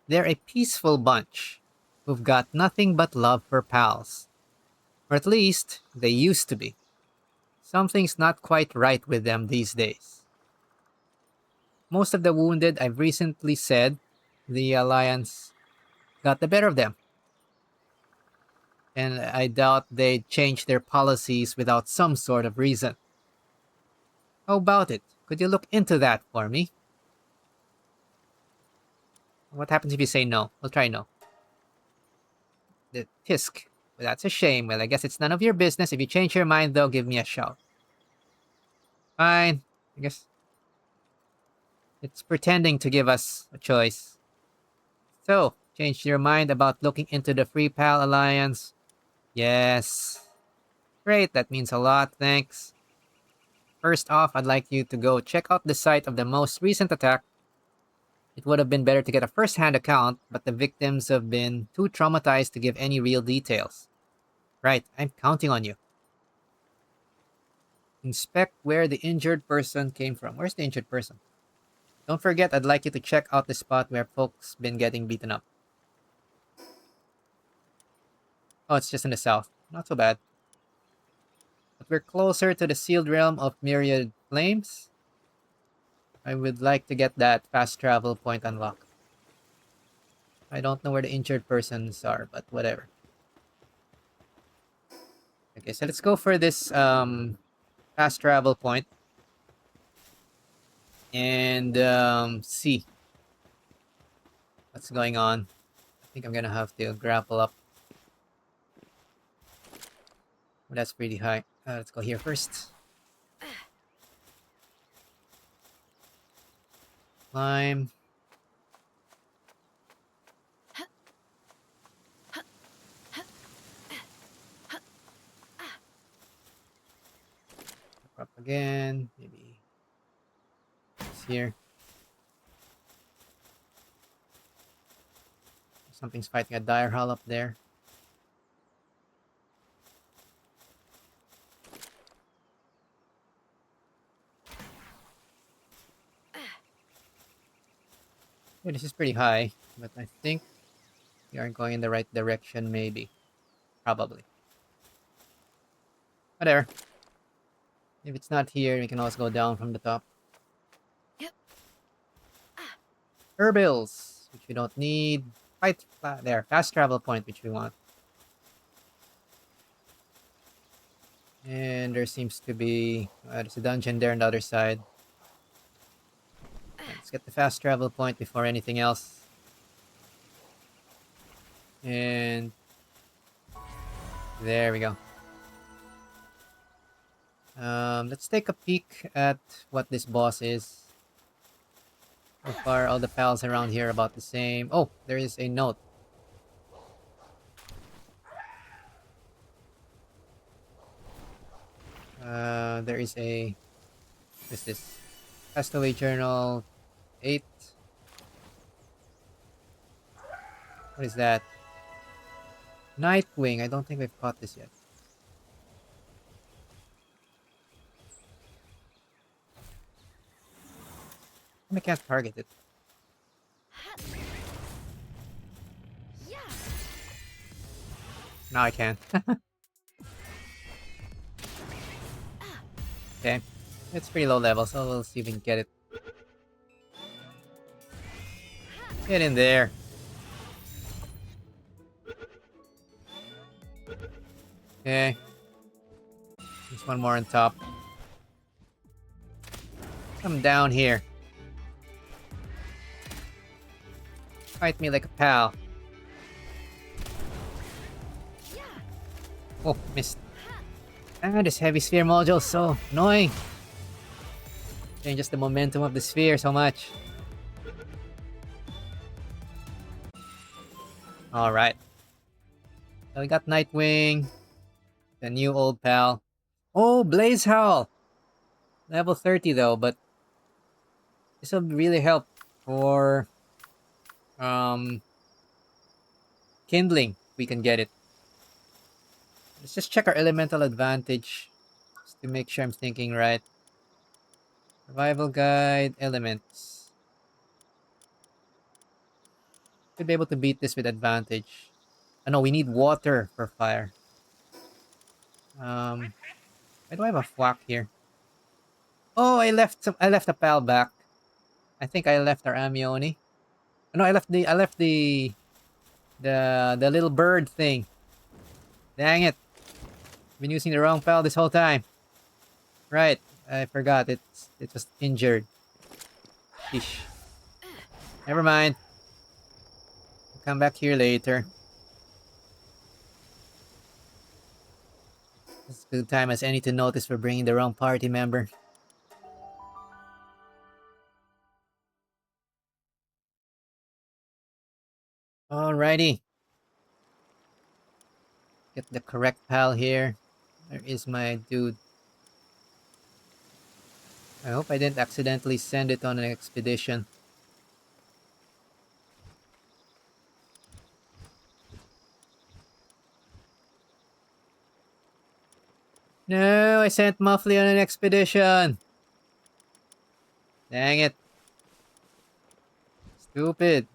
They're a peaceful bunch who've got nothing but love for pals. Or at least, they used to be. Something's not quite right with them these days. Most of the wounded I've recently said the Alliance got the better of them. And I doubt they'd change their policies without some sort of reason. How about it? Could you look into that for me? What happens if you say no? We'll try no. The Tisk. Well, that's a shame. Well, I guess it's none of your business. If you change your mind, though, give me a shout. Fine. I guess it's pretending to give us a choice. So, changed your mind about looking into the Free Pal Alliance? Yes. Great, that means a lot, thanks. First off, I'd like you to go check out the site of the most recent attack. It would have been better to get a first-hand account, but the victims have been too traumatized to give any real details. Right, I'm counting on you. Inspect where the injured person came from. Where's the injured person? Don't forget, I'd like you to check out the spot where folks been getting beaten up. Oh, it's just in the south. Not so bad. But we're closer to the sealed realm of myriad Flames? I would like to get that fast travel point unlocked. I don't know where the injured persons are, but whatever. Okay, so let's go for this fast travel point and see what's going on. I think I'm gonna have to grapple up. Well, that's pretty high. Let's go here first. Climb. Up again. Maybe it's here. Something's fighting a dire hull up there. Yeah, this is pretty high, but I think we are going in the right direction, maybe. Probably. Whatever. If it's not here, we can always go down from the top. Yep. Herbils, which we don't need. There, fast travel point, which we want. And there seems to be there's a dungeon there on the other side. Let's get the fast travel point before anything else. And there we go. Let's take a peek at what this boss is. So far, all the pals around here are about the same. Oh, there is a note. There is a... What's this? Castaway Journal 8. What is that? Nitewing. I don't think we've caught this yet. I can't target it. Now I can. Okay. It's pretty low level, so we'll see if we can get it. Get in there. Okay. There's one more on top. Come down here. Fight me like a pal. Oh, missed. This heavy sphere module is so annoying. Changes the momentum of the sphere so much. Alright. So we got Nitewing. The new old pal. Oh, Blazehowl! Level 30 though, but this will really help for kindling. We can get it. Let's just check our elemental advantage just to make sure I'm thinking right. Survival guide, elements. Should be able to beat this with advantage. Oh no, we need water for fire. Why do I have a flock here? Oh, I left a pal back. I think I left our Amioni. No, I left the little bird thing. Dang it. Been using the wrong pal this whole time. Right. I forgot it was injured. Sheesh. Never mind. I'll come back here later. It's a good time as any to notice for bringing the wrong party member. Alrighty. Get the correct pal here. There is my dude. I hope I didn't accidentally send it on an expedition. No, I sent Muffly on an expedition. Dang it. Stupid.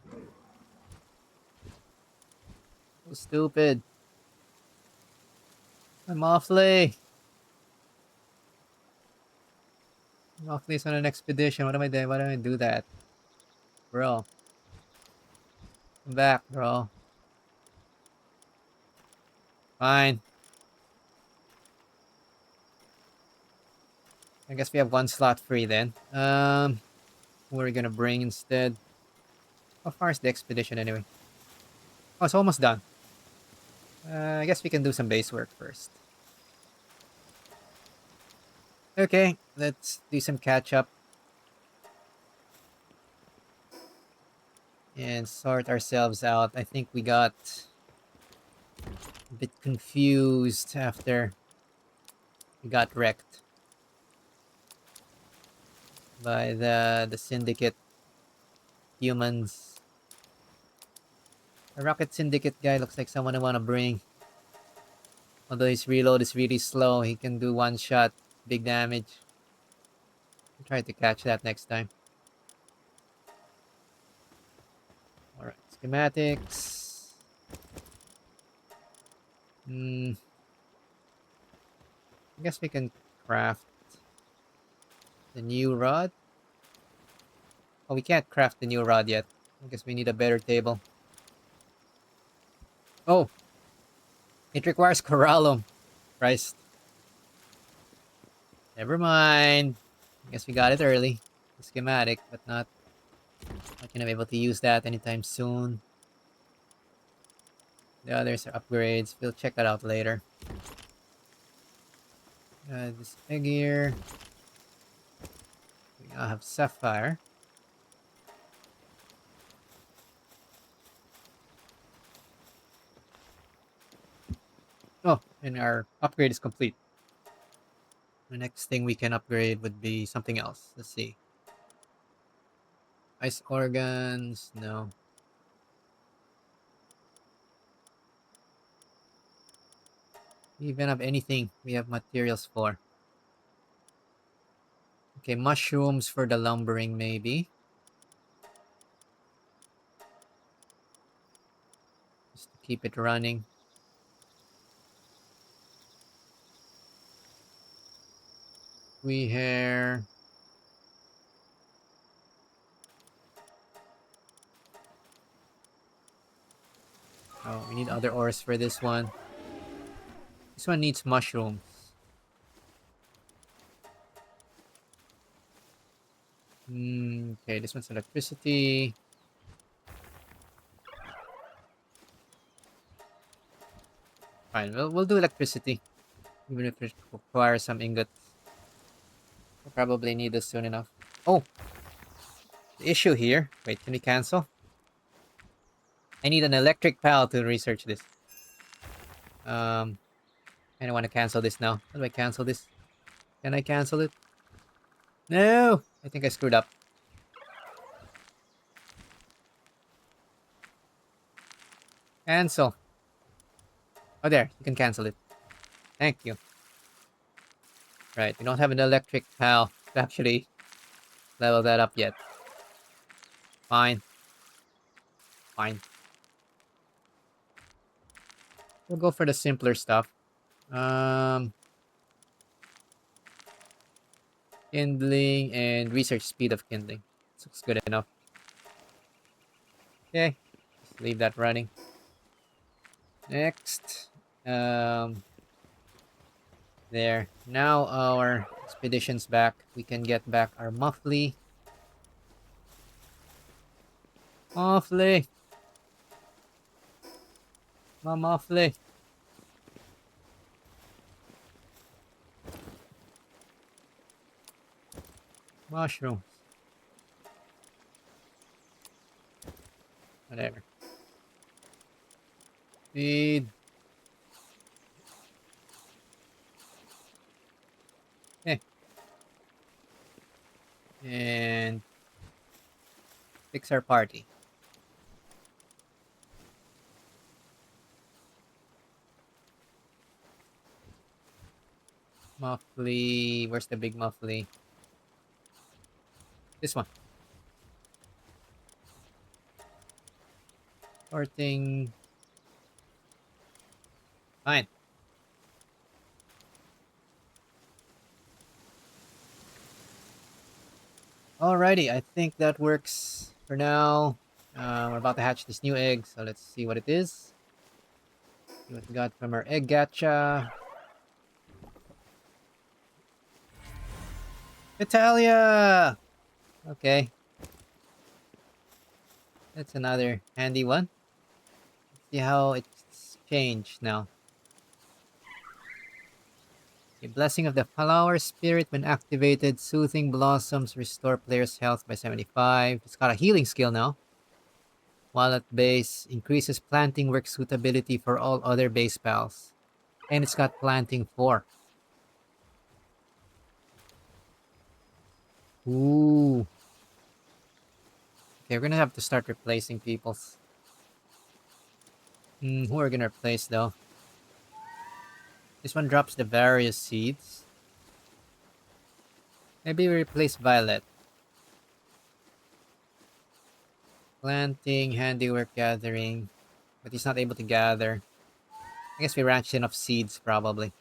So stupid. I'm Muffly. Muffly's on an expedition. What am I doing? Why don't I do that? Bro. Come back, bro. Fine. I guess we have one slot free then. Who are we gonna bring instead? How far is the expedition anyway? Oh, it's almost done. I guess we can do some base work first. Okay, let's do some catch up. And sort ourselves out. I think we got a bit confused after we got wrecked by the Syndicate humans. The Rocket Syndicate guy looks like someone I want to bring. Although his reload is really slow, he can do one shot, big damage. I'll try to catch that next time. Alright, schematics. I guess we can craft the new rod. Oh, we can't craft the new rod yet. I guess we need a better table. Oh! It requires Corallum. Christ. Never mind. I guess we got it early. The schematic, but not gonna be able to use that anytime soon. The others are upgrades. We'll check that out later. This egg here. We now have Sapphire. Oh, and our upgrade is complete. The next thing we can upgrade would be something else. Let's see. Ice organs, no. We even have anything we have materials for. Okay, mushrooms for the lumbering maybe. Just to keep it running. We hair. Oh, we need other ores for this one. This one needs mushrooms. Okay, this one's electricity. Fine, we'll do electricity. Even if it requires some ingots. We'll probably need this soon enough. Oh! The issue here. Wait, can we cancel? I need an electric pal to research this. I don't want to cancel this now. How do I cancel this? Can I cancel it? No! I think I screwed up. Cancel. Oh, there. You can cancel it. Thank you. Right, we don't have an electric pal to actually level that up yet. Fine. Fine. We'll go for the simpler stuff. Kindling and research speed of kindling. This looks good enough. Okay. Just leave that running. Next. There. Now our expedition's back. We can get back our Muffly. Muffly! My Muffly! Mushrooms. Whatever. Feed. Okay. And fix our party. Muffly. Where's the big Muffly? This one. Sorting. Fine. Alrighty, I think that works for now. We're about to hatch this new egg, so let's see what it is. See what we got from our egg gacha. Italia! Okay. That's another handy one. Let's see how it's changed now. A blessing of the flower spirit when activated. Soothing blossoms restore player's health by 75. It's got a healing skill now. While at base, increases planting work suitability for all other base spells. And it's got planting 4. Ooh. Okay, we're gonna have to start replacing people's. Who are we gonna replace though? This one drops the various seeds. Maybe we replace Vaelet. Planting, handiwork, gathering. But he's not able to gather. I guess we ranched enough seeds probably.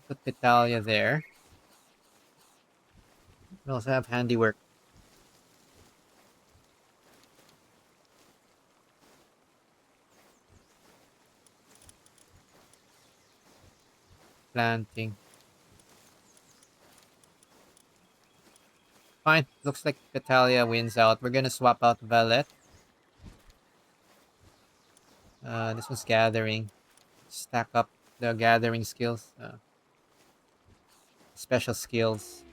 Put Vitalia there. We also have handiwork. Planting. Fine. Looks like Vitalia wins out. We're gonna swap out Valet. This one's gathering. Stack up the gathering skills. Special skills.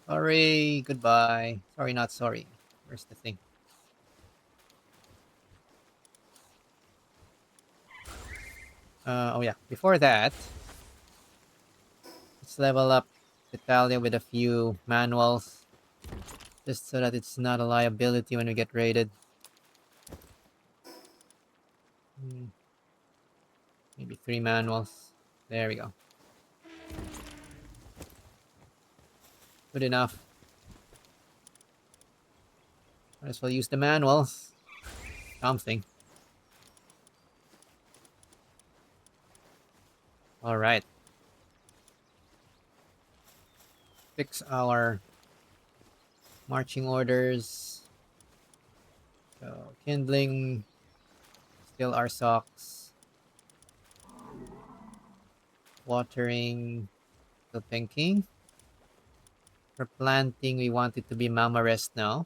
Sorry. Goodbye. Sorry, not sorry. Where's the thing? Oh yeah. Before that, let's level up Vitalia with a few manuals. Just so that it's not a liability when we get raided. Maybe 3 manuals. There we go. Good enough. Might as well use the manuals. Something. Alright. Fix our marching orders. So, kindling. Still our socks. Watering. Still pinking. For planting, we want it to be Mama Rest now.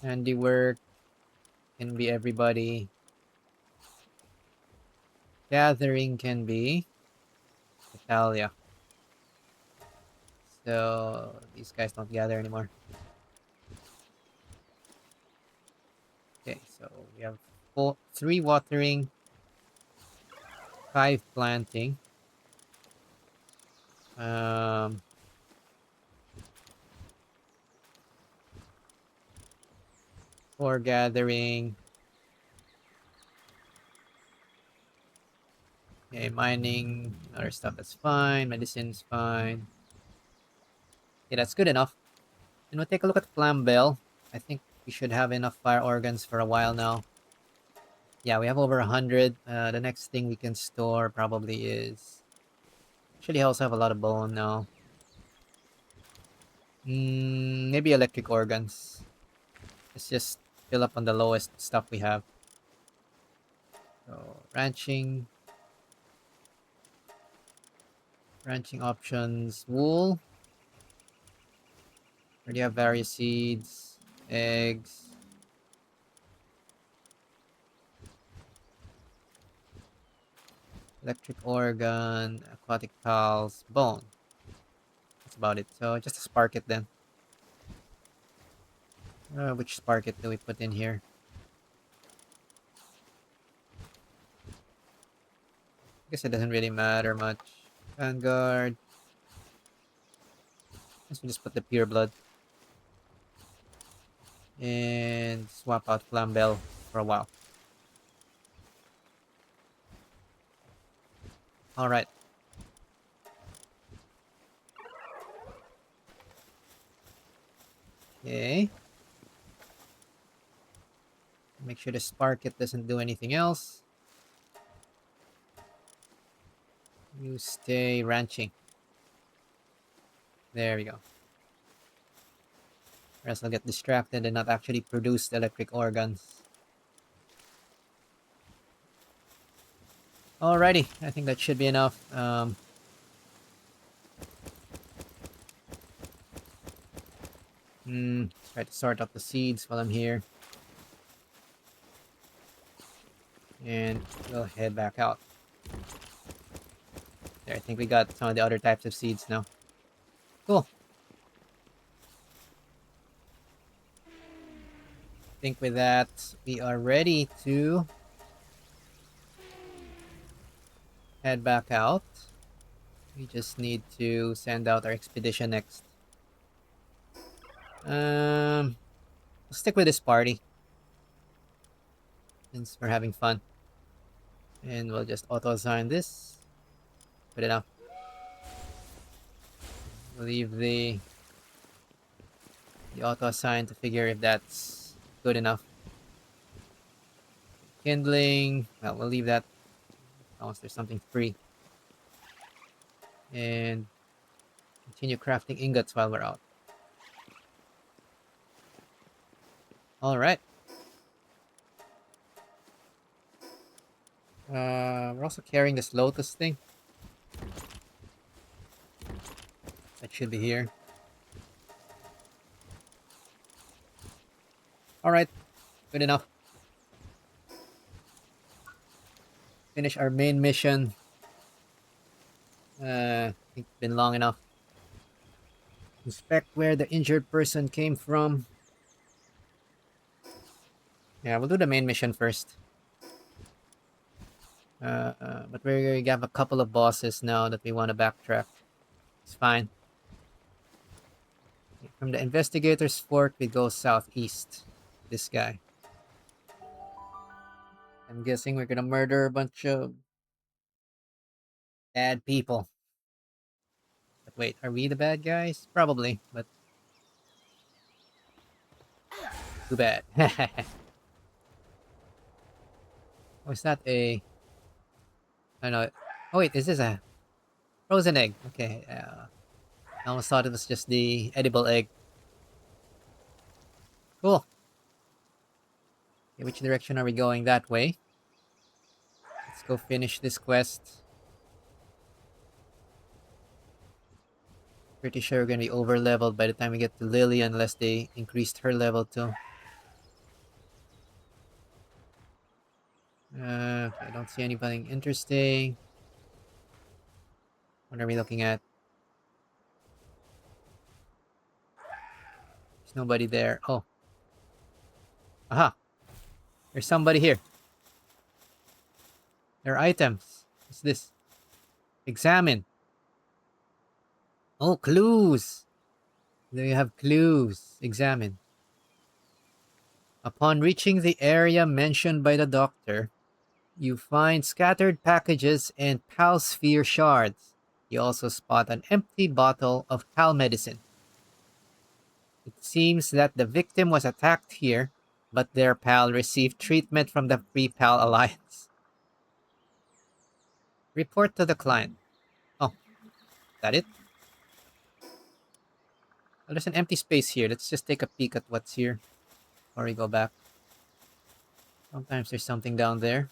Handiwork. Can be everybody. Gathering can be Italia. So these guys don't gather anymore. Okay, so we have 3 watering, 5 planting. 4 gathering. Okay, mining, other stuff that's fine. Medicine's fine. Okay, that's good enough. And we'll take a look at Flambell. I think we should have enough fire organs for a while now. Yeah, we have over 100. The next thing we can store probably is... Actually, I also have a lot of bone now. Maybe electric organs. Let's just fill up on the lowest stuff we have. So, ranching. Ranching options. Wool. Already have various seeds. Eggs. Electric organ. Aquatic pals. Bone. That's about it. So, just a spark it then. Which spark it do we put in here? I guess it doesn't really matter much. Vanguard. Guess we just put the pure blood. And swap out Flambell for a while. Alright. Okay. Make sure the spark it doesn't do anything else. You stay ranching. There we go. Or else I'll get distracted and not actually produce the electric organs. Alrighty, I think that should be enough. Try to sort out the seeds while I'm here. And we'll head back out. There, I think we got some of the other types of seeds now. Cool. I think with that, we are ready to head back out. We just need to send out our expedition next. We'll stick with this party since we're having fun. And we'll just auto-assign this. Put it up. We'll leave the auto-assign to figure if that's good enough. Kindling, well, we'll leave that unless there's something free. And continue crafting ingots while we're out. Alright. We're also carrying this lotus thing. That should be here. Alright. Good enough. Finish our main mission. I think it's been long enough. Inspect where the injured person came from. Yeah, we'll do the main mission first. But we have a couple of bosses now that we want to backtrack. It's fine. From the investigator's fort, we go southeast. This guy. I'm guessing we're gonna murder a bunch of bad people. But wait, are we the bad guys? Probably, but too bad. Was that a... I don't know. Oh wait, is this a frozen egg? Okay, I almost thought it was just the edible egg. Cool. Okay, which direction are we going? That way. Let's go finish this quest. Pretty sure we're gonna be over leveled by the time we get to Lily unless they increased her level too. Okay, I don't see anything interesting. What are we looking at? There's nobody there. Oh. Aha. There's somebody here. There are items. What's this? Examine. Oh, clues. There you have clues. Examine. Upon reaching the area mentioned by the doctor, you find scattered packages and Palsphere shards. You also spot an empty bottle of Pal medicine. It seems that the victim was attacked here, but their pal received treatment from the Free Pal Alliance. Report to the client. Oh, is that it? Well, there's an empty space here. Let's just take a peek at what's here before we go back. Sometimes there's something down there.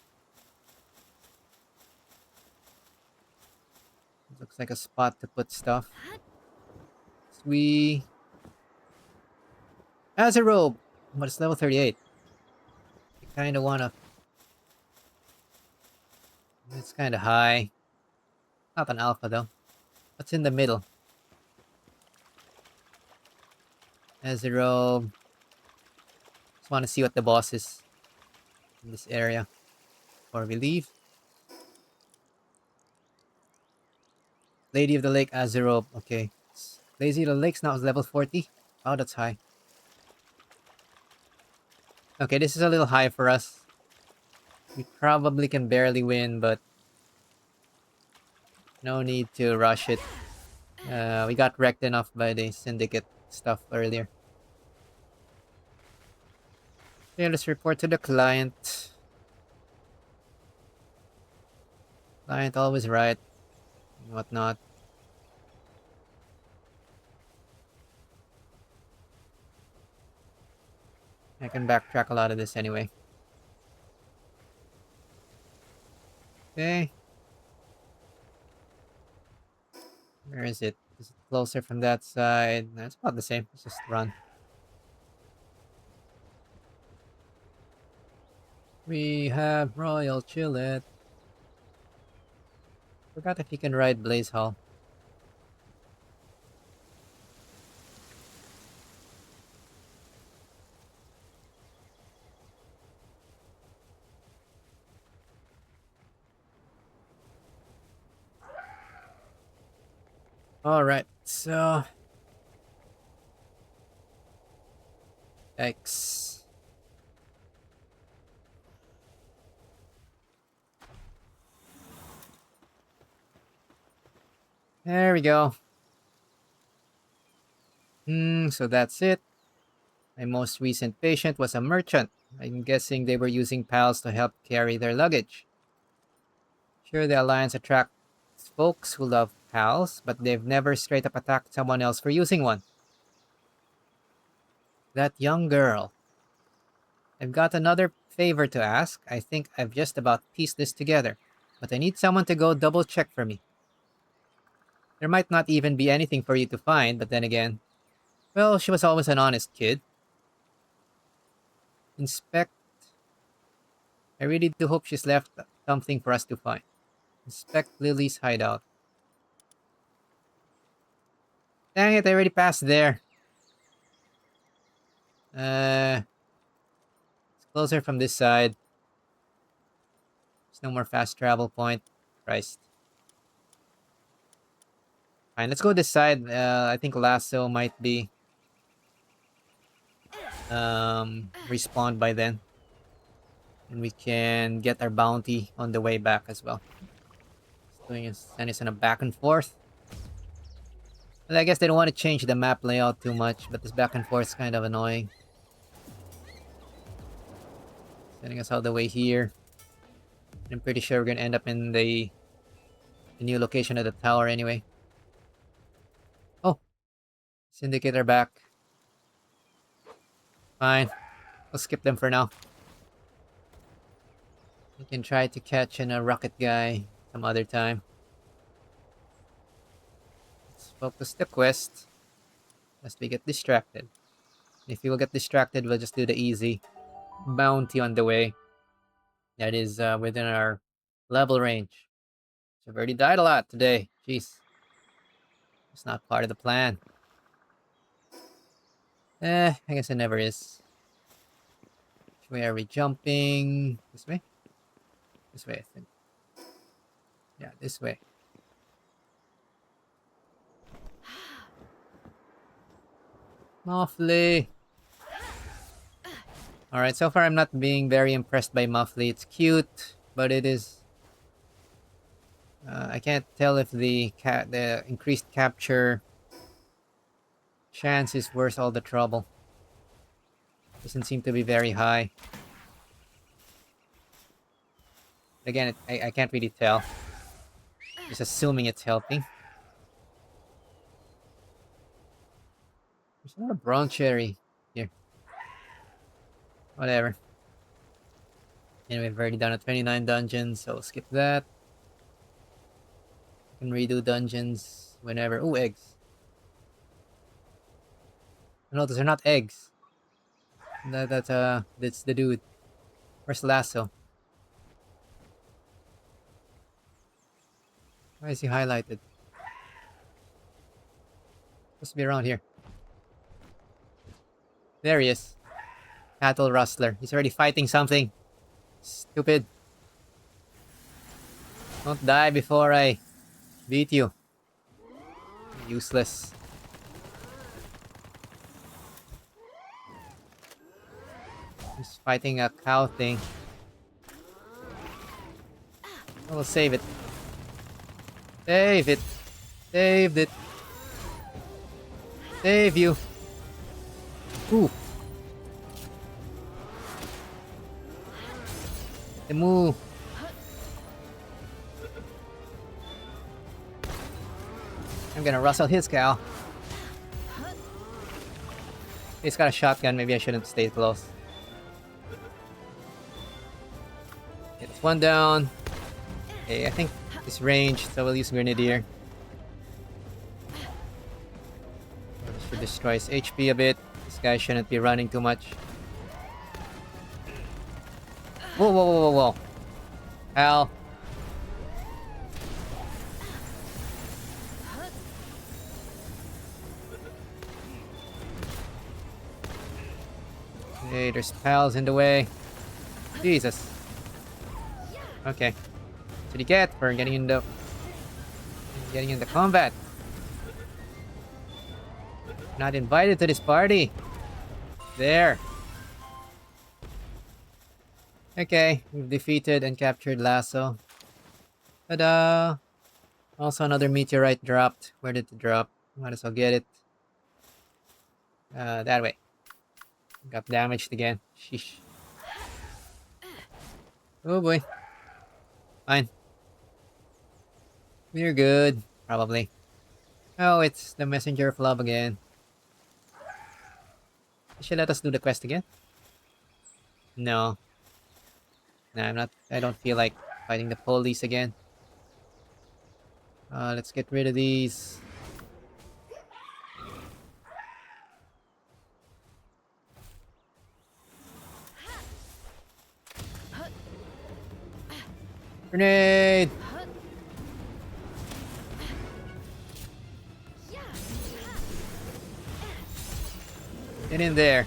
Looks like a spot to put stuff. Sweet. As a robe, but it's level 38. I kind of want to... It's kind of high. Not an alpha though. What's in the middle? As a robe. Just want to see what the boss is in this area before we leave. Lady of the Lake Azerob. Okay. Lady of the Lake's now is level 40. Oh, that's high. Okay, this is a little high for us. We probably can barely win, but no need to rush it. We got wrecked enough by the Syndicate stuff earlier. Okay, let's report to the client. Client always right. And whatnot. I can backtrack a lot of this anyway. Okay. Where is it? Is it closer from that side? No, it's about the same. Let's just run. We have Royal Chillet. Forgot if you can ride Blazehowl. Alright, so... X. There we go. So that's it. My most recent patient was a merchant. I'm guessing they were using pals to help carry their luggage. Sure, the Alliance attracts folks who love pals, but they've never straight up attacked someone else for using one. That young girl. I've got another favor to ask. I think I've just about pieced this together, but I need someone to go double check for me. There might not even be anything for you to find, but then again, well, she was always an honest kid. Inspect. I really do hope she's left something for us to find. Inspect Lily's hideout. Dang it, I already passed there. It's closer from this side. There's no more fast travel point. Christ. Fine, let's go this side. I think Lasso might be respawned by then. And we can get our bounty on the way back as well. Doing is send us on a back and forth. Well, I guess they don't want to change the map layout too much, but this back and forth is kind of annoying. Sending us all the way here. I'm pretty sure we're gonna end up in the new location of the tower anyway. Oh, Syndicate are back. Fine, we'll skip them for now. We can try to catch a rocket guy some other time. Let's focus the quest, lest we get distracted. If we will get distracted, we'll just do the easy bounty on the way. That is within our level range. So I've already died a lot today. Jeez. It's not part of the plan. I guess it never is. Which way are we jumping? This way? This way, I think. Yeah, this way. Muffly! Alright, so far I'm not being very impressed by Muffly. It's cute, but it is... I can't tell if the increased capture chance is worth all the trouble. Doesn't seem to be very high. Again, I can't really tell. Just assuming it's helping. There's not a brown cherry here. Whatever. Anyway, we've already done a 29 dungeons, so skip that. You can redo dungeons whenever. Ooh, eggs. No, those are not eggs. That's the dude. Where's Lasso? Why is he highlighted? Supposed to be around here. There he is. Cattle rustler. He's already fighting something. Stupid. Don't die before I beat you. Useless. He's fighting a cow thing. We'll save it. Save it. Saved it. Save you. Ooh. The move. I'm gonna rustle his cow. He's got a shotgun, maybe I shouldn't stay close. It's one down. Okay, I think it's ranged, so we'll use Grenadier. This should destroy his HP a bit. This guy shouldn't be running too much. Whoa, whoa, whoa, whoa, whoa. Ow. Okay, there's pals in the way. Jesus. Okay. That's what you get for getting into combat. Not invited to this party. There. Okay, we've defeated and captured Lasso. Ta-da! Also another meteorite dropped. Where did it drop? Might as well get it. That way. Got damaged again. Sheesh. Oh boy. Fine. We're good. Probably. Oh, it's the Messenger of Love again. Should let us do the quest again? No. Nah, I'm not. I don't feel like fighting the police again. Let's get rid of these. Grenade! Get in there.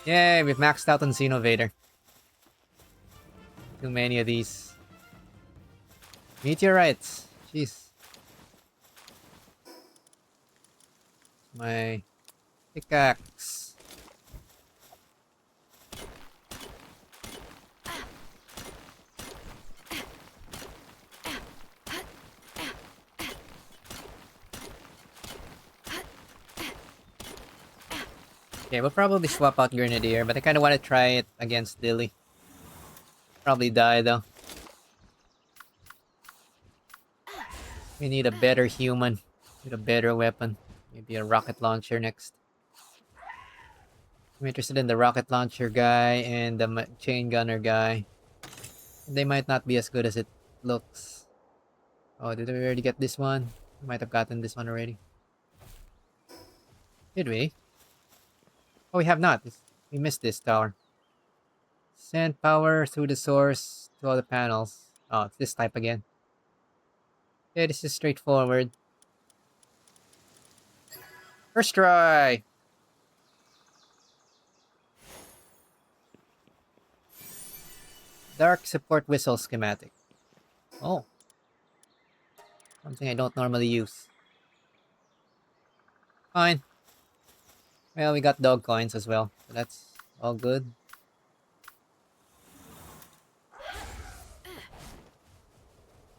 Yay, we've maxed out on Xenovator. Too many of these. Meteorites. Jeez. My pickaxe. Okay, we'll probably swap out Grenadier, but I kind of want to try it against Dilly. Probably die though. We need a better human with a better weapon. Maybe a rocket launcher next. I'm interested in the rocket launcher guy and the chain gunner guy. They might not be as good as it looks. Oh, did we already get this one? We might have gotten this one already. Did we? Oh, we have not. We missed this tower. Send power through the source to all the panels. Oh, it's this type again. Yeah, this is straightforward. First try! Dark support whistle schematic. Oh. Something I don't normally use. Fine. Well, we got dog coins as well. So that's all good.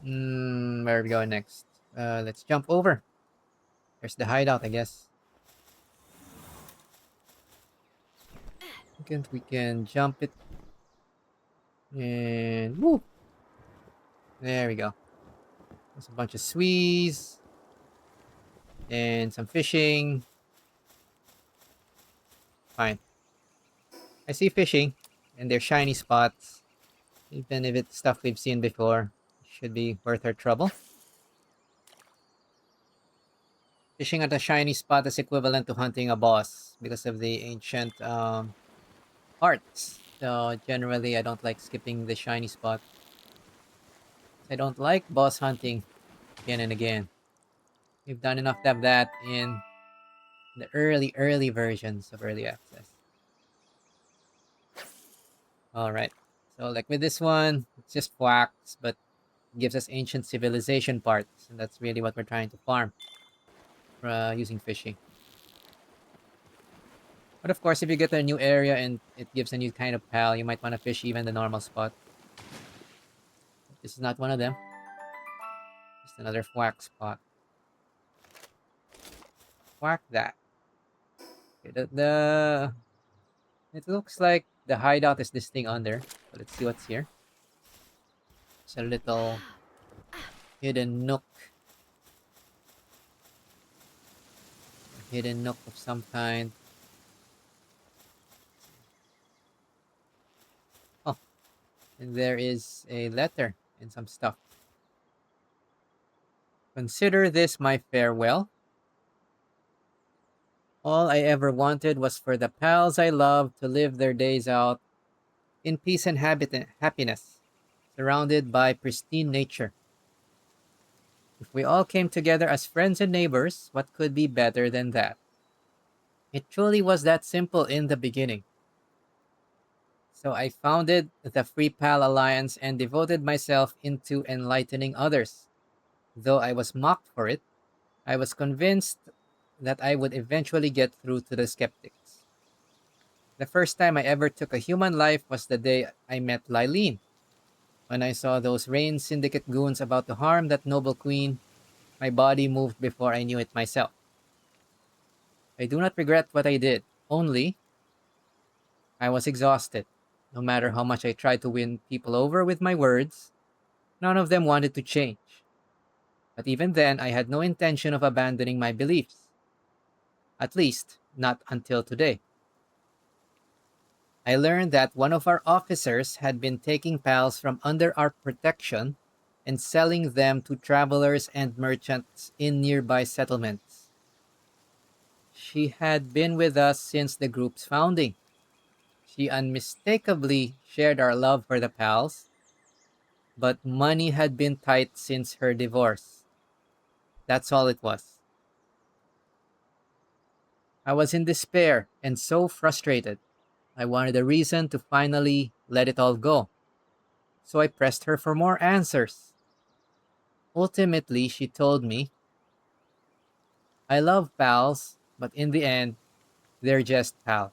Where are we going next? Let's jump over. There's the hideout, I guess. We can jump it. And woo! There we go. There's a bunch of swees. And some fishing. Fine. I see fishing. And they're shiny spots. Even if it's stuff we've seen before. Should be worth our trouble. Fishing at a shiny spot is equivalent to hunting a boss. Because of the ancient arts. So generally I don't like skipping the shiny spot. I don't like boss hunting again and again. We've done enough of that in the early versions of early access. Alright. So like with this one, it's just wax, but it gives us ancient civilization parts. And that's really what we're trying to farm. Using fishing. But of course, if you get a new area and it gives a new kind of pal, you might want to fish even the normal spot. This is not one of them. Just another whack spot. Whack that. Okay, it looks like the hideout is this thing under. So let's see what's here. It's a little hidden nook. A hidden nook of some kind. Oh, and there is a letter and some stuff. Consider this my farewell. All I ever wanted was for the pals I love to live their days out in peace and happiness, surrounded by pristine nature. If we all came together as friends and neighbors, what could be better than that? It truly was that simple in the beginning. So I founded the Free Pal Alliance and devoted myself into enlightening others. Though I was mocked for it, I was convinced that I would eventually get through to the skeptics. The first time I ever took a human life was the day I met Lyleen. When I saw those Rain Syndicate goons about to harm that noble queen, my body moved before I knew it myself. I do not regret what I did, only I was exhausted. No matter how much I tried to win people over with my words, none of them wanted to change. But even then, I had no intention of abandoning my beliefs. At least, not until today. I learned that one of our officers had been taking pals from under our protection and selling them to travelers and merchants in nearby settlements. She had been with us since the group's founding. She unmistakably shared our love for the pals, but money had been tight since her divorce. That's all it was. I was in despair and so frustrated. I wanted a reason to finally let it all go. So I pressed her for more answers. Ultimately, she told me, I love pals, but in the end, they're just pals.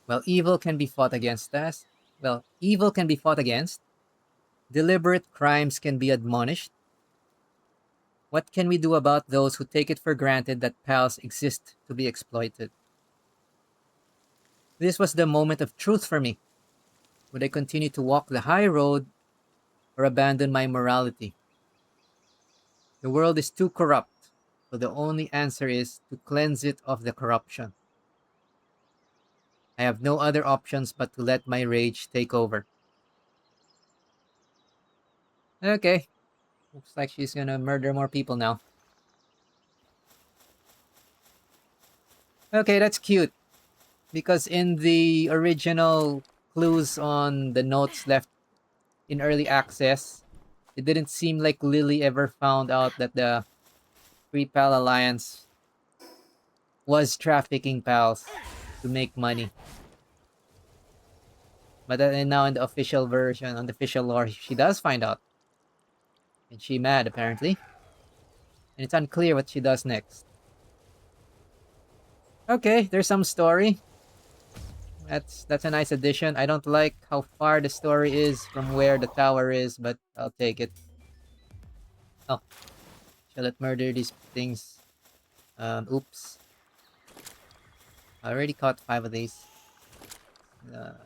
Well, evil can be fought against us. Well, evil can be fought against. Deliberate crimes can be admonished. What can we do about those who take it for granted that pals exist to be exploited? This was the moment of truth for me. Would I continue to walk the high road or abandon my morality? The world is too corrupt, so the only answer is to cleanse it of the corruption. I have no other options but to let my rage take over. Okay, looks like she's gonna murder more people now. Okay, that's cute. Because in the original clues on the notes left in early access, it didn't seem like Lily ever found out that the Free Pal Alliance was trafficking pals to make money. But then now in the official version, on the official lore, she does find out. And she mad, apparently. And it's unclear what she does next. Okay, there's some story. That's a nice addition. I don't like how far the story is from where the tower is, but I'll take it. Oh, shall it murder these things? Oops. I already caught 5 of these. Uh,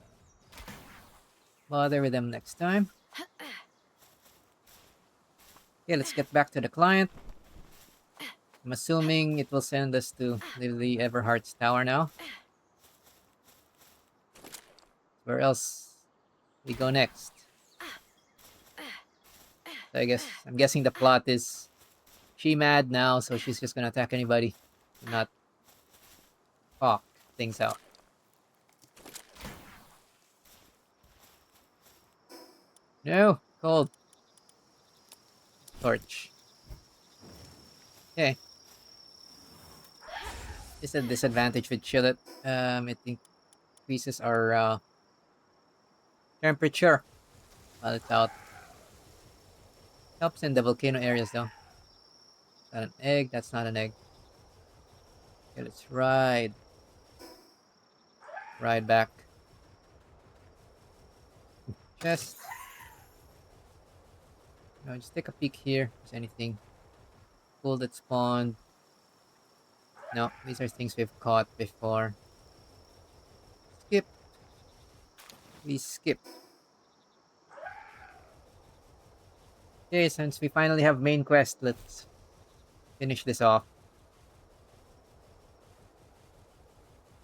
Bother with them next time. Okay, let's get back to the client. I'm assuming it will send us to the Everhart's tower now. Where else we go next? So I'm guessing the plot is she mad now, so she's just gonna attack anybody, not talk things out. No, cold torch. Okay, it's a disadvantage with Chillet. It increases our temperature while it's out. Helps in the volcano areas though. Is that an egg? That's not an egg. Okay, let's ride. Ride back. Chest. Just take a peek here. If there's anything cool that spawned. No, these are things we've caught before. Skip. We skip. Okay, since we finally have main quest, let's finish this off.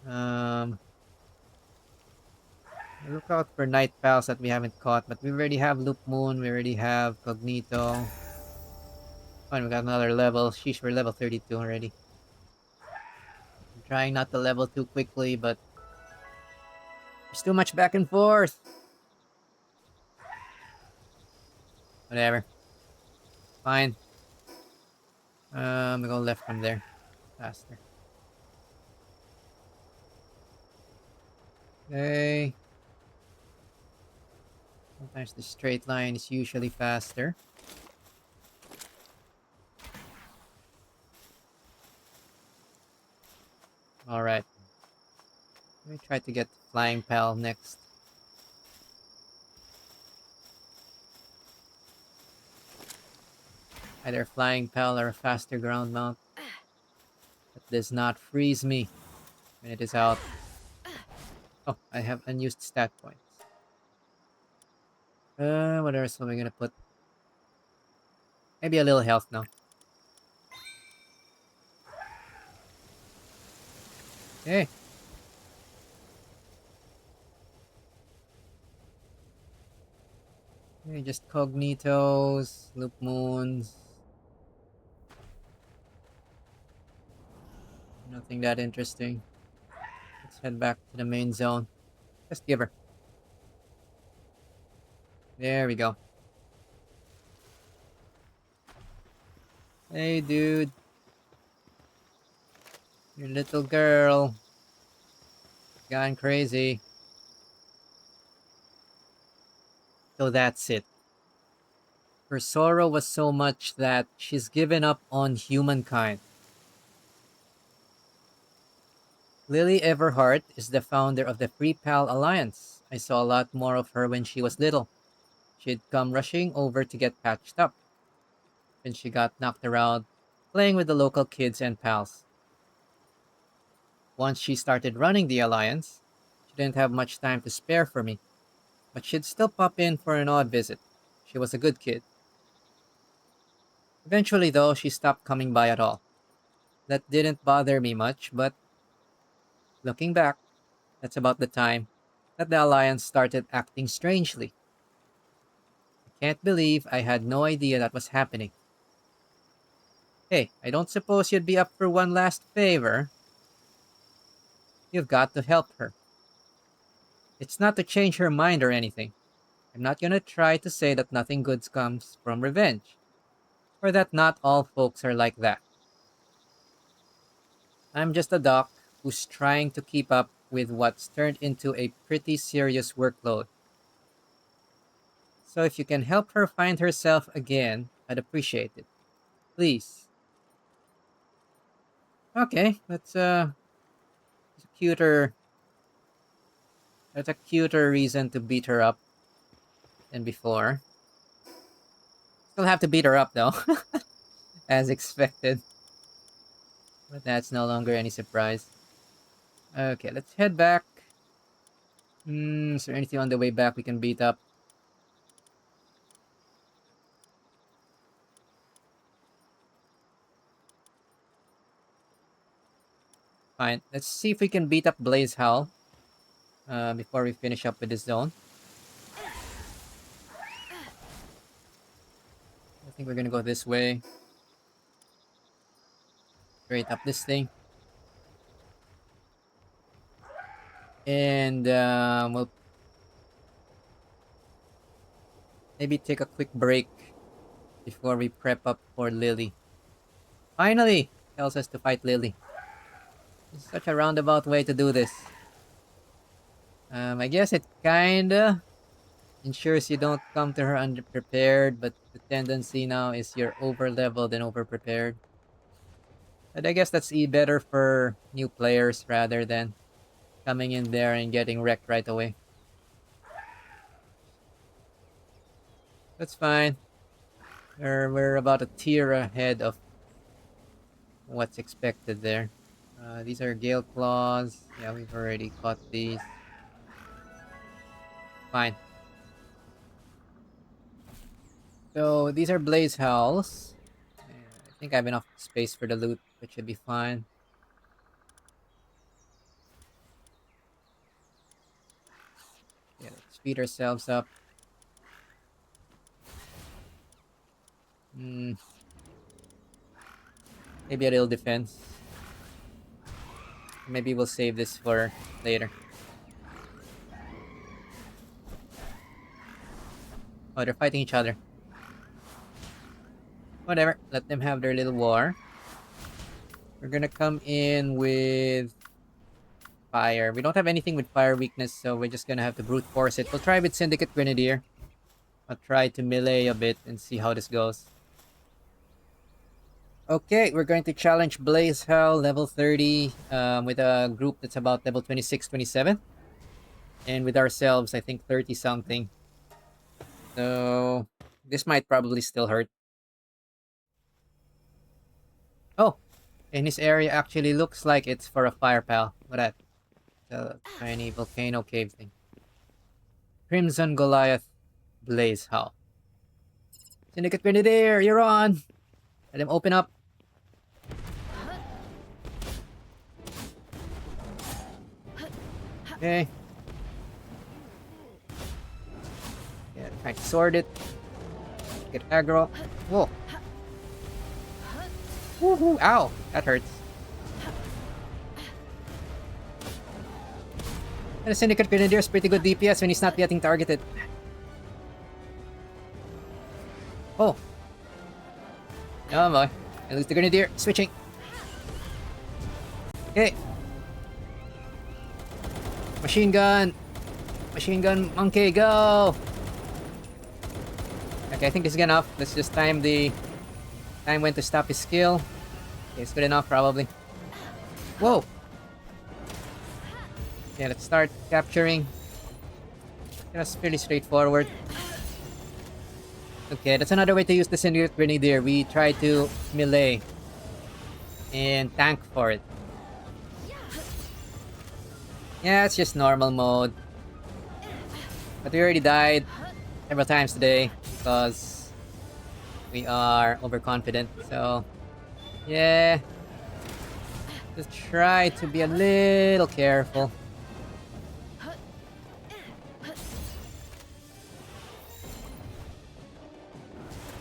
Um, look out for night pals that we haven't caught, but we already have Loop Moon, we already have Cognito. Fine, we got another level. Sheesh, we're level 32 already. I'm trying not to level too quickly, but there's too much back and forth. Whatever. Fine. We go left from there. Faster. Okay. Sometimes the straight line is usually faster. Alright. Let me try to get Flying Pal next. Either Flying Pal or a faster ground mount. That does not freeze me when it is out. Oh, I have unused stat points. What else am I gonna put? Maybe a little health now. Okay. Okay, just Cognitos, Loop Moons. Nothing that interesting. Let's head back to the main zone. Just give her. There we go. Hey, dude. Your little girl. Gone crazy. So that's it. Her sorrow was so much that she's given up on humankind. Lily Everhart is the founder of the Free Pal Alliance. I saw a lot more of her when she was little. She'd come rushing over to get patched up. When she got knocked around, playing with the local kids and pals. Once she started running the Alliance, she didn't have much time to spare for me, but she'd still pop in for an odd visit. She was a good kid. Eventually, though, she stopped coming by at all. That didn't bother me much, but looking back, that's about the time that the Alliance started acting strangely. I can't believe I had no idea that was happening. Hey, I don't suppose you'd be up for one last favor? You've got to help her. It's not to change her mind or anything. I'm not gonna try to say that nothing good comes from revenge, or that not all folks are like that. I'm just a doc who's trying to keep up with what's turned into a pretty serious workload. So if you can help her find herself again, I'd appreciate it. Please. Okay, that's a cuter that's a cuter reason to beat her up than before. Still have to beat her up though, as expected. But that's no longer any surprise. Okay, let's head back. Is there anything on the way back we can beat up? Fine. Let's see if we can beat up Blazehowl before we finish up with this zone. I think we're gonna go this way. Straight up this thing. And we'll maybe take a quick break before we prep up for Lily. Finally! Tells us to fight Lily. It's such a roundabout way to do this. I guess it kinda ensures you don't come to her underprepared, but the tendency now is you're over leveled and over prepared. But I guess that's better for new players rather than coming in there and getting wrecked right away. That's fine. We're about a tier ahead of what's expected there. These are Gale Claws. Yeah, we've already caught these. Fine. So these are Blazehowls. I think I have enough space for the loot, which should be fine. Yeah, let's speed ourselves up. Maybe a little defense. Maybe we'll save this for later. Oh, they're fighting each other. Whatever, let them have their little war. We're gonna come in with fire. We don't have anything with fire weakness, so we're just gonna have to brute force it. We'll try with Syndicate Grenadier. I'll try to melee a bit and see how this goes. Okay, we're going to challenge Blazehowl level 30 with a group that's about level 26, 27. And with ourselves, I think 30 something. So this might probably still hurt. Oh, and this area actually looks like it's for a fire pal. What that? The tiny volcano cave thing. Crimson Goliath Blazehowl. Syndicate Grenadier, you're on! Let him open up. Okay. Yeah, try to sword it. Get aggro. Whoa. Woohoo! Ow! That hurts. And the Syndicate Grenadier is pretty good DPS when he's not getting targeted. Oh. Oh boy. I lose the Grenadier. Switching. Okay. Machine gun. Machine gun monkey, go! Okay, I think this is enough. Let's just time when to stop his skill. Okay, it's good enough probably. Whoa! Yeah, let's start capturing. That's fairly straightforward. Okay, that's another way to use the Syndicate Grenadier. We try to melee and tank for it. Yeah, it's just normal mode. But we already died several times today because we are overconfident. So, yeah. Just try to be a little careful.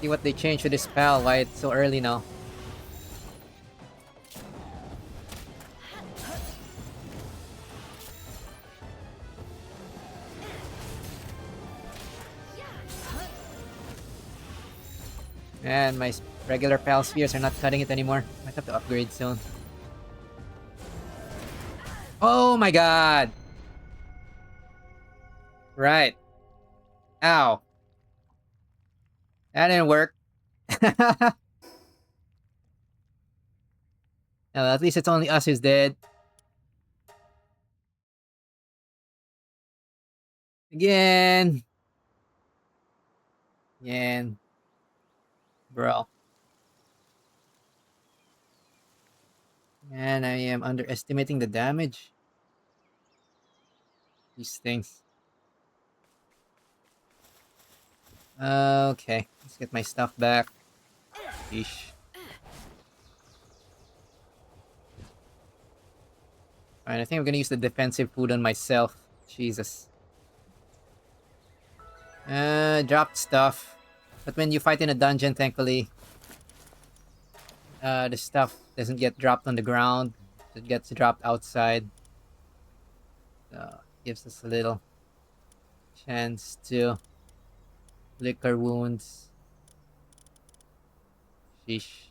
See what they changed to this pal, why it's so early now. Man, my regular pal spheres are not cutting it anymore. Might have to upgrade soon. Oh my god! Right. Ow. That didn't work. Well, at least it's only us who's dead. Again. Again. Bro. Man, I am underestimating the damage. These things. Okay. Let's get my stuff back. Yeesh. Alright, I think I'm gonna use the defensive food on myself. Jesus. Dropped stuff. But when you fight in a dungeon, thankfully, the stuff doesn't get dropped on the ground. It gets dropped outside. So, gives us a little chance to lick our wounds. Sheesh.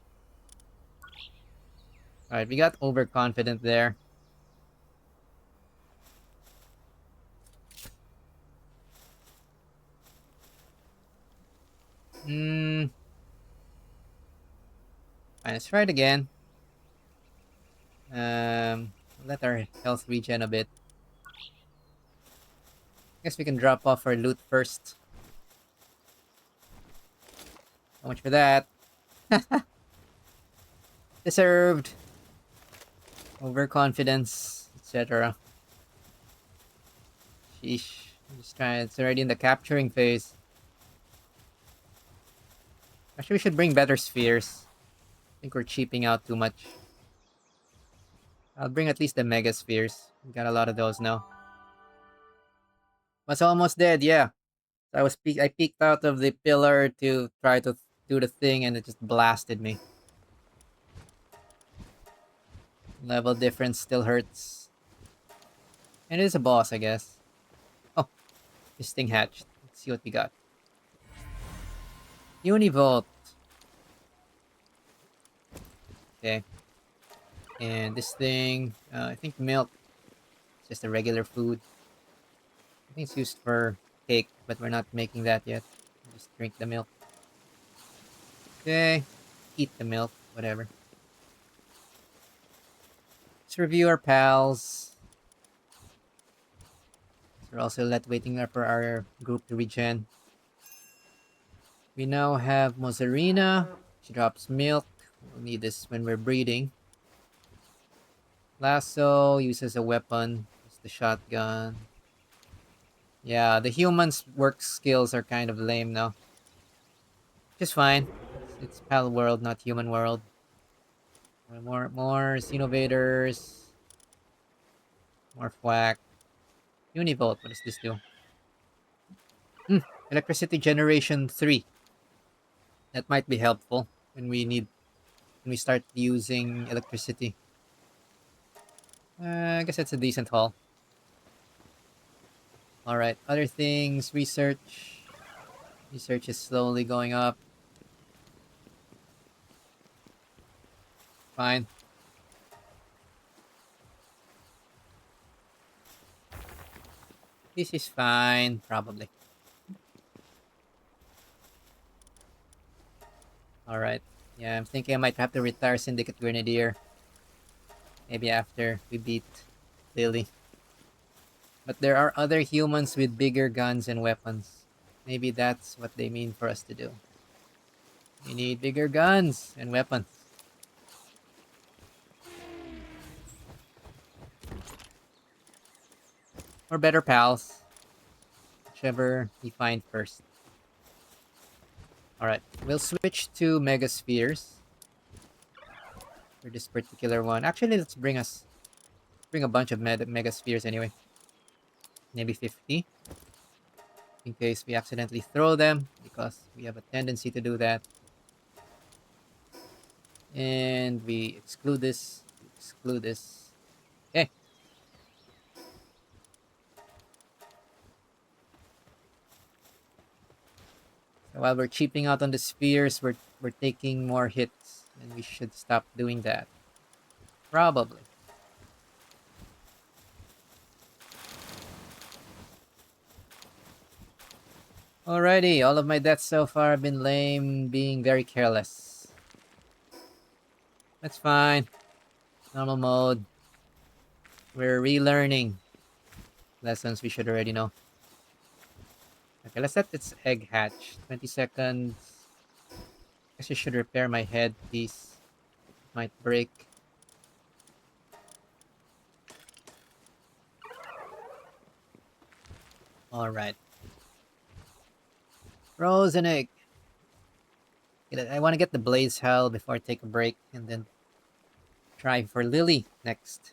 Alright, we got overconfident there. Fine, let's try it again. Let our health regen a bit. Guess we can drop off our loot first. So much for that. Deserved. overconfidence, etc. Sheesh. I'm just trying. It's already in the capturing phase. Actually, we should bring better spheres. I think we're cheaping out too much. I'll bring at least the mega spheres. We got a lot of those now. Was almost dead, yeah. I peeked out of the pillar to try to do the thing and it just blasted me. Level difference still hurts. And it is a boss, I guess. Oh, this thing hatched. Let's see what we got. Univolt. Okay. And this thing, I think milk. It's just a regular food. I think it's used for cake, but we're not making that yet. Just drink the milk. Okay. Eat the milk, whatever. Let's review our pals. We're also waiting for our group to regen. We now have Mozzarina. She drops milk. We'll need this when we're breeding. Lasso uses a weapon. It's the shotgun. Yeah, the humans' work skills are kind of lame now. Just fine. It's Pal World, not Human World. More Xenovators. More Thwack. Univolt, what does this do? Electricity generation 3. That might be helpful when we start using electricity. I guess that's a decent haul. Alright, other things, research. Research is slowly going up. Fine. This is fine, probably. Alright. Yeah, I'm thinking I might have to retire Syndicate Grenadier. Maybe after we beat Lily. But there are other humans with bigger guns and weapons. Maybe that's what they mean for us to do. We need bigger guns and weapons. Or better pals. Whichever we find first. Alright, we'll switch to Mega Spheres. For this particular one. Actually, let's bring a bunch of Mega Spheres anyway. Maybe 50. In case we accidentally throw them. Because we have a tendency to do that. And we exclude this. Exclude this. Okay. So while we're cheaping out on the spheres, we're taking more hits. And we should stop doing that. Probably. Alrighty, all of my deaths so far have been lame, being very careless. That's fine. Normal mode. We're relearning lessons we should already know. Okay, let's let its egg hatch. 20 seconds. Guess I should repair my head piece. Might break. Alright. Frozen egg. I want to get the Blazehowl before I take a break and then try for Lily next.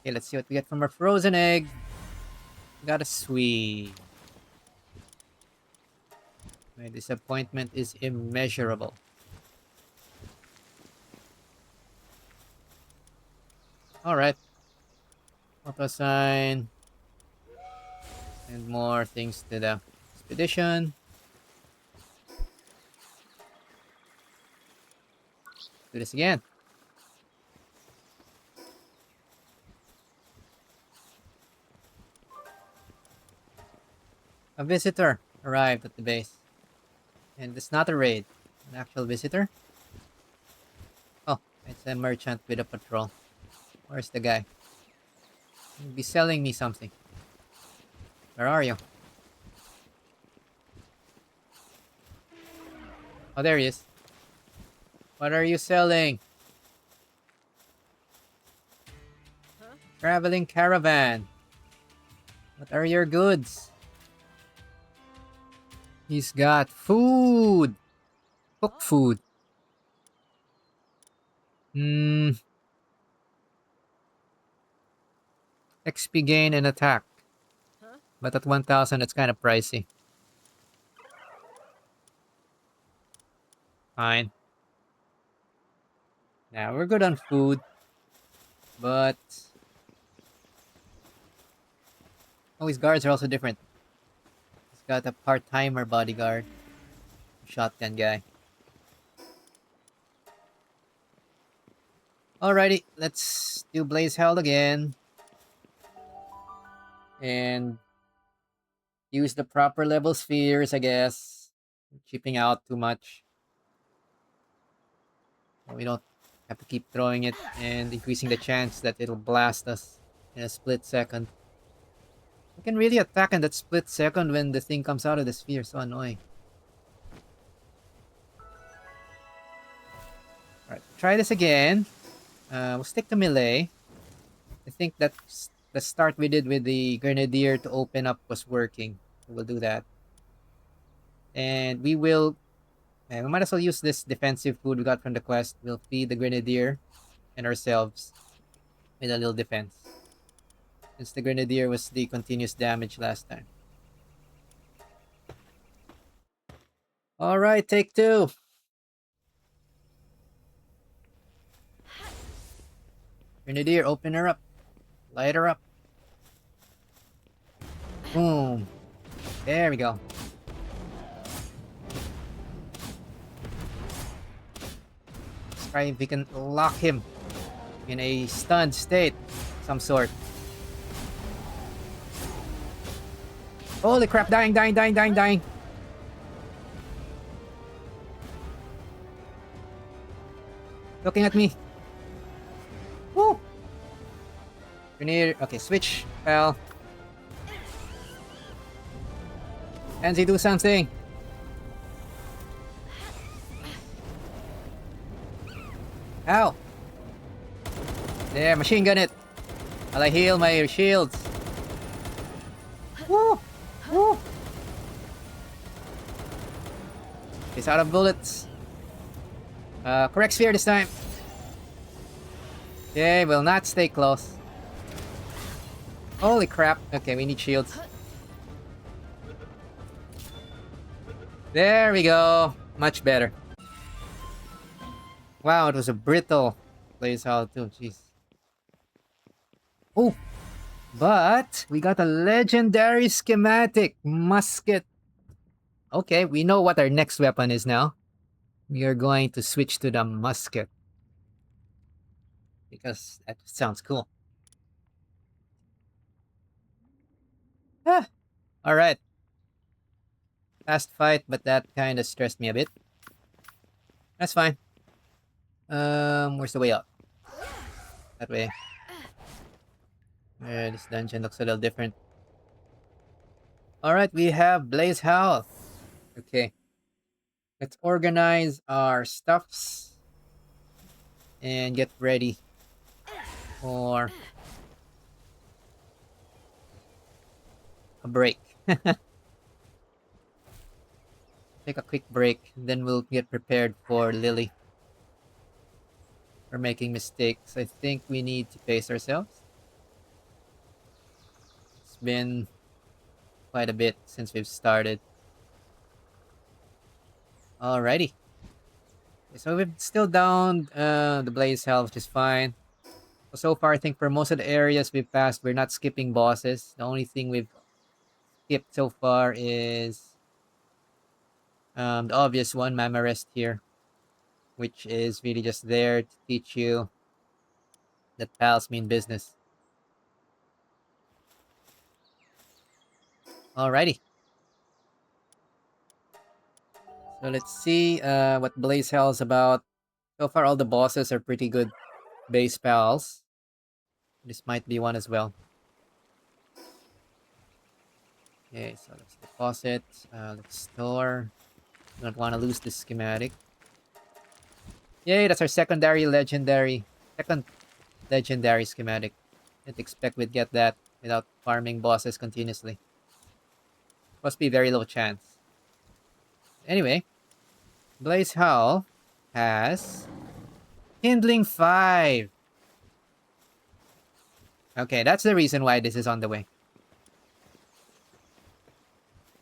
Okay, let's see what we get from our frozen egg. Got a sweet. My disappointment is immeasurable. Alright. Auto sign. And more things to the expedition. Do this again. A visitor arrived at the base. And it's not a raid. An actual visitor. Oh, it's a merchant with a patrol. Where's the guy? He'll be selling me something. Where are you? Oh, there he is. What are you selling? Traveling caravan. What are your goods? He's got food. Cooked food. Hmm. XP gain and attack. But at 1,000, it's kind of pricey. Fine. Now we're good on food. But... oh, his guards are also different. He's got a part-timer bodyguard. Shotgun guy. Alrighty, let's do Blazehowl again. And use the proper level spheres, I guess. Chipping out too much. We don't have to keep throwing it and increasing the chance that it'll blast us in a split second. We can really attack in that split second when the thing comes out of the sphere. So annoying. Alright, try this again. We'll stick to melee. I think that's the start we did with the Grenadier to open up was working. So we'll do that. And we will... we might as well use this defensive food we got from the quest. We'll feed the Grenadier and ourselves with a little defense. Since the Grenadier was the continuous damage last time. Alright, take 2. Grenadier, open her up. Light her up. Boom. There we go. Let's try if we can lock him in a stunned state of some sort. Holy crap, dying. Looking at me. Woo! Grenadier, okay, switch, pal. Kenzie, do something. Ow! There, machine gun it. While I heal my shields. Woo! Woo! He's out of bullets. Correct sphere this time. Okay, will not stay close. Holy crap. Okay, we need shields. There we go. Much better. Wow, it was a brittle Blazehowl too. Jeez. Oh! But we got a legendary schematic musket. Okay, we know what our next weapon is now. We are going to switch to the musket. Because that sounds cool. Alright. Fast fight, but that kind of stressed me a bit. That's fine. Where's the way out? That way. This dungeon looks a little different. Alright, we have Blazehowl. Okay. Let's organize our stuffs. And get ready for a break. Take a quick break, then we'll get prepared for Lily. We're making mistakes. I think we need to pace ourselves. It's been quite a bit since we've started. Alrighty. So we've still downed the Blazehowl, which is fine. So far, I think for most of the areas we've passed, we're not skipping bosses. The only thing we've skipped so far is the obvious one, Mama Rest here, which is really just there to teach you that pals mean business. Alrighty. So let's see what Blazehowl is about. So far, all the bosses are pretty good base pals. This might be one as well. Okay, so let's deposit. Let's store. Don't want to lose this schematic. Yay, that's our second legendary schematic. Didn't expect we'd get that without farming bosses continuously. Must be very low chance. Anyway, Blazehowl has Kindling 5. Okay, that's the reason why this is on the way.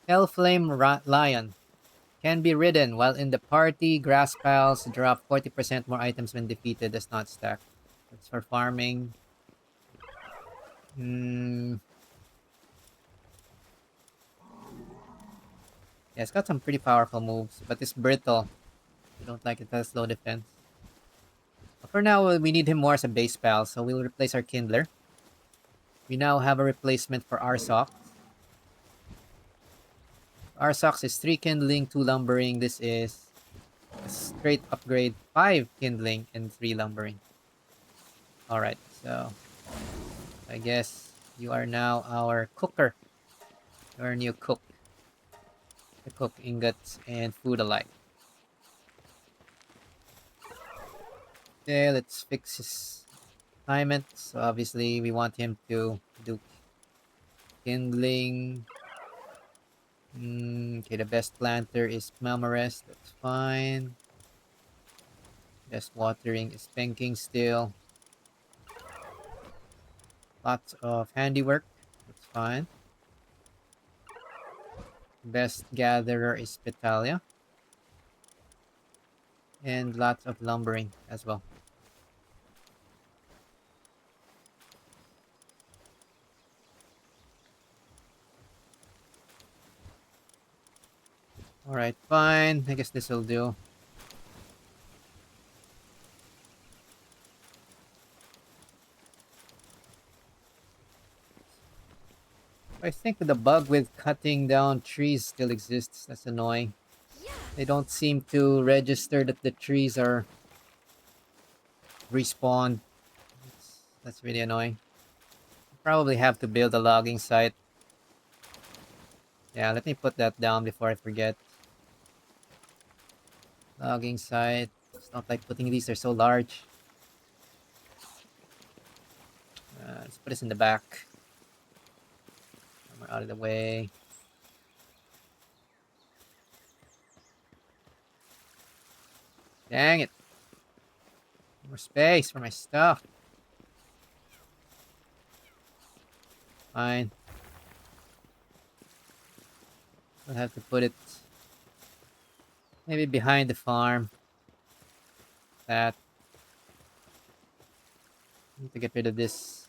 Lion can be ridden while in the party. Grass piles drop 40% more items when defeated. Does not stack. That's for farming. Yeah, it's got some pretty powerful moves, but it's brittle. I don't like it. Has low defense. But for now, we need him more as a base spell, so we'll replace our Kindler. We now have a replacement for Arsox. Arsox is 3 Kindling, 2 Lumbering. This is a straight upgrade, 5 Kindling and 3 Lumbering. Alright, so I guess you are now our cooker. You're a new cook. To cook ingots and food alike. Okay, let's fix his alignment. So obviously we want him to do kindling. Okay, the best planter is Mamarest. That's fine. Best watering is Penking still. Lots of handiwork. That's fine. Best gatherer is Petalia. And lots of lumbering as well. Alright, fine. I guess this will do. I think the bug with cutting down trees still exists. That's annoying. They don't seem to register that the trees are respawned. That's really annoying. Probably have to build a logging site. Yeah, let me put that down before I forget. Logging site. It's not like putting these, they're so large. Let's put this in the back. We're out of the way. Dang it. More space for my stuff. Fine. I'll have to put it maybe behind the farm. That. Need to get rid of this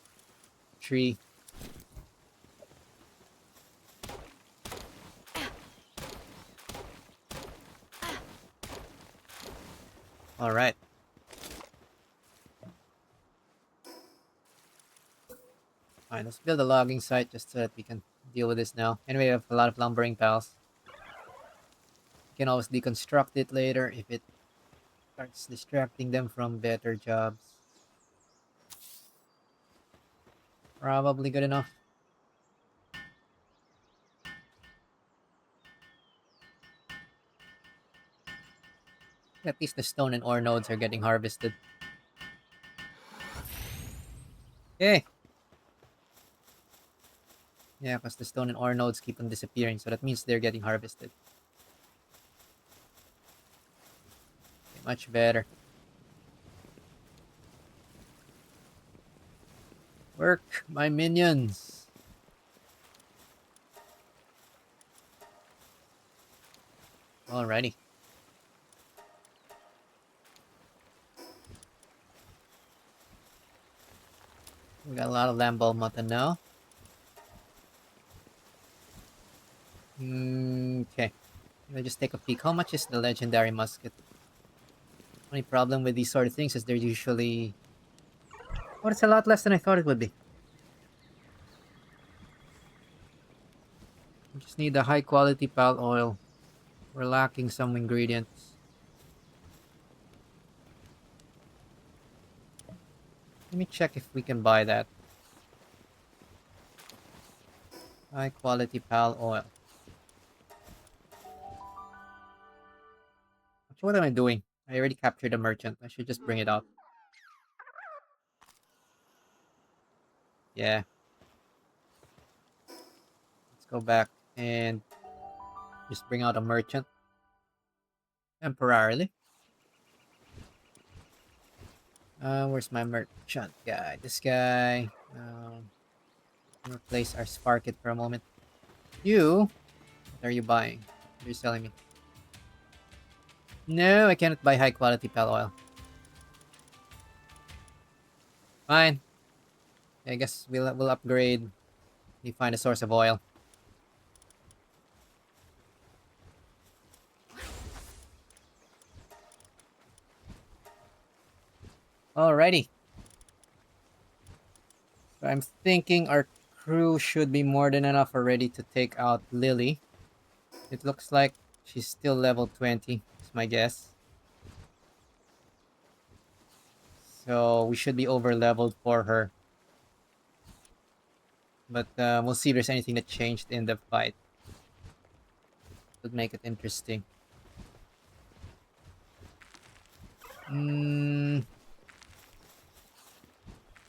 tree. Alright. Fine, let's build a logging site just so that we can deal with this now. Anyway, we have a lot of lumbering pals. We can always deconstruct it later if it starts distracting them from better jobs. Probably good enough. At least the stone and ore nodes are getting harvested. Okay. Yeah, because the stone and ore nodes keep on disappearing, so that means they're getting harvested. Okay, much better. Work, my minions. Alrighty. We got a lot of Lamball mutton now. Okay. Let me just take a peek. How much is the legendary musket? Only problem with these sort of things is they're usually... Oh, it's a lot less than I thought it would be. We just need the high quality pal oil. We're lacking some ingredients. Let me check if we can buy that. High quality pal oil. What am I doing? I already captured a merchant. I should just bring it out. Yeah. Let's go back and just bring out a merchant temporarily. Where's my merchant guy? This guy. Replace our Sparkit for a moment. You? What are you buying? What are you selling me? No, I cannot buy high quality pal oil. Fine. I guess we'll upgrade. We find a source of oil. Alrighty. So I'm thinking our crew should be more than enough already to take out Lily. It looks like she's still level 20, is my guess. So we should be over leveled for her. But we'll see if there's anything that changed in the fight. Would make it interesting.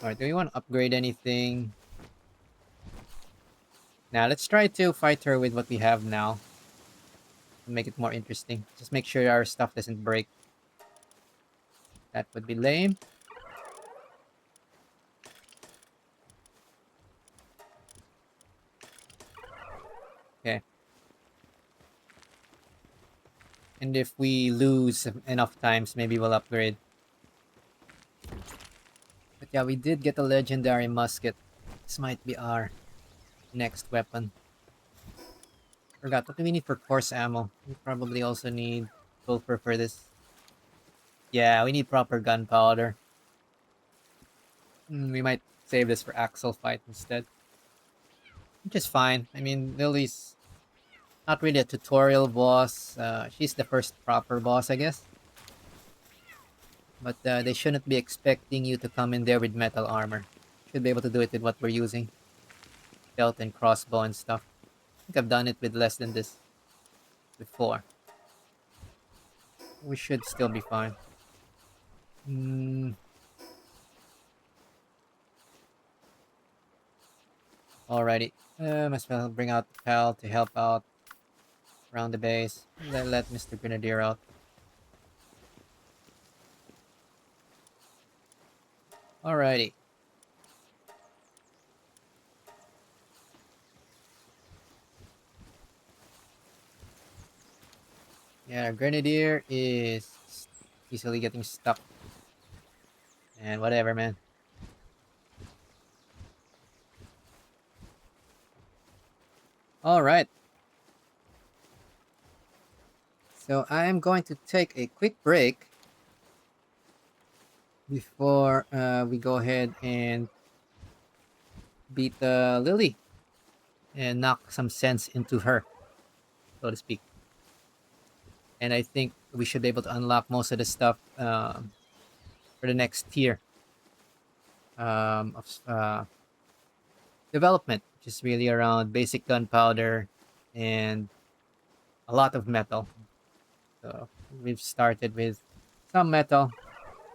Alright, do we want to upgrade anything? Now let's try to fight her with what we have now. Make it more interesting. Just make sure our stuff doesn't break. That would be lame. Okay. And if we lose enough times, maybe we'll upgrade. But yeah, we did get a legendary musket. This might be our next weapon. Forgot, what do we need for course ammo? We probably also need sulfur for this. Yeah, we need proper gunpowder. We might save this for Axel fight instead. Which is fine. I mean, Lily's not really a tutorial boss. She's the first proper boss, I guess. But they shouldn't be expecting you to come in there with metal armor. Should be able to do it with what we're using. Belt and crossbow and stuff. I think I've done it with less than this before. We should still be fine. Alrighty. Might as well bring out the pal to help out around the base. Let Mr. Grenadier out. Alrighty. Yeah, Grenadier is easily getting stuck. And whatever, man. Alright. So I am going to take a quick break before we go ahead and beat Lily and knock some sense into her, so to speak. And I think we should be able to unlock most of the stuff for the next tier of development, which is really around basic gunpowder and a lot of metal. So we've started with some metal.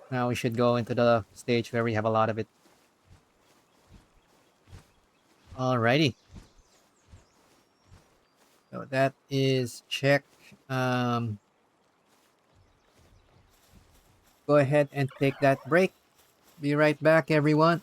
Now we should go into the stage where we have a lot of it. Alrighty. So that is check. Go ahead and take that break. Be right back, everyone.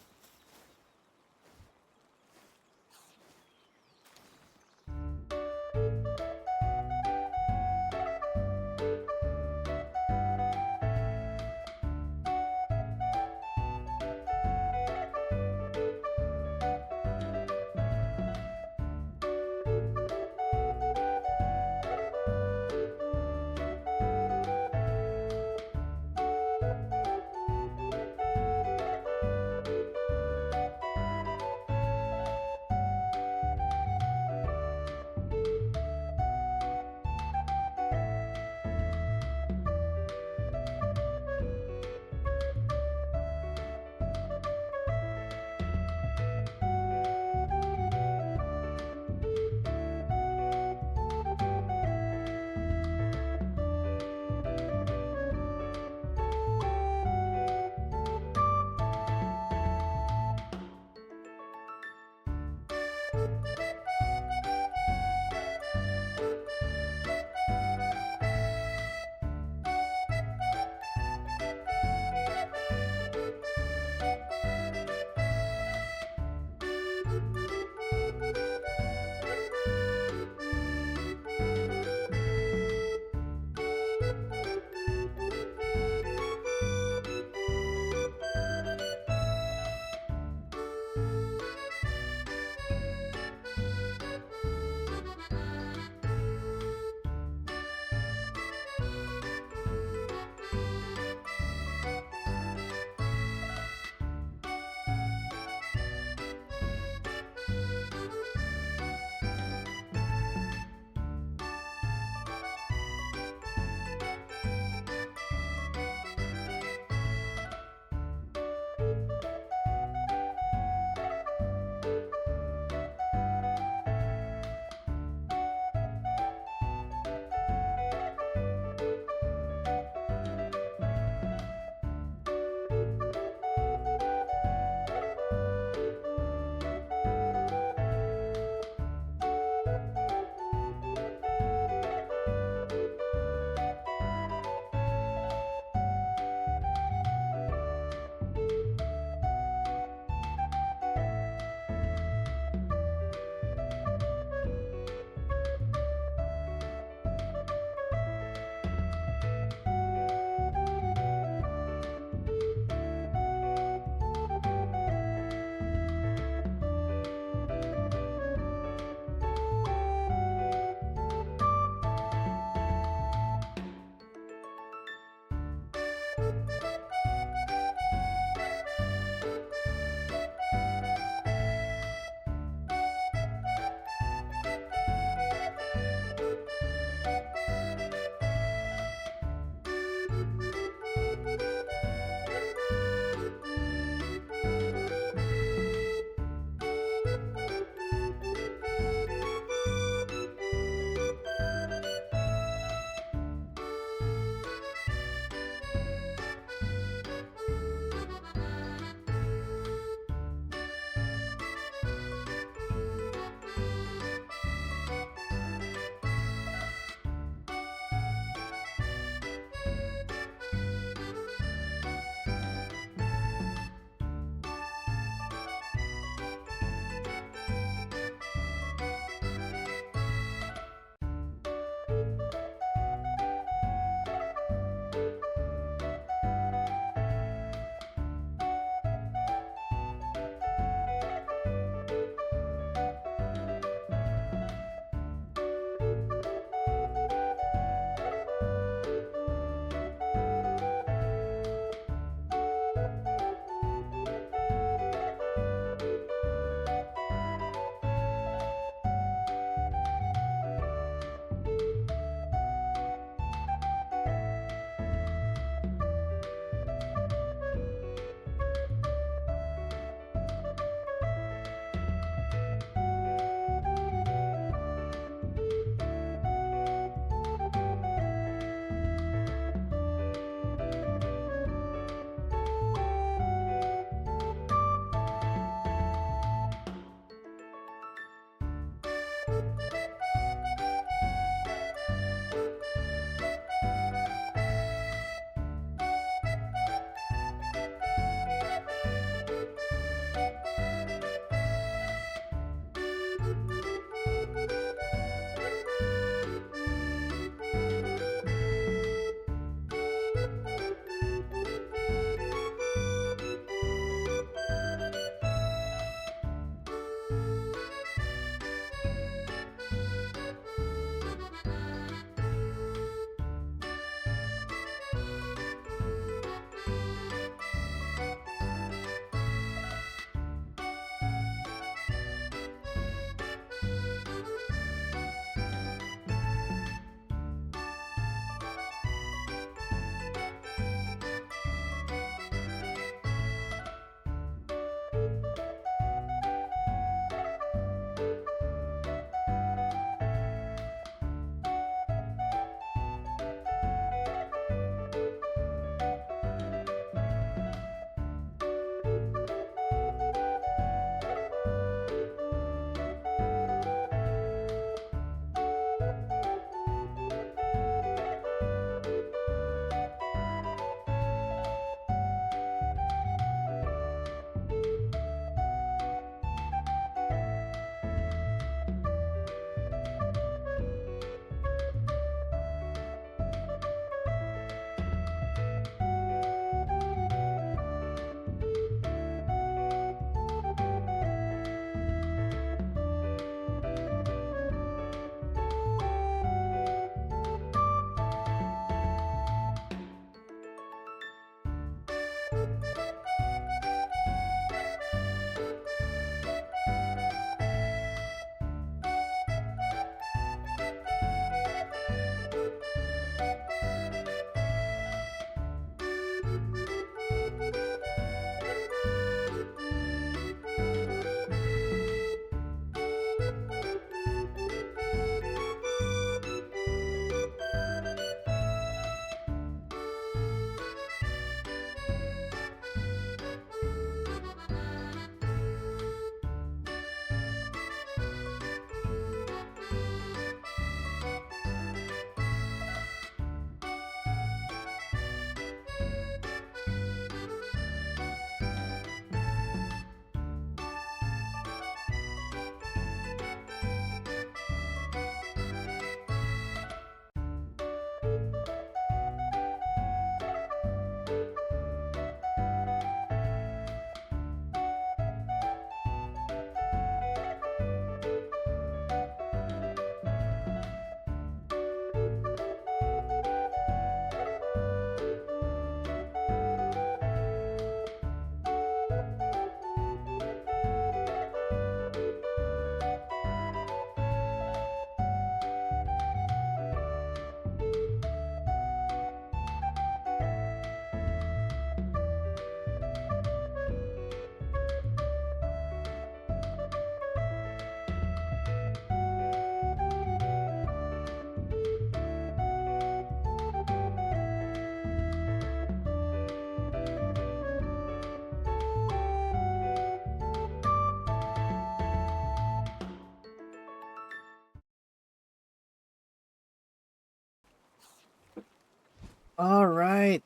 All right,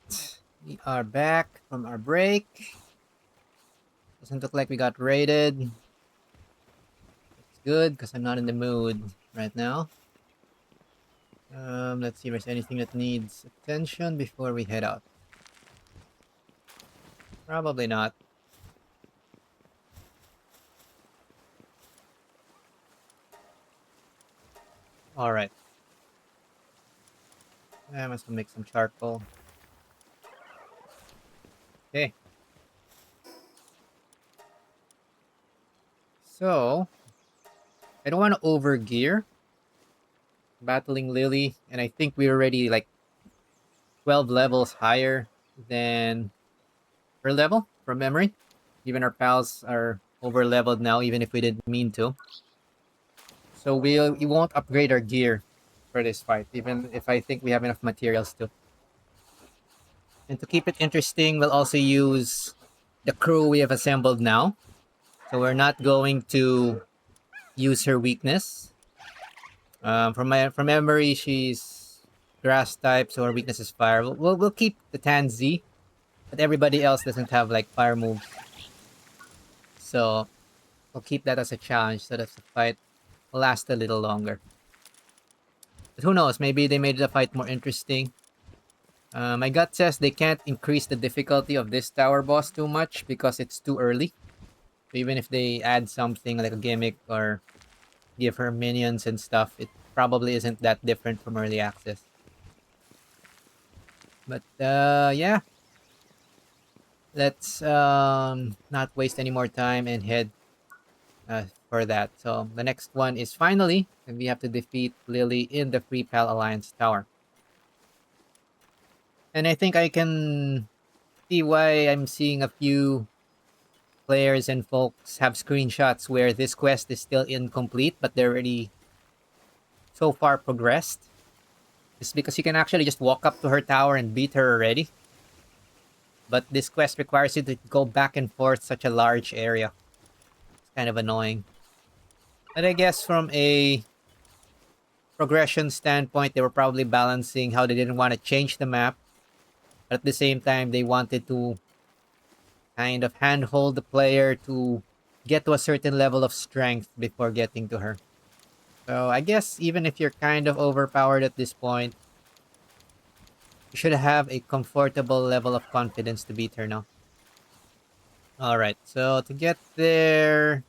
we are back from our break. Doesn't look like we got raided. It's good because I'm not in the mood right now. Let's see if there's anything that needs attention before we head out. Probably not. All right. I must make some charcoal. Okay. So I don't want to overgear battling Lily, and I think we're already like 12 levels higher than her level from memory. Even our pals are over leveled now, even if we didn't mean to. So we won't upgrade our gear for this fight, even if I think we have enough materials to. And to keep it interesting, we'll also use the crew we have assembled now. So we're not going to use her weakness. From memory, she's grass type, so her weakness is fire. We'll keep the Tanzi, but everybody else doesn't have like fire moves. So we'll keep that as a challenge so that the fight will last a little longer. But who knows? Maybe they made the fight more interesting. My gut says they can't increase the difficulty of this tower boss too much because it's too early. So even if they add something like a gimmick or give her minions and stuff, it probably isn't that different from early access. But yeah, let's not waste any more time and head for that. So the next one is finally, and we have to defeat Lily in the Free Pal Alliance Tower. And I think I can see why I'm seeing a few players and folks have screenshots where this quest is still incomplete, but they're already so far progressed. It's because you can actually just walk up to her tower and beat her already. But this quest requires you to go back and forth such a large area. It's kind of annoying. But I guess from a progression standpoint, they were probably balancing how they didn't want to change the map, but at the same time, they wanted to kind of handhold the player to get to a certain level of strength before getting to her. So I guess even if you're kind of overpowered at this point, you should have a comfortable level of confidence to beat her now. Alright, so to get there...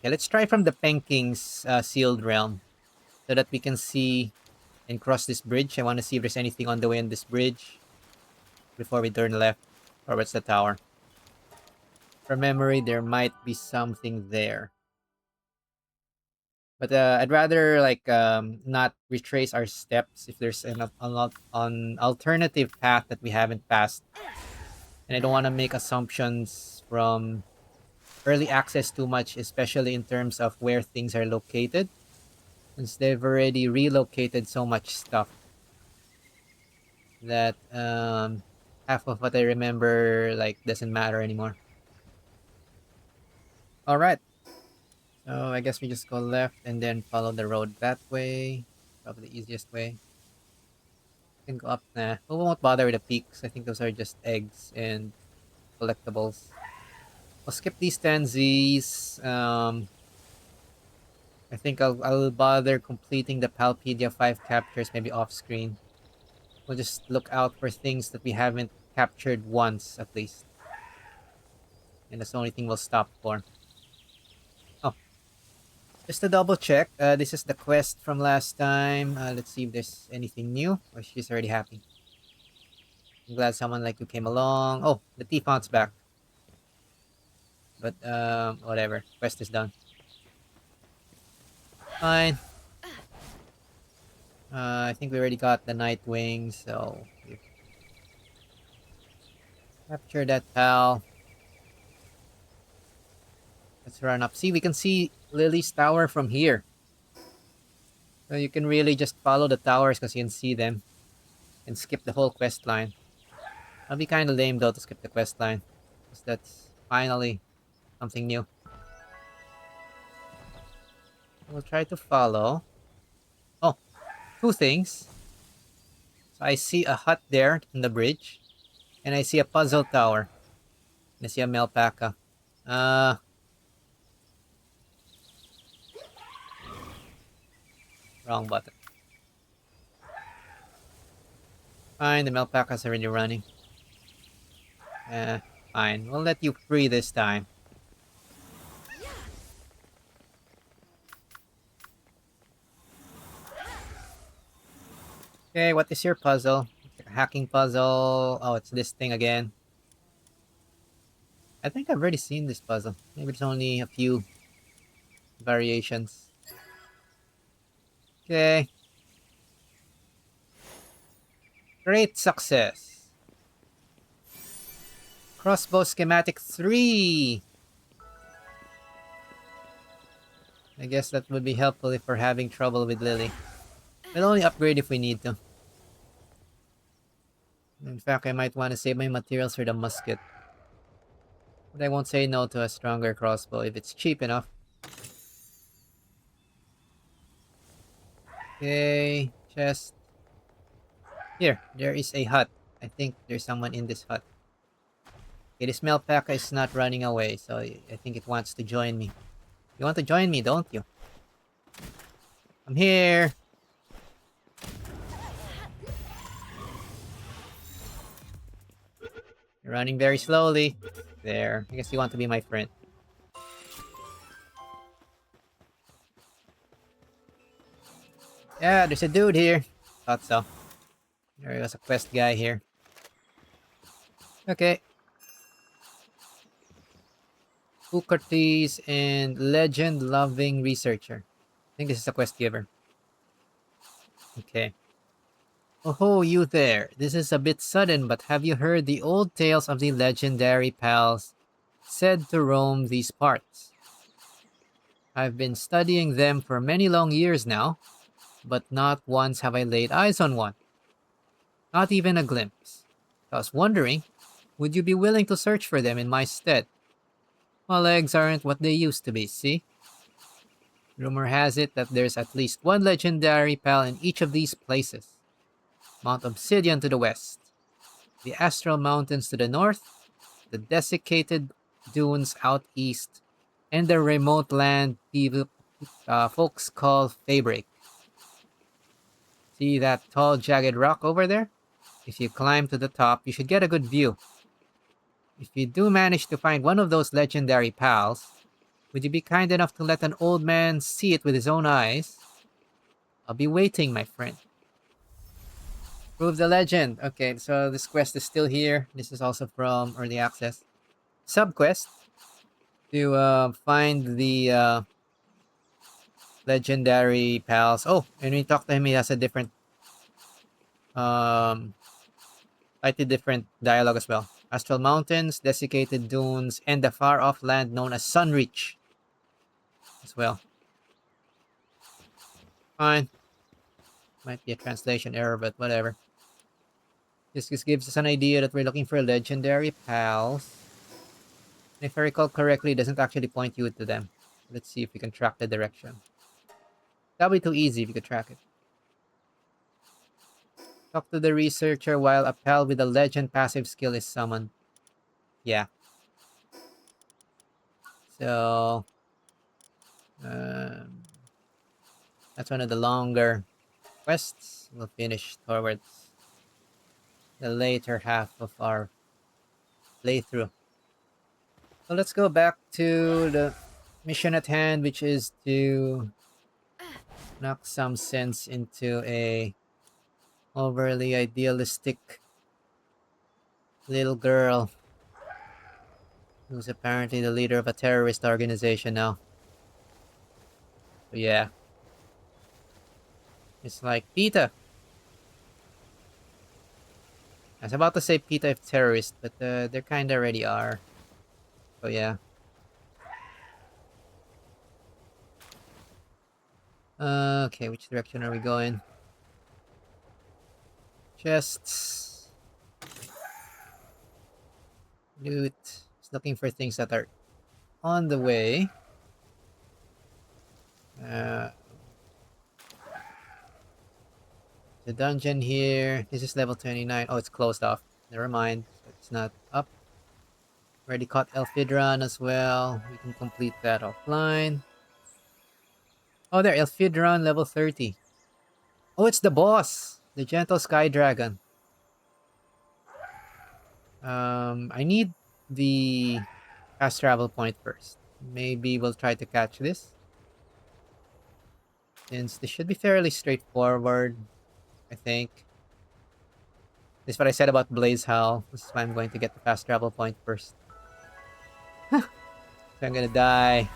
Okay, let's try from the Penking's sealed realm so that we can see and cross this bridge. I want to see if there's anything on the way on this bridge before we turn left towards the tower. From memory, there might be something there. But I'd rather like not retrace our steps if there's an alternative path that we haven't passed. And I don't want to make assumptions from early access too much, especially in terms of where things are located, since they've already relocated so much stuff that half of what I remember like doesn't matter anymore. All right, so I guess we just go left and then follow the road that way. Probably the easiest way. Can go up. Nah, we won't bother with the peaks. I think those are just eggs and collectibles. I'll skip these Tanzis. I think I'll bother completing the Palpedia 5 captures maybe off screen. We'll just look out for things that we haven't captured once at least. And that's the only thing we'll stop for. Oh, just to double check, this is the quest from last time. Let's see if there's anything new. Or she's already happy. I'm glad someone like you came along. Oh, the T-Font's back. But whatever. Quest is done. Fine. I think we already got the Nitewing, so we capture that pal. Let's run up. See, we can see Lily's tower from here. So you can really just follow the towers because you can see them and skip the whole quest line. That'll be kind of lame though to skip the quest line because that's finally something new. We'll try to follow. Oh, two things. I see a hut there in the bridge, and I see a puzzle tower. And I see a Melpaca. Uh, Wrong button. Fine, the Melpaca's already running. Fine. We'll let you free this time. Okay, what is your puzzle? It's a hacking puzzle. Oh, it's this thing again. I think I've already seen this puzzle. Maybe it's only a few variations. Okay. Great success. Crossbow schematic 3. I guess that would be helpful if we're having trouble with Lily. We'll only upgrade if we need to. In fact, I might want to save my materials for the musket. But I won't say no to a stronger crossbow if it's cheap enough. Okay, chest. Here, there is a hut. I think there's someone in this hut. Okay, this Melpaca is not running away, so I think it wants to join me. You want to join me, don't you? I'm here! You're running very slowly. There. I guess you want to be my friend. Yeah, there's a dude here. Thought so. There was a quest guy here. Okay. Socrates and legend-loving researcher. I think this is a quest giver. Okay. Oh, you there. This is a bit sudden, but have you heard the old tales of the legendary pals said to roam these parts? I've been studying them for many long years now, but not once have I laid eyes on one. Not even a glimpse. I was wondering, would you be willing to search for them in my stead? My legs aren't what they used to be, see? Rumor has it that there's at least one legendary pal in each of these places. Mount Obsidian to the west, the Astral Mountains to the north, the desiccated dunes out east, and the remote land folks call Faybreak. See that tall, jagged rock over there? If you climb to the top, you should get a good view. If you do manage to find one of those legendary pals, would you be kind enough to let an old man see it with his own eyes? I'll be waiting, my friend. Prove the legend. Okay, so this quest is still here. This is also from Early Access. Subquest to find the legendary pals. Oh, and when you talk to him, he has a different, slightly different dialogue as well. Astral Mountains, desiccated dunes, and the far-off land known as Sunreach as well. Fine. Might be a translation error, but whatever. This just gives us an idea that we're looking for legendary pals. And if I recall correctly, it doesn't actually point you to them. Let's see if we can track the direction. That'll be too easy if you could track it. Talk to the researcher while a pal with a legend passive skill is summoned. Yeah. So... that's one of the longer quests. We'll finish towards the later half of our playthrough. So let's go back to the mission at hand, which is to knock some sense into a overly idealistic little girl who's apparently the leader of a terrorist organization now. So yeah. It's like PETA. I was about to say PETA if terrorist, but they kinda already are. So yeah. Okay, which direction are we going? Chests. Loot. Just looking for things that are on the way. The dungeon here. This is level 29. Oh, it's closed off. Never mind. So it's not up. Already caught Elphidran as well. We can complete that offline. Oh, there. Elphidran level 30. Oh, it's the boss. The Gentle Sky Dragon. I need the fast travel point first. Maybe we'll try to catch this. Since this should be fairly straightforward, I think. This is what I said about Blazehowl. This is why I'm going to get the fast travel point first. So I'm gonna die.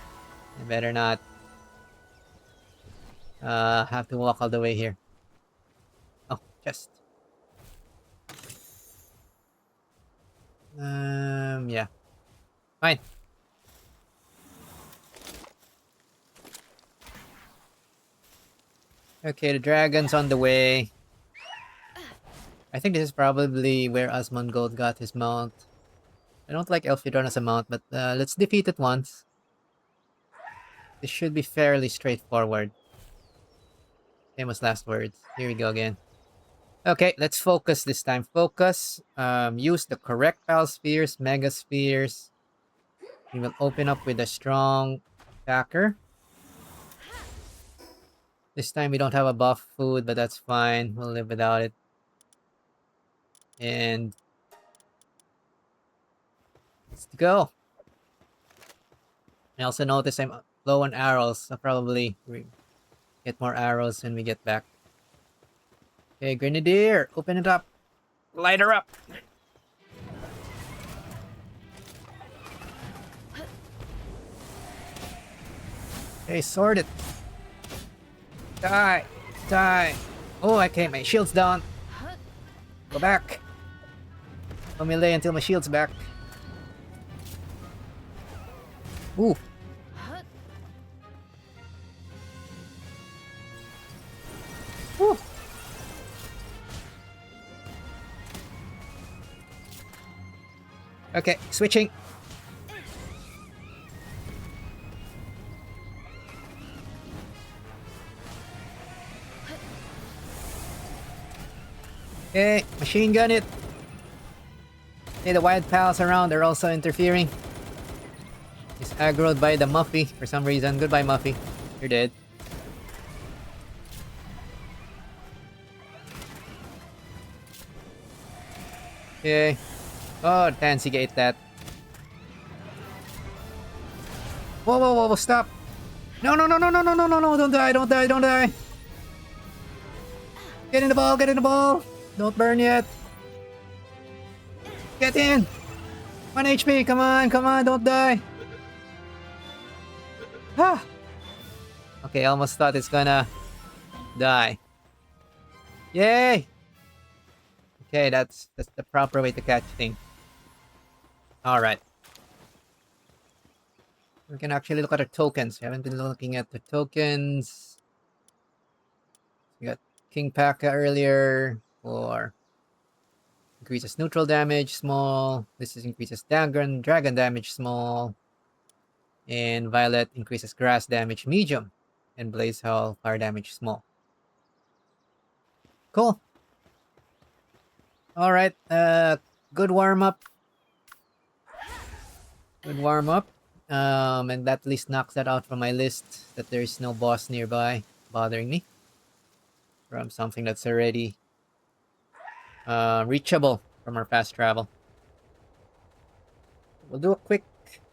I better not have to walk all the way here. Oh, just. Yeah. Fine. Okay, the dragon's on the way. I think this is probably where Asmongold got his mount. I don't like Elphidran as a mount, but let's defeat it once. This should be fairly straightforward. Famous last words. Here we go again. Okay, let's focus this time. Focus. Use the correct pal spheres, mega spheres. We will open up with a strong attacker. This time we don't have a buff food, but that's fine. We'll live without it. And let's go. I also noticed I'm low on arrows. I'll probably get more arrows when we get back. Okay, Grenadier, open it up. Light her up. Okay, sword it. Die. Die. Oh, okay, my shield's down. Go back. Let me lay until my shield's back. Ooh. Woo. Okay, switching. Okay, machine gun it. Okay, the wild pals around are also interfering. He's aggroed by the Muffly for some reason. Goodbye, Muffly. You're dead. Okay. Oh, Tansy ate that. Whoa, whoa, whoa, whoa, stop. No, no, no, no, no, no, no, no, no, don't die, don't die, don't die. Get in the ball, get in the ball. Don't burn yet. Get in. 1 HP, come on, don't die. Ah. Okay, I almost thought it's gonna die. Yay! Okay, that's the proper way to catch things. Alright. We can actually look at our tokens. We haven't been looking at the tokens. We got Kingpaca earlier for increases neutral damage, small. This is increases dragon damage, small. And Vaelet increases grass damage, medium. And Blazehowl, fire damage, small. Cool. Alright, good warm-up. Good warm-up. And that at least knocks that out from my list, that there is no boss nearby bothering me. From something that's already reachable from our fast travel. We'll do a quick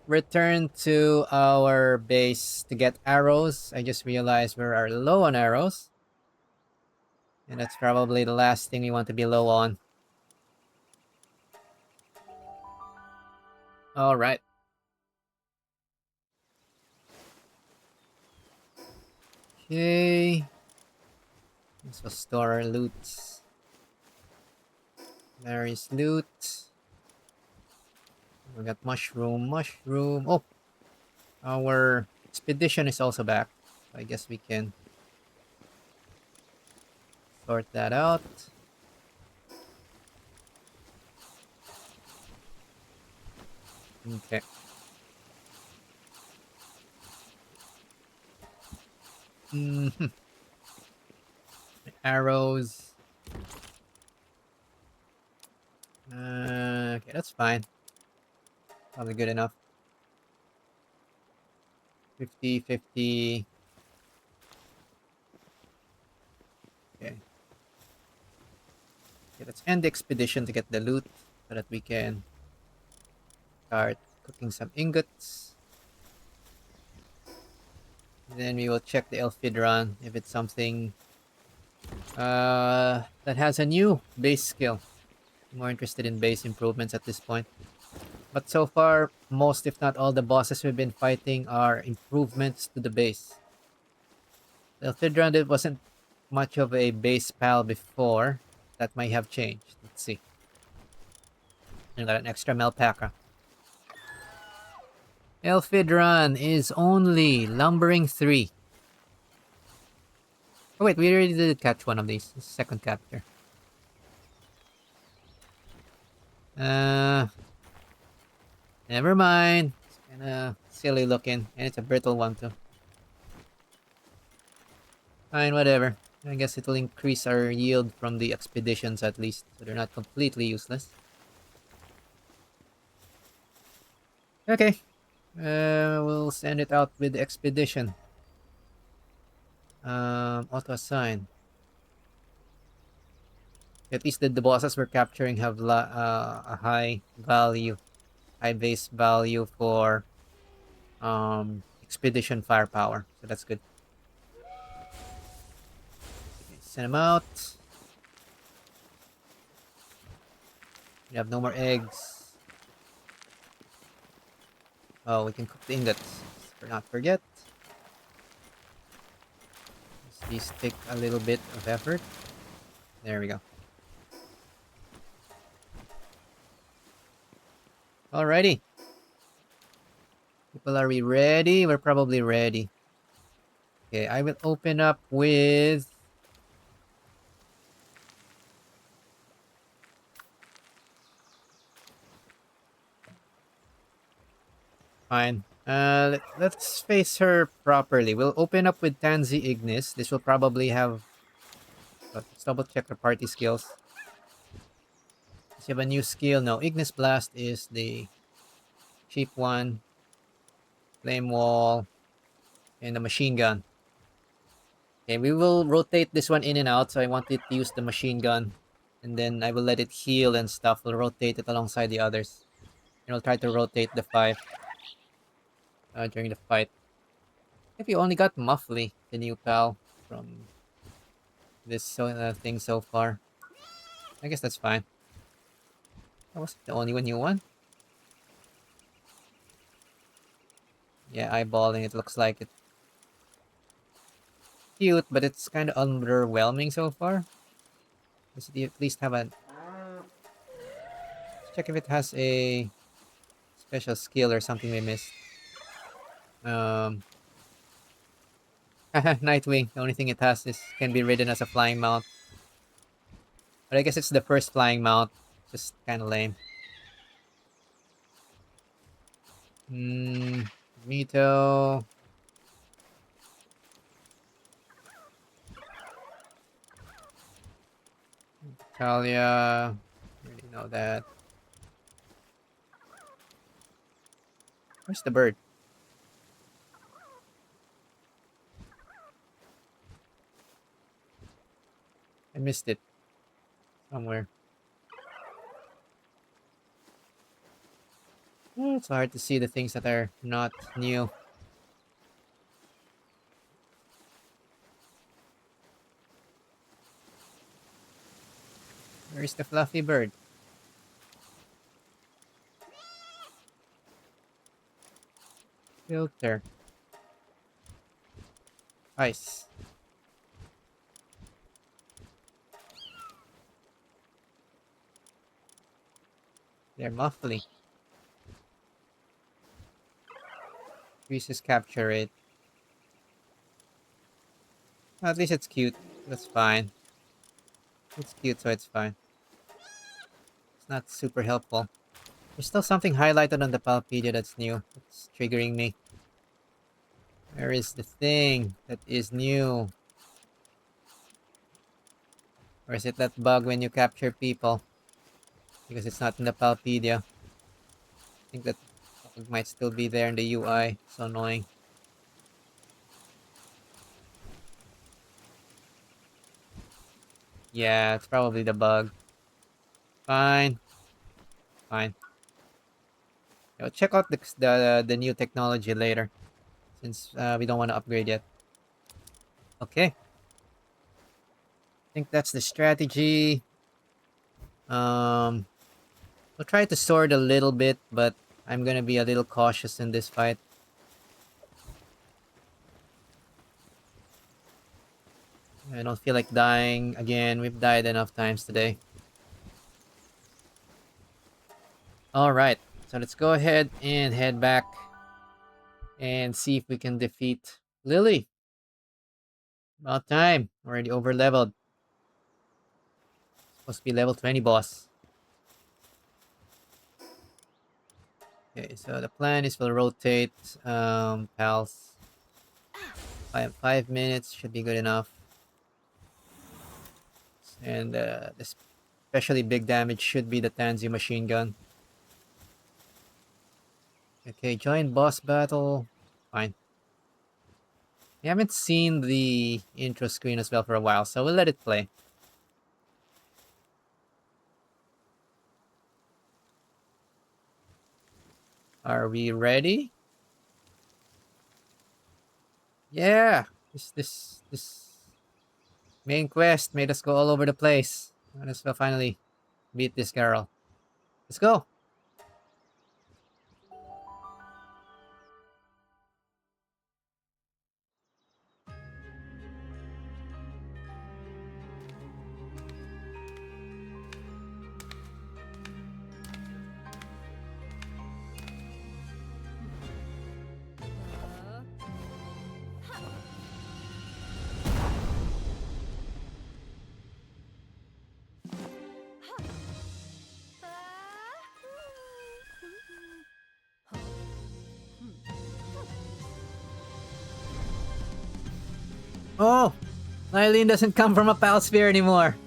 return to our base to get arrows. I just realized we are low on arrows. And that's probably the last thing we want to be low on. Alright. Okay. Let's store our loot. Various loot. We got mushroom. Oh! Our expedition is also back. So I guess we can sort that out. Okay. Arrows. that's fine. Probably good enough. 50, 50. Okay. Okay, let's end the expedition to get the loot so that we can start cooking some ingots. Then we will check the Elphidran if it's something that has a new base skill. I'm more interested in base improvements at this point. But so far, most if not all the bosses we've been fighting are improvements to the base. The Elphidran it wasn't much of a base pal before. That might have changed. Let's see. I got an extra Melpaca. Elphidran is only lumbering 3. Oh wait, we already did catch one of these. Second capture. Uh, Never mind. It's kinda silly looking, and it's a brittle one too. Fine, whatever. I guess it'll increase our yield from the expeditions at least, so they're not completely useless. Okay. We'll send it out with the expedition. Auto assign. At least the bosses we're capturing have a high value, high base value for expedition firepower. So that's good. Okay, send them out. We have no more eggs. Oh, we can cook the ingots. Let's not forget. These take a little bit of effort. There we go. Alrighty. People, are we ready? We're probably ready. Okay, I will open up with... Fine. Let's face her properly. We'll open up with Tansy Ignis. This will probably have... Let's double check her party skills. Does she have a new skill? No, Ignis Blast is the cheap one. Flame Wall. And the machine gun. Okay, we will rotate this one in and out. So I want it to use the machine gun. And then I will let it heal and stuff. We'll rotate it alongside the others. And we'll try to rotate the 5 during the fight. If you only got Muffly, the new pal, from this thing so far. I guess that's fine. That was the only one new one. Yeah, eyeballing it looks like it. Cute, but it's kind of underwhelming so far. Does it at least have a... Let's check if it has a special skill or something we missed. Nitewing. The only thing it has is can be ridden as a flying mount. But I guess it's the first flying mount. Just kind of lame. Mito. Talia. Already know that. Where's the bird? I missed it. Somewhere. It's hard to see the things that are not new. Where is the fluffy bird? Filter. Ice. They're Muffly. Increases capture rate. Well, at least it's cute. That's fine. It's cute, so it's fine. It's not super helpful. There's still something highlighted on the Palpedia that's new. It's triggering me. Where is the thing that is new? Or is it that bug when you capture people? because it's not in the Palpedia. I think that it might still be there in the UI. So annoying. Yeah, it's probably the bug. Fine. Fine. I'll check out the new technology later, since we don't want to upgrade yet. Okay. I think that's the strategy. We'll try to sword a little bit, but I'm gonna be a little cautious in this fight. I don't feel like dying again. We've died enough times today. Alright, so let's go ahead and head back and see if we can defeat Lily. About time. Already over leveled. Supposed to be level 20 boss. Okay, so the plan is we'll rotate pals. 5 minutes should be good enough. And especially big damage should be the Tanzi machine gun. Okay, join boss battle. Fine. We haven't seen the intro screen as well for a while, so we'll let it play. Are we ready? Yeah! This main quest made us go all over the place. Let us go finally beat this girl. Let's go! Oh! Lyleen doesn't come from a pal sphere anymore.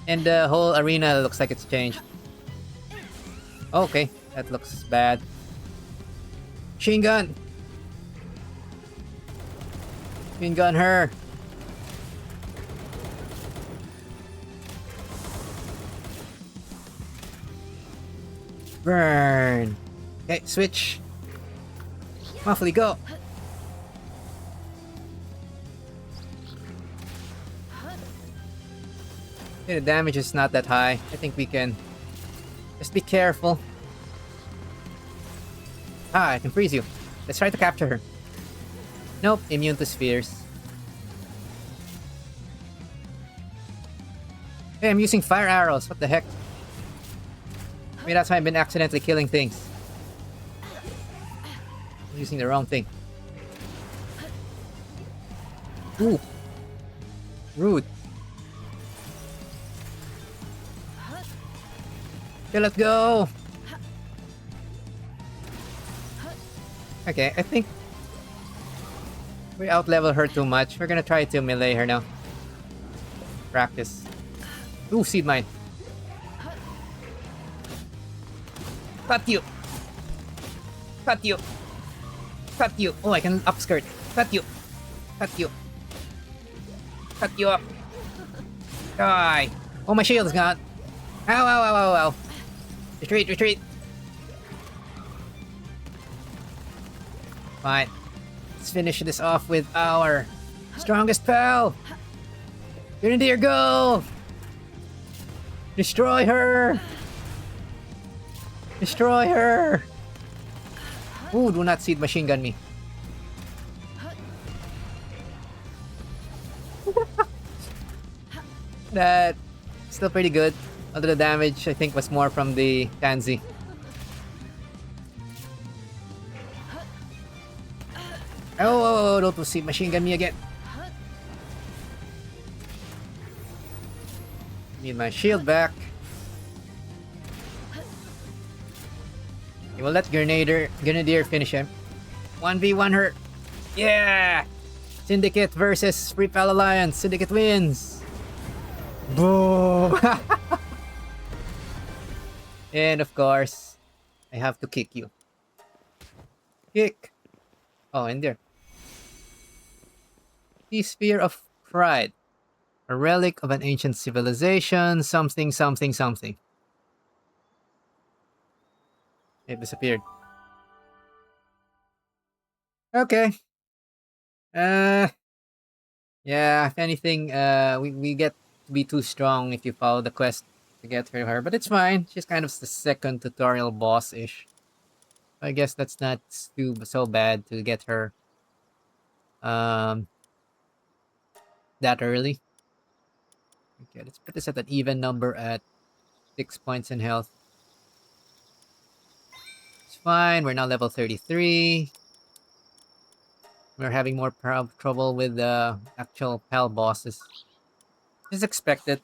And the whole arena looks like it's changed. Okay, that looks bad. Machine gun! Machine gun her! Burn! Okay, switch. Muffly, go! Okay, the damage is not that high. I think we can just be careful. Ah, I can freeze you. Let's try to capture her. Nope, immune to spheres. Hey, I'm using fire arrows. What the heck? Maybe that's why I've been accidentally killing things. I'm using the wrong thing. Ooh. Rude. Okay, let's go! Okay, I think we outlevel her too much. We're gonna try to melee her now. Practice. Ooh, seed mine. Cut you! Cut you! Cut you! Oh, I can upskirt. Cut you! Cut you! Cut you up! Die! Oh, my shield's gone! Ow, ow, ow, ow, ow! Retreat, retreat! Fine. Let's finish this off with our strongest pal! Grenadier, go! Destroy her! Destroy her! Ooh, do not seed machine gun me. That still pretty good. Although the damage I think was more from the Tanzi. Oh, don't see machine gun me again. Need my shield back. Okay, we'll let Grenadier finish him. 1v1 her. Yeah! Syndicate versus Free Pal Alliance. Syndicate wins. Boom! And of course, I have to kick you. Kick! Oh, and there. The Sphere of Pride. A relic of an ancient civilization. Something, something, something. It disappeared. Okay. Uh, yeah, if anything, we get to be too strong if you follow the quest to get through her. But it's fine. She's kind of the second tutorial boss-ish. I guess that's not so bad to get her um that early. Okay, let's put this at an even number at 6 points in health. It's fine. We're now level 33. We're having more trouble with the actual pal bosses. As expected.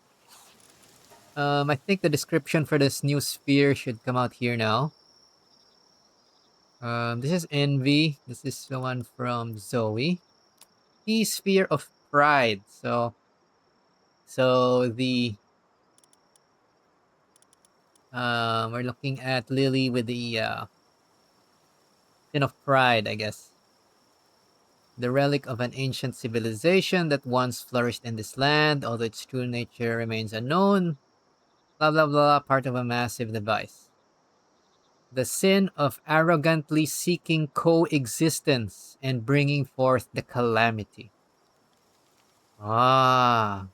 I think the description for this new sphere should come out here now. This is Envy. This is the one from Zoe. The Sphere of Pride. So the we're looking at Lily with the Sin of Pride, I guess. The relic of an ancient civilization that once flourished in this land, although its true nature remains unknown. Blah blah blah, part of a massive device. The sin of arrogantly seeking coexistence and bringing forth the calamity. Ah.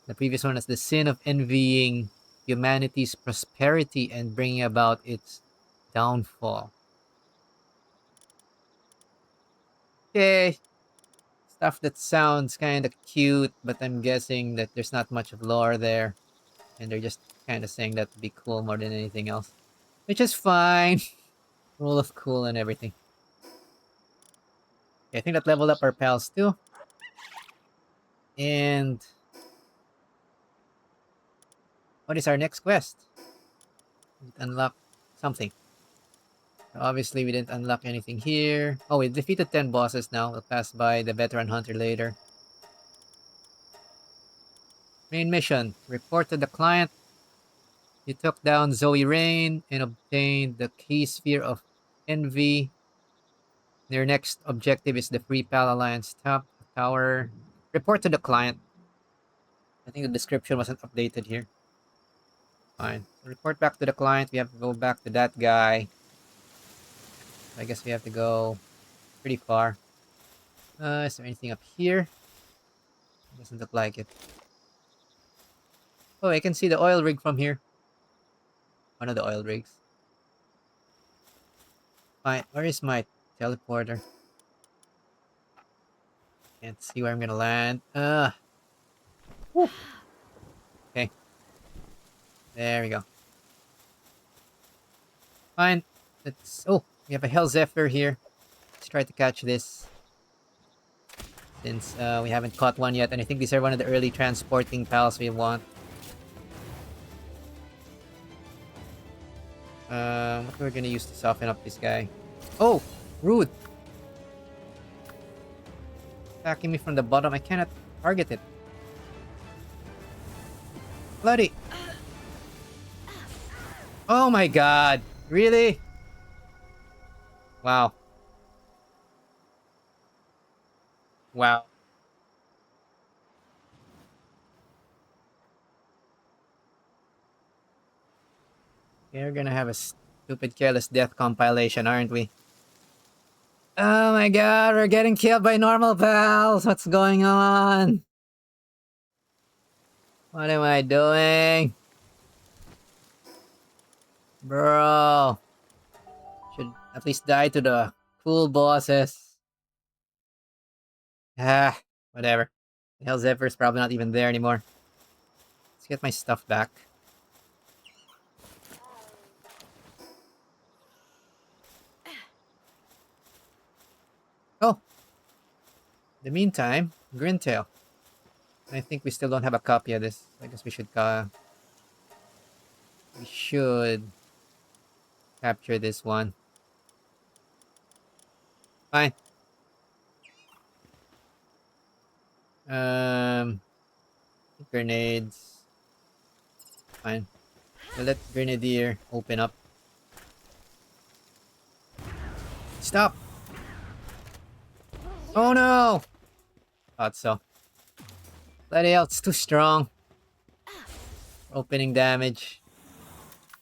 The previous one is the sin of envying humanity's prosperity and bringing about its downfall. Okay. Stuff that sounds kind of cute, but I'm guessing that there's not much of lore there. And they're just kind of saying that to be cool more than anything else. Which is fine. Rule of cool and everything. Okay, I think that leveled up our pals too. And what is our next quest? Unlock something. Obviously, we didn't unlock anything here. Oh, we defeated 10 bosses now. We'll pass by the veteran hunter later. Main mission. Report to the client. You took down Zoe Rain and obtained the key sphere of envy. Their next objective is the Free Pal Alliance top tower. Report to the client. I think the description wasn't updated here. Fine. So report back to the client. We have to go back to that guy. I guess we have to go pretty far. Is there anything up here? Doesn't look like it. Oh, I can see the oil rig from here. One of the oil rigs. Fine. Where is my teleporter? Can't see where I'm gonna land. Whew. Okay. There we go. Fine. Let's. Oh, we have a Helzephyr here. Let's try to catch this. Since we haven't caught one yet, and I think these are one of the early transporting pals we want. What we're gonna use to soften up this guy? Oh, rude! Attacking me from the bottom. I cannot target it. Bloody! Oh my god! Really? Wow. Wow. We're gonna have a stupid careless death compilation, aren't we? Oh my god, we're getting killed by normal pals! What's going on? What am I doing? Bro. Should at least die to the cool bosses. Ah, whatever. The Helzephyr's probably not even there anymore. Let's get my stuff back. Oh! In the meantime, Grintail. I think we still don't have a copy of this. I guess we should capture this one. Fine. Grenades. Fine. We'll let Grenadier open up. Stop! Oh no! Thought so. Bloody hell, it's too strong. Opening damage.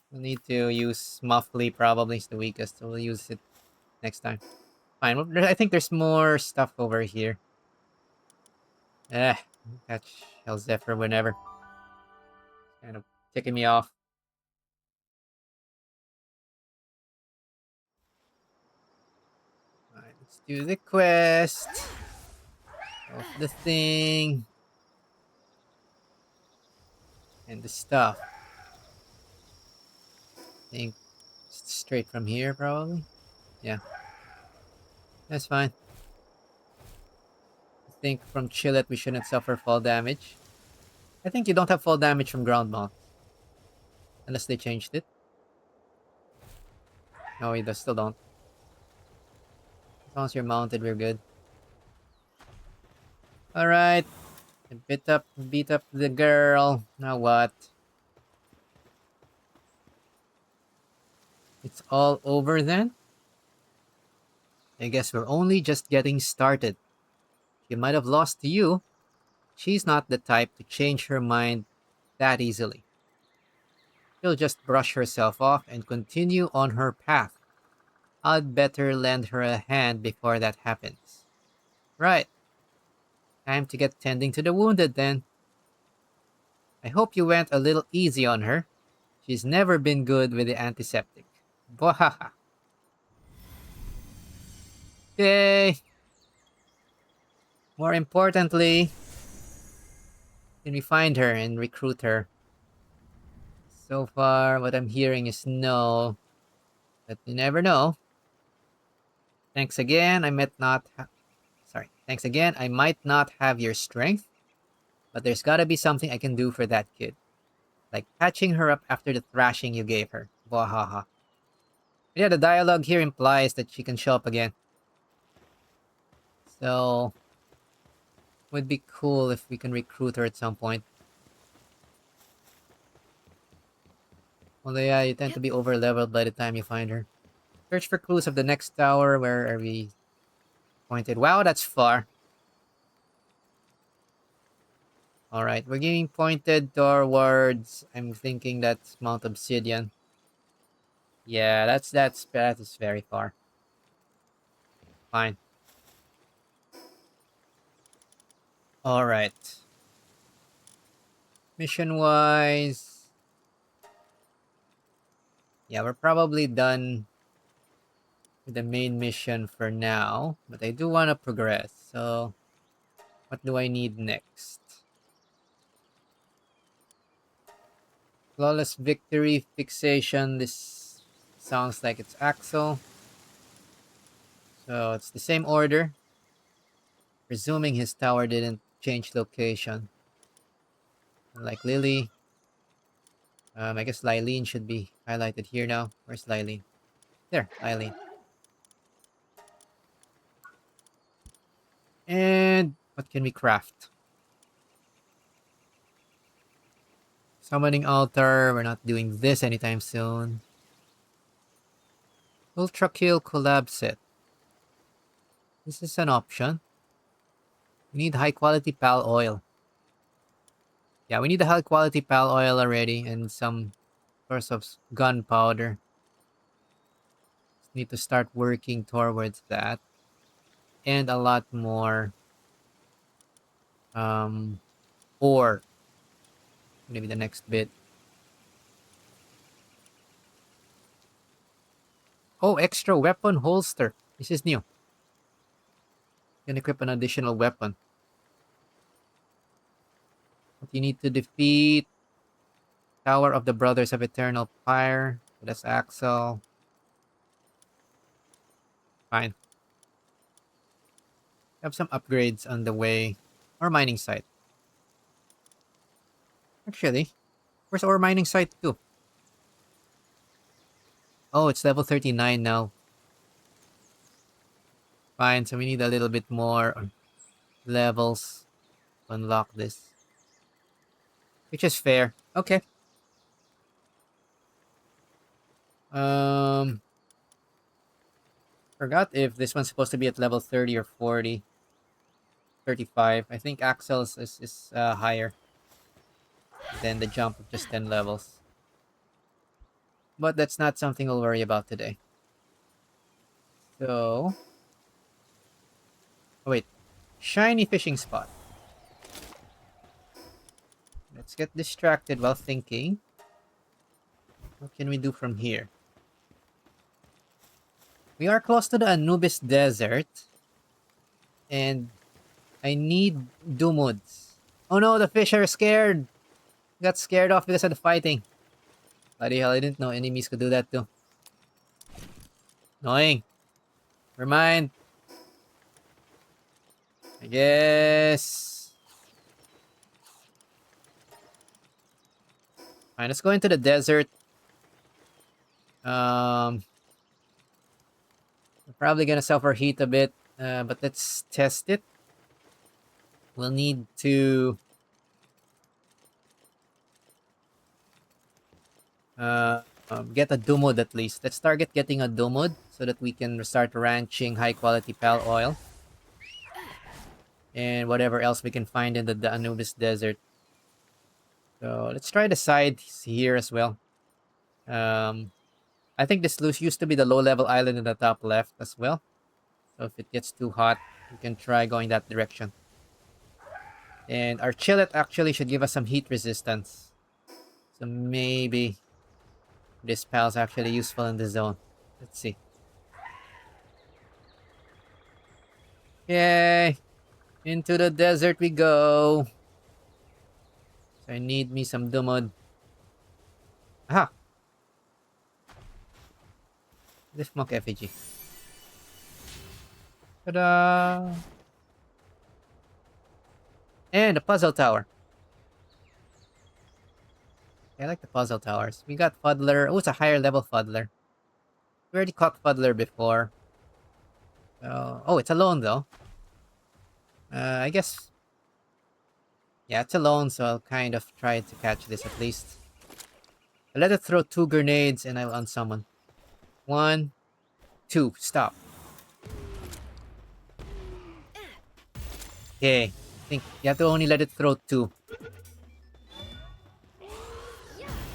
We'll need to use Muffly, probably. It's the weakest, so we'll use it next time. Fine. I think there's more stuff over here. Catch Helzephyr whenever. Kind of ticking me off. Alright, let's do the quest. Of the thing. And the stuff. I think straight from here, probably. Yeah. That's fine. I think from Chillet we shouldn't suffer fall damage. I think you don't have fall damage from ground mount. Unless they changed it. No, you still don't. As long as you're mounted, we're good. Alright. Beat up the girl. Now what? It's all over then? I guess we're only just getting started. She might have lost to you. She's not the type to change her mind that easily. She'll just brush herself off and continue on her path. I'd better lend her a hand before that happens. Right. Time to get tending to the wounded then. I hope you went a little easy on her. She's never been good with the antiseptic. Bwahaha. Okay. More importantly, can we find her and recruit her? So far, what I'm hearing is no. But you never know. Thanks again, Thanks again, I might not have your strength. But there's gotta be something I can do for that kid. Like patching her up after the thrashing you gave her. Wahaha. Yeah, the dialogue here implies that she can show up again. So, would be cool if we can recruit her at some point. Although yeah, you tend to be over leveled by the time you find her. Search for clues of the next tower. Where are we pointed? Wow, that's far. Alright, we're getting pointed towards, I'm thinking that's Mount Obsidian. Yeah, that is very far. Fine. Alright. Mission wise. Yeah, we're probably done with the main mission for now. But I do want to progress. So, what do I need next? Flawless victory fixation. This sounds like it's Axel. So, it's the same order. Presuming his tower didn't change location. Like Lily. I guess Lyleen should be highlighted here now. Where's Lyleen? There, Lyleen. And what can we craft? Summoning altar. We're not doing this anytime soon. Ultra kill collab set. This is an option. We need high quality pal oil. Yeah, we need the high quality pal oil already and some source of gunpowder. Need to start working towards that. And a lot more ore. Maybe the next bit. Oh, extra weapon holster. This is new. You can equip an additional weapon. But you need to defeat Tower of the Brothers of Eternal Fire. That's Axel. Fine. Have some upgrades on the way. Or mining site. Actually, where's our mining site too? Oh, it's level 39 now. Fine, so we need a little bit more levels to unlock this. Which is fair. Okay. Um, Forgot if this one's supposed to be at level 30 or 40. 35. I think Axel's is higher than the jump of just 10 levels. But that's not something I'll worry about today. So... Oh, wait. Shiny fishing spot. Let's get distracted while thinking. What can we do from here? We are close to the Anubis Desert. And I need Dumuds. Oh no, the fish are scared. Got scared off because of the fighting. Bloody hell, I didn't know enemies could do that too. Annoying. Never mind. I guess. Fine, let's go into the desert. We're probably gonna suffer heat a bit, but let's test it. We'll need to get a Dumud at least. Let's target getting a Dumud so that we can start ranching high quality pal oil. And whatever else we can find in the Anubis Desert. So let's try the sides here as well. I think this used to be the low-level island in the top left as well. So if it gets too hot, we can try going that direction. And our chillet actually should give us some heat resistance. So maybe this pal's actually useful in the zone. Let's see. Yay! Into the desert we go. So I need me some Dumud. Aha! Lift Monk effigy. Ta-da! And a puzzle tower. I like the puzzle towers. We got Fuddler. Oh, it's a higher level Fuddler. We already caught Fuddler before. Oh, it's alone though. I guess. Yeah, it's alone, so I'll kind of try to catch this at least. I'll let it throw 2 grenades and I'll unsummon. 1, 2, stop. Okay, I think you have to only let it throw 2.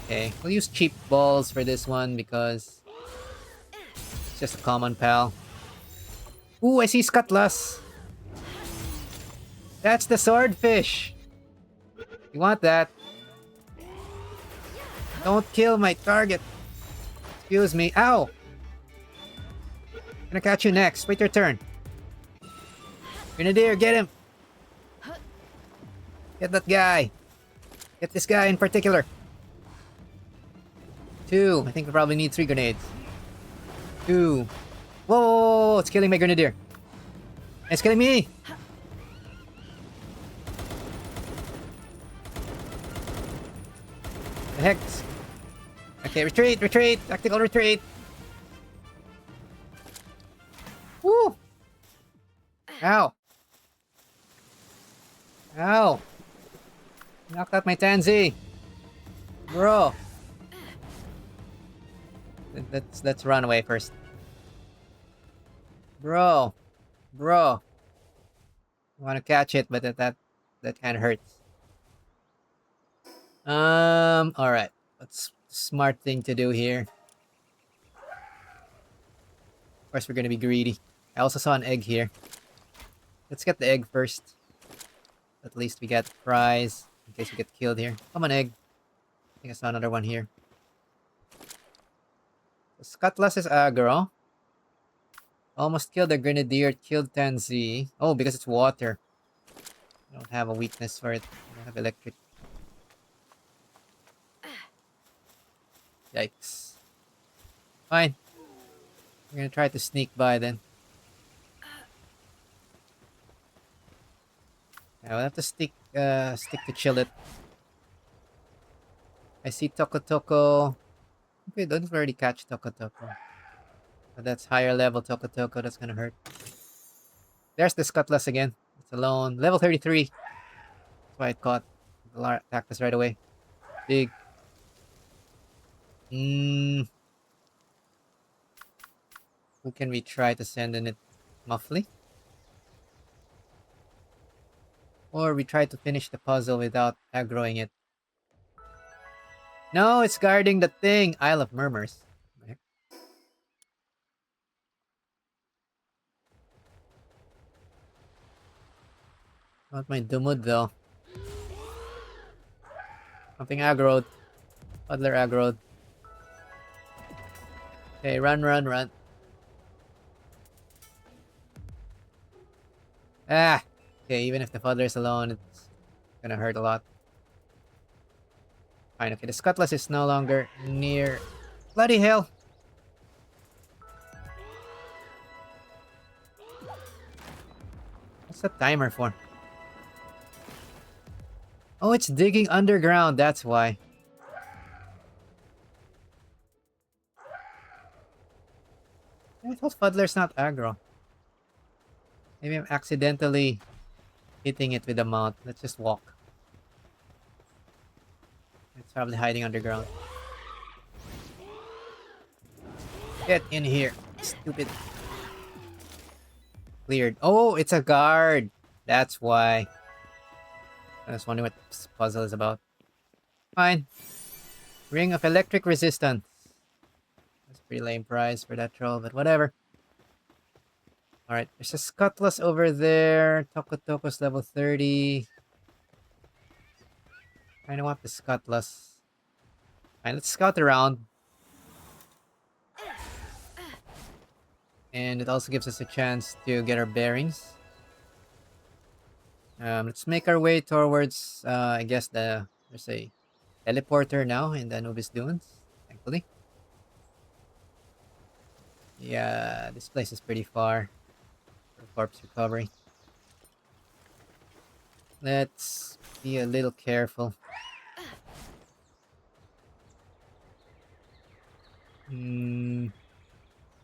Okay, we'll use cheap balls for this one because it's just a common pal. Ooh, I see Skutlass. That's the swordfish. You want that? Don't kill my target. Excuse me. Ow! I'm gonna catch you next. Wait your turn. Grenadier, get him! Get that guy. Get this guy in particular. 2. I think we probably need 3 grenades. 2. Whoa! It's killing my grenadier. It's killing me! The heck? Okay, retreat! Retreat! Tactical retreat! Woo! Ow! Ow! Knocked out my Tansy! Bro! Let's run away first. Bro! Bro! I want to catch it, but that kind of hurts. Alright. What's the smart thing to do here? Of course, we're gonna be greedy. I also saw an egg here. Let's get the egg first. At least we got the prize in case we get killed here. Come on, egg. I think I saw another one here. Skutlass is aggro. Almost killed the Grenadier, killed Tansy. Oh, because it's water. I don't have a weakness for it. I don't have electric. Yikes. Fine. We're gonna try to sneak by then. Yeah, we'll have to stick to Chillet. I see Toko Toko. Okay, don't already catch Toko Toko. But that's higher level Toko Toko, that's gonna hurt. There's the Skutlass again. It's alone. Level 33. That's why it caught. The attacked us right away. Big. Who can we try to send in it? Muffly? Or we try to finish the puzzle without aggroing it. No, it's guarding the thing! Isle of Murmurs. Not my Dumud though. Something aggroed. Puddler aggroed. Okay, run, run, run. Ah! Okay, even if the Fuddler's alone, it's gonna hurt a lot. Fine, okay, the Skutlass is no longer near. Bloody hell! What's the timer for? Oh, it's digging underground, that's why. I thought Fuddler's not aggro. Maybe I'm accidentally hitting it with the mount. Let's just walk. It's probably hiding underground. Get in here, stupid. Cleared. Oh, it's a guard. That's why. I was wondering what this puzzle is about. Fine. Ring of Electric Resistance. That's a pretty lame prize for that troll, but whatever. Alright, there's a Skutlass over there. Tokotoko's level 30. Kinda want the Skutlass. Alright, let's scout around. And it also gives us a chance to get our bearings. Let's make our way towards, I guess there's a teleporter now in the Anubis Dunes, thankfully. Yeah, this place is pretty far for corpse recovery. Let's be a little careful.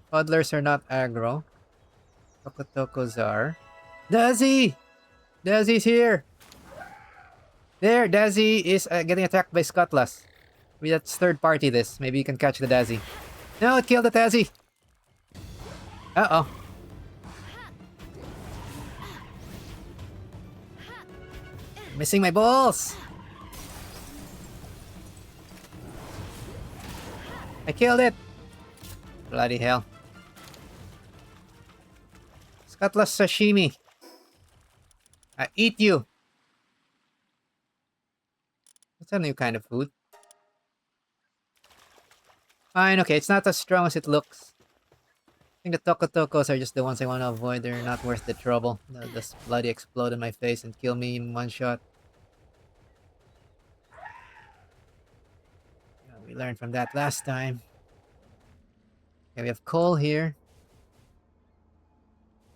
Toddlers are not aggro. Tokotokos are. Dazzi! Dazzi's here! There, Dazzi is getting attacked by Skutlass. Let's third party this. Maybe you can catch the Dazzi. No, it killed the Dazzi! Uh-oh. Missing my balls! I killed it! Bloody hell. Skutlass sashimi. I eat you! That's a new kind of food. Fine, okay, it's not as strong as it looks. I think the Tokotokos are just the ones I want to avoid. They're not worth the trouble. They'll just bloody explode in my face and kill me in one shot. Yeah, we learned from that last time. Okay, we have coal here.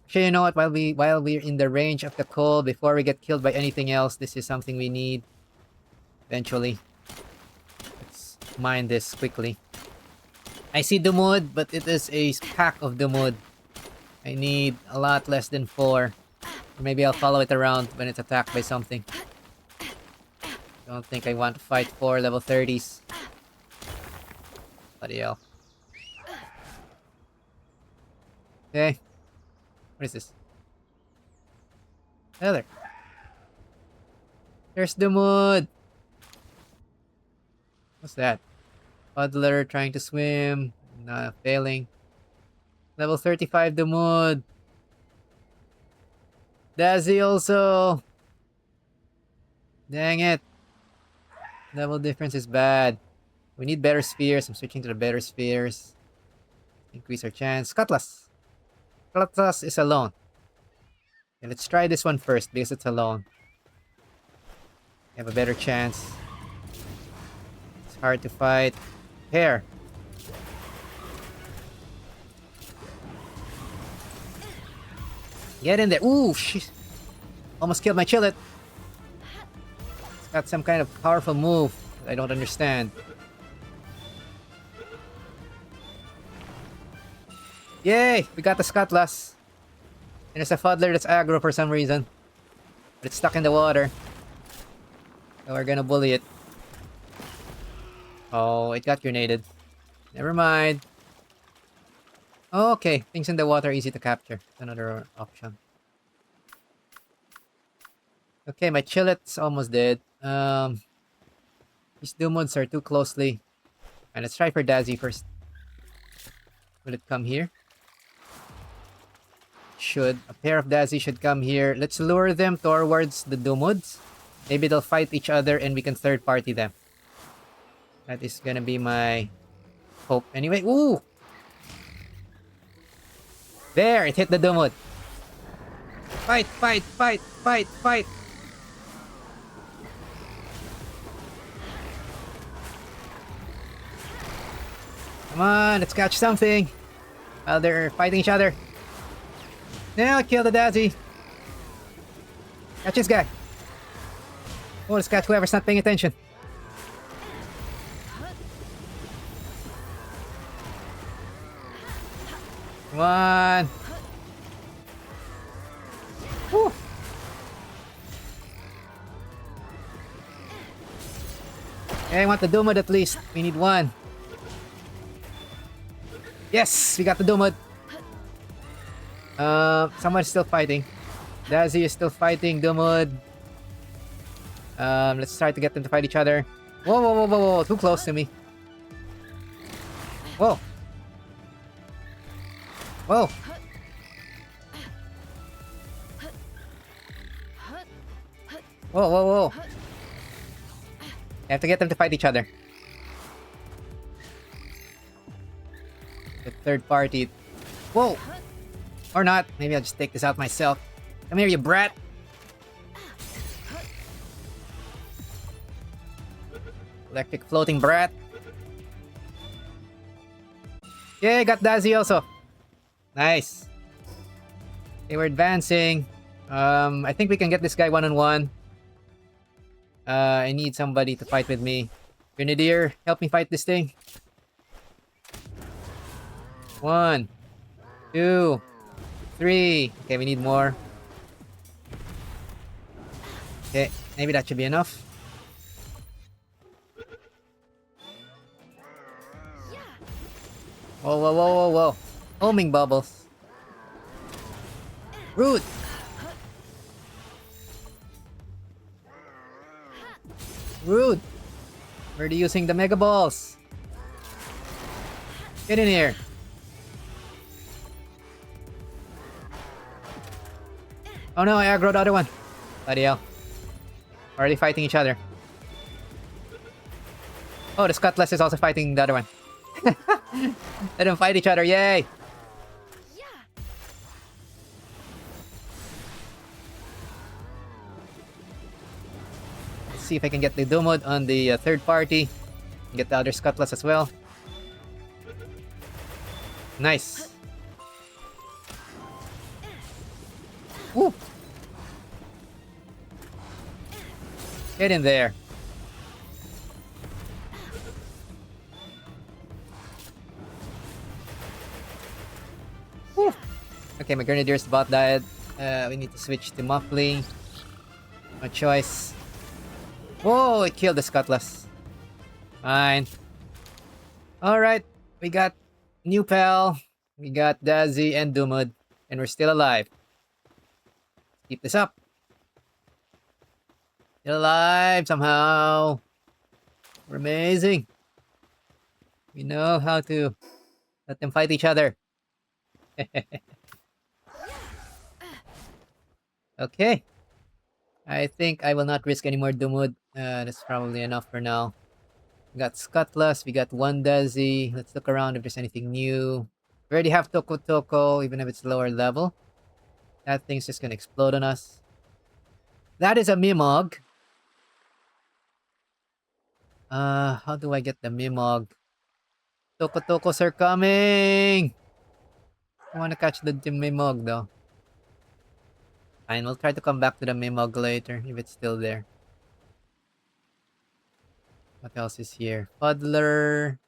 Actually, you know what? While we're in the range of the coal, before we get killed by anything else, this is something we need. Eventually. Let's mine this quickly. I see Dumud, but it is a pack of Dumud. I need a lot less than 4. Or maybe I'll follow it around when it's attacked by something. Don't think I want to fight 4 level 30s. Bloody hell. Okay. What is this? Oh, there. There's Dumud! What's that? Puddler trying to swim. Nah, failing. Level 35 Dumud. Dazzi also. Dang it. Level difference is bad. We need better spheres. I'm switching to the better spheres. Increase our chance. Skutlass. Skutlass is alone. Okay, let's try this one first because it's alone. We have a better chance. It's hard to fight. Hair. Get in there. Ooh, shit. Almost killed my Chillet. It's got some kind of powerful move that I don't understand. Yay! We got the Skutlass. And there's a Fuddler that's aggro for some reason. But it's stuck in the water. So we're gonna bully it. Oh, it got grenaded. Never mind. Oh, okay, things in the water easy to capture. Another option. Okay, my Chillet's almost dead. These Dumods are too closely. And let's try for Dazzi first. Will it come here? Should. A pair of Dazzi should come here. Let's lure them towards the Dumods. Maybe they'll fight each other and we can third party them. That is gonna be my hope. Anyway, ooh! There, it hit the Dumod. Fight, fight, fight, fight, fight. Come on, let's catch something. While they're fighting each other. Now kill the Dazzi. Catch this guy. Oh, let's catch whoever's not paying attention. Come on. Woo. Okay, I want the Dumod at least. We need one. Yes, we got the Dumod. Someone's still fighting. Dazzi is still fighting Dumod. Let's try to get them to fight each other. Whoa, whoa, whoa, whoa, whoa. Too close to me. Whoa. Whoa. Whoa, whoa, whoa. I have to get them to fight each other. The third party. Whoa. Or not. Maybe I'll just take this out myself. Come here, you brat. Electric floating brat. Yeah, got Dazzi also. Nice. Okay, we're advancing. I think we can get this guy one-on-one. I need somebody to fight with me. Grenadier, help me fight this thing. 1, 2, 3. Okay, we need more. Okay, maybe that should be enough. Whoa, whoa, whoa, whoa, whoa. Homing bubbles. Rude. Rude. We're using the Mega Balls. Get in here. Oh no, I aggroed the other one. Bloody hell. Already fighting each other. Oh, the Skutlass is also fighting the other one. Let them fight each other, yay! Let's see if I can get the Dumod on the third party. Get the other Skutlass as well. Nice. Woo! Get in there. Woo! Okay, my Grenadier's bot died. We need to switch to Muffly. No choice. Whoa, it killed the Skutlass. Fine. Alright, we got new pal. We got Dazzi and Dumod. And we're still alive. Keep this up. Still alive somehow. We're amazing. We know how to let them fight each other. Okay. I think I will not risk any more Dumud. That's probably enough for now. We got Skutlass, we got one Dazzi. Let's look around if there's anything new. We already have Toko Toko, even if it's lower level. That thing's just gonna explode on us. That is a Mimog. How do I get the Mimog? Toko Tokos are coming! I wanna catch the Mimog though. Fine, we'll try to come back to the Mimog later if it's still there. What else is here? Fuddler.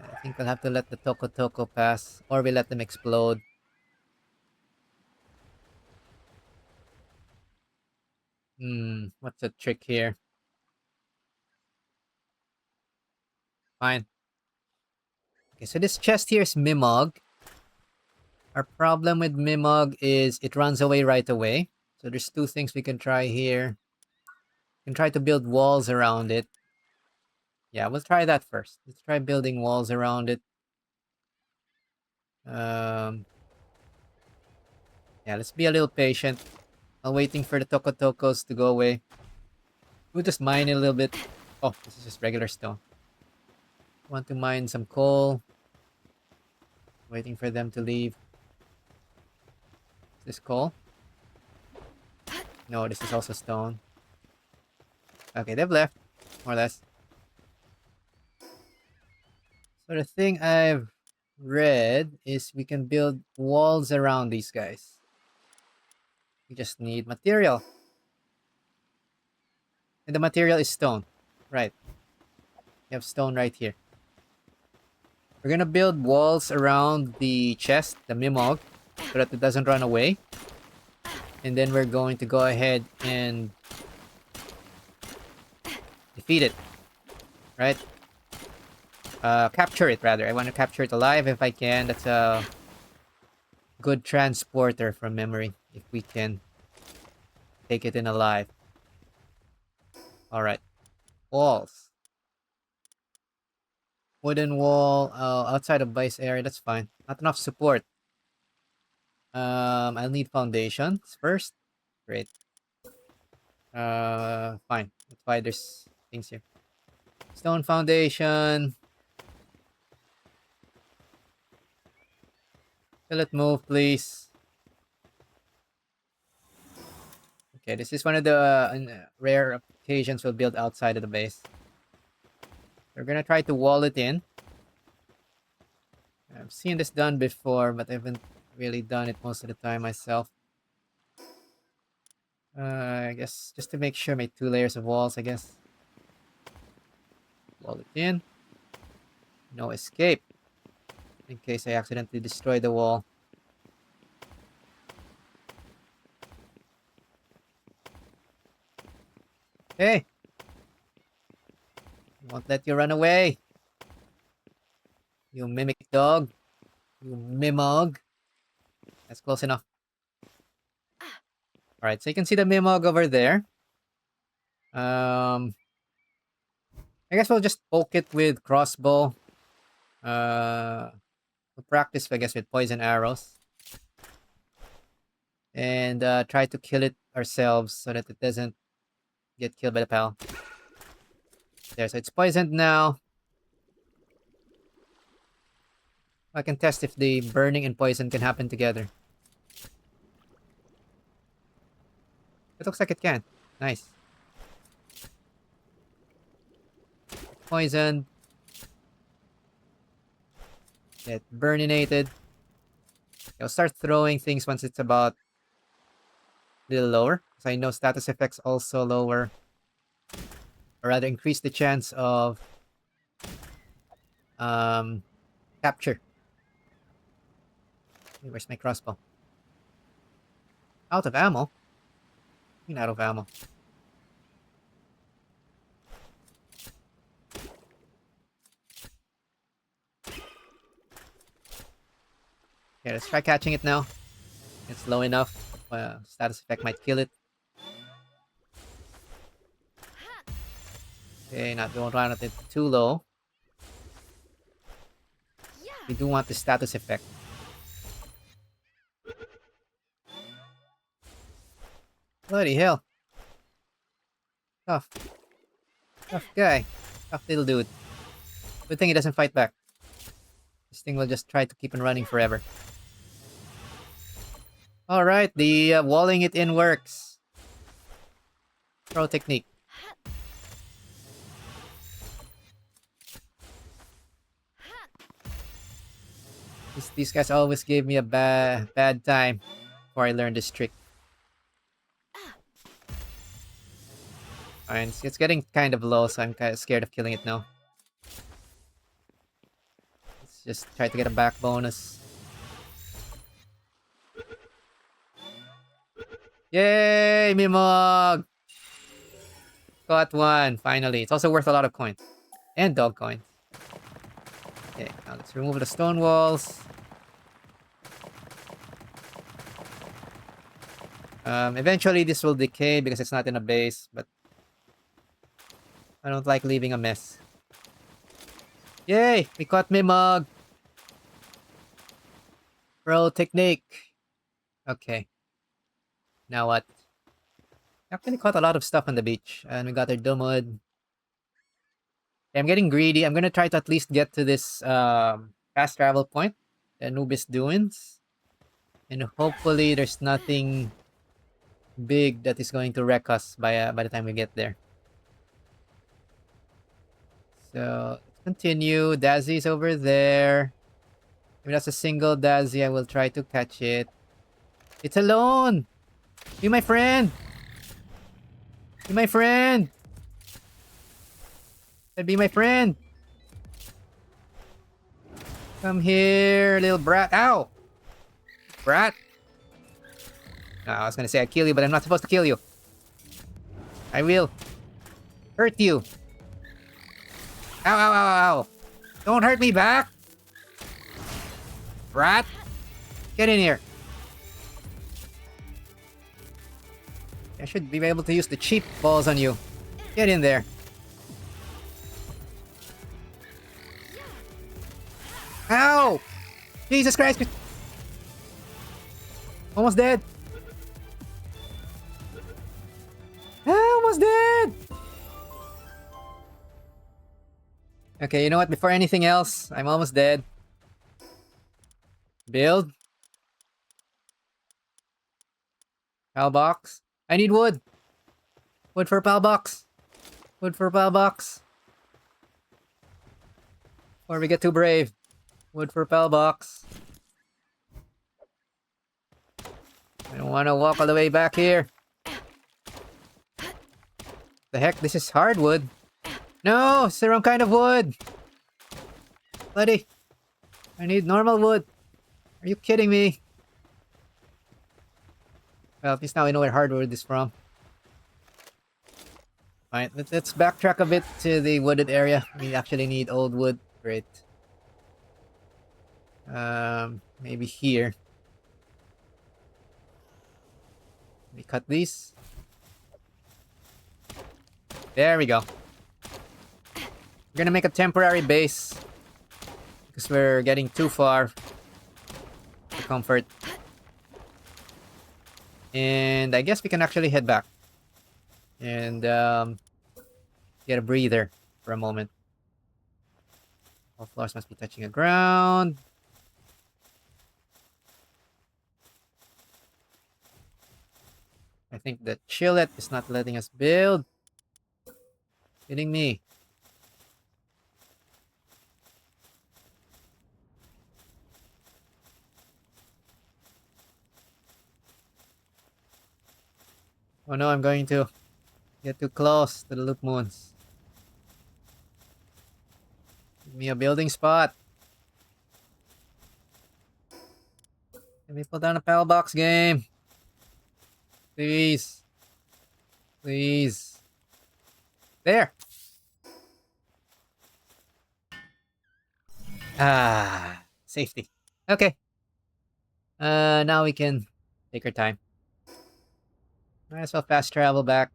I think I'll have to let the Toko Toko pass. Or we let them explode. What's the trick here? Fine. Okay, so this chest here is Mimog. Our problem with Mimog is it runs away right away. So there's two things we can try here. We can try to build walls around it. Yeah, we'll try that first. Let's try building walls around it. Yeah, let's be a little patient. I'm waiting for the Tokotokos to go away. We'll just mine it a little bit. Oh, this is just regular stone. Want to mine some coal. Waiting for them to leave. Is this coal? No, this is also stone. Okay, they've left. More or less. So the thing I've read is we can build walls around these guys. We just need material. And the material is stone. Right. You have stone right here. We're gonna build walls around the chest, the Mimog, so that it doesn't run away. And then we're going to go ahead and defeat it. Right? Capture it, rather. I want to capture it alive if I can. That's a good transporter from memory, if we can take it in alive. Alright. Walls. Wooden wall outside of base area, that's fine. Not enough support. I'll need foundations first. Great. Fine. That's why there's things here. Stone foundation. Will it move, please? Okay, this is one of the rare occasions we'll build outside of the base. We're gonna try to wall it in. I've seen this done before, but I haven't really done it most of the time myself. I guess just to make sure, make 2 layers of walls, I guess. Wall it in. No escape. In case I accidentally destroy the wall. Hey! I won't let you run away. You mimic dog. You Mimog. That's close enough. Alright, so you can see the Mimog over there. I guess we'll just poke it with crossbow. We'll practice, I guess, with poison arrows. And try to kill it ourselves so that it doesn't get killed by the pal. There, so it's poisoned now. I can test if the burning and poison can happen together. It looks like it can. Nice. Poisoned. Get burninated. I'll start throwing things once it's about a little lower. Because I know status effects also lower. Or rather increase the chance of capture. Hey, where's my crossbow? Out of ammo? I mean out of ammo. Okay, let's try catching it now. It's low enough. Status effect might kill it. Okay, don't want it too low. We do want the status effect. Bloody hell. Tough. Tough guy. Tough little dude. Good thing he doesn't fight back. This thing will just try to keep on running forever. Alright, the walling it in works. Pro technique. These guys always gave me a bad time before I learned this trick. Fine, it's getting kind of low, so I'm kind of scared of killing it now. Let's just try to get a back bonus. Yay, Mimog! Got one, finally. It's also worth a lot of coins. And dog coins. Okay, now let's remove the stone walls. Eventually this will decay because it's not in a base, but I don't like leaving a mess. Yay! We caught Mimog! Pro technique. Okay. Now what? Actually caught a lot of stuff on the beach. And we got our Dumud. Okay, I'm getting greedy. I'm gonna try to at least get to this fast travel point. The Anubis Dunes. And hopefully there's nothing big that is going to wreck us by the time we get there. So let's continue. Dazzi's over there. If that's a single Dazzi, I will try to catch it. It's alone! Be my friend! Be my friend! Be my friend! Come here, little brat. Ow! Brat? No, I was gonna say I kill you, but I'm not supposed to kill you. I will hurt you. Ow, ow, ow, ow. Don't hurt me back! Brat! Get in here. I should be able to use the cheap balls on you. Get in there. Ow! Jesus Christ! Almost dead. Almost dead! Okay, you know what? Before anything else, I'm almost dead. Build. Pal box. I need wood. Wood for pal box. Wood for pal box. Before we get too brave. Wood for pal box. I don't want to walk all the way back here. The heck? This is hardwood. No! It's the wrong kind of wood! Buddy! I need normal wood. Are you kidding me? Well, at least now I know where hardwood is from. Alright, let's backtrack a bit to the wooded area. We actually need old wood. Great. Maybe here. We cut these. There we go. We're gonna make a temporary base because we're getting too far to comfort. And I guess we can actually head back and get a breather for a moment. All floors must be touching the ground. I think the chillet is not letting us build. Kidding me. Oh no, I'm going to get too close to the loop moons. Give me a building spot. Let me pull down a pal box game. Please. Please. There. Ah, safety. Okay. Now we can take our time. Might as well fast travel back.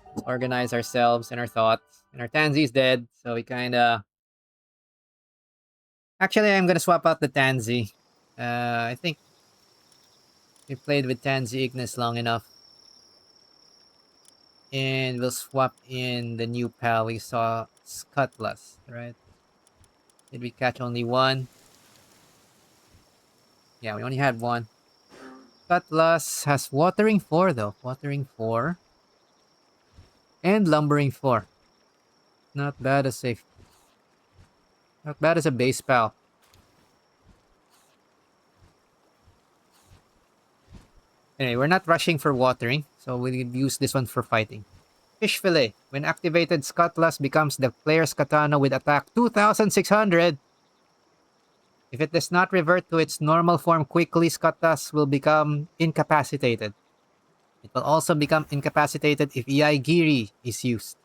Let's organize ourselves and our thoughts. And our Tansy's dead, so we kinda... Actually, I'm gonna swap out the Tansy. I think we played with Tansy Ignis long enough. And we'll swap in the new pal. We saw Skutlass, right? Did we catch only one? Yeah, we only had one. Skutlass has Watering 4 though. Watering 4. And Lumbering 4. Not bad as a... Not bad as a base pal. Anyway, we're not rushing for watering, so we'll use this one for fighting. Fish Fillet. When activated, Skutlass becomes the player's katana with attack 2,600. If it does not revert to its normal form quickly, Skutlass will become incapacitated. It will also become incapacitated if Yaigiri is used.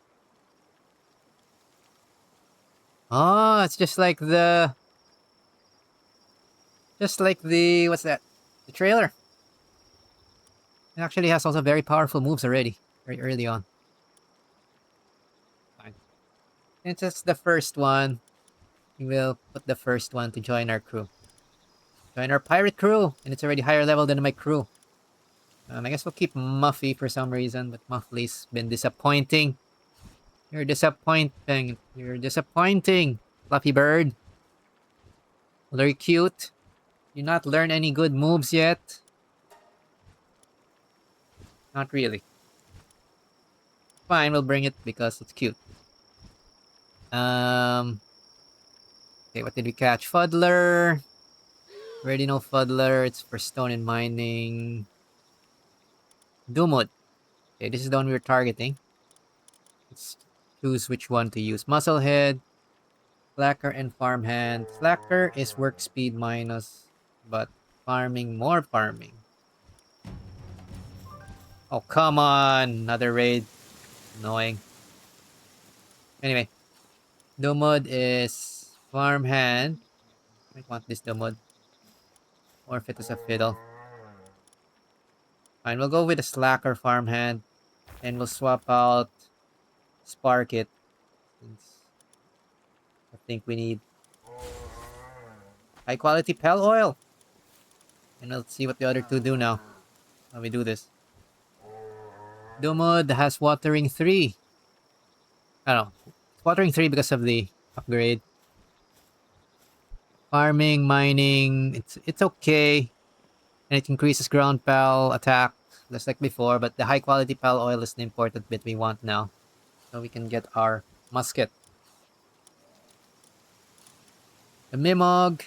Oh, it's just like the what's that? The trailer. It actually has also very powerful moves already, very early on. Fine. Since it's the first one, we will put the first one to join our crew. Join our pirate crew, and it's already higher level than my crew. I guess we'll keep Muffy for some reason, but Muffly's been disappointing. You're disappointing. You're disappointing, Fluffy Bird. Very cute. You not learn any good moves yet? Not really. Fine, we'll bring it because it's cute. Um. Okay, what did we catch? Fuddler. Already know Fuddler. It's for stone and mining. Dumud. Okay, this is the one we were targeting. Let's choose which one to use. Musclehead, Slacker, and Farmhand. Slacker is work speed minus, but farming, more farming. Oh, come on. Another raid. Annoying. Anyway, Dumud is Farmhand. I want this Dumud. Or if it is a Fiddle. Fine, we'll go with a Slacker Farmhand. And we'll swap out Spark it. Since I think we need high quality Pel Oil. And let's see what the other two do now. How we do this. Dumud has Watering 3. I don't know. It's Watering 3 because of the upgrade. Farming, mining, it's okay. And it increases ground pal attack, just like before, but the high quality pal oil is the important bit we want now. So we can get our musket. The Mimog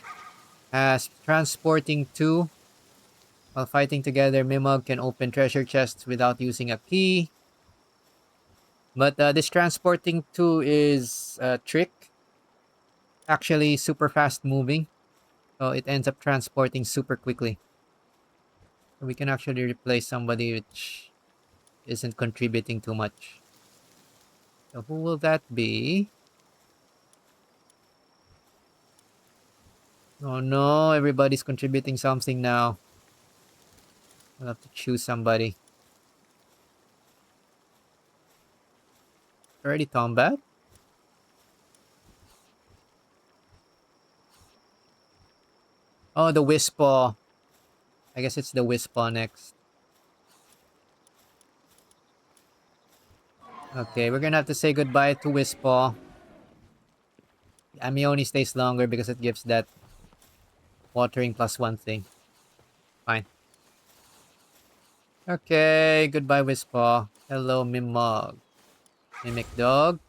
has transporting 2. While fighting together, Mimog can open treasure chests without using a key. But this transporting 2 is a trick. Actually, super fast moving. So it ends up transporting super quickly. So we can actually replace somebody which isn't contributing too much. So who will that be? Oh no, everybody's contributing something now. I'll have to choose somebody. Already Tombat? Oh, the Wispaw. I guess it's the Wispaw next. Okay, we're gonna have to say goodbye to Wispaw. Amioni stays longer because it gives that watering +1 thing. Fine. Okay, goodbye Wispaw. Hello Mimog. Mimic Dog.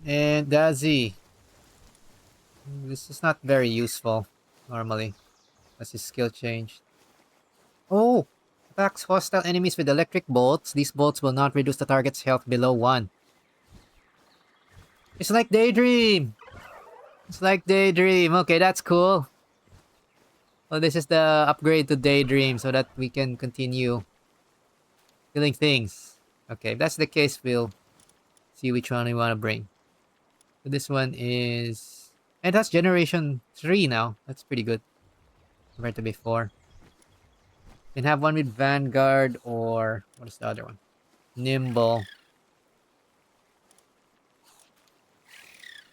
And Dazzi. This is not very useful, normally. As his skill changed. Oh! Attacks hostile enemies with electric bolts. These bolts will not reduce the target's health below 1. It's like Daydream! It's like Daydream. Okay, that's cool. Well, this is the upgrade to Daydream so that we can continue killing things. Okay, if that's the case, we'll see which one we want to bring. So this one is... And that's generation 3 now. That's pretty good compared to before. You can have one with Vanguard or... What is the other one? Nimble.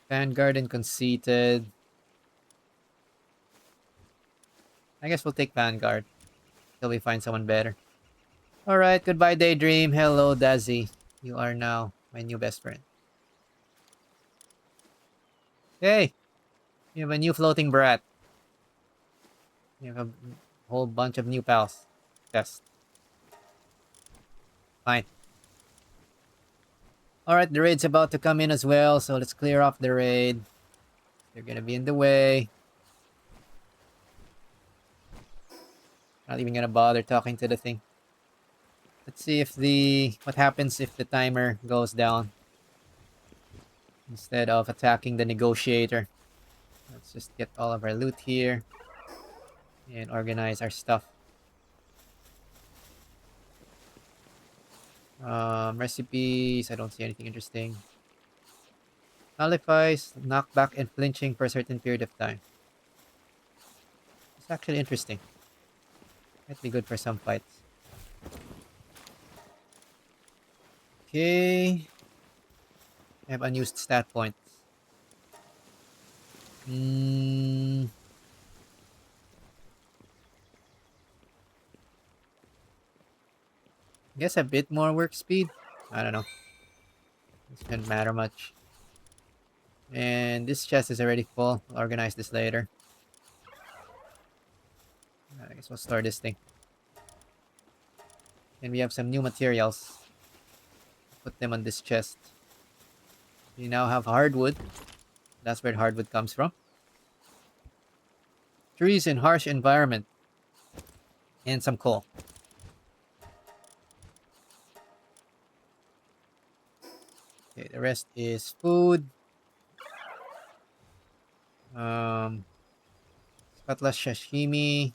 Vanguard and Conceited. I guess we'll take Vanguard till we find someone better. Alright, goodbye Daydream. Hello Dazzi. You are now my new best friend. Hey! You have a new floating brat. You have a whole bunch of new pals. Best. Fine. Alright, the raid's about to come in as well, so let's clear off the raid. They're gonna be in the way. Not even gonna bother talking to the thing. Let's see if what happens if the timer goes down. Instead of attacking the negotiator. Let's just get all of our loot here. And organize our stuff. Recipes, I don't see anything interesting. Nullifies knockback and flinching for a certain period of time. It's actually interesting. Might be good for some fights. Okay. I have unused stat points. Guess a bit more work speed? I don't know. This shouldn't matter much. And this chest is already full. I'll organize this later. I guess we'll store this thing. And we have some new materials. Put them on this chest. We now have hardwood. That's where hardwood comes from. Trees in harsh environment. And some coal. Okay, the rest is food. Skutlass sashimi.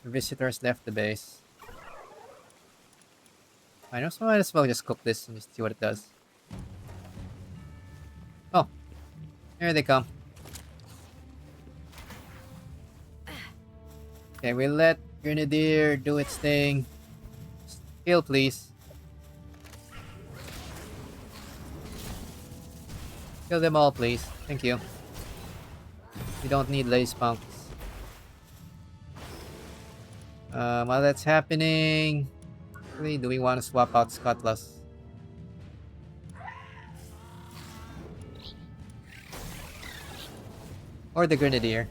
The visitors left the base. I know, so I might as well just cook this and just see what it does. Oh, here they come. Okay, we'll let Grenadier do its thing. Kill, please. Kill them all, please. Thank you. We don't need lace punks. While that's happening, really, do we want to swap out Skutlass? Or the Grenadier?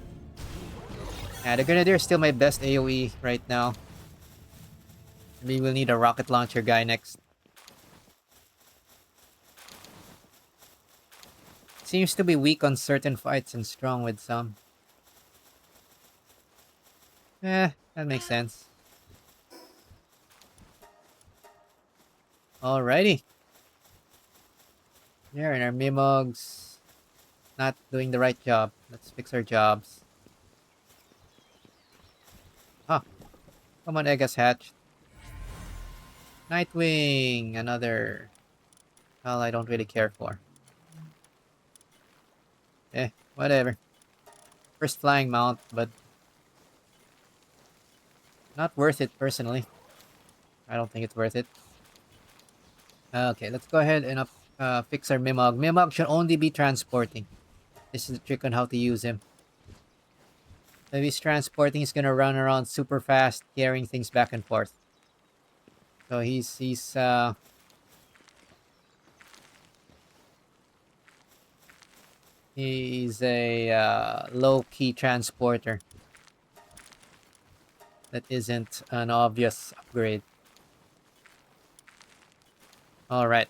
Yeah, the Grenadier is still my best AoE right now. Maybe we'll need a rocket launcher guy next. Seems to be weak on certain fights and strong with some. That makes sense. Alrighty. There, and our Mimogs not doing the right job. Let's fix our jobs. Huh. Come on, egg has hatched. Nitewing! Another... Well, I don't really care for. Whatever. First flying mount, but... not worth it, personally. I don't think it's worth it. Okay, let's go ahead and fix our Mimog. Mimog should only be transporting. This is the trick on how to use him. If he's transporting, he's gonna run around super fast, carrying things back and forth. So he's a low-key transporter. That isn't an obvious upgrade. Alright.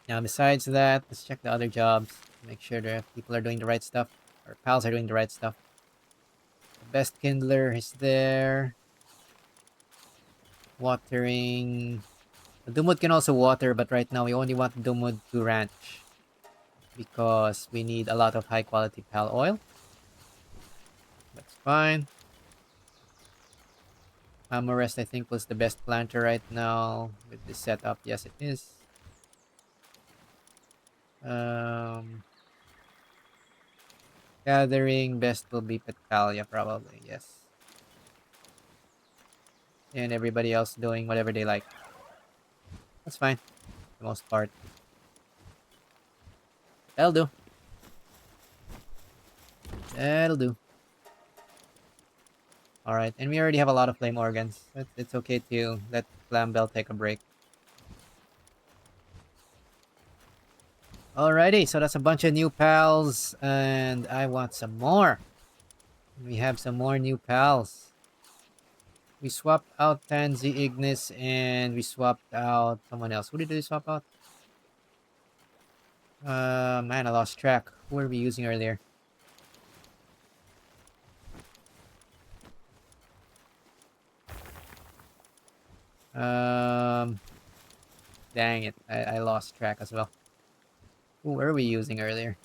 Now besides that, let's check the other jobs. Make sure that people are doing the right stuff. Our pals are doing the right stuff. The best kindler is there. Watering. The Dumud can also water, but right now we only want Dumud to ranch. Because we need a lot of high quality pal oil. That's fine. Amorest, I think, was the best planter right now with this setup. Yes, it is. Gathering, best will be Petcalia, probably. Yes. And everybody else doing whatever they like. That's fine. For the most part. That'll do. That'll do. Alright, and we already have a lot of flame organs. It's okay to let Flambell take a break. Alrighty, so that's a bunch of new pals, and I want some more. We have some more new pals. We swapped out Tansy Ignis, and we swapped out someone else. Who did we swap out? Man, I lost track. Who were we using earlier? Dang it. I lost track as well. Who were we using earlier?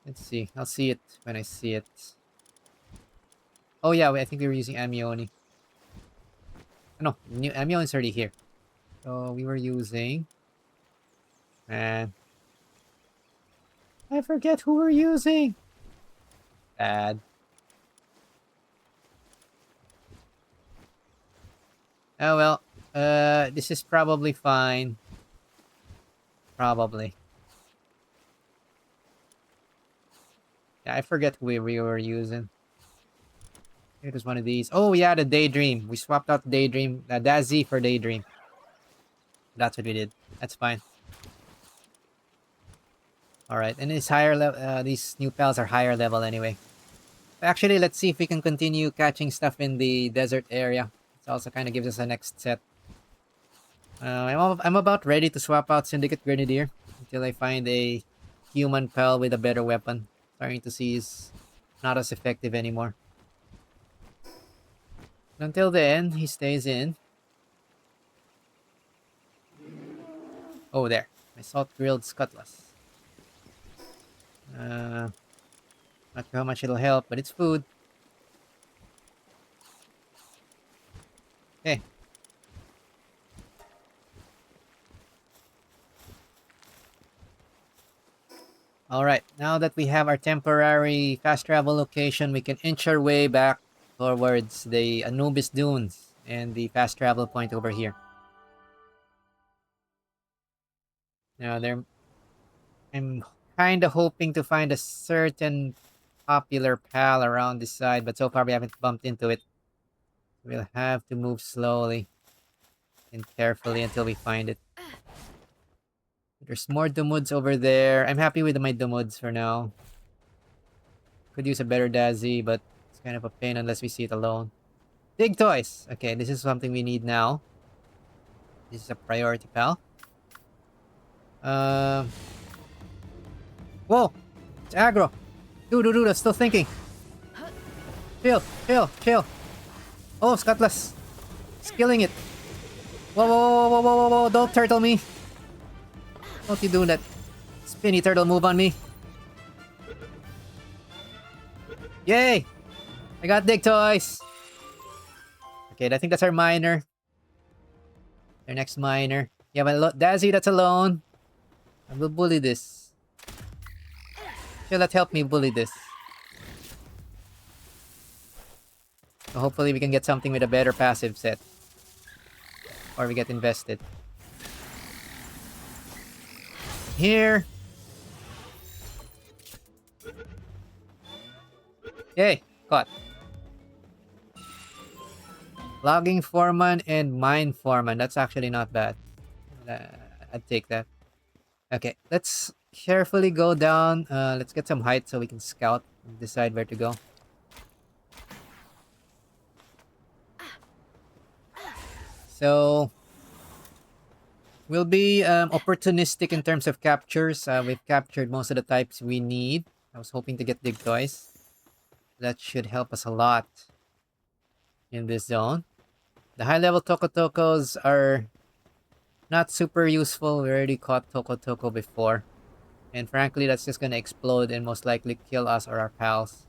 Let's see. I'll see it when I see it. Oh yeah, I think we were using Amioni. No, Amioni's already here. So we were using... Man. I forget who we're using! Bad. Oh well. This is probably fine. Probably. Yeah, I forget who we were using. It was one of these. Oh yeah, the Daydream. We swapped out Daydream, Dazzi for Daydream. That's what we did. That's fine. All right, and it's higher level. These new pals are higher level anyway. Actually, let's see if we can continue catching stuff in the desert area. It also kind of gives us a next set. I'm about ready to swap out Syndicate Grenadier until I find a human pal with a better weapon. Starting to see is not as effective anymore. Until then, he stays in. Oh, there. My salt-grilled Skutlass. Not sure how much it'll help, but it's food. Okay. Alright, now that we have our temporary fast travel location, we can inch our way back towards the Anubis Dunes and the fast travel point over here. Now, I'm kind of hoping to find a certain popular pal around this side, but so far we haven't bumped into it. We'll have to move slowly and carefully until we find it. There's more Dumuds over there. I'm happy with my Dumuds for now. Could use a better Dazzi, but it's kind of a pain unless we see it alone. Digtoise! Okay, this is something we need now. This is a priority, pal. Whoa! It's aggro! Dude, I'm still thinking. Chill. Oh, Skutlass. It's killing it. Whoa. Don't turtle me. Don't you do that spinny turtle move on me. Yay! I got Digtoise. Okay, I think that's our miner. Our next miner. Yeah, but Dazzi, that's alone. I will bully this. She'll not help me bully this. So hopefully we can get something with a better passive set. Or we get invested. Here. Yay, caught. Logging Foreman and Mine Foreman. That's actually not bad. I'd take that. Okay, let's carefully go down. Let's get some height so we can scout and decide where to go. So we'll be opportunistic in terms of captures. We've captured most of the types we need. I was hoping to get Digtoise. That should help us a lot in this zone. The high-level Tokotokos are not super useful. We already caught Tokotoko before. And frankly, that's just gonna explode and most likely kill us or our pals.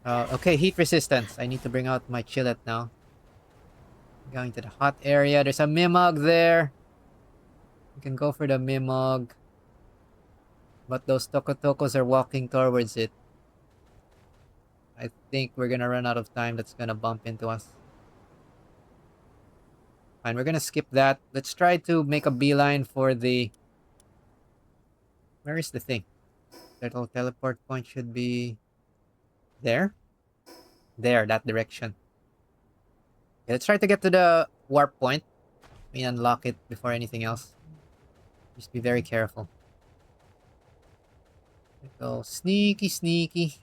Okay, heat resistance. I need to bring out my Chillet now. Going to the hot area. There's a Mimog there. We can go for the Mimog. But those Tokotokos are walking towards it. I think we're gonna run out of time. That's gonna bump into us. Fine, we're gonna skip that. Let's try to make a beeline for the... Where is the thing? That little teleport point should be... There? There, that direction. Okay, let's try to get to the warp point. We unlock it before anything else. Just be very careful. Go sneaky.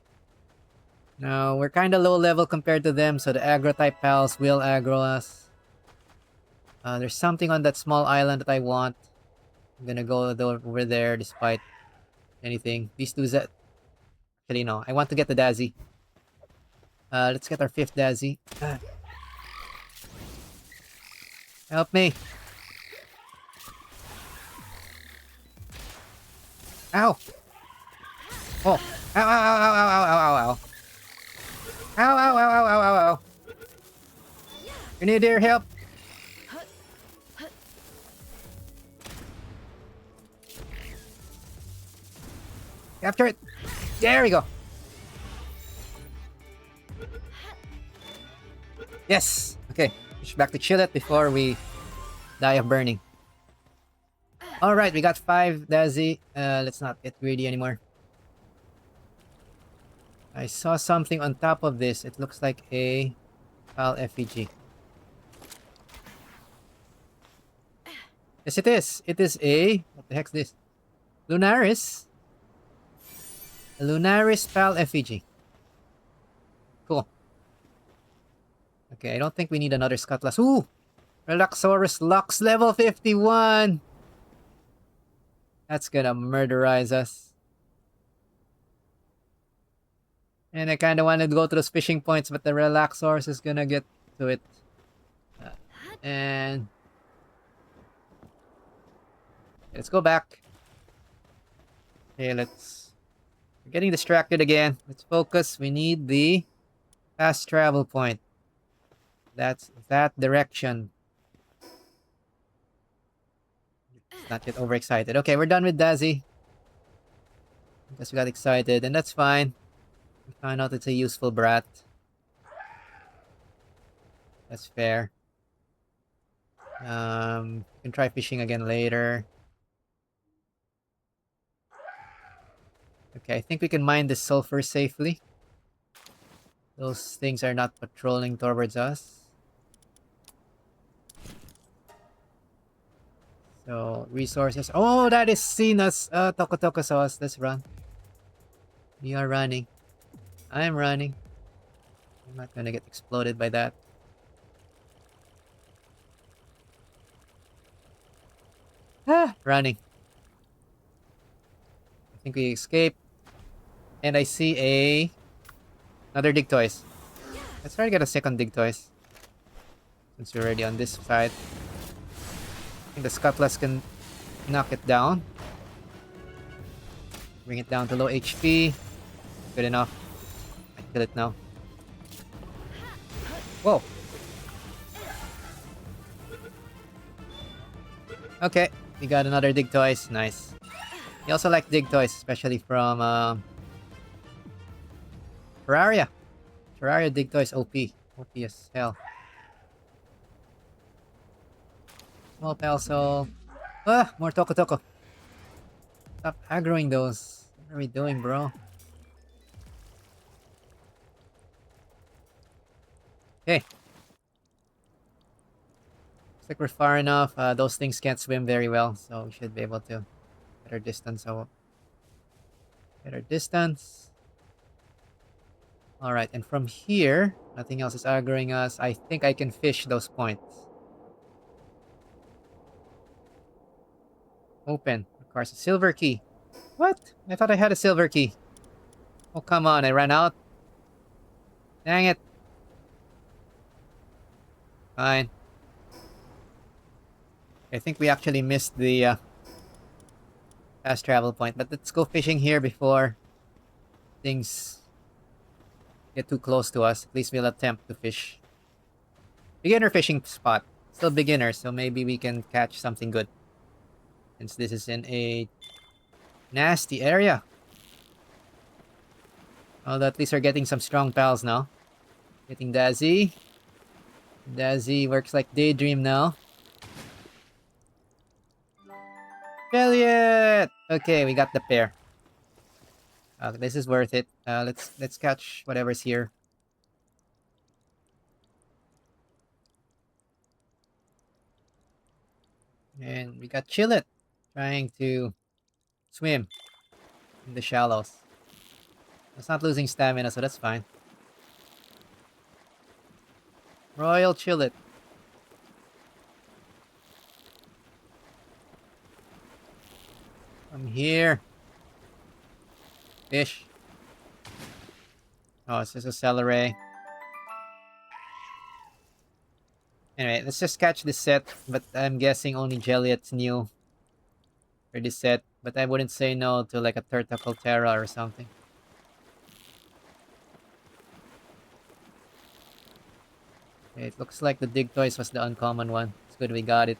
Now, we're kind of low level compared to them, so the aggro type pals will aggro us. There's something on that small island that I want. I'm gonna go over there despite anything. These two... Actually, no. I want to get the Dazzi. Let's get our 5th Dazzi. Help me. Ow. Oh. Ow. Ow. Grenadier, help. Capture it! There we go! Yes! Okay, push back to chill it before we die of burning. Alright, we got 5 Dazzi. Let's not get greedy anymore. I saw something on top of this. It looks like a Pal effigy. Yes, it is. It is a... What the heck's this? Lunaris. A Lunaris Pal effigy. Cool. Okay, I don't think we need another Skutlass. Ooh! Relaxaurus Lux level 51! That's gonna murderize us. And I kinda wanted to go to those fishing points, but the Relaxaurus is gonna get to it. And... let's go back. Okay, let's... we're getting distracted again. Let's focus. We need the fast travel point. That's that direction. Let's not get overexcited. Okay, we're done with Dazzi. Because we got excited, and that's fine. We found out it's a useful brat. That's fair. We can try fishing again later. Okay, I think we can mine the sulfur safely. Those things are not patrolling towards us. So, resources. Oh, that is seen as Toko Toko sauce. Let's run. We are running. I'm running. I'm not gonna get exploded by that. Running. I think we escaped. And I see another Digtoise. Let's try to get a second Digtoise. Since we're already on this side. I think the Skutlass can knock it down. Bring it down to low HP. Good enough. I kill it now. Whoa. Okay, we got another Digtoise. Nice. You also like Digtoise, especially from Terraria. Terraria Digtoise OP. OP as hell. Small Palsoul. Ah, more Toko Toko. Stop aggroing those. What are we doing, bro? Okay. Looks like we're far enough. Those things can't swim very well, so we should be able to get our distance. Get our distance. Alright, and from here, nothing else is aggroing us. I think I can fish those points. Open. Requires a silver key. What? I thought I had a silver key. Oh, come on. I ran out. Dang it. Fine. I think we actually missed the fast travel point. But let's go fishing here before things get too close to us. At least we'll attempt to fish. Beginner fishing spot. Still beginner, so maybe we can catch something good. Since this is in a nasty area. Although at least we're getting some strong pals now. Getting Dazzi. Dazzi works like Daydream now. Elliot! Okay, we got the pair. This is worth it. Let's catch whatever's here. And we got Chillet trying to swim in the shallows. It's not losing stamina, so that's fine. Royal Chillet. I'm here. Fish. Oh, it's just a Celeray. Anyway, let's just catch this set. But I'm guessing only Jelliet's new for this set. But I wouldn't say no to like a Turtle Terra or something. Okay, it looks like the Digtoise was the uncommon one. It's good we got it.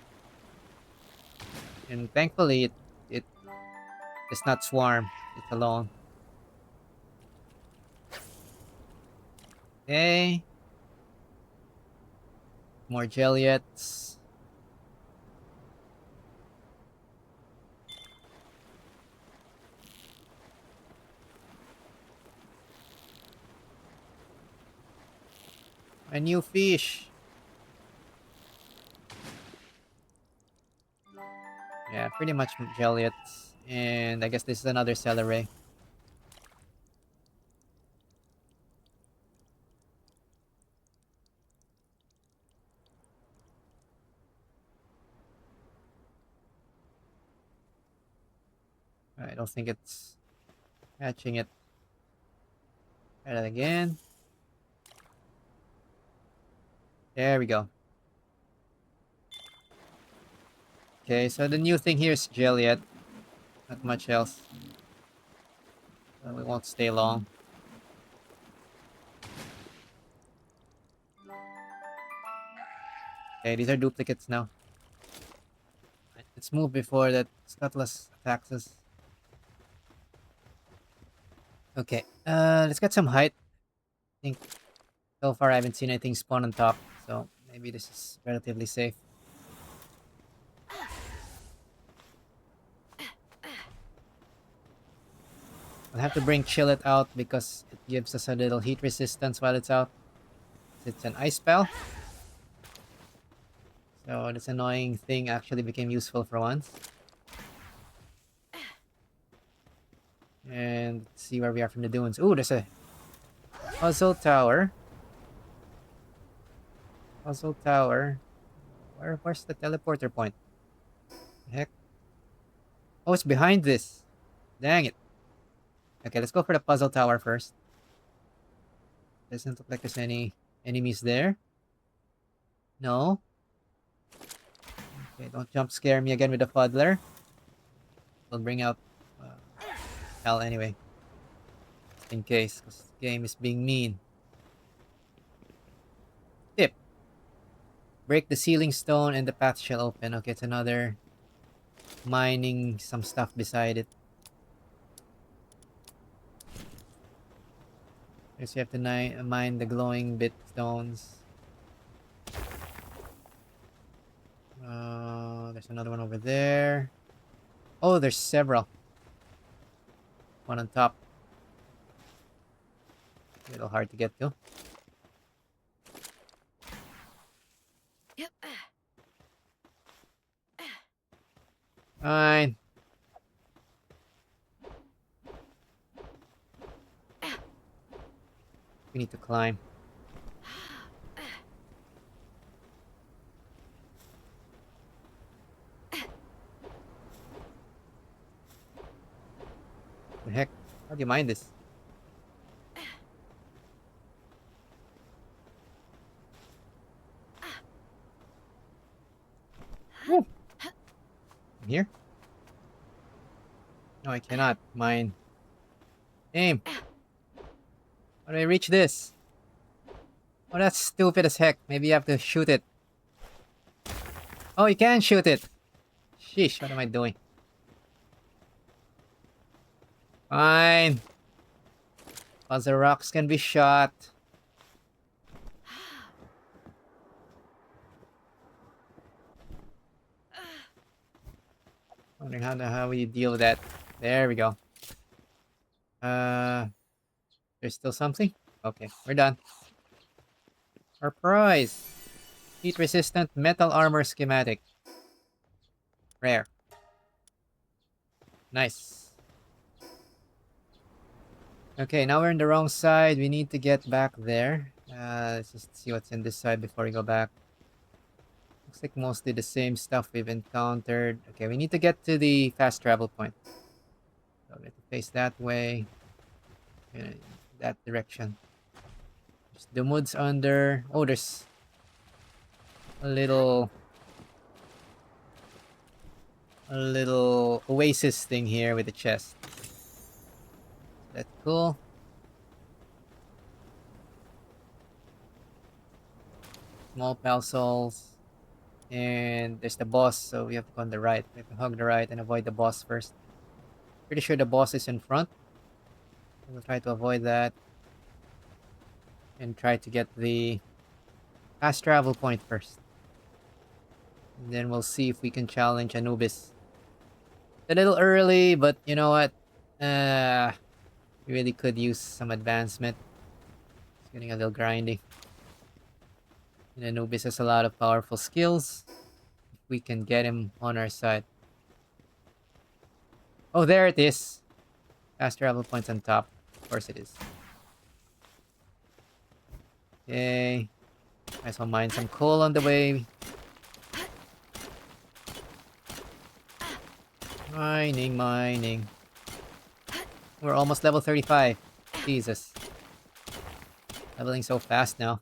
And thankfully it does not swarm. it alone. Okay. More Jelliets. A new fish. Yeah, pretty much Jelliets. And I guess this is another Celery. I don't think it's catching it. Try that again. There we go. Okay, so the new thing here is Jelliet. Not much else. So we won't stay long. Okay, these are duplicates now. Let's move before that Skutlass attacks us. Okay, let's get some height. I think so far I haven't seen anything spawn on top, so maybe this is relatively safe. I'll have to bring Chillet out because it gives us a little heat resistance while it's out. It's an ice spell. So this annoying thing actually became useful for once. And let's see where we are from the dunes. Ooh, there's a puzzle tower. Puzzle tower. Where's the teleporter point? The heck? Oh, it's behind this. Dang it. Okay, let's go for the puzzle tower first. Doesn't look like there's any enemies there. No. Okay, don't jump scare me again with the fuddler. We'll bring out Hell anyway. Just in case, because the game is being mean. Tip. Break the ceiling stone and the path shall open. Okay, it's another mining some stuff beside it. Guess you have to mine the glowing bit stones. There's another one over there. Oh, there's several. One on top. A little hard to get to. Yep. Fine. We need to climb. The heck? How do you mine this? Woo. From here? No, I cannot mine. Aim. How do I reach this? Oh, that's stupid as heck. Maybe you have to shoot it. Oh, you can shoot it. Sheesh, what am I doing? Fine. Puzzle rocks can be shot. Wondering how you deal with that. There we go. There's still something? Okay, we're done. Our prize. Heat resistant metal armor schematic. Rare. Nice. Okay, now we're on the wrong side. We need to get back there. Let's just see what's in this side before we go back. Looks like mostly the same stuff we've encountered. Okay, we need to get to the fast travel point. So we have to face that way. That direction. There's the woods under. Oh, there's a little oasis thing here with the chest. That's cool. Small pal souls. And there's the boss, so we have to go on the right. We have to hug the right and avoid the boss first. Pretty sure the boss is in front. We'll try to avoid that. And try to get the fast travel point first. And then we'll see if we can challenge Anubis. It's a little early, but you know what? We really could use some advancement. It's getting a little grindy. And Anubis has a lot of powerful skills. If we can get him on our side. Oh, there it is. Fast travel points on top. Of course it is. Okay. Might as well mine some coal on the way. Mining. We're almost level 35. Jesus. Leveling so fast now.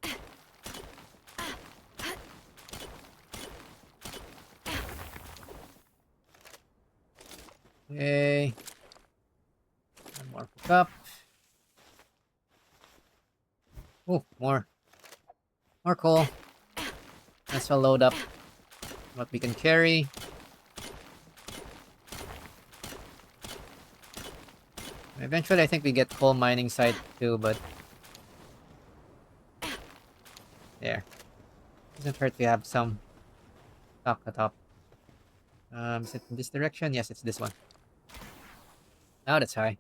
Okay. One more cup. Oh, more. More coal. Let's well load up what we can carry. Eventually, I think we get coal mining site too, but there. Doesn't hurt to have some stock atop. Is it in this direction? Yes, it's this one. Now that's high.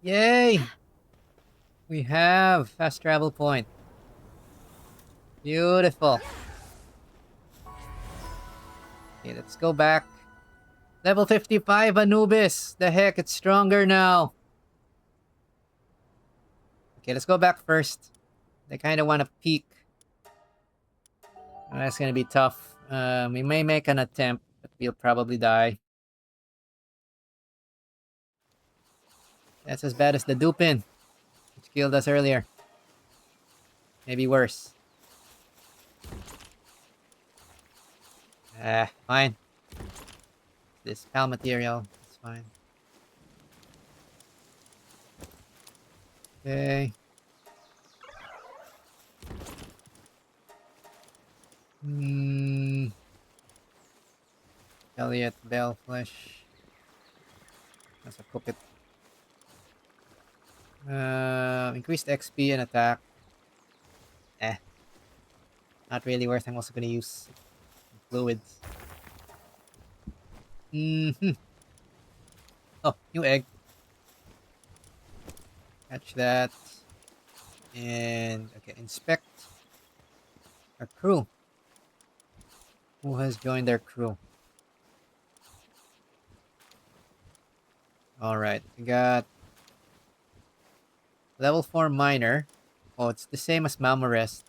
Yay! We have fast travel point. Beautiful. Okay, let's go back. Level 55 Anubis. The heck, it's stronger now. Okay, let's go back first. I kind of want to peek. That's going to be tough. We may make an attempt, but we'll probably die. That's as bad as the Dupin, which killed us earlier. Maybe worse. Fine. This pal material, it's fine. Okay. Elliot, Bell Flesh. Let's cook it. Increased XP and attack. Not really worth. I'm also gonna use fluids. Oh, new egg. Catch that. And okay, inspect our crew. Who has joined our crew? Alright, we got level 4 miner. Oh, it's the same as Mamorest.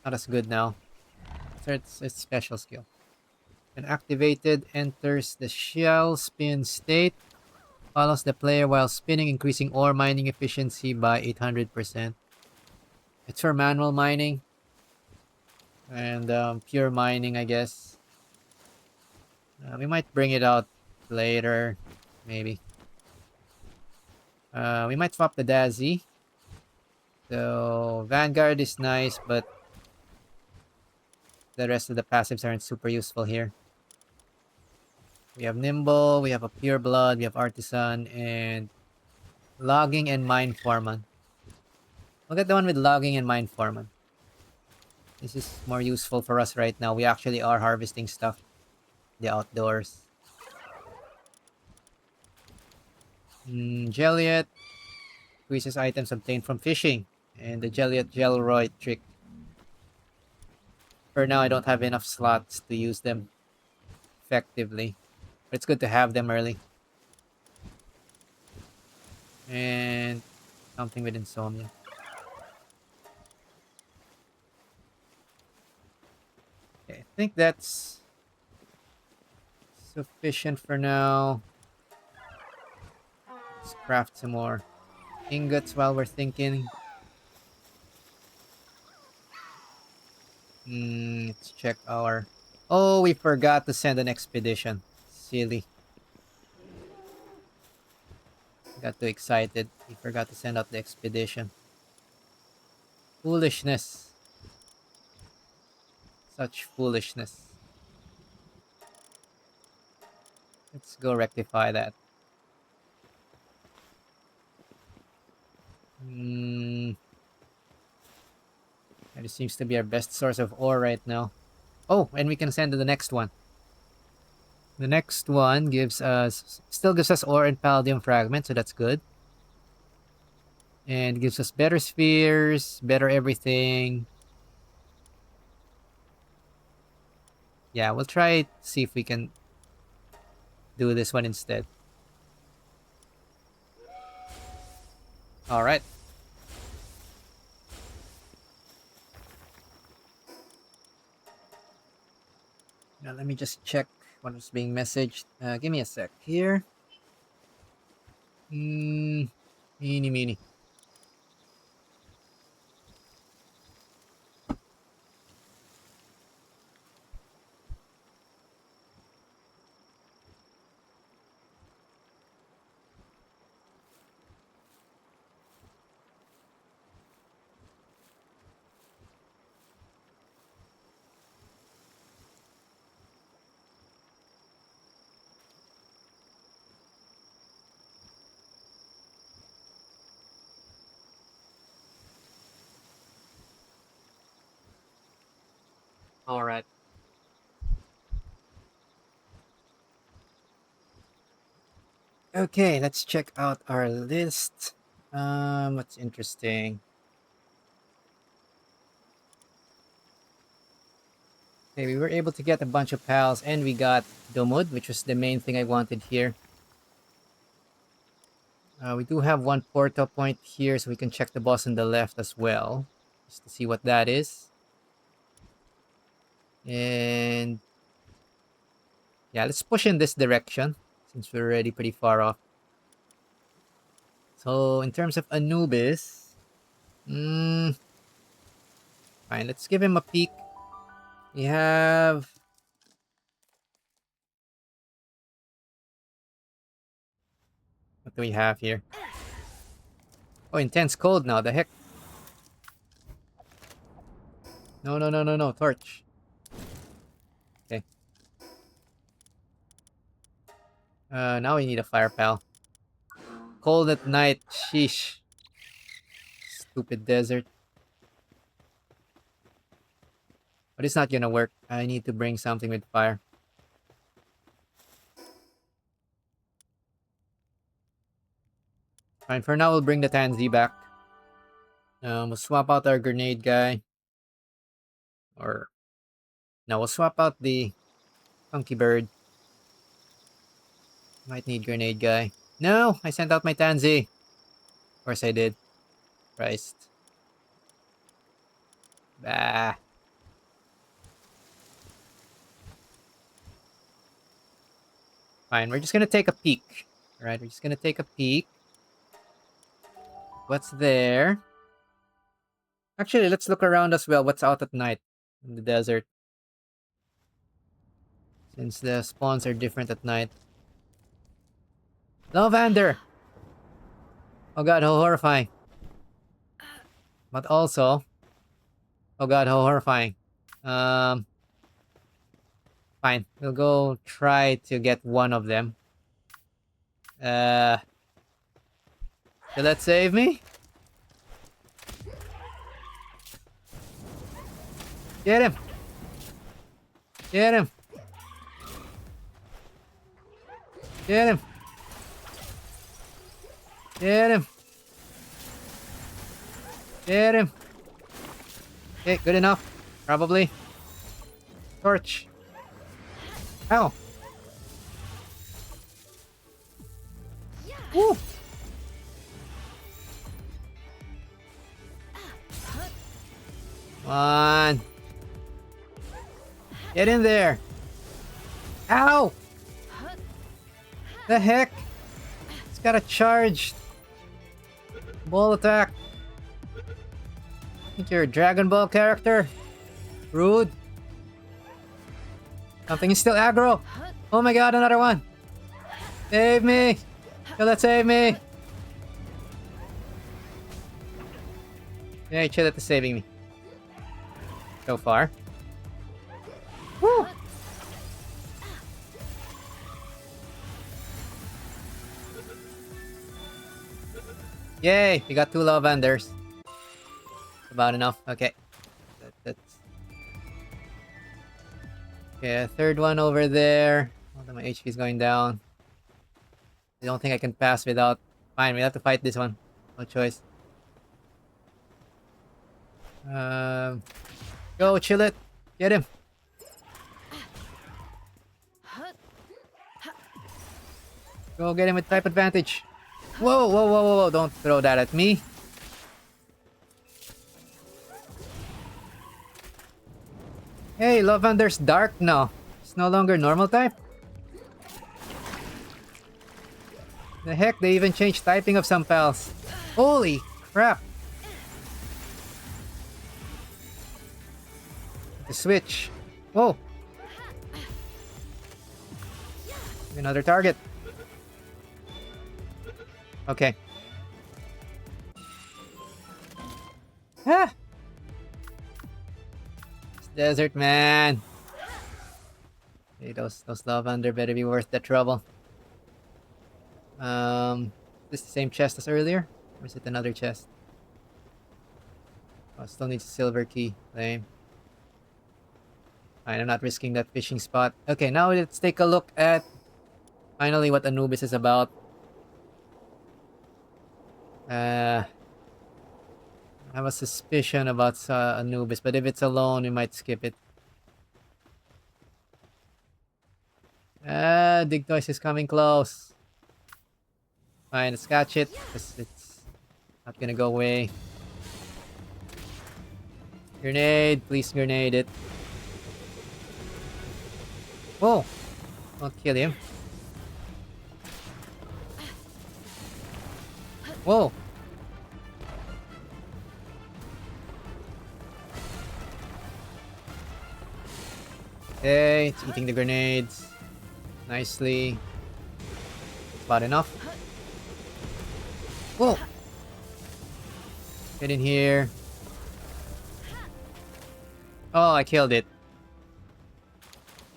Not as good now. So it's special skill. When activated, enters the shell spin state. Follows the player while spinning, increasing ore mining efficiency by 800%. It's for manual mining. And pure mining, I guess. We might bring it out later. Maybe. We might swap the Dazzi. So, Vanguard is nice, but the rest of the passives aren't super useful here. We have Nimble, we have a Pure Blood, we have Artisan, and Logging and Mine Foreman. We'll get the one with Logging and Mine Foreman. This is more useful for us right now. We actually are harvesting stuff in the outdoors. Jelliot increases items obtained from fishing. And the Jelliot Gelroy trick. For now, I don't have enough slots to use them effectively. But it's good to have them early. And something with insomnia. Okay, I think that's sufficient for now. Let's craft some more ingots while we're thinking. Let's check our... Oh, we forgot to send an expedition. Silly. Got too excited. We forgot to send out the expedition. Foolishness. Such foolishness. Let's go rectify that. That seems to be our best source of ore right now. Oh, and we can send to the next one. The next one still gives us ore and palladium fragment, so that's good. And gives us better spheres, better everything. Yeah, we'll try to see if we can do this one instead. Alright. Now let me just check what was being messaged. Give me a sec here. Eeny meeny. Alright. Okay, let's check out our list. What's interesting? Okay, we were able to get a bunch of pals, and we got Domud, which was the main thing I wanted here. We do have one portal point here, so we can check the boss on the left as well, just to see what that is. And yeah, let's push in this direction, since we're already pretty far off. So, in terms of Anubis, fine, let's give him a peek. We have... What do we have here? Oh, intense cold now, the heck? No, torch. Okay. Now we need a fire pal. Cold at night, sheesh. Stupid desert. But it's not gonna work. I need to bring something with fire. Fine, for now we'll bring the Tansy back. We'll swap out our grenade guy. Or... No, we'll swap out the funky bird. Might need grenade guy. No! I sent out my Tansy! Of course I did. Christ. Bah. Fine, we're just gonna take a peek. Alright, we're just gonna take a peek. What's there? Actually, let's look around as well. What's out at night in the desert? Since the spawns are different at night. Lavander! Oh god, how horrifying. But also... Oh god, how horrifying. Fine. We'll go try to get one of them. Will that save me? Get him! Get him! Get him! Get him! Get him! Okay, good enough. Probably. Torch. Ow! Woo! Come on. Get in there. Ow! The heck? It's got a charged ball attack. I think you're a Dragon Ball character. Rude. Something is still aggro. Oh my god, another one. Save me. Kill that, save me. Yeah, chill at the saving me. So far. Woo! Yay! We got 2 lavenders. About enough. Okay. That's... Okay, a third one over there. Although my HP is going down. I don't think I can pass without... Fine, we have to fight this one. No choice. Go, chill it. Get him. Go get him with type advantage. Whoa, whoa, whoa, whoa, whoa. Don't throw that at me. Hey, Lavender's dark now. It's no longer normal type. The heck, they even changed typing of some pals. Holy crap. The switch. Whoa. Another target. Okay. Ah! It's desert, man. Hey, those lavender better be worth the trouble. Is this the same chest as earlier? Or is it another chest? Oh, still needs a silver key. Lame. Fine, I'm not risking that fishing spot. Okay, now let's take a look at finally what Anubis is about. I have a suspicion about Anubis, but if it's alone, we might skip it. Digtoise is coming close. Fine, let's catch it. It's not gonna go away. Grenade, please grenade it. Whoa! Don't kill him. Whoa! Okay, it's eating the grenades. Nicely. About enough. Whoa! Get in here. Oh, I killed it.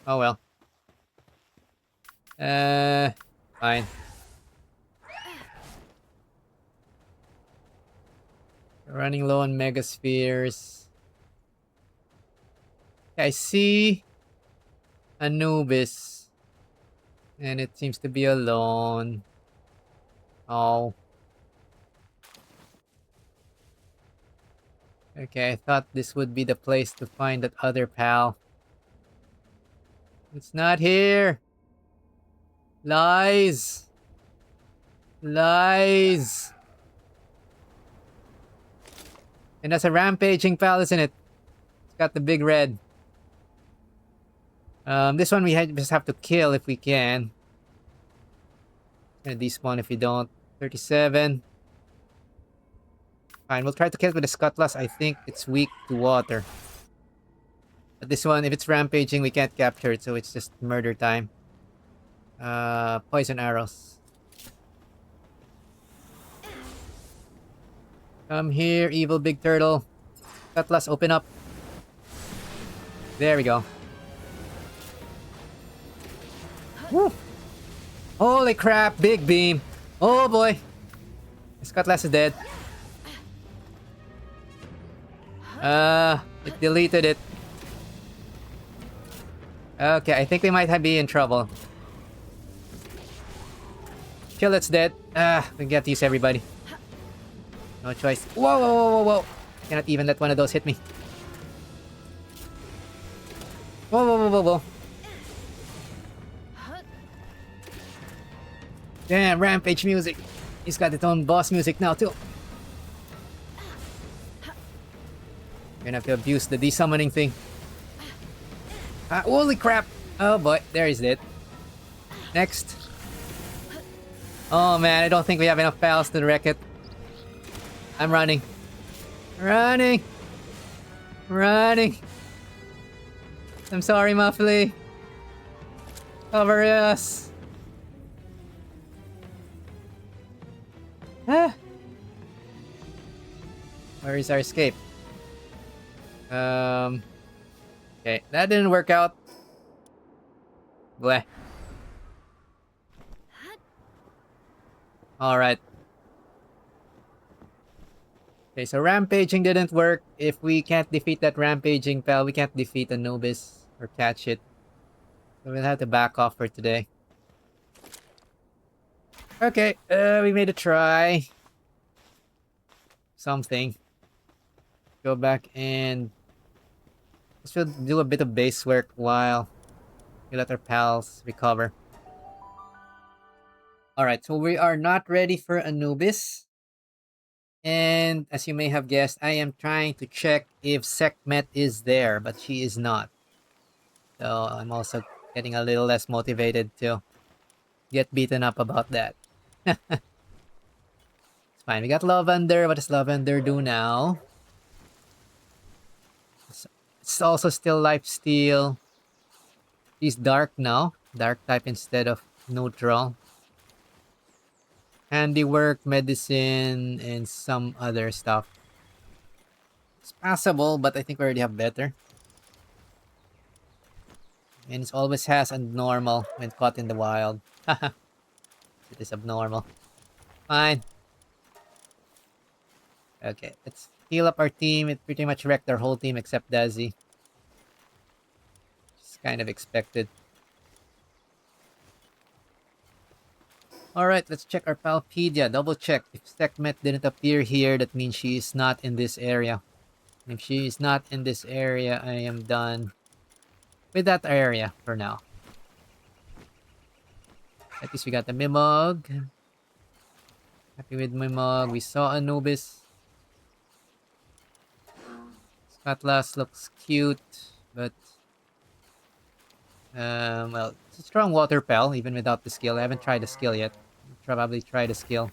Oh well. Fine. Running low on megaspheres. I see Anubis. And it seems to be alone. Oh. Okay, I thought this would be the place to find that other pal. It's not here. Lies. Lies. And that's a rampaging pal, isn't it? It's got the big red. This one we just have to kill if we can. And despawn if we don't. 37. Fine, we'll try to kill it with a Skutlass. I think it's weak to water. But this one, if it's rampaging, we can't capture it, so it's just murder time. Poison arrows. Come here, evil big turtle. Skutlass, open up. There we go. Woo! Holy crap, big beam. Oh boy. Skutlass is dead. It deleted it. Okay, I think we might be in trouble. Kill it's dead. We get to use everybody. No choice. Whoa, whoa, whoa, whoa, whoa. Cannot even let one of those hit me. Whoa, whoa, whoa, whoa, whoa. Damn, rampage music. He's got its own boss music now, too. You're gonna have to abuse the desummoning thing. Holy crap! Oh boy, there he's dead. Next. Oh man, I don't think we have enough pals to wreck it. I'm running. Running! Running! I'm sorry, Muffly. Cover us! Ah. Where is our escape? Okay, that didn't work out. Bleh. Alright. Okay, so Rampaging didn't work. If we can't defeat that Rampaging pal, we can't defeat Anubis or catch it. So we'll have to back off for today. Okay, we made a try. Something. Go back and let's do a bit of base work while we let our pals recover. Alright, so we are not ready for Anubis. And as you may have guessed, I am trying to check if Sekhmet is there, but she is not. So I'm also getting a little less motivated to get beaten up about that. It's fine. We got Lavender. What does Lavender do now? It's also still lifesteal. She's dark now. Dark type instead of neutral. Handiwork, medicine, and some other stuff. It's passable, but I think we already have better. And it always has a normal when caught in the wild. It is abnormal. Fine. Okay, let's heal up our team. It pretty much wrecked our whole team except Dazzi. It's kind of expected. Alright, let's check our Palpedia. Double check. If Sekhmet didn't appear here, that means she is not in this area. And if she is not in this area, I am done with that area for now. At least we got the Mimog. Happy with Mimog. We saw Anubis. Skutlass looks cute, but well, it's a strong water pal even without the skill. I haven't tried the skill yet. I'll probably try the skill.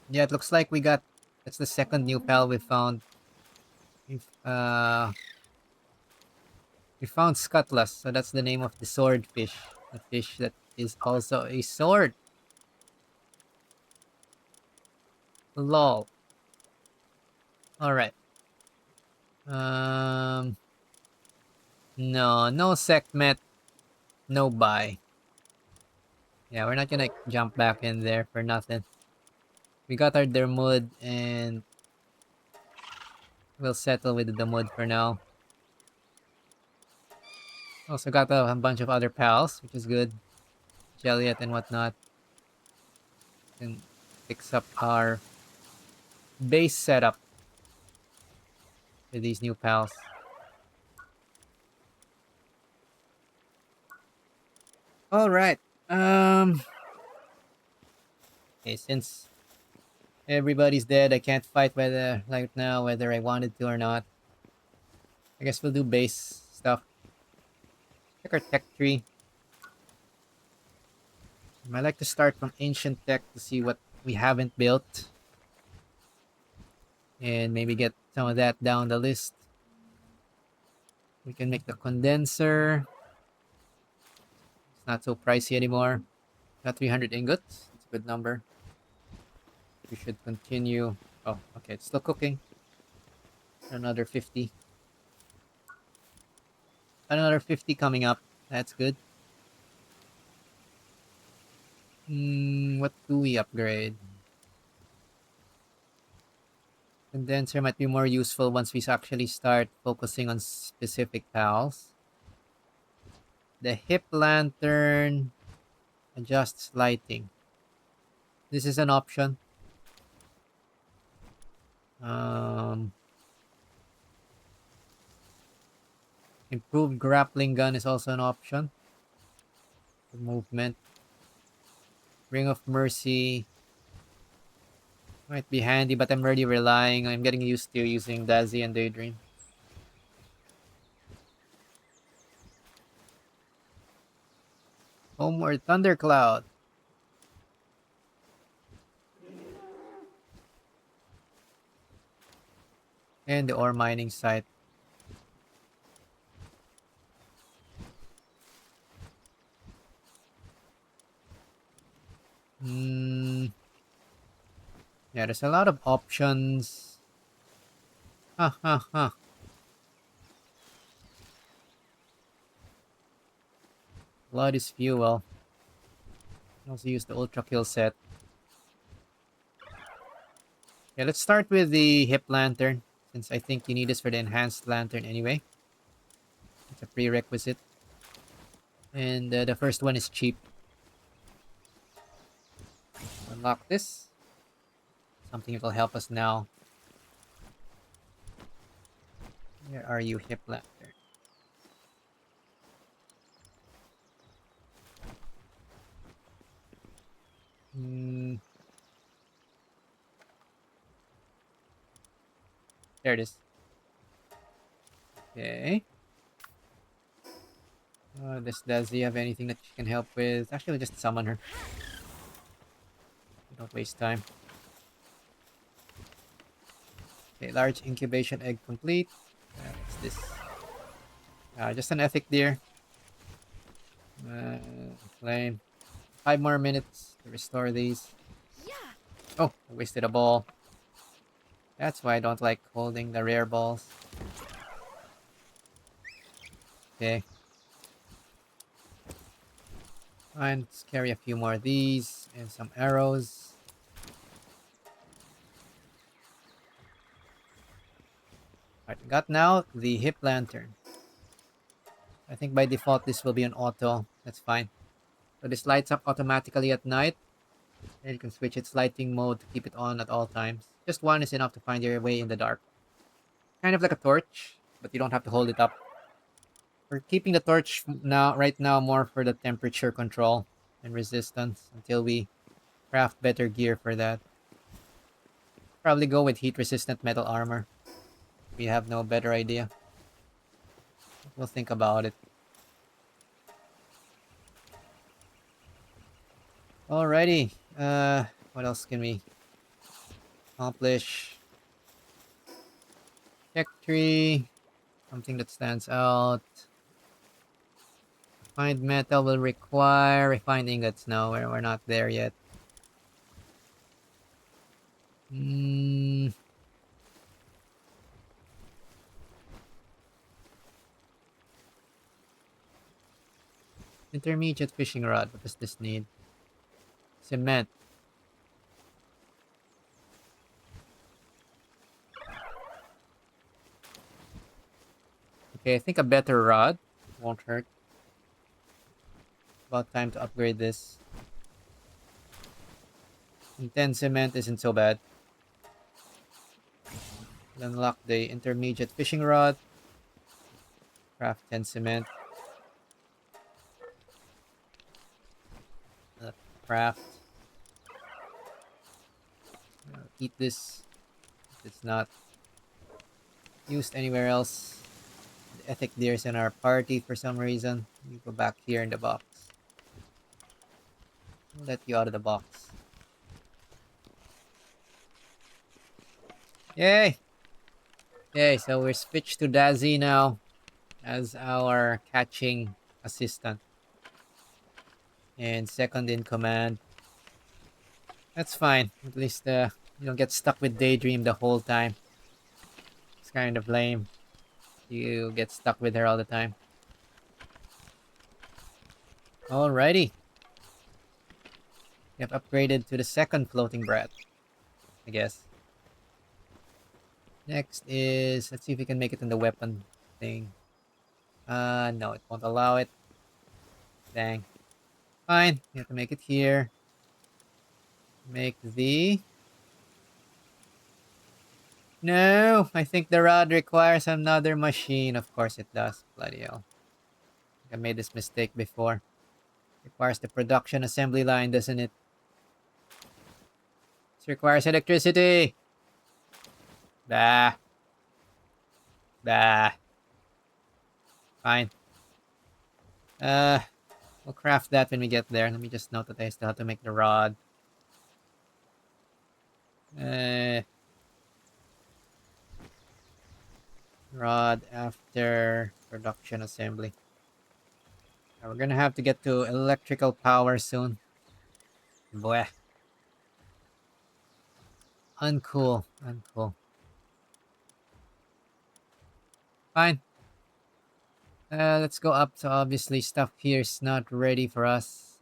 Yeah, it looks like that's the second new pal we found. We found Skutlass, so that's the name of the swordfish. The fish that is also a sword. Lol. Alright. No Sekhmet, no buy. Yeah, we're not gonna jump back in there for nothing. We got our Dermud and we'll settle with the Dermud for now. Also got a bunch of other pals, which is good. Jelliet and whatnot. And fix up our base setup with these new pals. Alright. Okay, since everybody's dead, I can't fight whether right now whether I wanted to or not. I guess we'll do base stuff. Check our tech tree. I like to start from ancient tech to see what we haven't built. And maybe get some of that down the list. We can make the condenser. It's not so pricey anymore. Got 300 ingots. It's a good number. We should continue. Oh, okay. It's still cooking. Another 50. Another 50 coming up. That's good. What do we upgrade? Condenser might be more useful once we actually start focusing on specific pals. The hip lantern adjusts lighting. This is an option. Improved grappling gun is also an option. For movement. Ring of Mercy might be handy, but I'm already I'm getting used to using Dazzi and Daydream. Homeward Thundercloud. And the ore mining site. Yeah, there's a lot of options. Blood is fuel. Also use the ultra kill set. Yeah, let's start with the hip lantern, since I think you need this for the enhanced lantern anyway. It's a prerequisite. And the first one is cheap. Unlock this. Something that will help us now. Where are you, hip lantern? Hmm. There it is. Okay. Does Dazzi have anything that she can help with? Actually, just summon her. Don't waste time. Okay, large incubation egg complete. What's this? Just an ethic deer. Flame. 5 more minutes to restore these. Yeah. Oh, I wasted a ball. That's why I don't like holding the rare balls. Okay. Fine, let's carry a few more of these and some arrows. Alright, we got now the hip lantern. I think by default this will be an auto. That's fine. So this lights up automatically at night. And you can switch its lighting mode to keep it on at all times. Just one is enough to find your way in the dark. Kind of like a torch, but you don't have to hold it up. We're keeping the torch now, right now, more for the temperature control and resistance until we craft better gear for that. Probably go with heat-resistant metal armor. We have no better idea. We'll think about it. Alrighty. What else can we accomplish? Tech tree. Something that stands out. Refined metal will require refined ingots. No, we're not there yet. Intermediate fishing rod. What does this need? Cement. Okay, I think a better rod won't hurt. About time to upgrade this. And 10 cement isn't so bad. Unlock the intermediate fishing rod. Craft 10 cement. Craft. Eat this. It's not used anywhere else. The ethic deer's in our party for some reason. You go back here in the box. We'll let you out of the box. Yay! Okay, so we're switched to Dazzi now as our catching assistant. And second in command. That's fine. At least you don't get stuck with Daydream the whole time. It's kind of lame. You get stuck with her all the time. Alrighty. We have upgraded to the second floating brat, I guess. Next is, let's see if we can make it in the weapon thing. No, it won't allow it. Dang. Fine, we have to make it here. Make the... No, I think the rod requires another machine. Of course it does. Bloody hell. I made this mistake before. Requires the production assembly line, doesn't it? This requires electricity. Bah. Bah. Fine. We'll craft that when we get there. Let me just note that I still have to make the rod. Rod after production assembly. Now we're gonna have to get to electrical power soon. Boy. Uncool. Uncool. Fine. Let's go up. So obviously stuff here is not ready for us.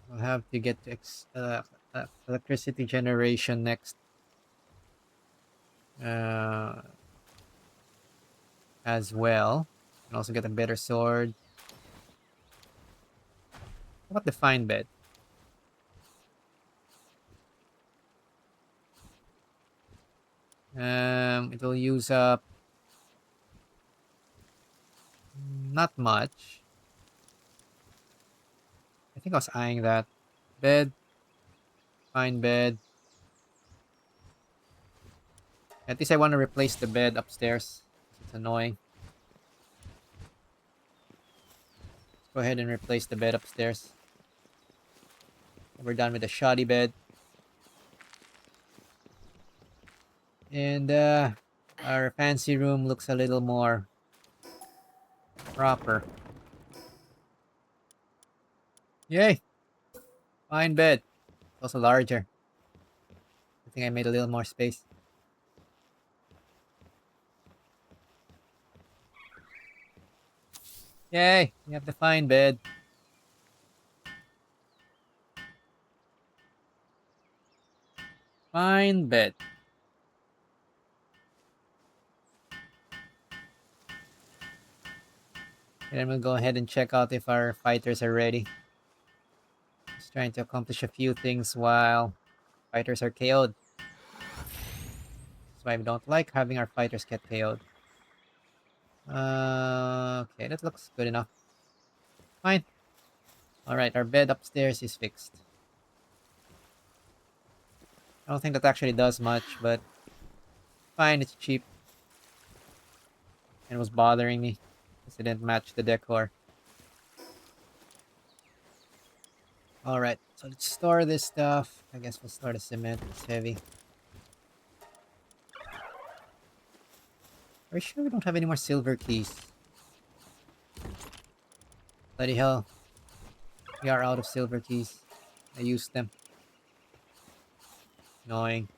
We'll have to get to electricity generation next. As well. And also get a better sword. How about the fine bed? It will use up not much. I think I was eyeing that. Bed, fine bed. At least I want to replace the bed upstairs. It's annoying. Let's go ahead and replace the bed upstairs. We're done with the shoddy bed. And our fancy room looks a little more proper. Yay! Fine bed. It's also larger. I think I made a little more space. Yay! We have the fine bed. Fine bed. And then we'll go ahead and check out if our fighters are ready. Just trying to accomplish a few things while fighters are KO'd. That's why we don't like having our fighters get KO'd. Okay, that looks good enough. Fine. Alright, our bed upstairs is fixed. I don't think that actually does much, but fine, it's cheap. And it was bothering me because it didn't match the decor. Alright, so let's store this stuff. I guess we'll store the cement, it's heavy. Are you sure we don't have any more silver keys? Bloody hell. We are out of silver keys. I used them. Annoying.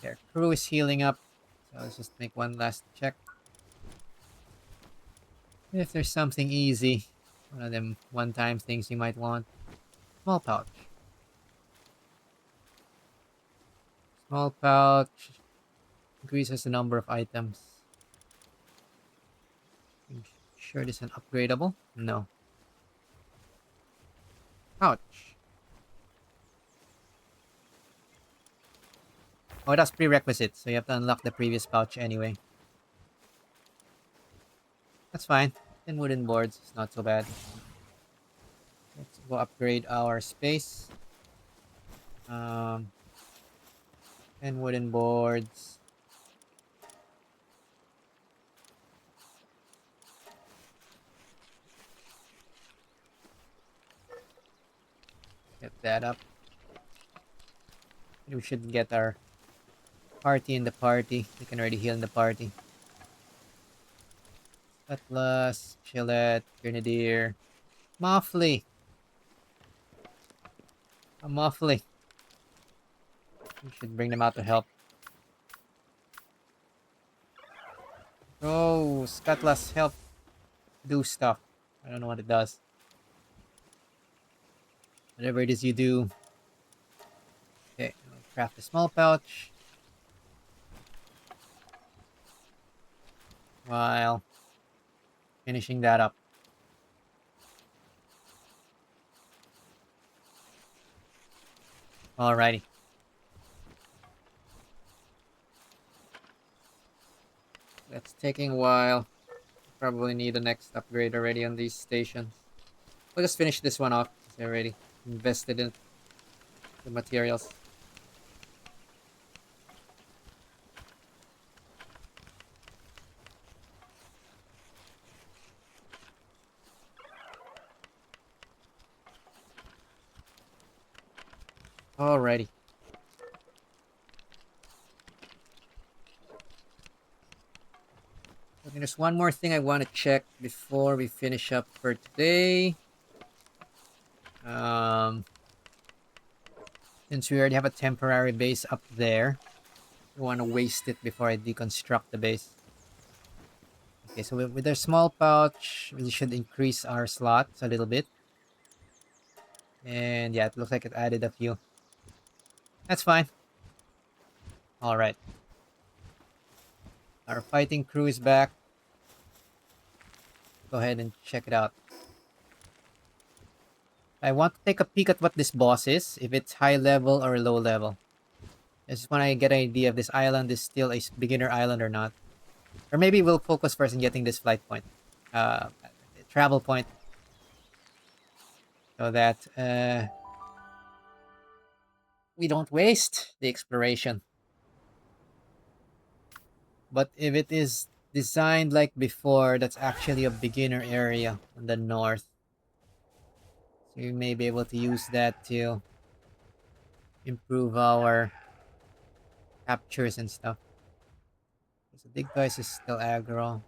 Their crew is healing up. So let's just make one last check. If there's something easy. One of them one-time things you might want. Small pouch. Small pouch. Increases the number of items. I'm sure this is an upgradable? No. Pouch. Oh, that's prerequisite, so you have to unlock the previous pouch anyway. That's fine. 10 wooden boards is not so bad. Let's go upgrade our space. 10 wooden boards. Get that up. We should get our party in the party. We can already heal in the party. Skutlass, Chillet, Grenadier, Muffly. A Muffly. We should bring them out to help. Oh, Skutlass, help do stuff. I don't know what it does. Whatever it is you do. Okay, I'll craft a small pouch. While finishing that up. Alrighty. That's taking a while. Probably need the next upgrade already on these stations. We'll just finish this one off. I already invested in the materials. Alrighty. Okay, there's one more thing I want to check before we finish up for today. Since we already have a temporary base up there, I don't want to waste it before I deconstruct the base. Okay, so with our small pouch, we should increase our slots a little bit. And yeah, it looks like it added a few. That's fine. All right. Our fighting crew is back. Go ahead and check it out. I want to take a peek at what this boss is, if it's high level or low level. I just want to get an idea if this island is still a beginner island or not. Or maybe we'll focus first on getting this flight point. Uh, Travel point. So that we don't waste the exploration. But if it is designed like before, that's actually a beginner area on the north. So we may be able to use that to improve our captures and stuff. So Digtoise is still aggro.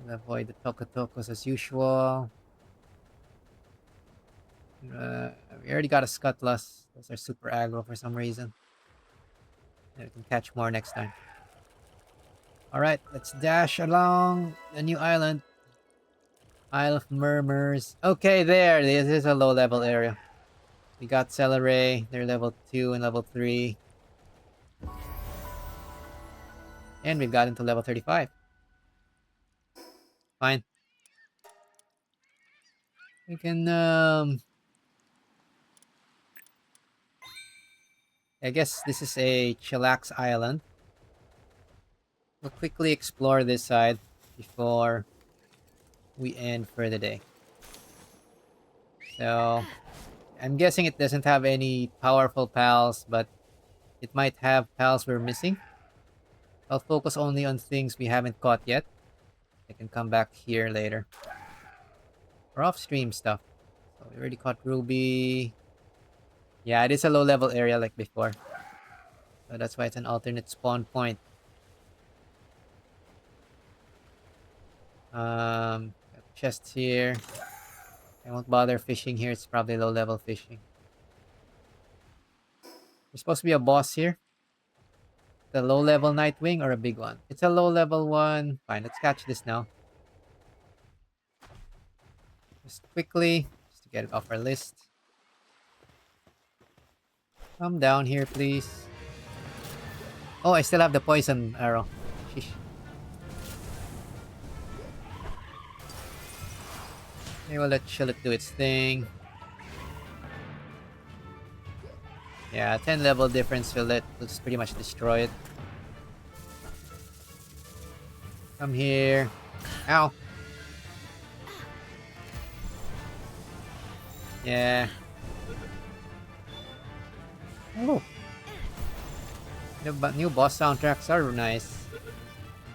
We'll avoid the Tokotokos as usual. We already got a Skutlass. Those are super aggro for some reason. We can catch more next time. Alright, let's dash along the new island. Isle of Murmurs. Okay, there. This is a low level area. We got Celeray. They're level 2 and level 3. And we've gotten to level 35. Fine. We can, I guess this is a chillax island. We'll quickly explore this side before we end for the day. So, I'm guessing it doesn't have any powerful pals, but it might have pals we're missing. I'll focus only on things we haven't caught yet. I can come back here later. Or off-stream stuff. So we already caught Ruby. Yeah, it is a low-level area like before. So that's why it's an alternate spawn point. Got chests here. I won't bother fishing here. It's probably low-level fishing. There's supposed to be a boss here. The low-level Nitewing or a big one? It's a low-level one. Fine, let's catch this now. Just quickly, just to get it off our list. Come down here, please. Oh, I still have the poison arrow. Sheesh. Okay, we'll let Shillet do its thing. Yeah, 10 level difference will just pretty much destroy it. Come here. Ow. Yeah. Oh. The new boss soundtracks are nice.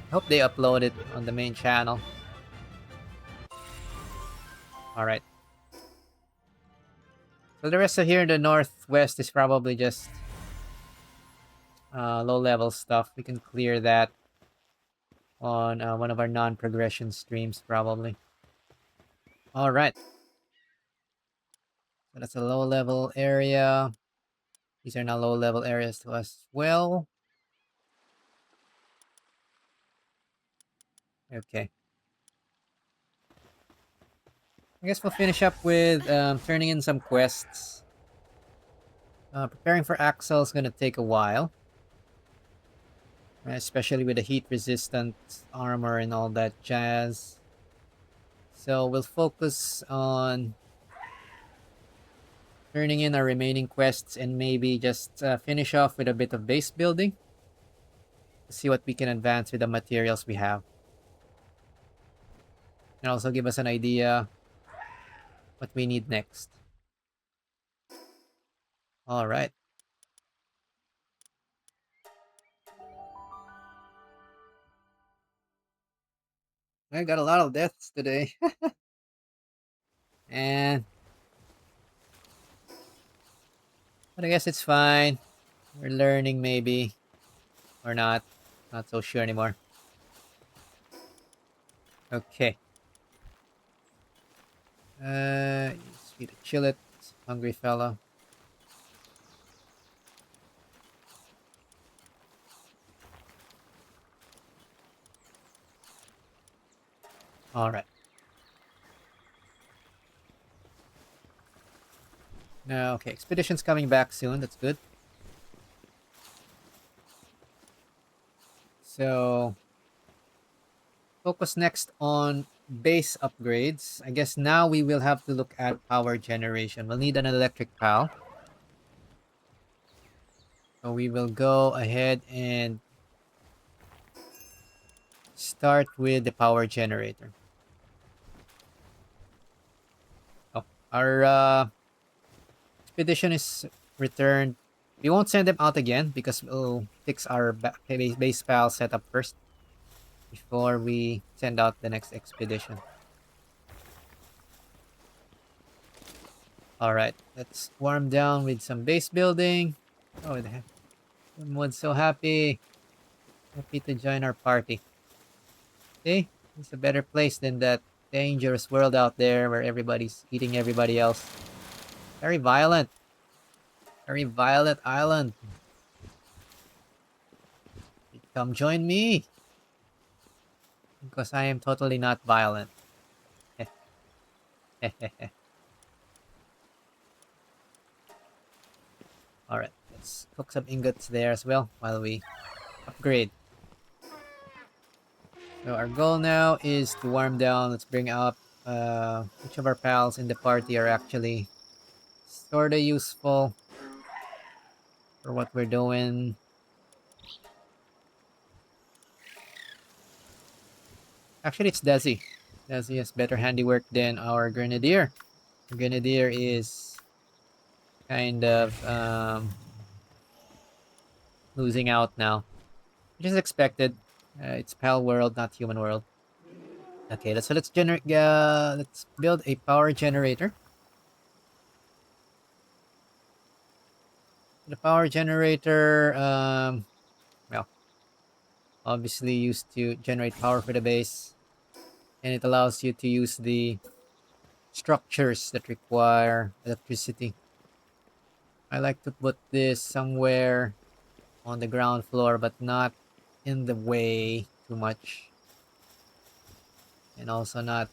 I hope they upload it on the main channel. Alright. So the rest of here in the northwest is probably just low level stuff. We can clear that on one of our non-progression streams probably. Alright. So that's a low level area. These are now low level areas to us as well. Okay. I guess we'll finish up with turning in some quests. Preparing for Axel is going to take a while. Especially with the heat resistant armor and all that jazz. So we'll focus on turning in our remaining quests and maybe just finish off with a bit of base building. To see what we can advance with the materials we have. And also give us an idea what we need next. Alright. I got a lot of deaths today. And but I guess it's fine. We're learning maybe. Or not. Not so sure anymore. Okay. Sweet Chillet. Hungry fellow. All right. Now, okay, expedition's coming back soon. That's good. So, focus next on base upgrades. I guess now we will have to look at power generation. We'll need an electric pal. So we will go ahead and start with the power generator. Oh, our expedition is returned. We won't send them out again because we'll fix our base pal setup first before we send out the next expedition. All right, let's warm down with some base building. Oh, everyone's so happy. Happy to join our party. See? It's a better place than that dangerous world out there where everybody's eating everybody else. Very violent. Very violent island. Come join me. Because I am totally not violent. Alright, let's cook some ingots there as well while we upgrade. So our goal now is to warm down. Let's bring up which of our pals in the party are actually sort of useful for what we're doing. Actually, it's Dazzi. Dazzi has better handiwork than our Grenadier. The Grenadier is kind of losing out now, which is expected. It's Pal world, not human world. Okay, let's generate. Let's build a power generator. The power generator, well, obviously used to generate power for the base, and it allows you to use the structures that require electricity. I like to put this somewhere on the ground floor, but not in the way too much, and also not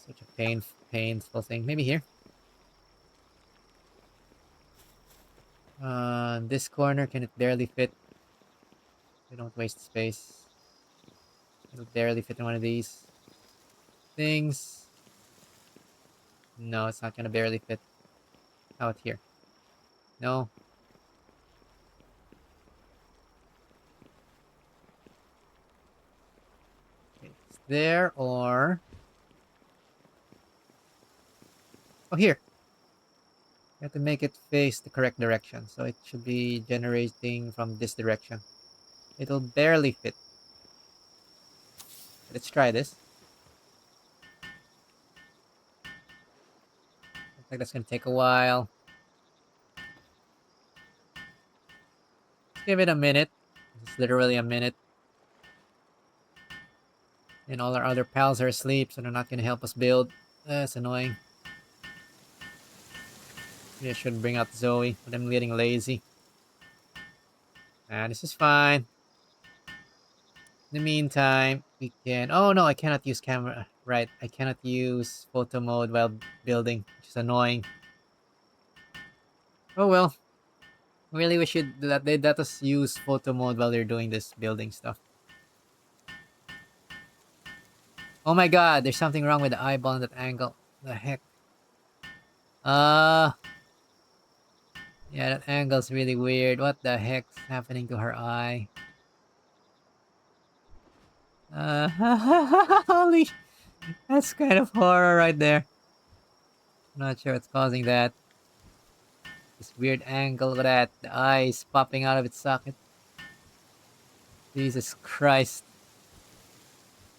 such a painful thing. Maybe here. This corner, can it barely fit? We don't waste space. It'll barely fit in one of these things. No, it's not gonna barely fit. Out here. No. Okay, it's there or... Oh, here. You have to make it face the correct direction. So it should be generating from this direction. It'll barely fit. Let's try this. Looks like that's gonna take a while. Let's give it a minute. It's literally a minute. And all our other pals are asleep, so they're not gonna help us build. That's annoying. Maybe I should bring out Zoe, but I'm getting lazy. This is fine. In the meantime, we can... Oh no, I cannot use camera. Right, I cannot use photo mode while building, which is annoying. Oh well. Really wish that they let us use photo mode while they're doing this building stuff. Oh my god, there's something wrong with the eyeball in that angle. The heck? Yeah, that angle's really weird. What the heck's happening to her eye? Holy... That's kind of horror right there. Not sure what's causing that. This weird angle with that. The eye is popping out of its socket. Jesus Christ.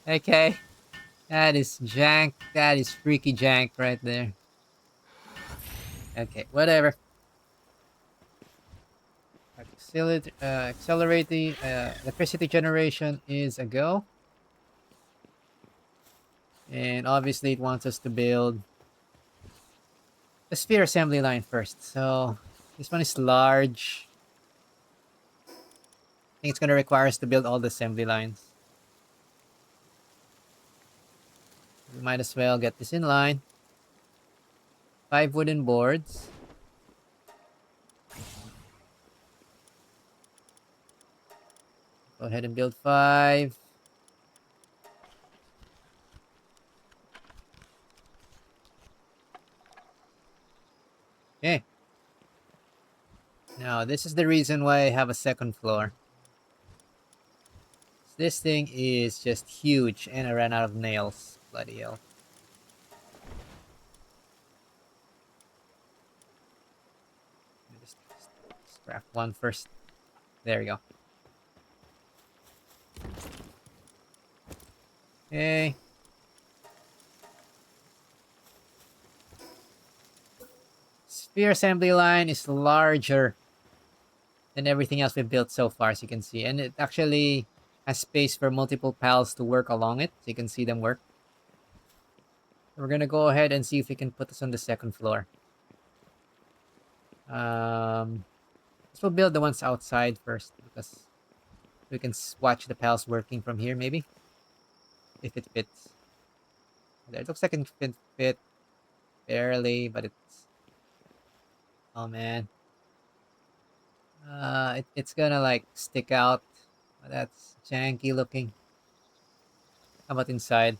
Okay. That is jank. That is freaky jank right there. Okay, whatever. Accelerate the electricity generation is a go. And obviously it wants us to build the sphere assembly line first. So this one is large. I think it's going to require us to build all the assembly lines. We might as well get this in line. 5 wooden boards. Go ahead and build 5. Okay. Now, this is the reason why I have a second floor. This thing is just huge, and I ran out of nails. Bloody hell. Let me just scrap one first. There we go. Okay. Sphere assembly line is larger than everything else we've built so far, as you can see. And it actually has space for multiple pals to work along it, so you can see them work. We're gonna go ahead and see if we can put this on the second floor. Let's we'll build the ones outside first, because we can watch the pals working from here, maybe. If it fits. There, it looks like it can fit barely, but it's... Oh, man. It's gonna, like, stick out. That's janky looking. How about inside?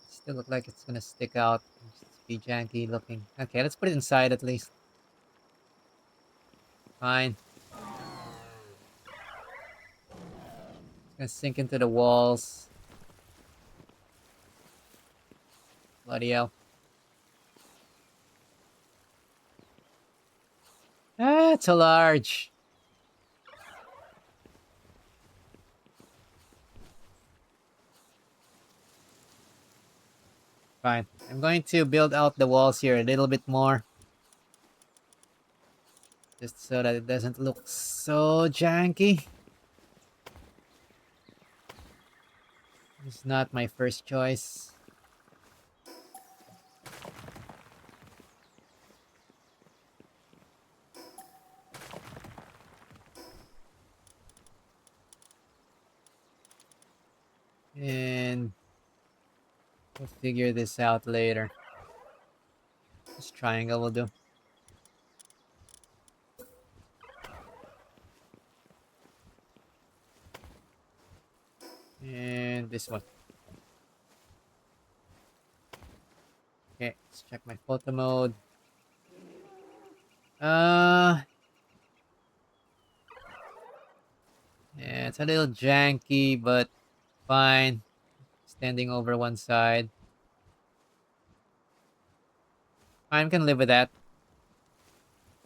Still look like it's gonna stick out. Just be janky looking. Okay, let's put it inside at least. Fine. It's gonna sink into the walls. Bloody hell. Ah, it's a large. Fine. I'm going to build out the walls here a little bit more. Just so that it doesn't look so janky. It's not my first choice. And we'll figure this out later. This triangle will do. And this one. Okay, let's check my photo mode. Yeah, it's a little janky, but fine. Standing over one side. I can live with that.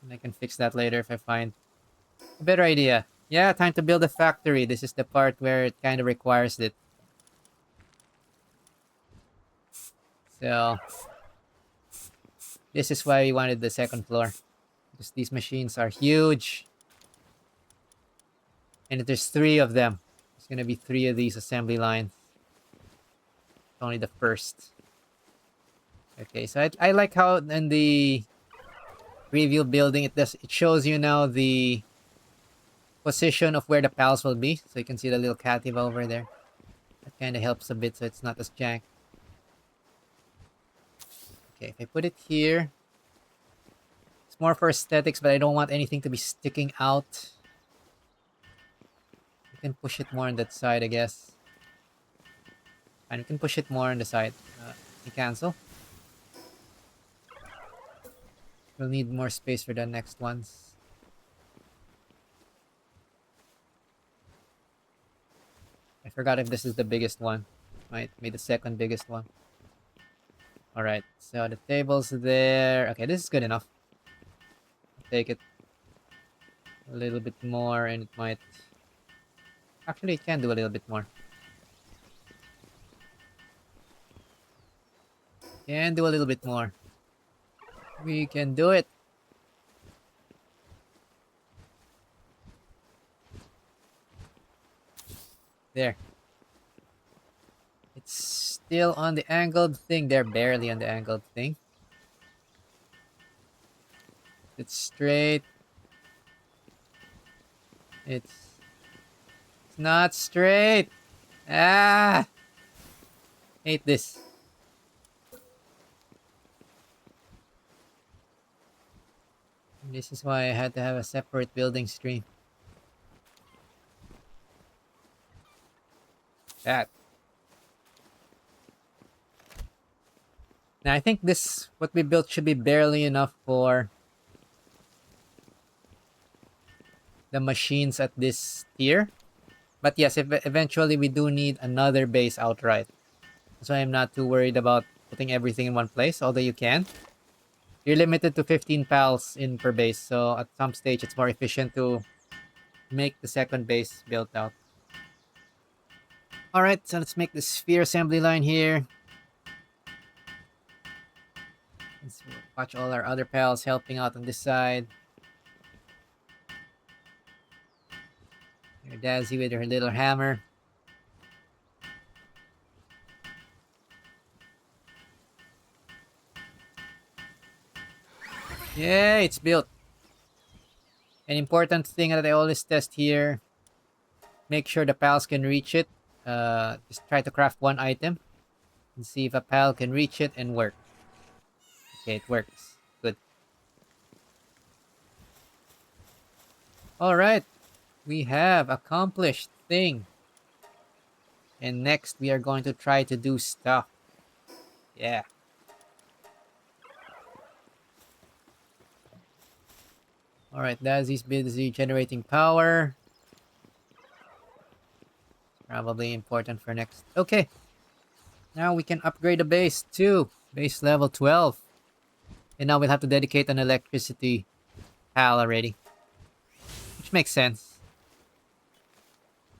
And I can fix that later if I find a better idea. Yeah, time to build a factory. This is the part where it kind of requires it. So, this is why we wanted the second floor. Because these machines are huge. And there's 3 of them. There's gonna be 3 of these assembly lines. Only the first. Okay, so I like how in the preview building it shows you now the position of where the pals will be. So you can see the little cativa over there. That kind of helps a bit so it's not as jank. Okay, if I put it here, it's more for aesthetics, but I don't want anything to be sticking out. You can push it more on that side, I guess. And you can push it more on the side. You cancel. We'll need more space for the next ones. I forgot if this is the biggest one. Might be the second biggest one. Alright, so the table's there. Okay, this is good enough. I'll take it a little bit more and it might... Actually, it can do a little bit more. Can do a little bit more. We can do it. There. It's still on the angled thing. They're barely on the angled thing. It's straight. It's not straight. Ah! Hate this. This is why I had to have a separate building stream. That. Now I think this, what we built, should be barely enough for the machines at this tier. But yes, if eventually we do need another base outright. So I'm not too worried about putting everything in one place, although you can. You're limited to 15 pals in per base, so at some stage it's more efficient to make the second base built out. Alright, so let's make the sphere assembly line here. Let's watch all our other pals helping out on this side. Here, Dazzi with her little hammer. Yeah, it's built. An important thing that I always test here, make sure the pals can reach it. Just try to craft one item and see if a pal can reach it and work. Okay, it works. Good. Alright, we have accomplished thing. And next we are going to try to do stuff. Yeah. Alright, Dazzi's busy generating power. Probably important for next. Okay. Now we can upgrade the base too. Base level 12. And now we'll have to dedicate an electricity pal already. Which makes sense.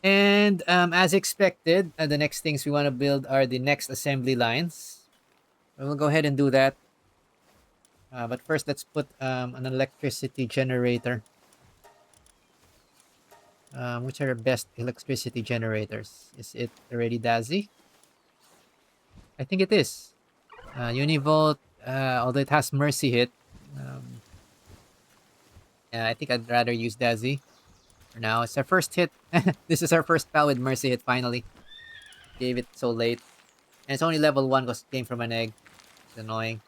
And as expected, the next things we want to build are the next assembly lines. We'll go ahead and do that. But first, let's put an electricity generator. Which are the best electricity generators? Is it already Dazzi? I think it is. Univolt, although it has Mercy hit. Yeah, I think I'd rather use Dazzi for now. It's our first hit. This is our first pal with Mercy hit, finally. Gave it so late. And it's only level 1 because it came from an egg. It's annoying.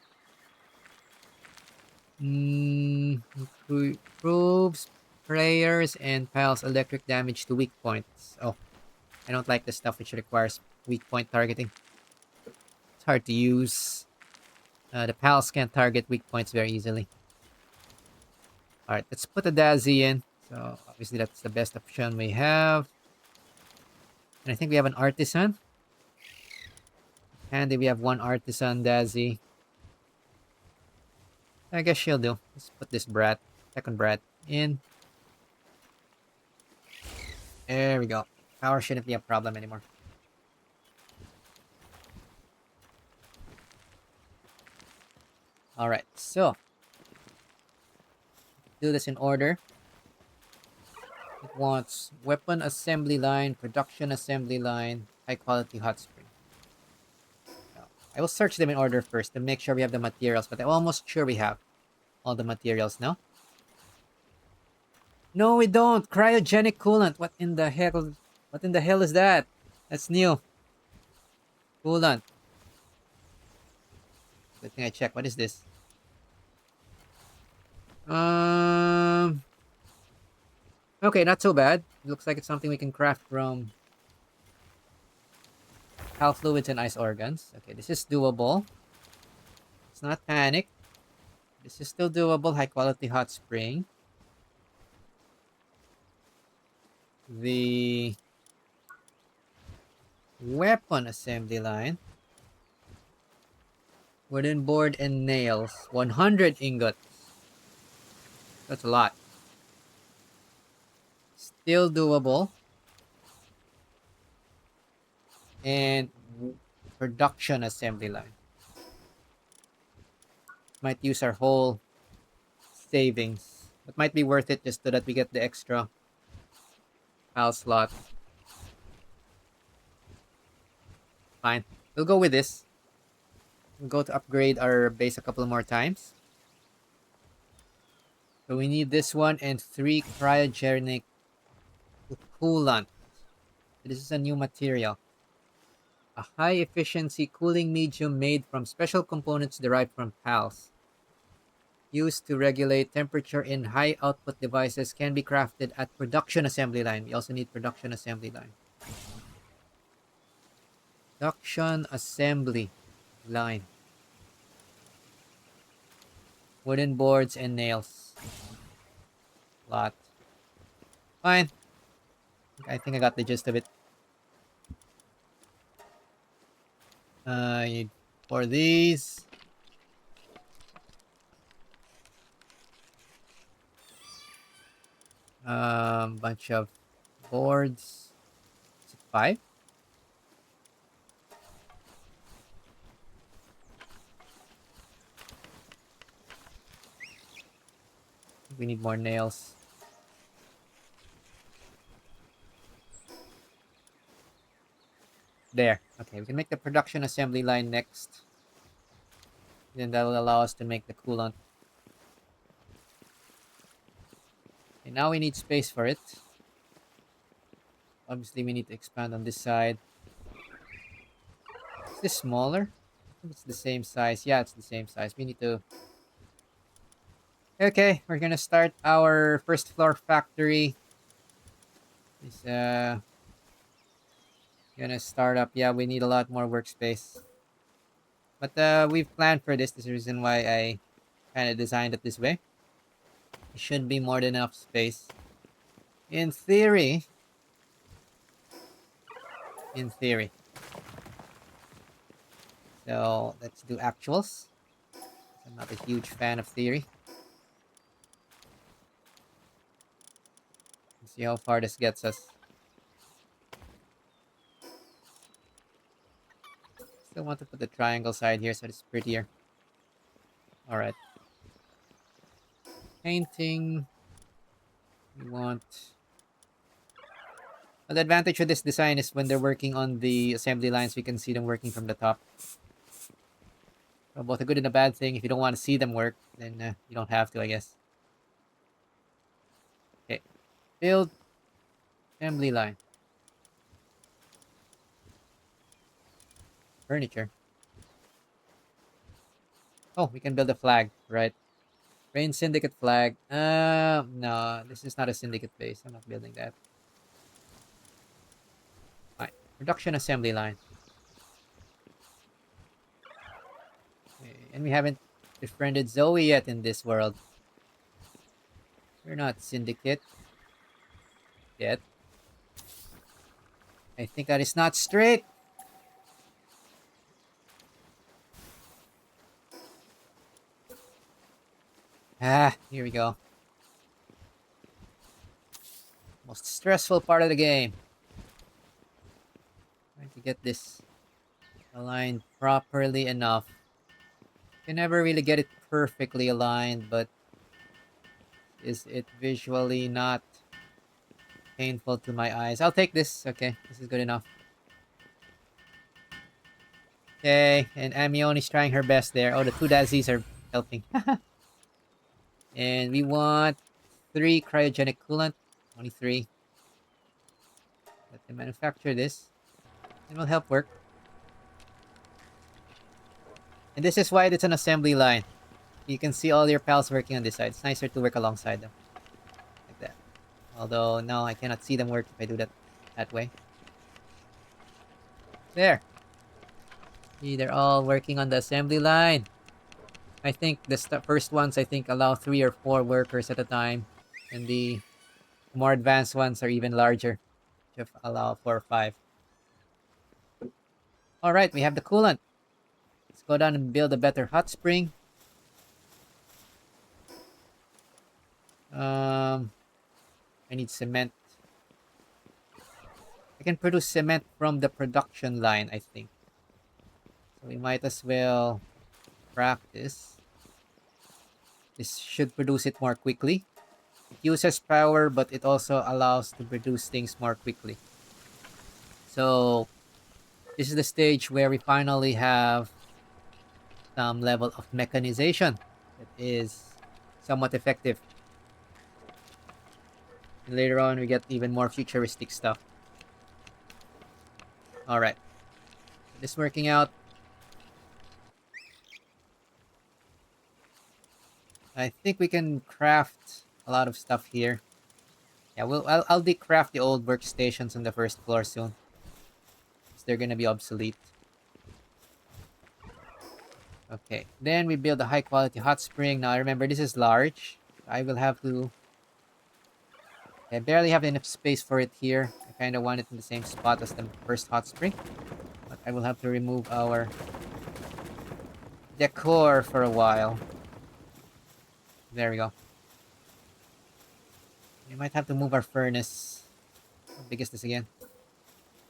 Improves players and pals electric damage to weak points. Oh, I don't like the stuff which requires weak point targeting. It's hard to use. The pals can't target weak points very easily. Alright, let's put a Dazzi in. So, obviously that's the best option we have. And I think we have an Artisan. Handy, we have one Artisan Dazzi. I guess she'll do. Let's put this brat, second brat, in. There we go. Power shouldn't be a problem anymore. Alright, so. Do this in order. It wants weapon assembly line, production assembly line, high quality hot spring. I will search them in order first to make sure we have the materials, but I'm almost sure we have all the materials now. No, we don't. Cryogenic coolant. What in the hell? What in the hell is that? That's new. Coolant. Good thing I checked. What is this? Okay, not so bad. It looks like it's something we can craft from Hal fluids and ice organs. Okay, this is doable. It's not panic. This is still doable. High quality hot spring. The weapon assembly line. Wooden board and nails. 100 ingots. That's a lot. Still doable. And production assembly line. Might use our whole savings. It might be worth it just so that we get the extra pal slot. Fine. We'll go with this. We'll go to upgrade our base a couple more times. So we need this one and 3 cryogenic coolant. This is a new material. A high-efficiency cooling medium made from special components derived from PALs. Used to regulate temperature in high-output devices can be crafted at production assembly line. We also need production assembly line. Production assembly line. Wooden boards and nails. Lot. Fine. I think I got the gist of it. I need 4 of these. Bunch of boards. Is it 5? We need more nails. There. Okay, we can make the production assembly line next. Then that will allow us to make the coolant. Okay, now we need space for it. Obviously, we need to expand on this side. Is this smaller? I think it's the same size. Yeah, it's the same size. We need to... Okay, we're gonna start our first floor factory. It's gonna start up. Yeah, we need a lot more workspace. But we've planned for this. This is the reason why I kind of designed it this way. It should be more than enough space. In theory. So let's do actuals. I'm not a huge fan of theory. Let's see how far this gets us. Still want to put the triangle side here so it's prettier. Alright. Painting. We want... Well, the advantage of this design is when they're working on the assembly lines, we can see them working from the top. So both a good and a bad thing. If you don't want to see them work, then you don't have to, I guess. Okay. Build assembly line. Furniture. Oh, we can build a flag, right? Rain Syndicate flag. No, this is not a Syndicate base. I'm not building that. Fine. Production assembly line. Okay. And we haven't befriended Zoe yet in this world. We're not Syndicate yet. I think that is not straight. Ah, here we go. Most stressful part of the game. Trying to get this aligned properly enough. Can never really get it perfectly aligned, but is it visually not painful to my eyes? I'll take this. Okay, this is good enough. Okay, and Amioni's trying her best there. Oh, the 2 Dazzis are helping. And we want 3 cryogenic coolant. Only 3. Let them manufacture this. It will help work. And this is why it's an assembly line. You can see all your pals working on this side. It's nicer to work alongside them. Like that. Although, no, I cannot see them work if I do that way. There. See, they're all working on the assembly line. I think the first ones, allow 3 or 4 workers at a time. And the more advanced ones are even larger. Which allow 4 or 5. Alright, we have the coolant. Let's go down and build a better hot spring. I need cement. I can produce cement from the production line, I think. So we might as well practice. This should produce it more quickly. It uses power, but it also allows to produce things more quickly. So this is the stage where we finally have some level of mechanization that is somewhat effective. And later on, we get even more futuristic stuff. Alright. this working out. I think we can craft a lot of stuff here. Yeah, I'll decraft the old workstations on the first floor soon. Because they're gonna be obsolete. Okay, then we build a high quality hot spring. Now remember, this is large. I will have to... I barely have enough space for it here. I kind of want it in the same spot as the first hot spring. But I will have to remove our decor for a while. There we go. We might have to move our furnace. How big is this again?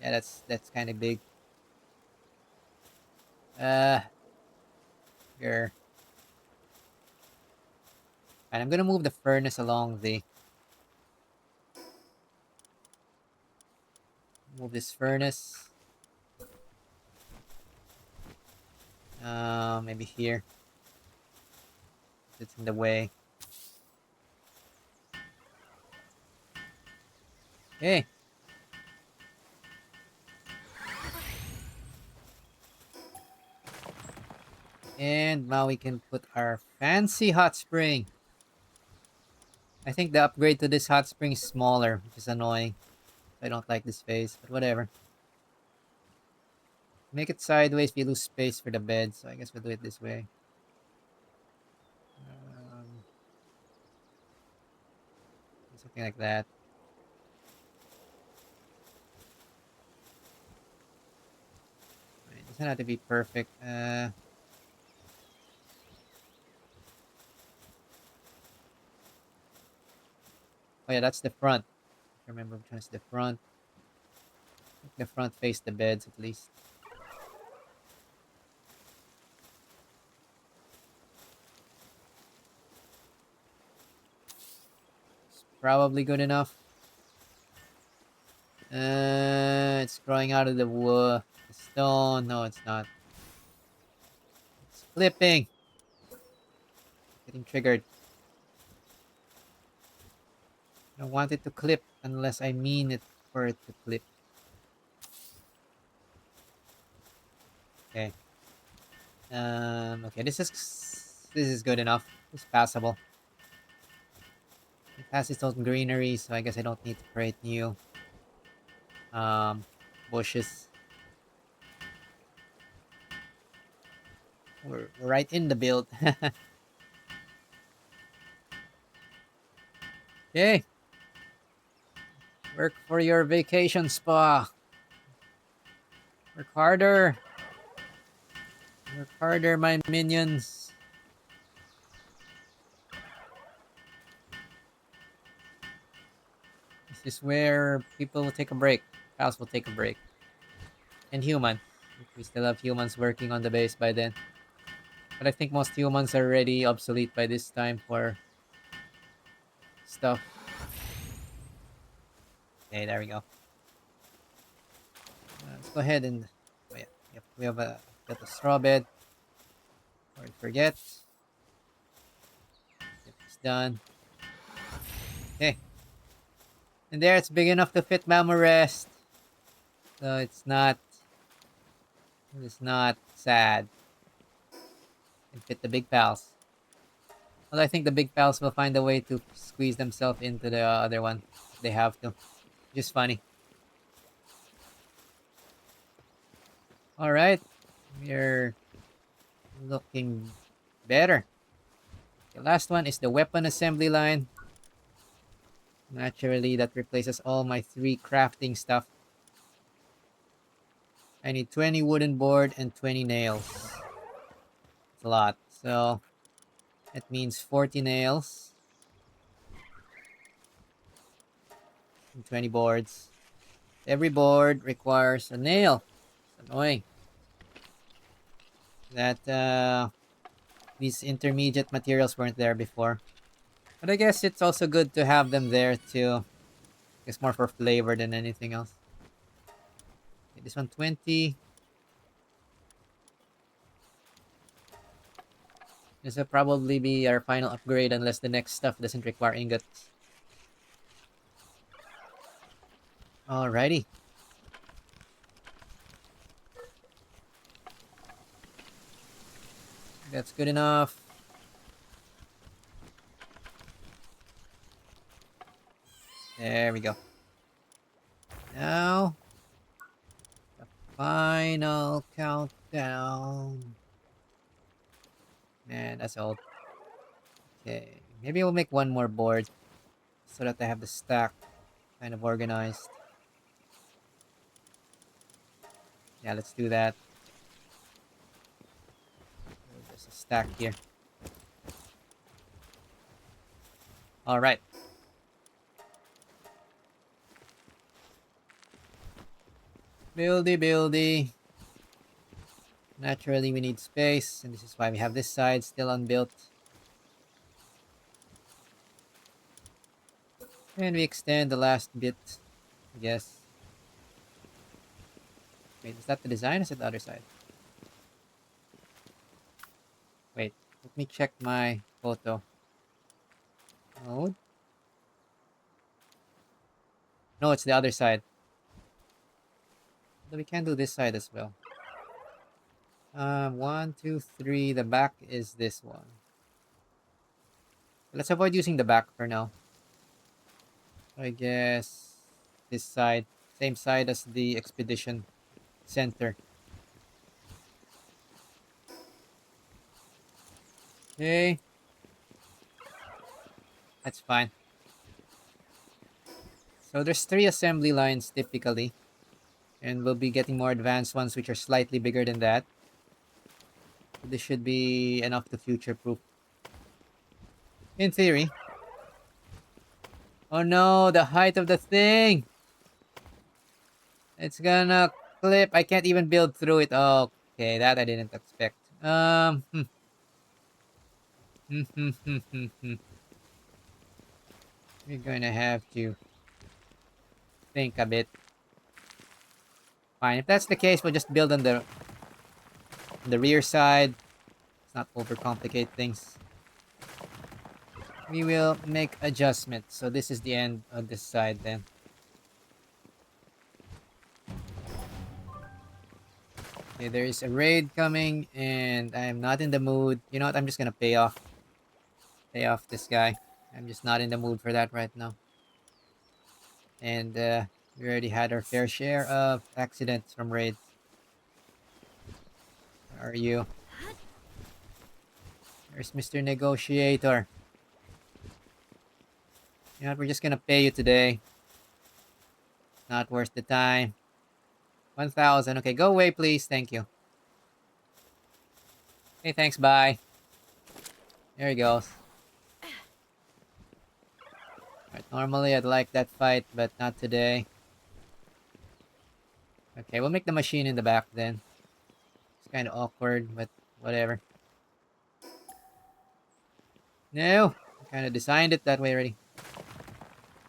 Yeah, that's kind of big. Here. And I'm gonna move the furnace along the... Move this furnace. Maybe here. It's in the way. Okay. And now we can put our fancy hot spring. I think the upgrade to this hot spring is smaller, which is annoying. I don't like this phase, but whatever. Make it sideways, we lose space for the bed, so I guess we'll do it this way. Something like that. It doesn't have to be perfect. Oh yeah, that's the front. Remember which one's the front. The front face the beds at least. It's probably good enough. It's growing out of the wood. The stone. No, it's not. It's flipping. Getting triggered. I don't want it to clip unless I mean it for it to clip. Okay. Okay, this is good enough. It's passable. It has its own greenery, so I guess I don't need to create new bushes. We're right in the build. Okay. Work for your vacation spa. Work harder. Work harder, my minions. This is where people will take a break. Pals will take a break. And human. We still have humans working on the base by then. But I think most humans are already obsolete by this time for stuff. Okay, there we go. Let's go ahead and... Oh yeah, yep, we have got a straw bed. Or forget. Yep, it's done. Okay. And there, it's big enough to fit Mama Rest. So it's not sad. It fit the big pals. Well, I think the big pals will find a way to squeeze themselves into the other one. They have to. Just funny. Alright. We're looking better. The last one is the weapon assembly line. Naturally, that replaces all my 3 crafting stuff. I need 20 wooden board and 20 nails. It's a lot. So, that means 40 nails. And 20 boards. Every board requires a nail. It's annoying. That, these intermediate materials weren't there before. But I guess it's also good to have them there too. It's more for flavor than anything else. Okay, this one 20. This will probably be our final upgrade unless the next stuff doesn't require ingots. Alrighty. That's good enough. There we go. Now, the final countdown. Man, that's old. Okay, maybe we'll make one more board so that I have the stack kind of organized. Yeah, let's do that. There's a stack here. All right. Buildy, buildy. Naturally, we need space, and this is why we have this side still unbuilt. And we extend the last bit, I guess. Wait, is that the design or is it the other side? Wait, let me check my photo. Mode? No, it's the other side. But we can do this side as well. 1, 2, 3. The back is this one. Let's avoid using the back for now. I guess this side. Same side as the expedition center. Okay. That's fine. So there's 3 assembly lines typically. And we'll be getting more advanced ones which are slightly bigger than that. So this should be enough to future-proof. In theory. Oh no, the height of the thing! It's gonna clip. I can't even build through it. Okay, that I didn't expect. We're gonna have to think a bit. Fine, if that's the case, we'll just build on the rear side. Let's not overcomplicate things. We will make adjustments. So this is the end of this side then. Okay, there is a raid coming, and I am not in the mood. You know what? I'm just gonna pay off this guy. I'm just not in the mood for that right now. And we already had our fair share of accidents from raids. Where are you? There's Mr. Negotiator. You know what? We're just gonna pay you today. Not worth the time. 1,000. Okay, go away, please. Thank you. Okay, thanks. Bye. There he goes. Alright, normally I'd like that fight, but not today. Okay, we'll make the machine in the back then. It's kind of awkward, but whatever. No! I kind of designed it that way already.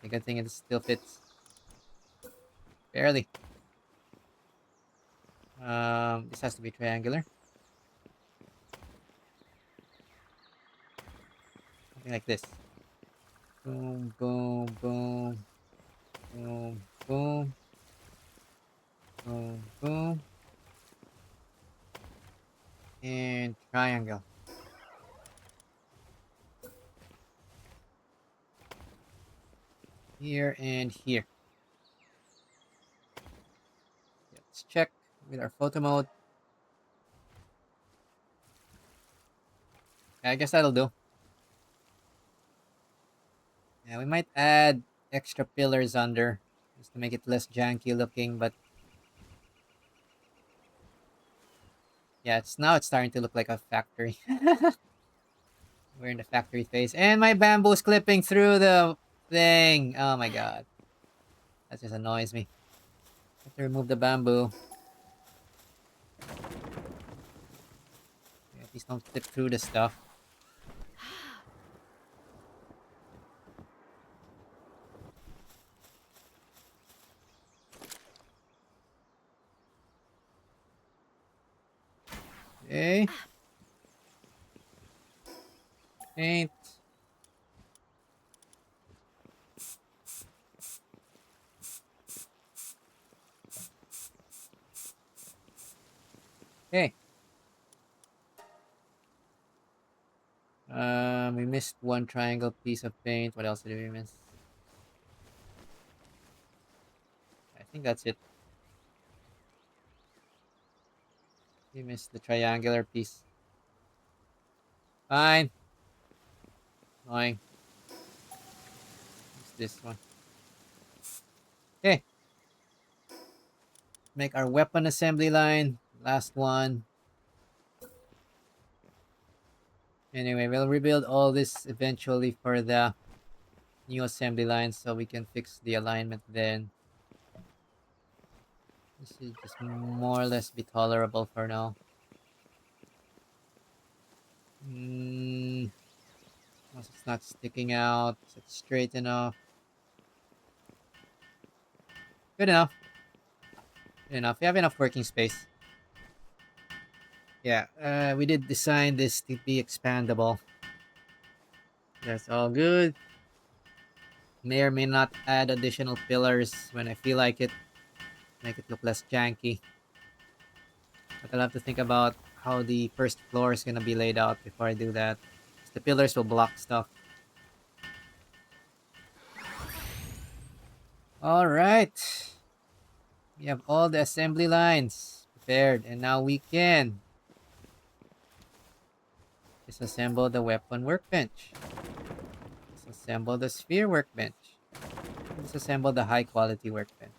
The good thing it still fits. Barely. This has to be triangular. Something like this. Boom, boom, boom. Boom, boom. Boom, boom. And triangle. Here and here. Let's check with our photo mode. Yeah, I guess that'll do. Yeah, we might add extra pillars under just to make it less janky looking, but yeah, now it's starting to look like a factory. We're in the factory phase, and my bamboo's clipping through the thing. Oh my god, that just annoys me. Have to remove the bamboo. Yeah, please don't clip through the stuff. Okay. Paint. Okay. We missed one triangle piece of paint. What else did we miss? I think that's it. We missed the triangular piece. Fine. Annoying. Use this one. Okay. Make our weapon assembly line. Last one. Anyway, we'll rebuild all this eventually for the new assembly line so we can fix the alignment then. This should just more or less be tolerable for now. Once it's not sticking out, it's straight enough. Good enough. Good enough. We have enough working space. Yeah, we did design this to be expandable. That's all good. May or may not add additional pillars when I feel like it. Make it look less janky. But I'll have to think about how the first floor is going to be laid out before I do that. The pillars will block stuff. Alright. We have all the assembly lines prepared. And now we can disassemble the weapon workbench. Disassemble the sphere workbench. Disassemble the high quality workbench.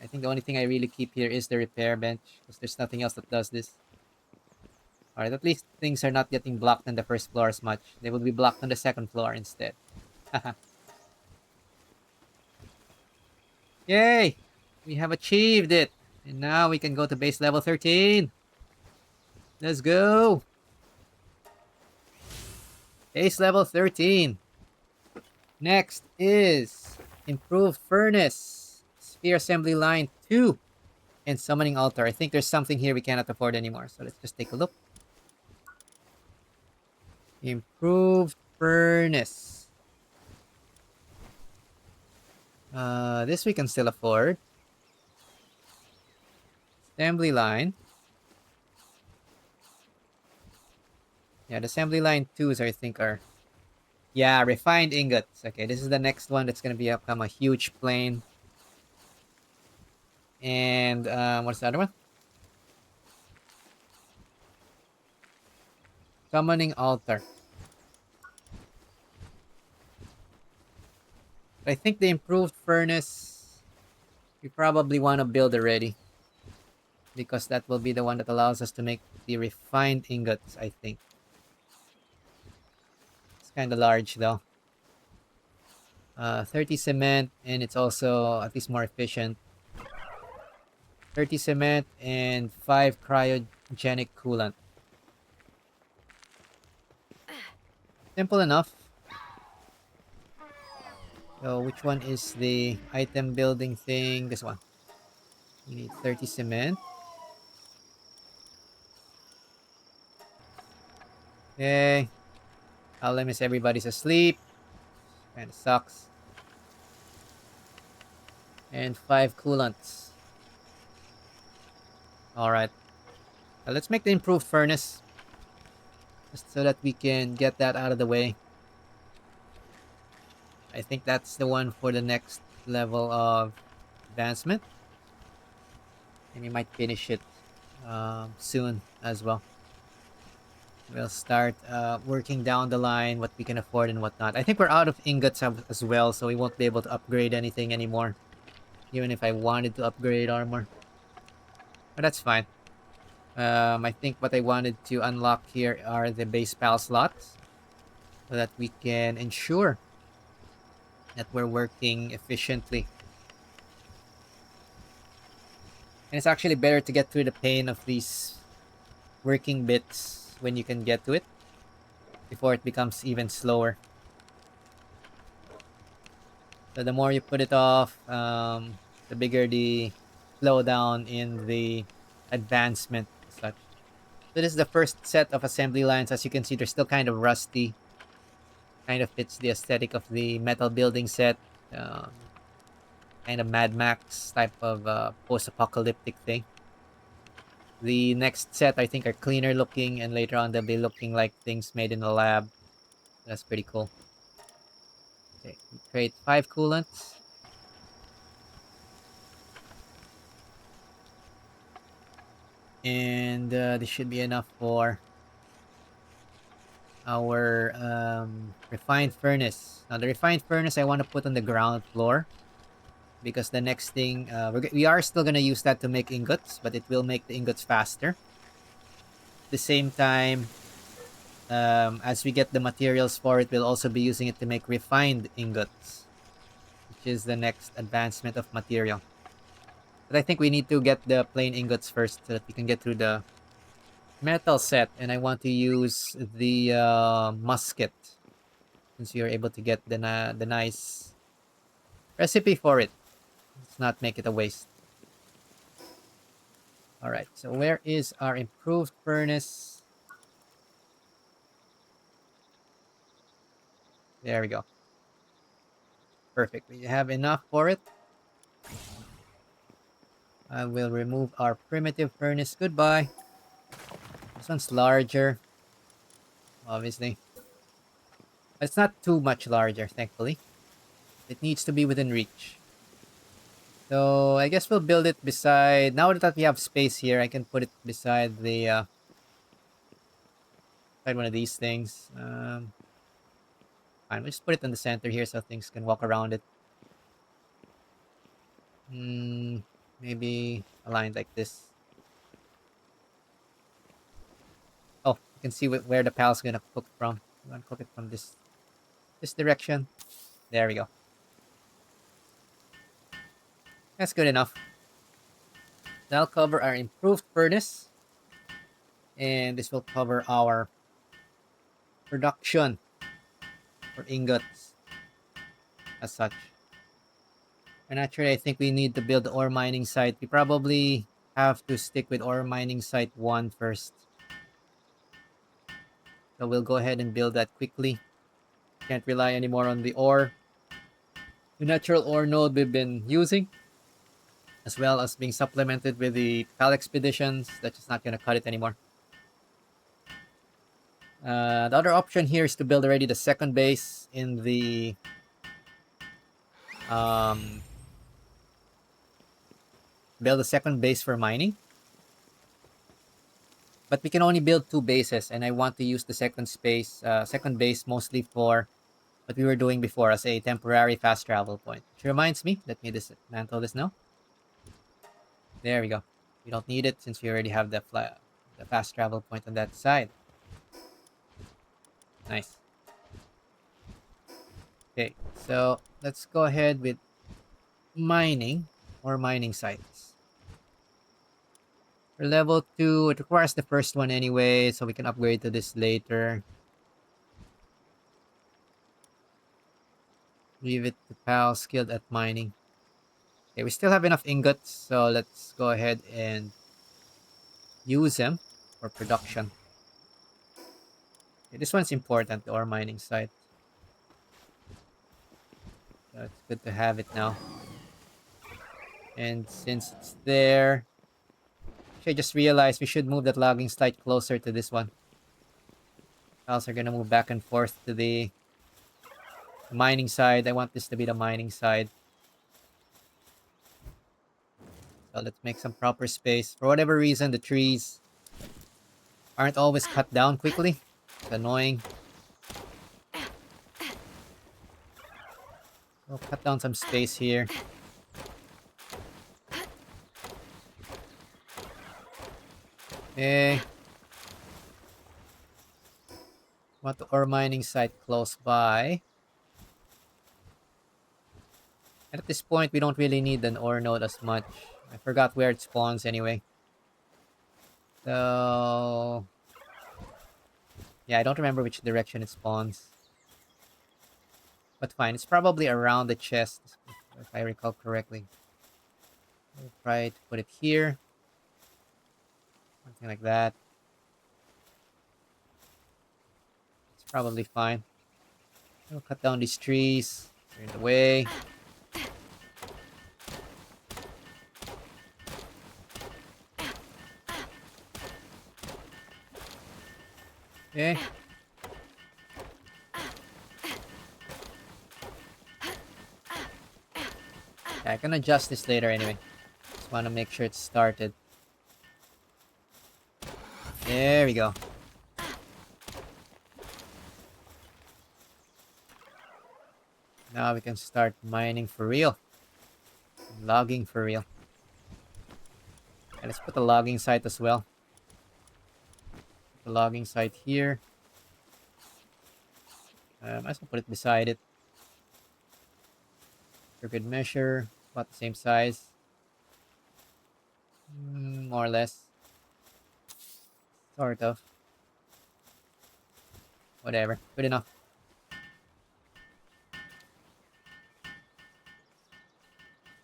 I think the only thing I really keep here is the repair bench. Because there's nothing else that does this. Alright, at least things are not getting blocked on the first floor as much. They will be blocked on the second floor instead. Yay! We have achieved it! And now we can go to base level 13. Let's go! Base level 13. Next is Improved Furnace, Sphere Assembly Line 2, and Summoning Altar. I think there's something here we cannot afford anymore, so let's just take a look. Improved Furnace. This we can still afford. Assembly line. Yeah, the assembly line 2s I think are... Yeah, refined ingots. Okay, this is the next one that's going to become a huge plane. And what's the other one? Summoning Altar. I think the improved furnace we probably want to build already. Because that will be the one that allows us to make the refined ingots, I think. It's kind of large though. 30 cement, and it's also at least more efficient. 30 cement and 5 cryogenic coolant. Simple enough. So which one is the item building thing? This one. You need 30 cement. Okay. Problem is everybody's asleep. Kind of sucks. And 5 coolants. Alright. Let's make the improved furnace. Just so that we can get that out of the way. I think that's the one for the next level of advancement. And we might finish it soon as well. We'll start working down the line what we can afford and whatnot. I think we're out of ingots as well, so we won't be able to upgrade anything anymore. Even if I wanted to upgrade armor. But that's fine. I think what I wanted to unlock here are the base pal slots. So that we can ensure that we're working efficiently. And it's actually better to get through the pain of these working bits when you can get to it before it becomes even slower. So the more you put it off, the bigger the slowdown in the advancement as such. So this is the first set of assembly lines. As you can see, they're still kind of rusty. Kind of fits the aesthetic of the metal building set. Kind of Mad Max type of post-apocalyptic thing. The next set, I think, are cleaner looking, and later on they'll be looking like things made in the lab. That's pretty cool. Okay, we create 5 coolants. And this should be enough for our refined furnace. Now, the refined furnace I want to put on the ground floor, because the next thing, we are still going to use that to make ingots, but it will make the ingots faster. At the same time, as we get the materials for it, we'll also be using it to make refined ingots, which is the next advancement of material. But I think we need to get the plain ingots first so that we can get through the metal set. And I want to use the musket, since we are able to get the nice recipe for it. Let's not make it a waste. Alright, so where is our improved furnace? There we go. Perfect. We have enough for it. I will remove our primitive furnace. Goodbye. This one's larger, obviously. But it's not too much larger, thankfully. It needs to be within reach. So I guess we'll build it beside... Now that we have space here, I can put it beside the... beside one of these things. Fine, we'll just put it in the center here so things can walk around it. Maybe aligned like this. Oh, you can see where the pal's gonna cook from. I'm gonna cook it from this direction. There we go. That's good enough. That'll cover our improved furnace. And this will cover our production for ingots as such. And actually, I think we need to build the ore mining site. We probably have to stick with ore mining site 1 first. So we'll go ahead and build that quickly. Can't rely anymore on the ore. The natural ore node we've been using, as well as being supplemented with the pal expeditions. That's just not going to cut it anymore. The other option here is to build already the second base in the build a second base for mining. But we can only build 2 bases, and I want to use the second base mostly for what we were doing before as a temporary fast travel point. Which reminds me, let me dismantle this now. There we go. We don't need it since we already have the fast travel point on that side. Nice. Okay, so let's go ahead with mining or mining sites. For level 2, it requires the first one anyway, so we can upgrade to this later. Leave it to pal skilled at mining. Okay, we still have enough ingots, so let's go ahead and use them for production. Okay, this one's important, the ore mining site. So it's good to have it now. And since it's there, actually I just realized we should move that logging site closer to this one. Pals are gonna move back and forth to the mining side. I want this to be the mining side. So let's make some proper space. For whatever reason, the trees aren't always cut down quickly. It's annoying. We'll cut down some space here. Okay. Want the ore mining site close by. And at this point, we don't really need an ore node as much. I forgot where it spawns anyway. So... yeah, I don't remember which direction it spawns. But fine, it's probably around the chest, if I recall correctly. We'll try to put it here. Something like that. It's probably fine. We'll cut down these trees. They're in the way. Okay. Yeah, I can adjust this later anyway. Just want to make sure it's started. There we go. Now we can start mining for real. Logging for real. And let's put the logging site as well. Put the logging site here. Might as well put it beside it. For good measure. About the same size. More or less. Sort of. Whatever. Good enough.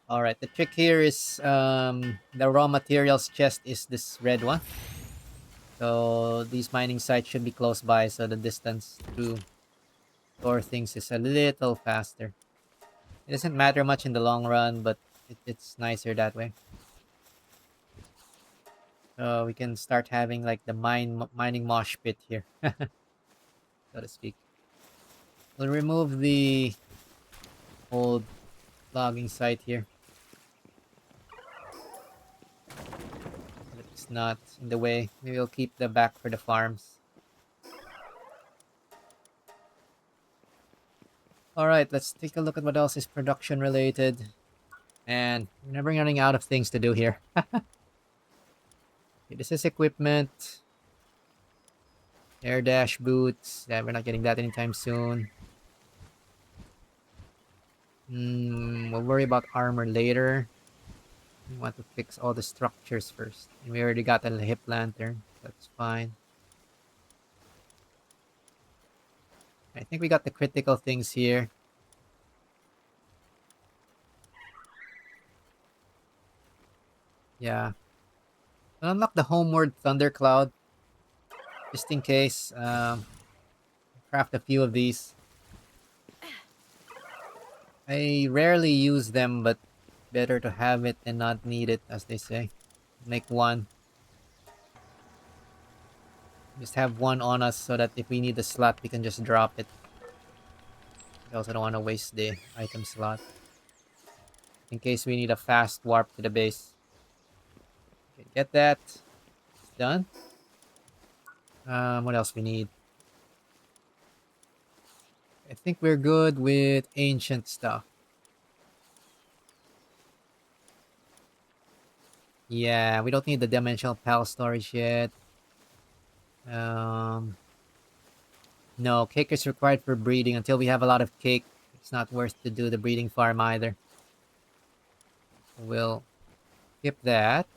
Alright, the trick here is the raw materials chest is this red one. So these mining sites should be close by, so the distance to store things is a little faster. It doesn't matter much in the long run, but it's nicer that way. So we can start having like the mining mosh pit here, so to speak. We'll remove the old logging site here. But it's not in the way. Maybe we'll keep the back for the farms. Alright, let's take a look at what else is production related. And we're never running out of things to do here. Okay, this is equipment. Air dash boots. Yeah, we're not getting that anytime soon. We'll worry about armor later. We want to fix all the structures first. And we already got a hip lantern. That's fine. I think we got the critical things here. Yeah. I'll unlock the homeward thundercloud. Just in case. Craft a few of these. I rarely use them, but better to have it and not need it, as they say. Make one. Just have one on us so that if we need the slot, we can just drop it. I also don't want to waste the item slot. In case we need a fast warp to the base. Okay, get that. It's done. What else we need? I think we're good with ancient stuff. Yeah, we don't need the dimensional pal storage yet. No, cake is required for breeding. Until we have a lot of cake, it's not worth to do the breeding farm either. We'll skip that.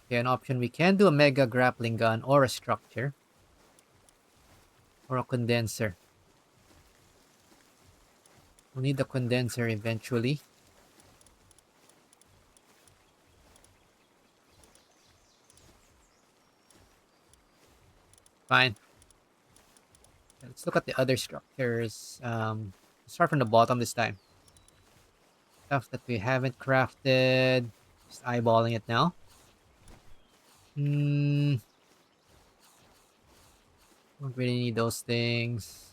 Okay, an option, we can do a mega grappling gun or a structure. Or a condenser. We'll need the condenser eventually. Fine. Let's look at the other structures. Start from the bottom this time. Stuff that we haven't crafted. Just eyeballing it now. Don't really need those things.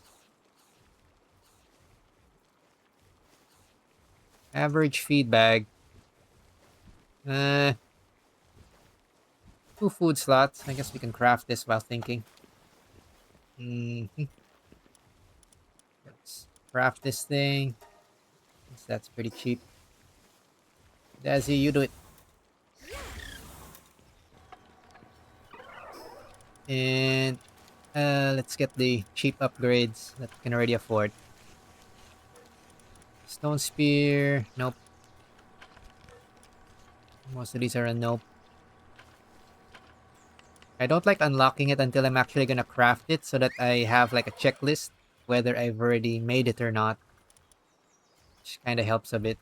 Average feed bag. 2 food slots. I guess we can craft this while thinking. Let's craft this thing. Guess that's pretty cheap. Dazzi, you do it. And let's get the cheap upgrades that we can already afford. Stone spear. Nope. Most of these are a nope. I don't like unlocking it until I'm actually gonna craft it so that I have like a checklist whether I've already made it or not. Which kind of helps a bit.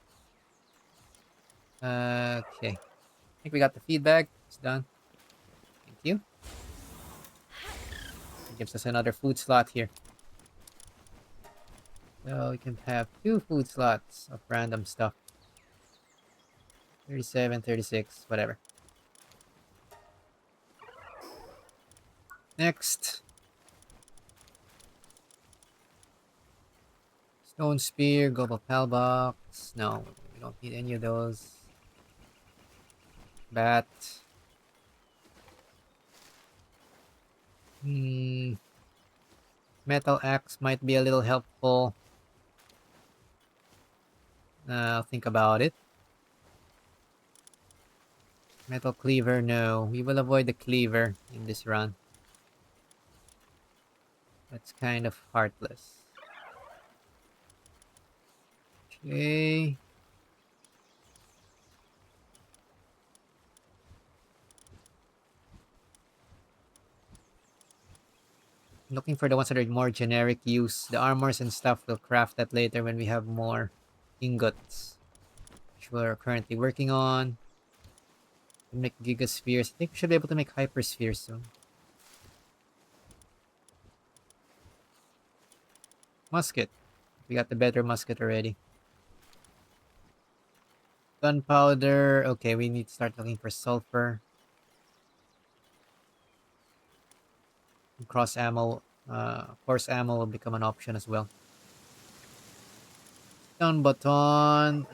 Okay. I think we got the feedback. It's done. Thank you. It gives us another food slot here. So we can have 2 food slots of random stuff. 37, 36, whatever. Next. Stone Spear, Global Pal Box. No, we don't need any of those. Bat. Metal Axe might be a little helpful. I'll think about it. Metal Cleaver, no. We will avoid the Cleaver in this run. That's kind of heartless. Okay. Looking for the ones that are more generic use. The armors and stuff, we'll craft that later when we have more ingots, which we're currently working on. We'll make Gigaspheres. I think we should be able to make Hyperspheres soon. Musket. We got the better musket already. Gunpowder. Okay, we need to start looking for sulfur. Cross ammo. Course ammo will become an option as well. Stun baton.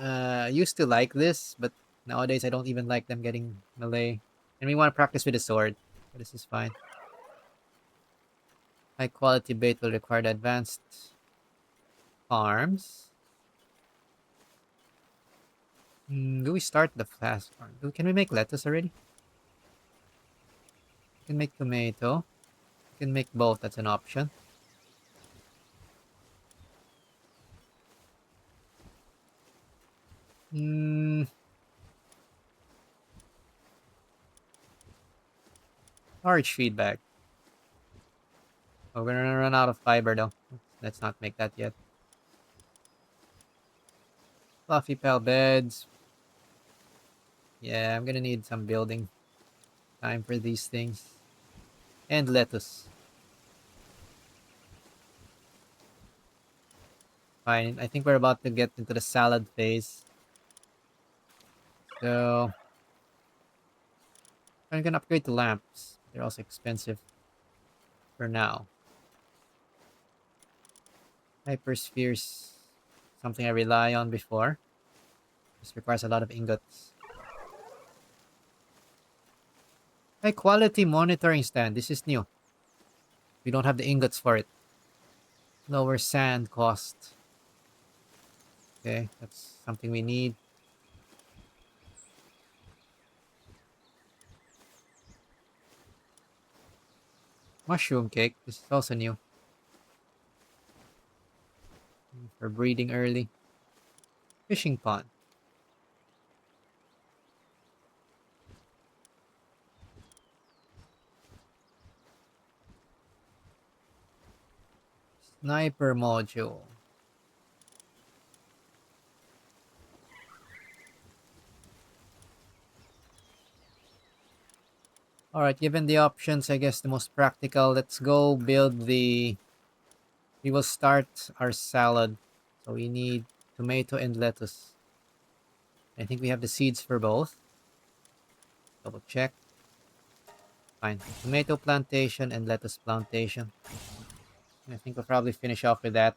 Used to like this, but nowadays I don't even like them getting melee. And we want to practice with the sword. But this is fine. High quality bait will require the advanced farms. Do we start the fast farm? Can we make lettuce already? We can make tomato. We can make both. That's an option. Large feedback. Oh, we're gonna run out of fiber though. Let's not make that yet. Fluffy pal beds. Yeah, I'm gonna need some building time for these things. And lettuce. Fine. I think we're about to get into the salad phase. So I'm gonna upgrade to lamps. They're also expensive for now. Hyperspheres, something I rely on before. This requires a lot of ingots. High quality monitoring stand. This is new. We don't have the ingots for it. Lower sand cost. Okay, that's something we need. Mushroom cake. This is also new. For breeding early. Fishing pond. Sniper module. Alright, given the options, I guess the most practical, let's go build the... We will start our salad. So we need tomato and lettuce. I think we have the seeds for both. Double check. Fine. Tomato plantation and lettuce plantation. I think we'll probably finish off with that.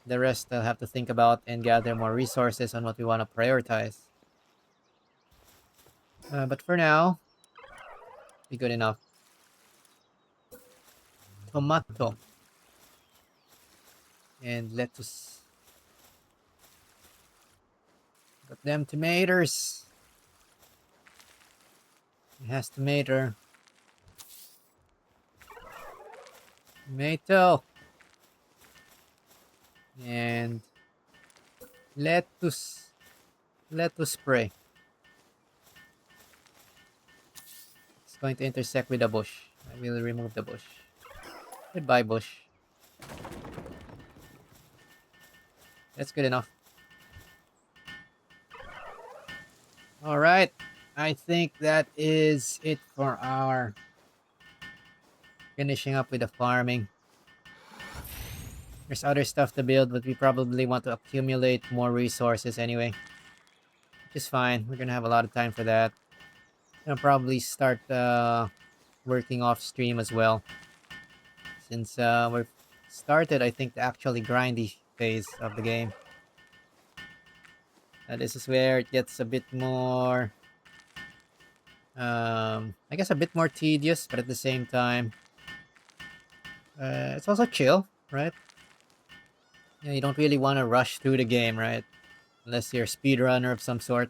The rest I'll have to think about and gather more resources on what we want to prioritize. But for now, be good enough. Tomato. And lettuce. Got them tomatoes. It has tomato. Tomato. And lettuce. Lettuce spray. It's going to intersect with the bush. I will remove the bush. Goodbye, bush. That's good enough. Alright. I think that is it for our finishing up with the farming. There's other stuff to build, but we probably want to accumulate more resources anyway. Which is fine. We're gonna have a lot of time for that. I'll probably start working off stream as well. Since we've started, I think, to actually grind the phase of the game. This is where it gets a bit more, I guess, a bit more tedious, but at the same time, it's also chill, right? Yeah, you don't really want to rush through the game, right? Unless you're a speedrunner of some sort.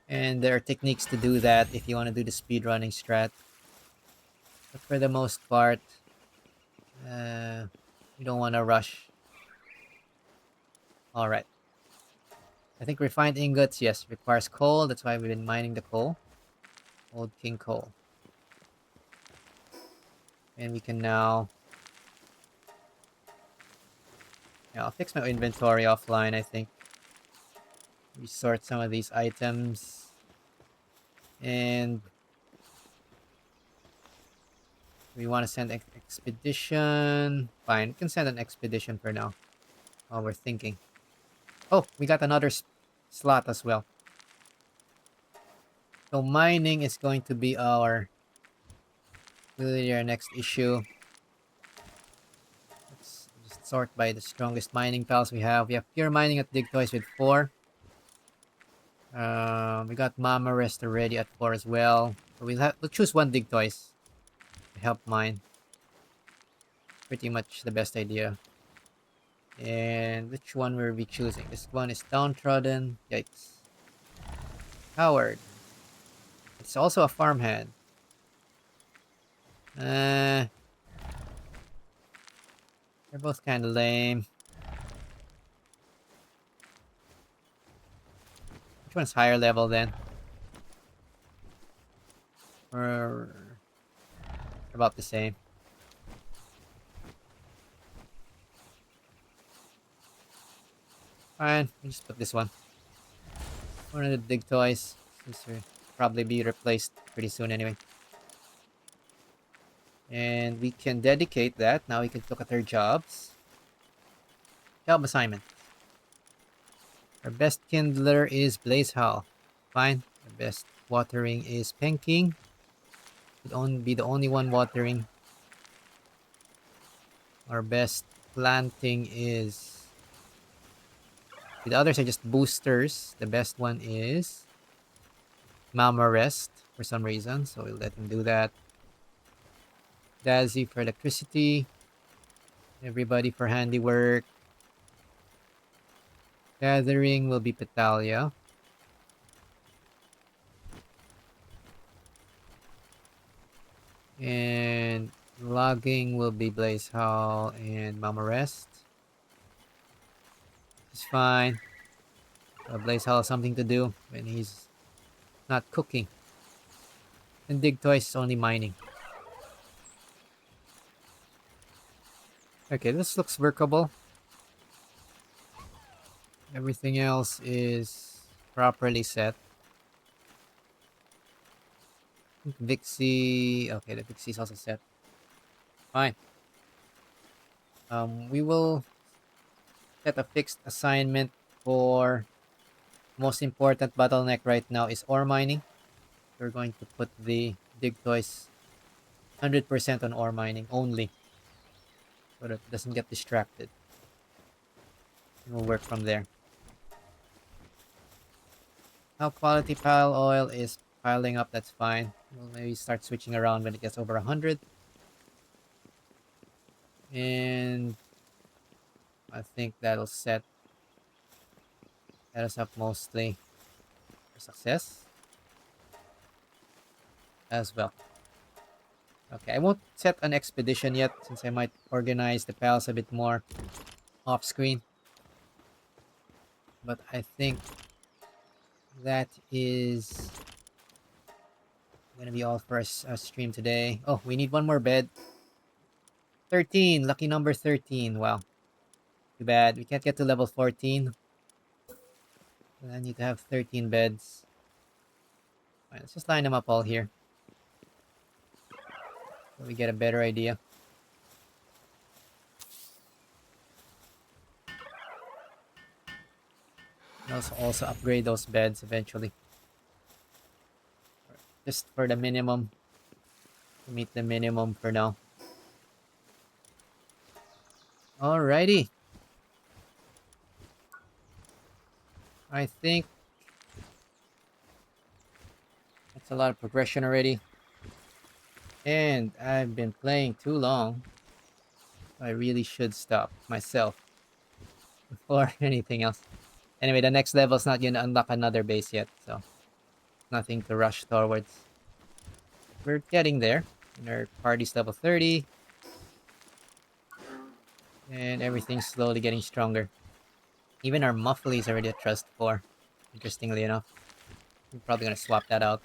And there are techniques to do that if you want to do the speedrunning strat. But for the most part, you don't want to rush. Alright. I think refined ingots, yes, requires coal. That's why we've been mining the coal. Old King Coal. And we can now... Yeah, I'll fix my inventory offline, I think. Resort some of these items. And... we want to send an expedition. Fine, we can send an expedition for now. While we're thinking. Oh, we got another slot as well. So mining is going to be our next issue. Let's just sort by the strongest mining pals we have. We have pure mining at Digtoise with 4. We got Mama Rest already at 4 as well. So we'll choose one Digtoise to help mine. Pretty much the best idea. And which one will we choosing? This one is downtrodden. Yikes. Coward. It's also a farmhand. They're both kind of lame. Which one's higher level then? Or about the same. Fine, we just put this one. One of the Digtoise. This will probably be replaced pretty soon anyway. And we can dedicate that. Now we can look at our jobs. Job assignment. Our best kindler is Blazehowl. Fine. Our best watering is Penking. Would be the only one watering. Our best planting is... the others are just boosters. The best one is Mama Rest for some reason, so we'll let him do that. Dazzi for electricity. Everybody for handiwork. Gathering will be Petalia. And logging will be Blazehowl and Mama Rest. It's fine. Blazehowl has something to do when he's not cooking. And Digtoise is only mining. Okay, this looks workable. Everything else is properly set. Vixie... okay, the Vixie is also set. Fine. We will set a fixed assignment for... most important bottleneck right now is ore mining. We're going to put the Digtoise 100% on ore mining only, so that it doesn't get distracted. And we'll work from there. Now quality pile oil is piling up, that's fine. We'll maybe start switching around when it gets over 100. And I think that'll set us up mostly for success as well. Okay, I won't set an expedition yet since I might organize the pals a bit more off screen. But I think that is gonna be all for our stream today. Oh, we need one more bed. 13, lucky number 13. Wow. Too bad. We can't get to level 14. I need to have 13 beds. Alright, let's just line them up all here, so we get a better idea. And also upgrade those beds eventually. Just for the minimum. To meet the minimum for now. Alrighty. I think that's a lot of progression already. And I've been playing too long. I really should stop myself before anything else. Anyway, the next level's not gonna unlock another base yet, so nothing to rush towards. We're getting there. And our party's level 30. And everything's slowly getting stronger. Even our Muffly is already at Trust 4. Interestingly enough. We're probably gonna swap that out.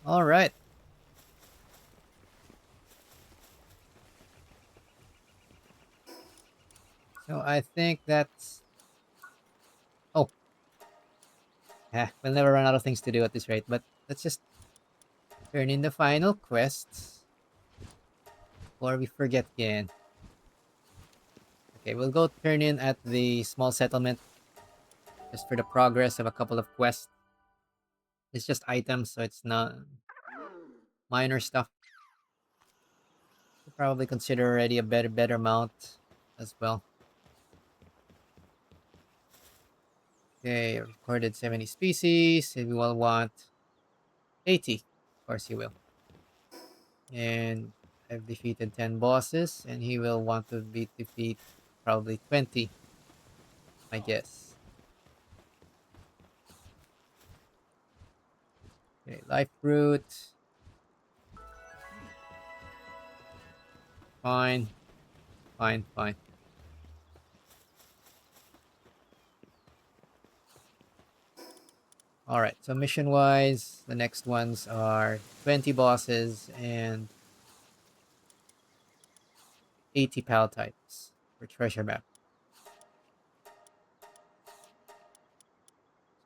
Alright. So I think that's... Oh. Yeah, we'll never run out of things to do at this rate, but let's just turn in the final quests before we forget again. Okay, we'll go turn in at the small settlement just for the progress of a couple of quests. It's just items, so it's not minor stuff. We'll probably consider already a better mount as well. Okay, recorded 70 species. And we will want 80. Of course he will. And I've defeated 10 bosses, and he will want to defeat probably 20, I guess. Okay, life root. Fine. Fine. Alright, so mission-wise, the next ones are 20 bosses and 80 pal types for treasure map.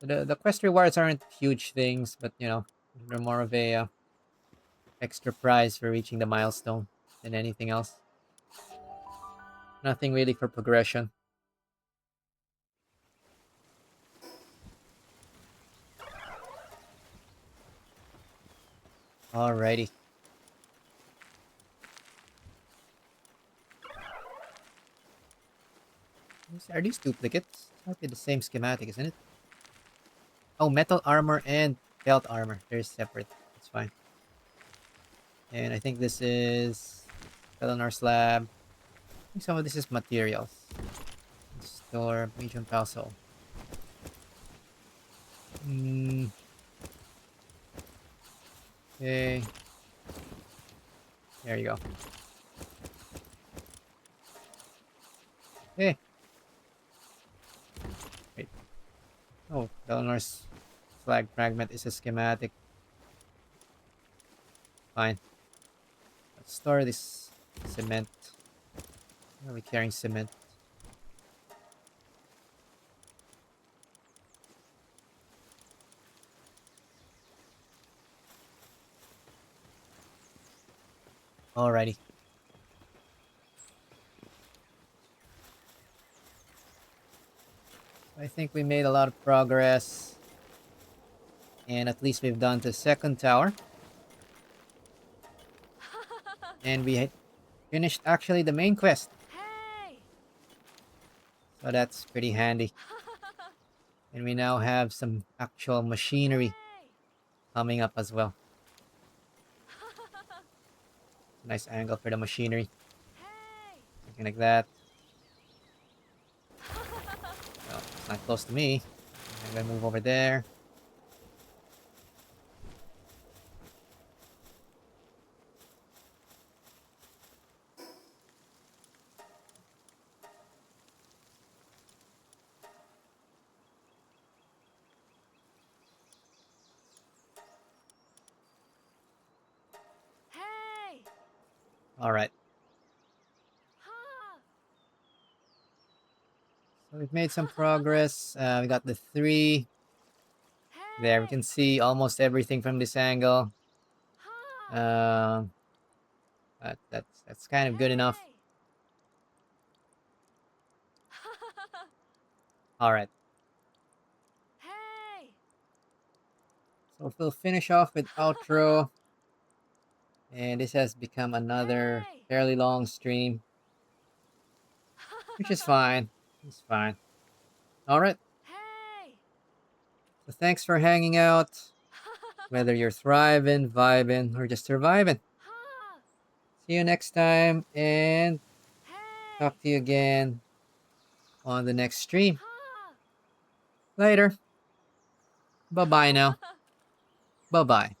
So the quest rewards aren't huge things, but you know, they're more of a extra prize for reaching the milestone than anything else. Nothing really for progression. Alrighty. Are these duplicates? Might be the same schematic, isn't it? Oh, metal armor and belt armor. They're separate. That's fine. And I think this is Eleanor slab. I think some of this is materials. Store medium puzzle. Okay. There you go. Okay. Wait. Oh, Eleanor's flag fragment is a schematic. Fine. Let's store this cement. Why are we carrying cement? Alrighty. I think we made a lot of progress. And at least we've done the second tower. And we had finished actually the main quest. Hey! So that's pretty handy. And we now have some actual machinery coming up as well. Nice angle for the machinery. Something like that. Well, it's not close to me. I'm gonna move over there. Hey! Alright. Ha! So we've made some progress. We got the 3. There, we can see almost everything from this angle. That's kind of good enough. Alright. Hey! So we'll finish off with outro. And this has become another fairly long stream, which is fine. It's fine. All right. Hey! So thanks for hanging out. Whether you're thriving, vibing, or just surviving. Ha! See you next time and Hey! talk to you again on the next stream. Ha! Later. Bye bye now. Bye bye.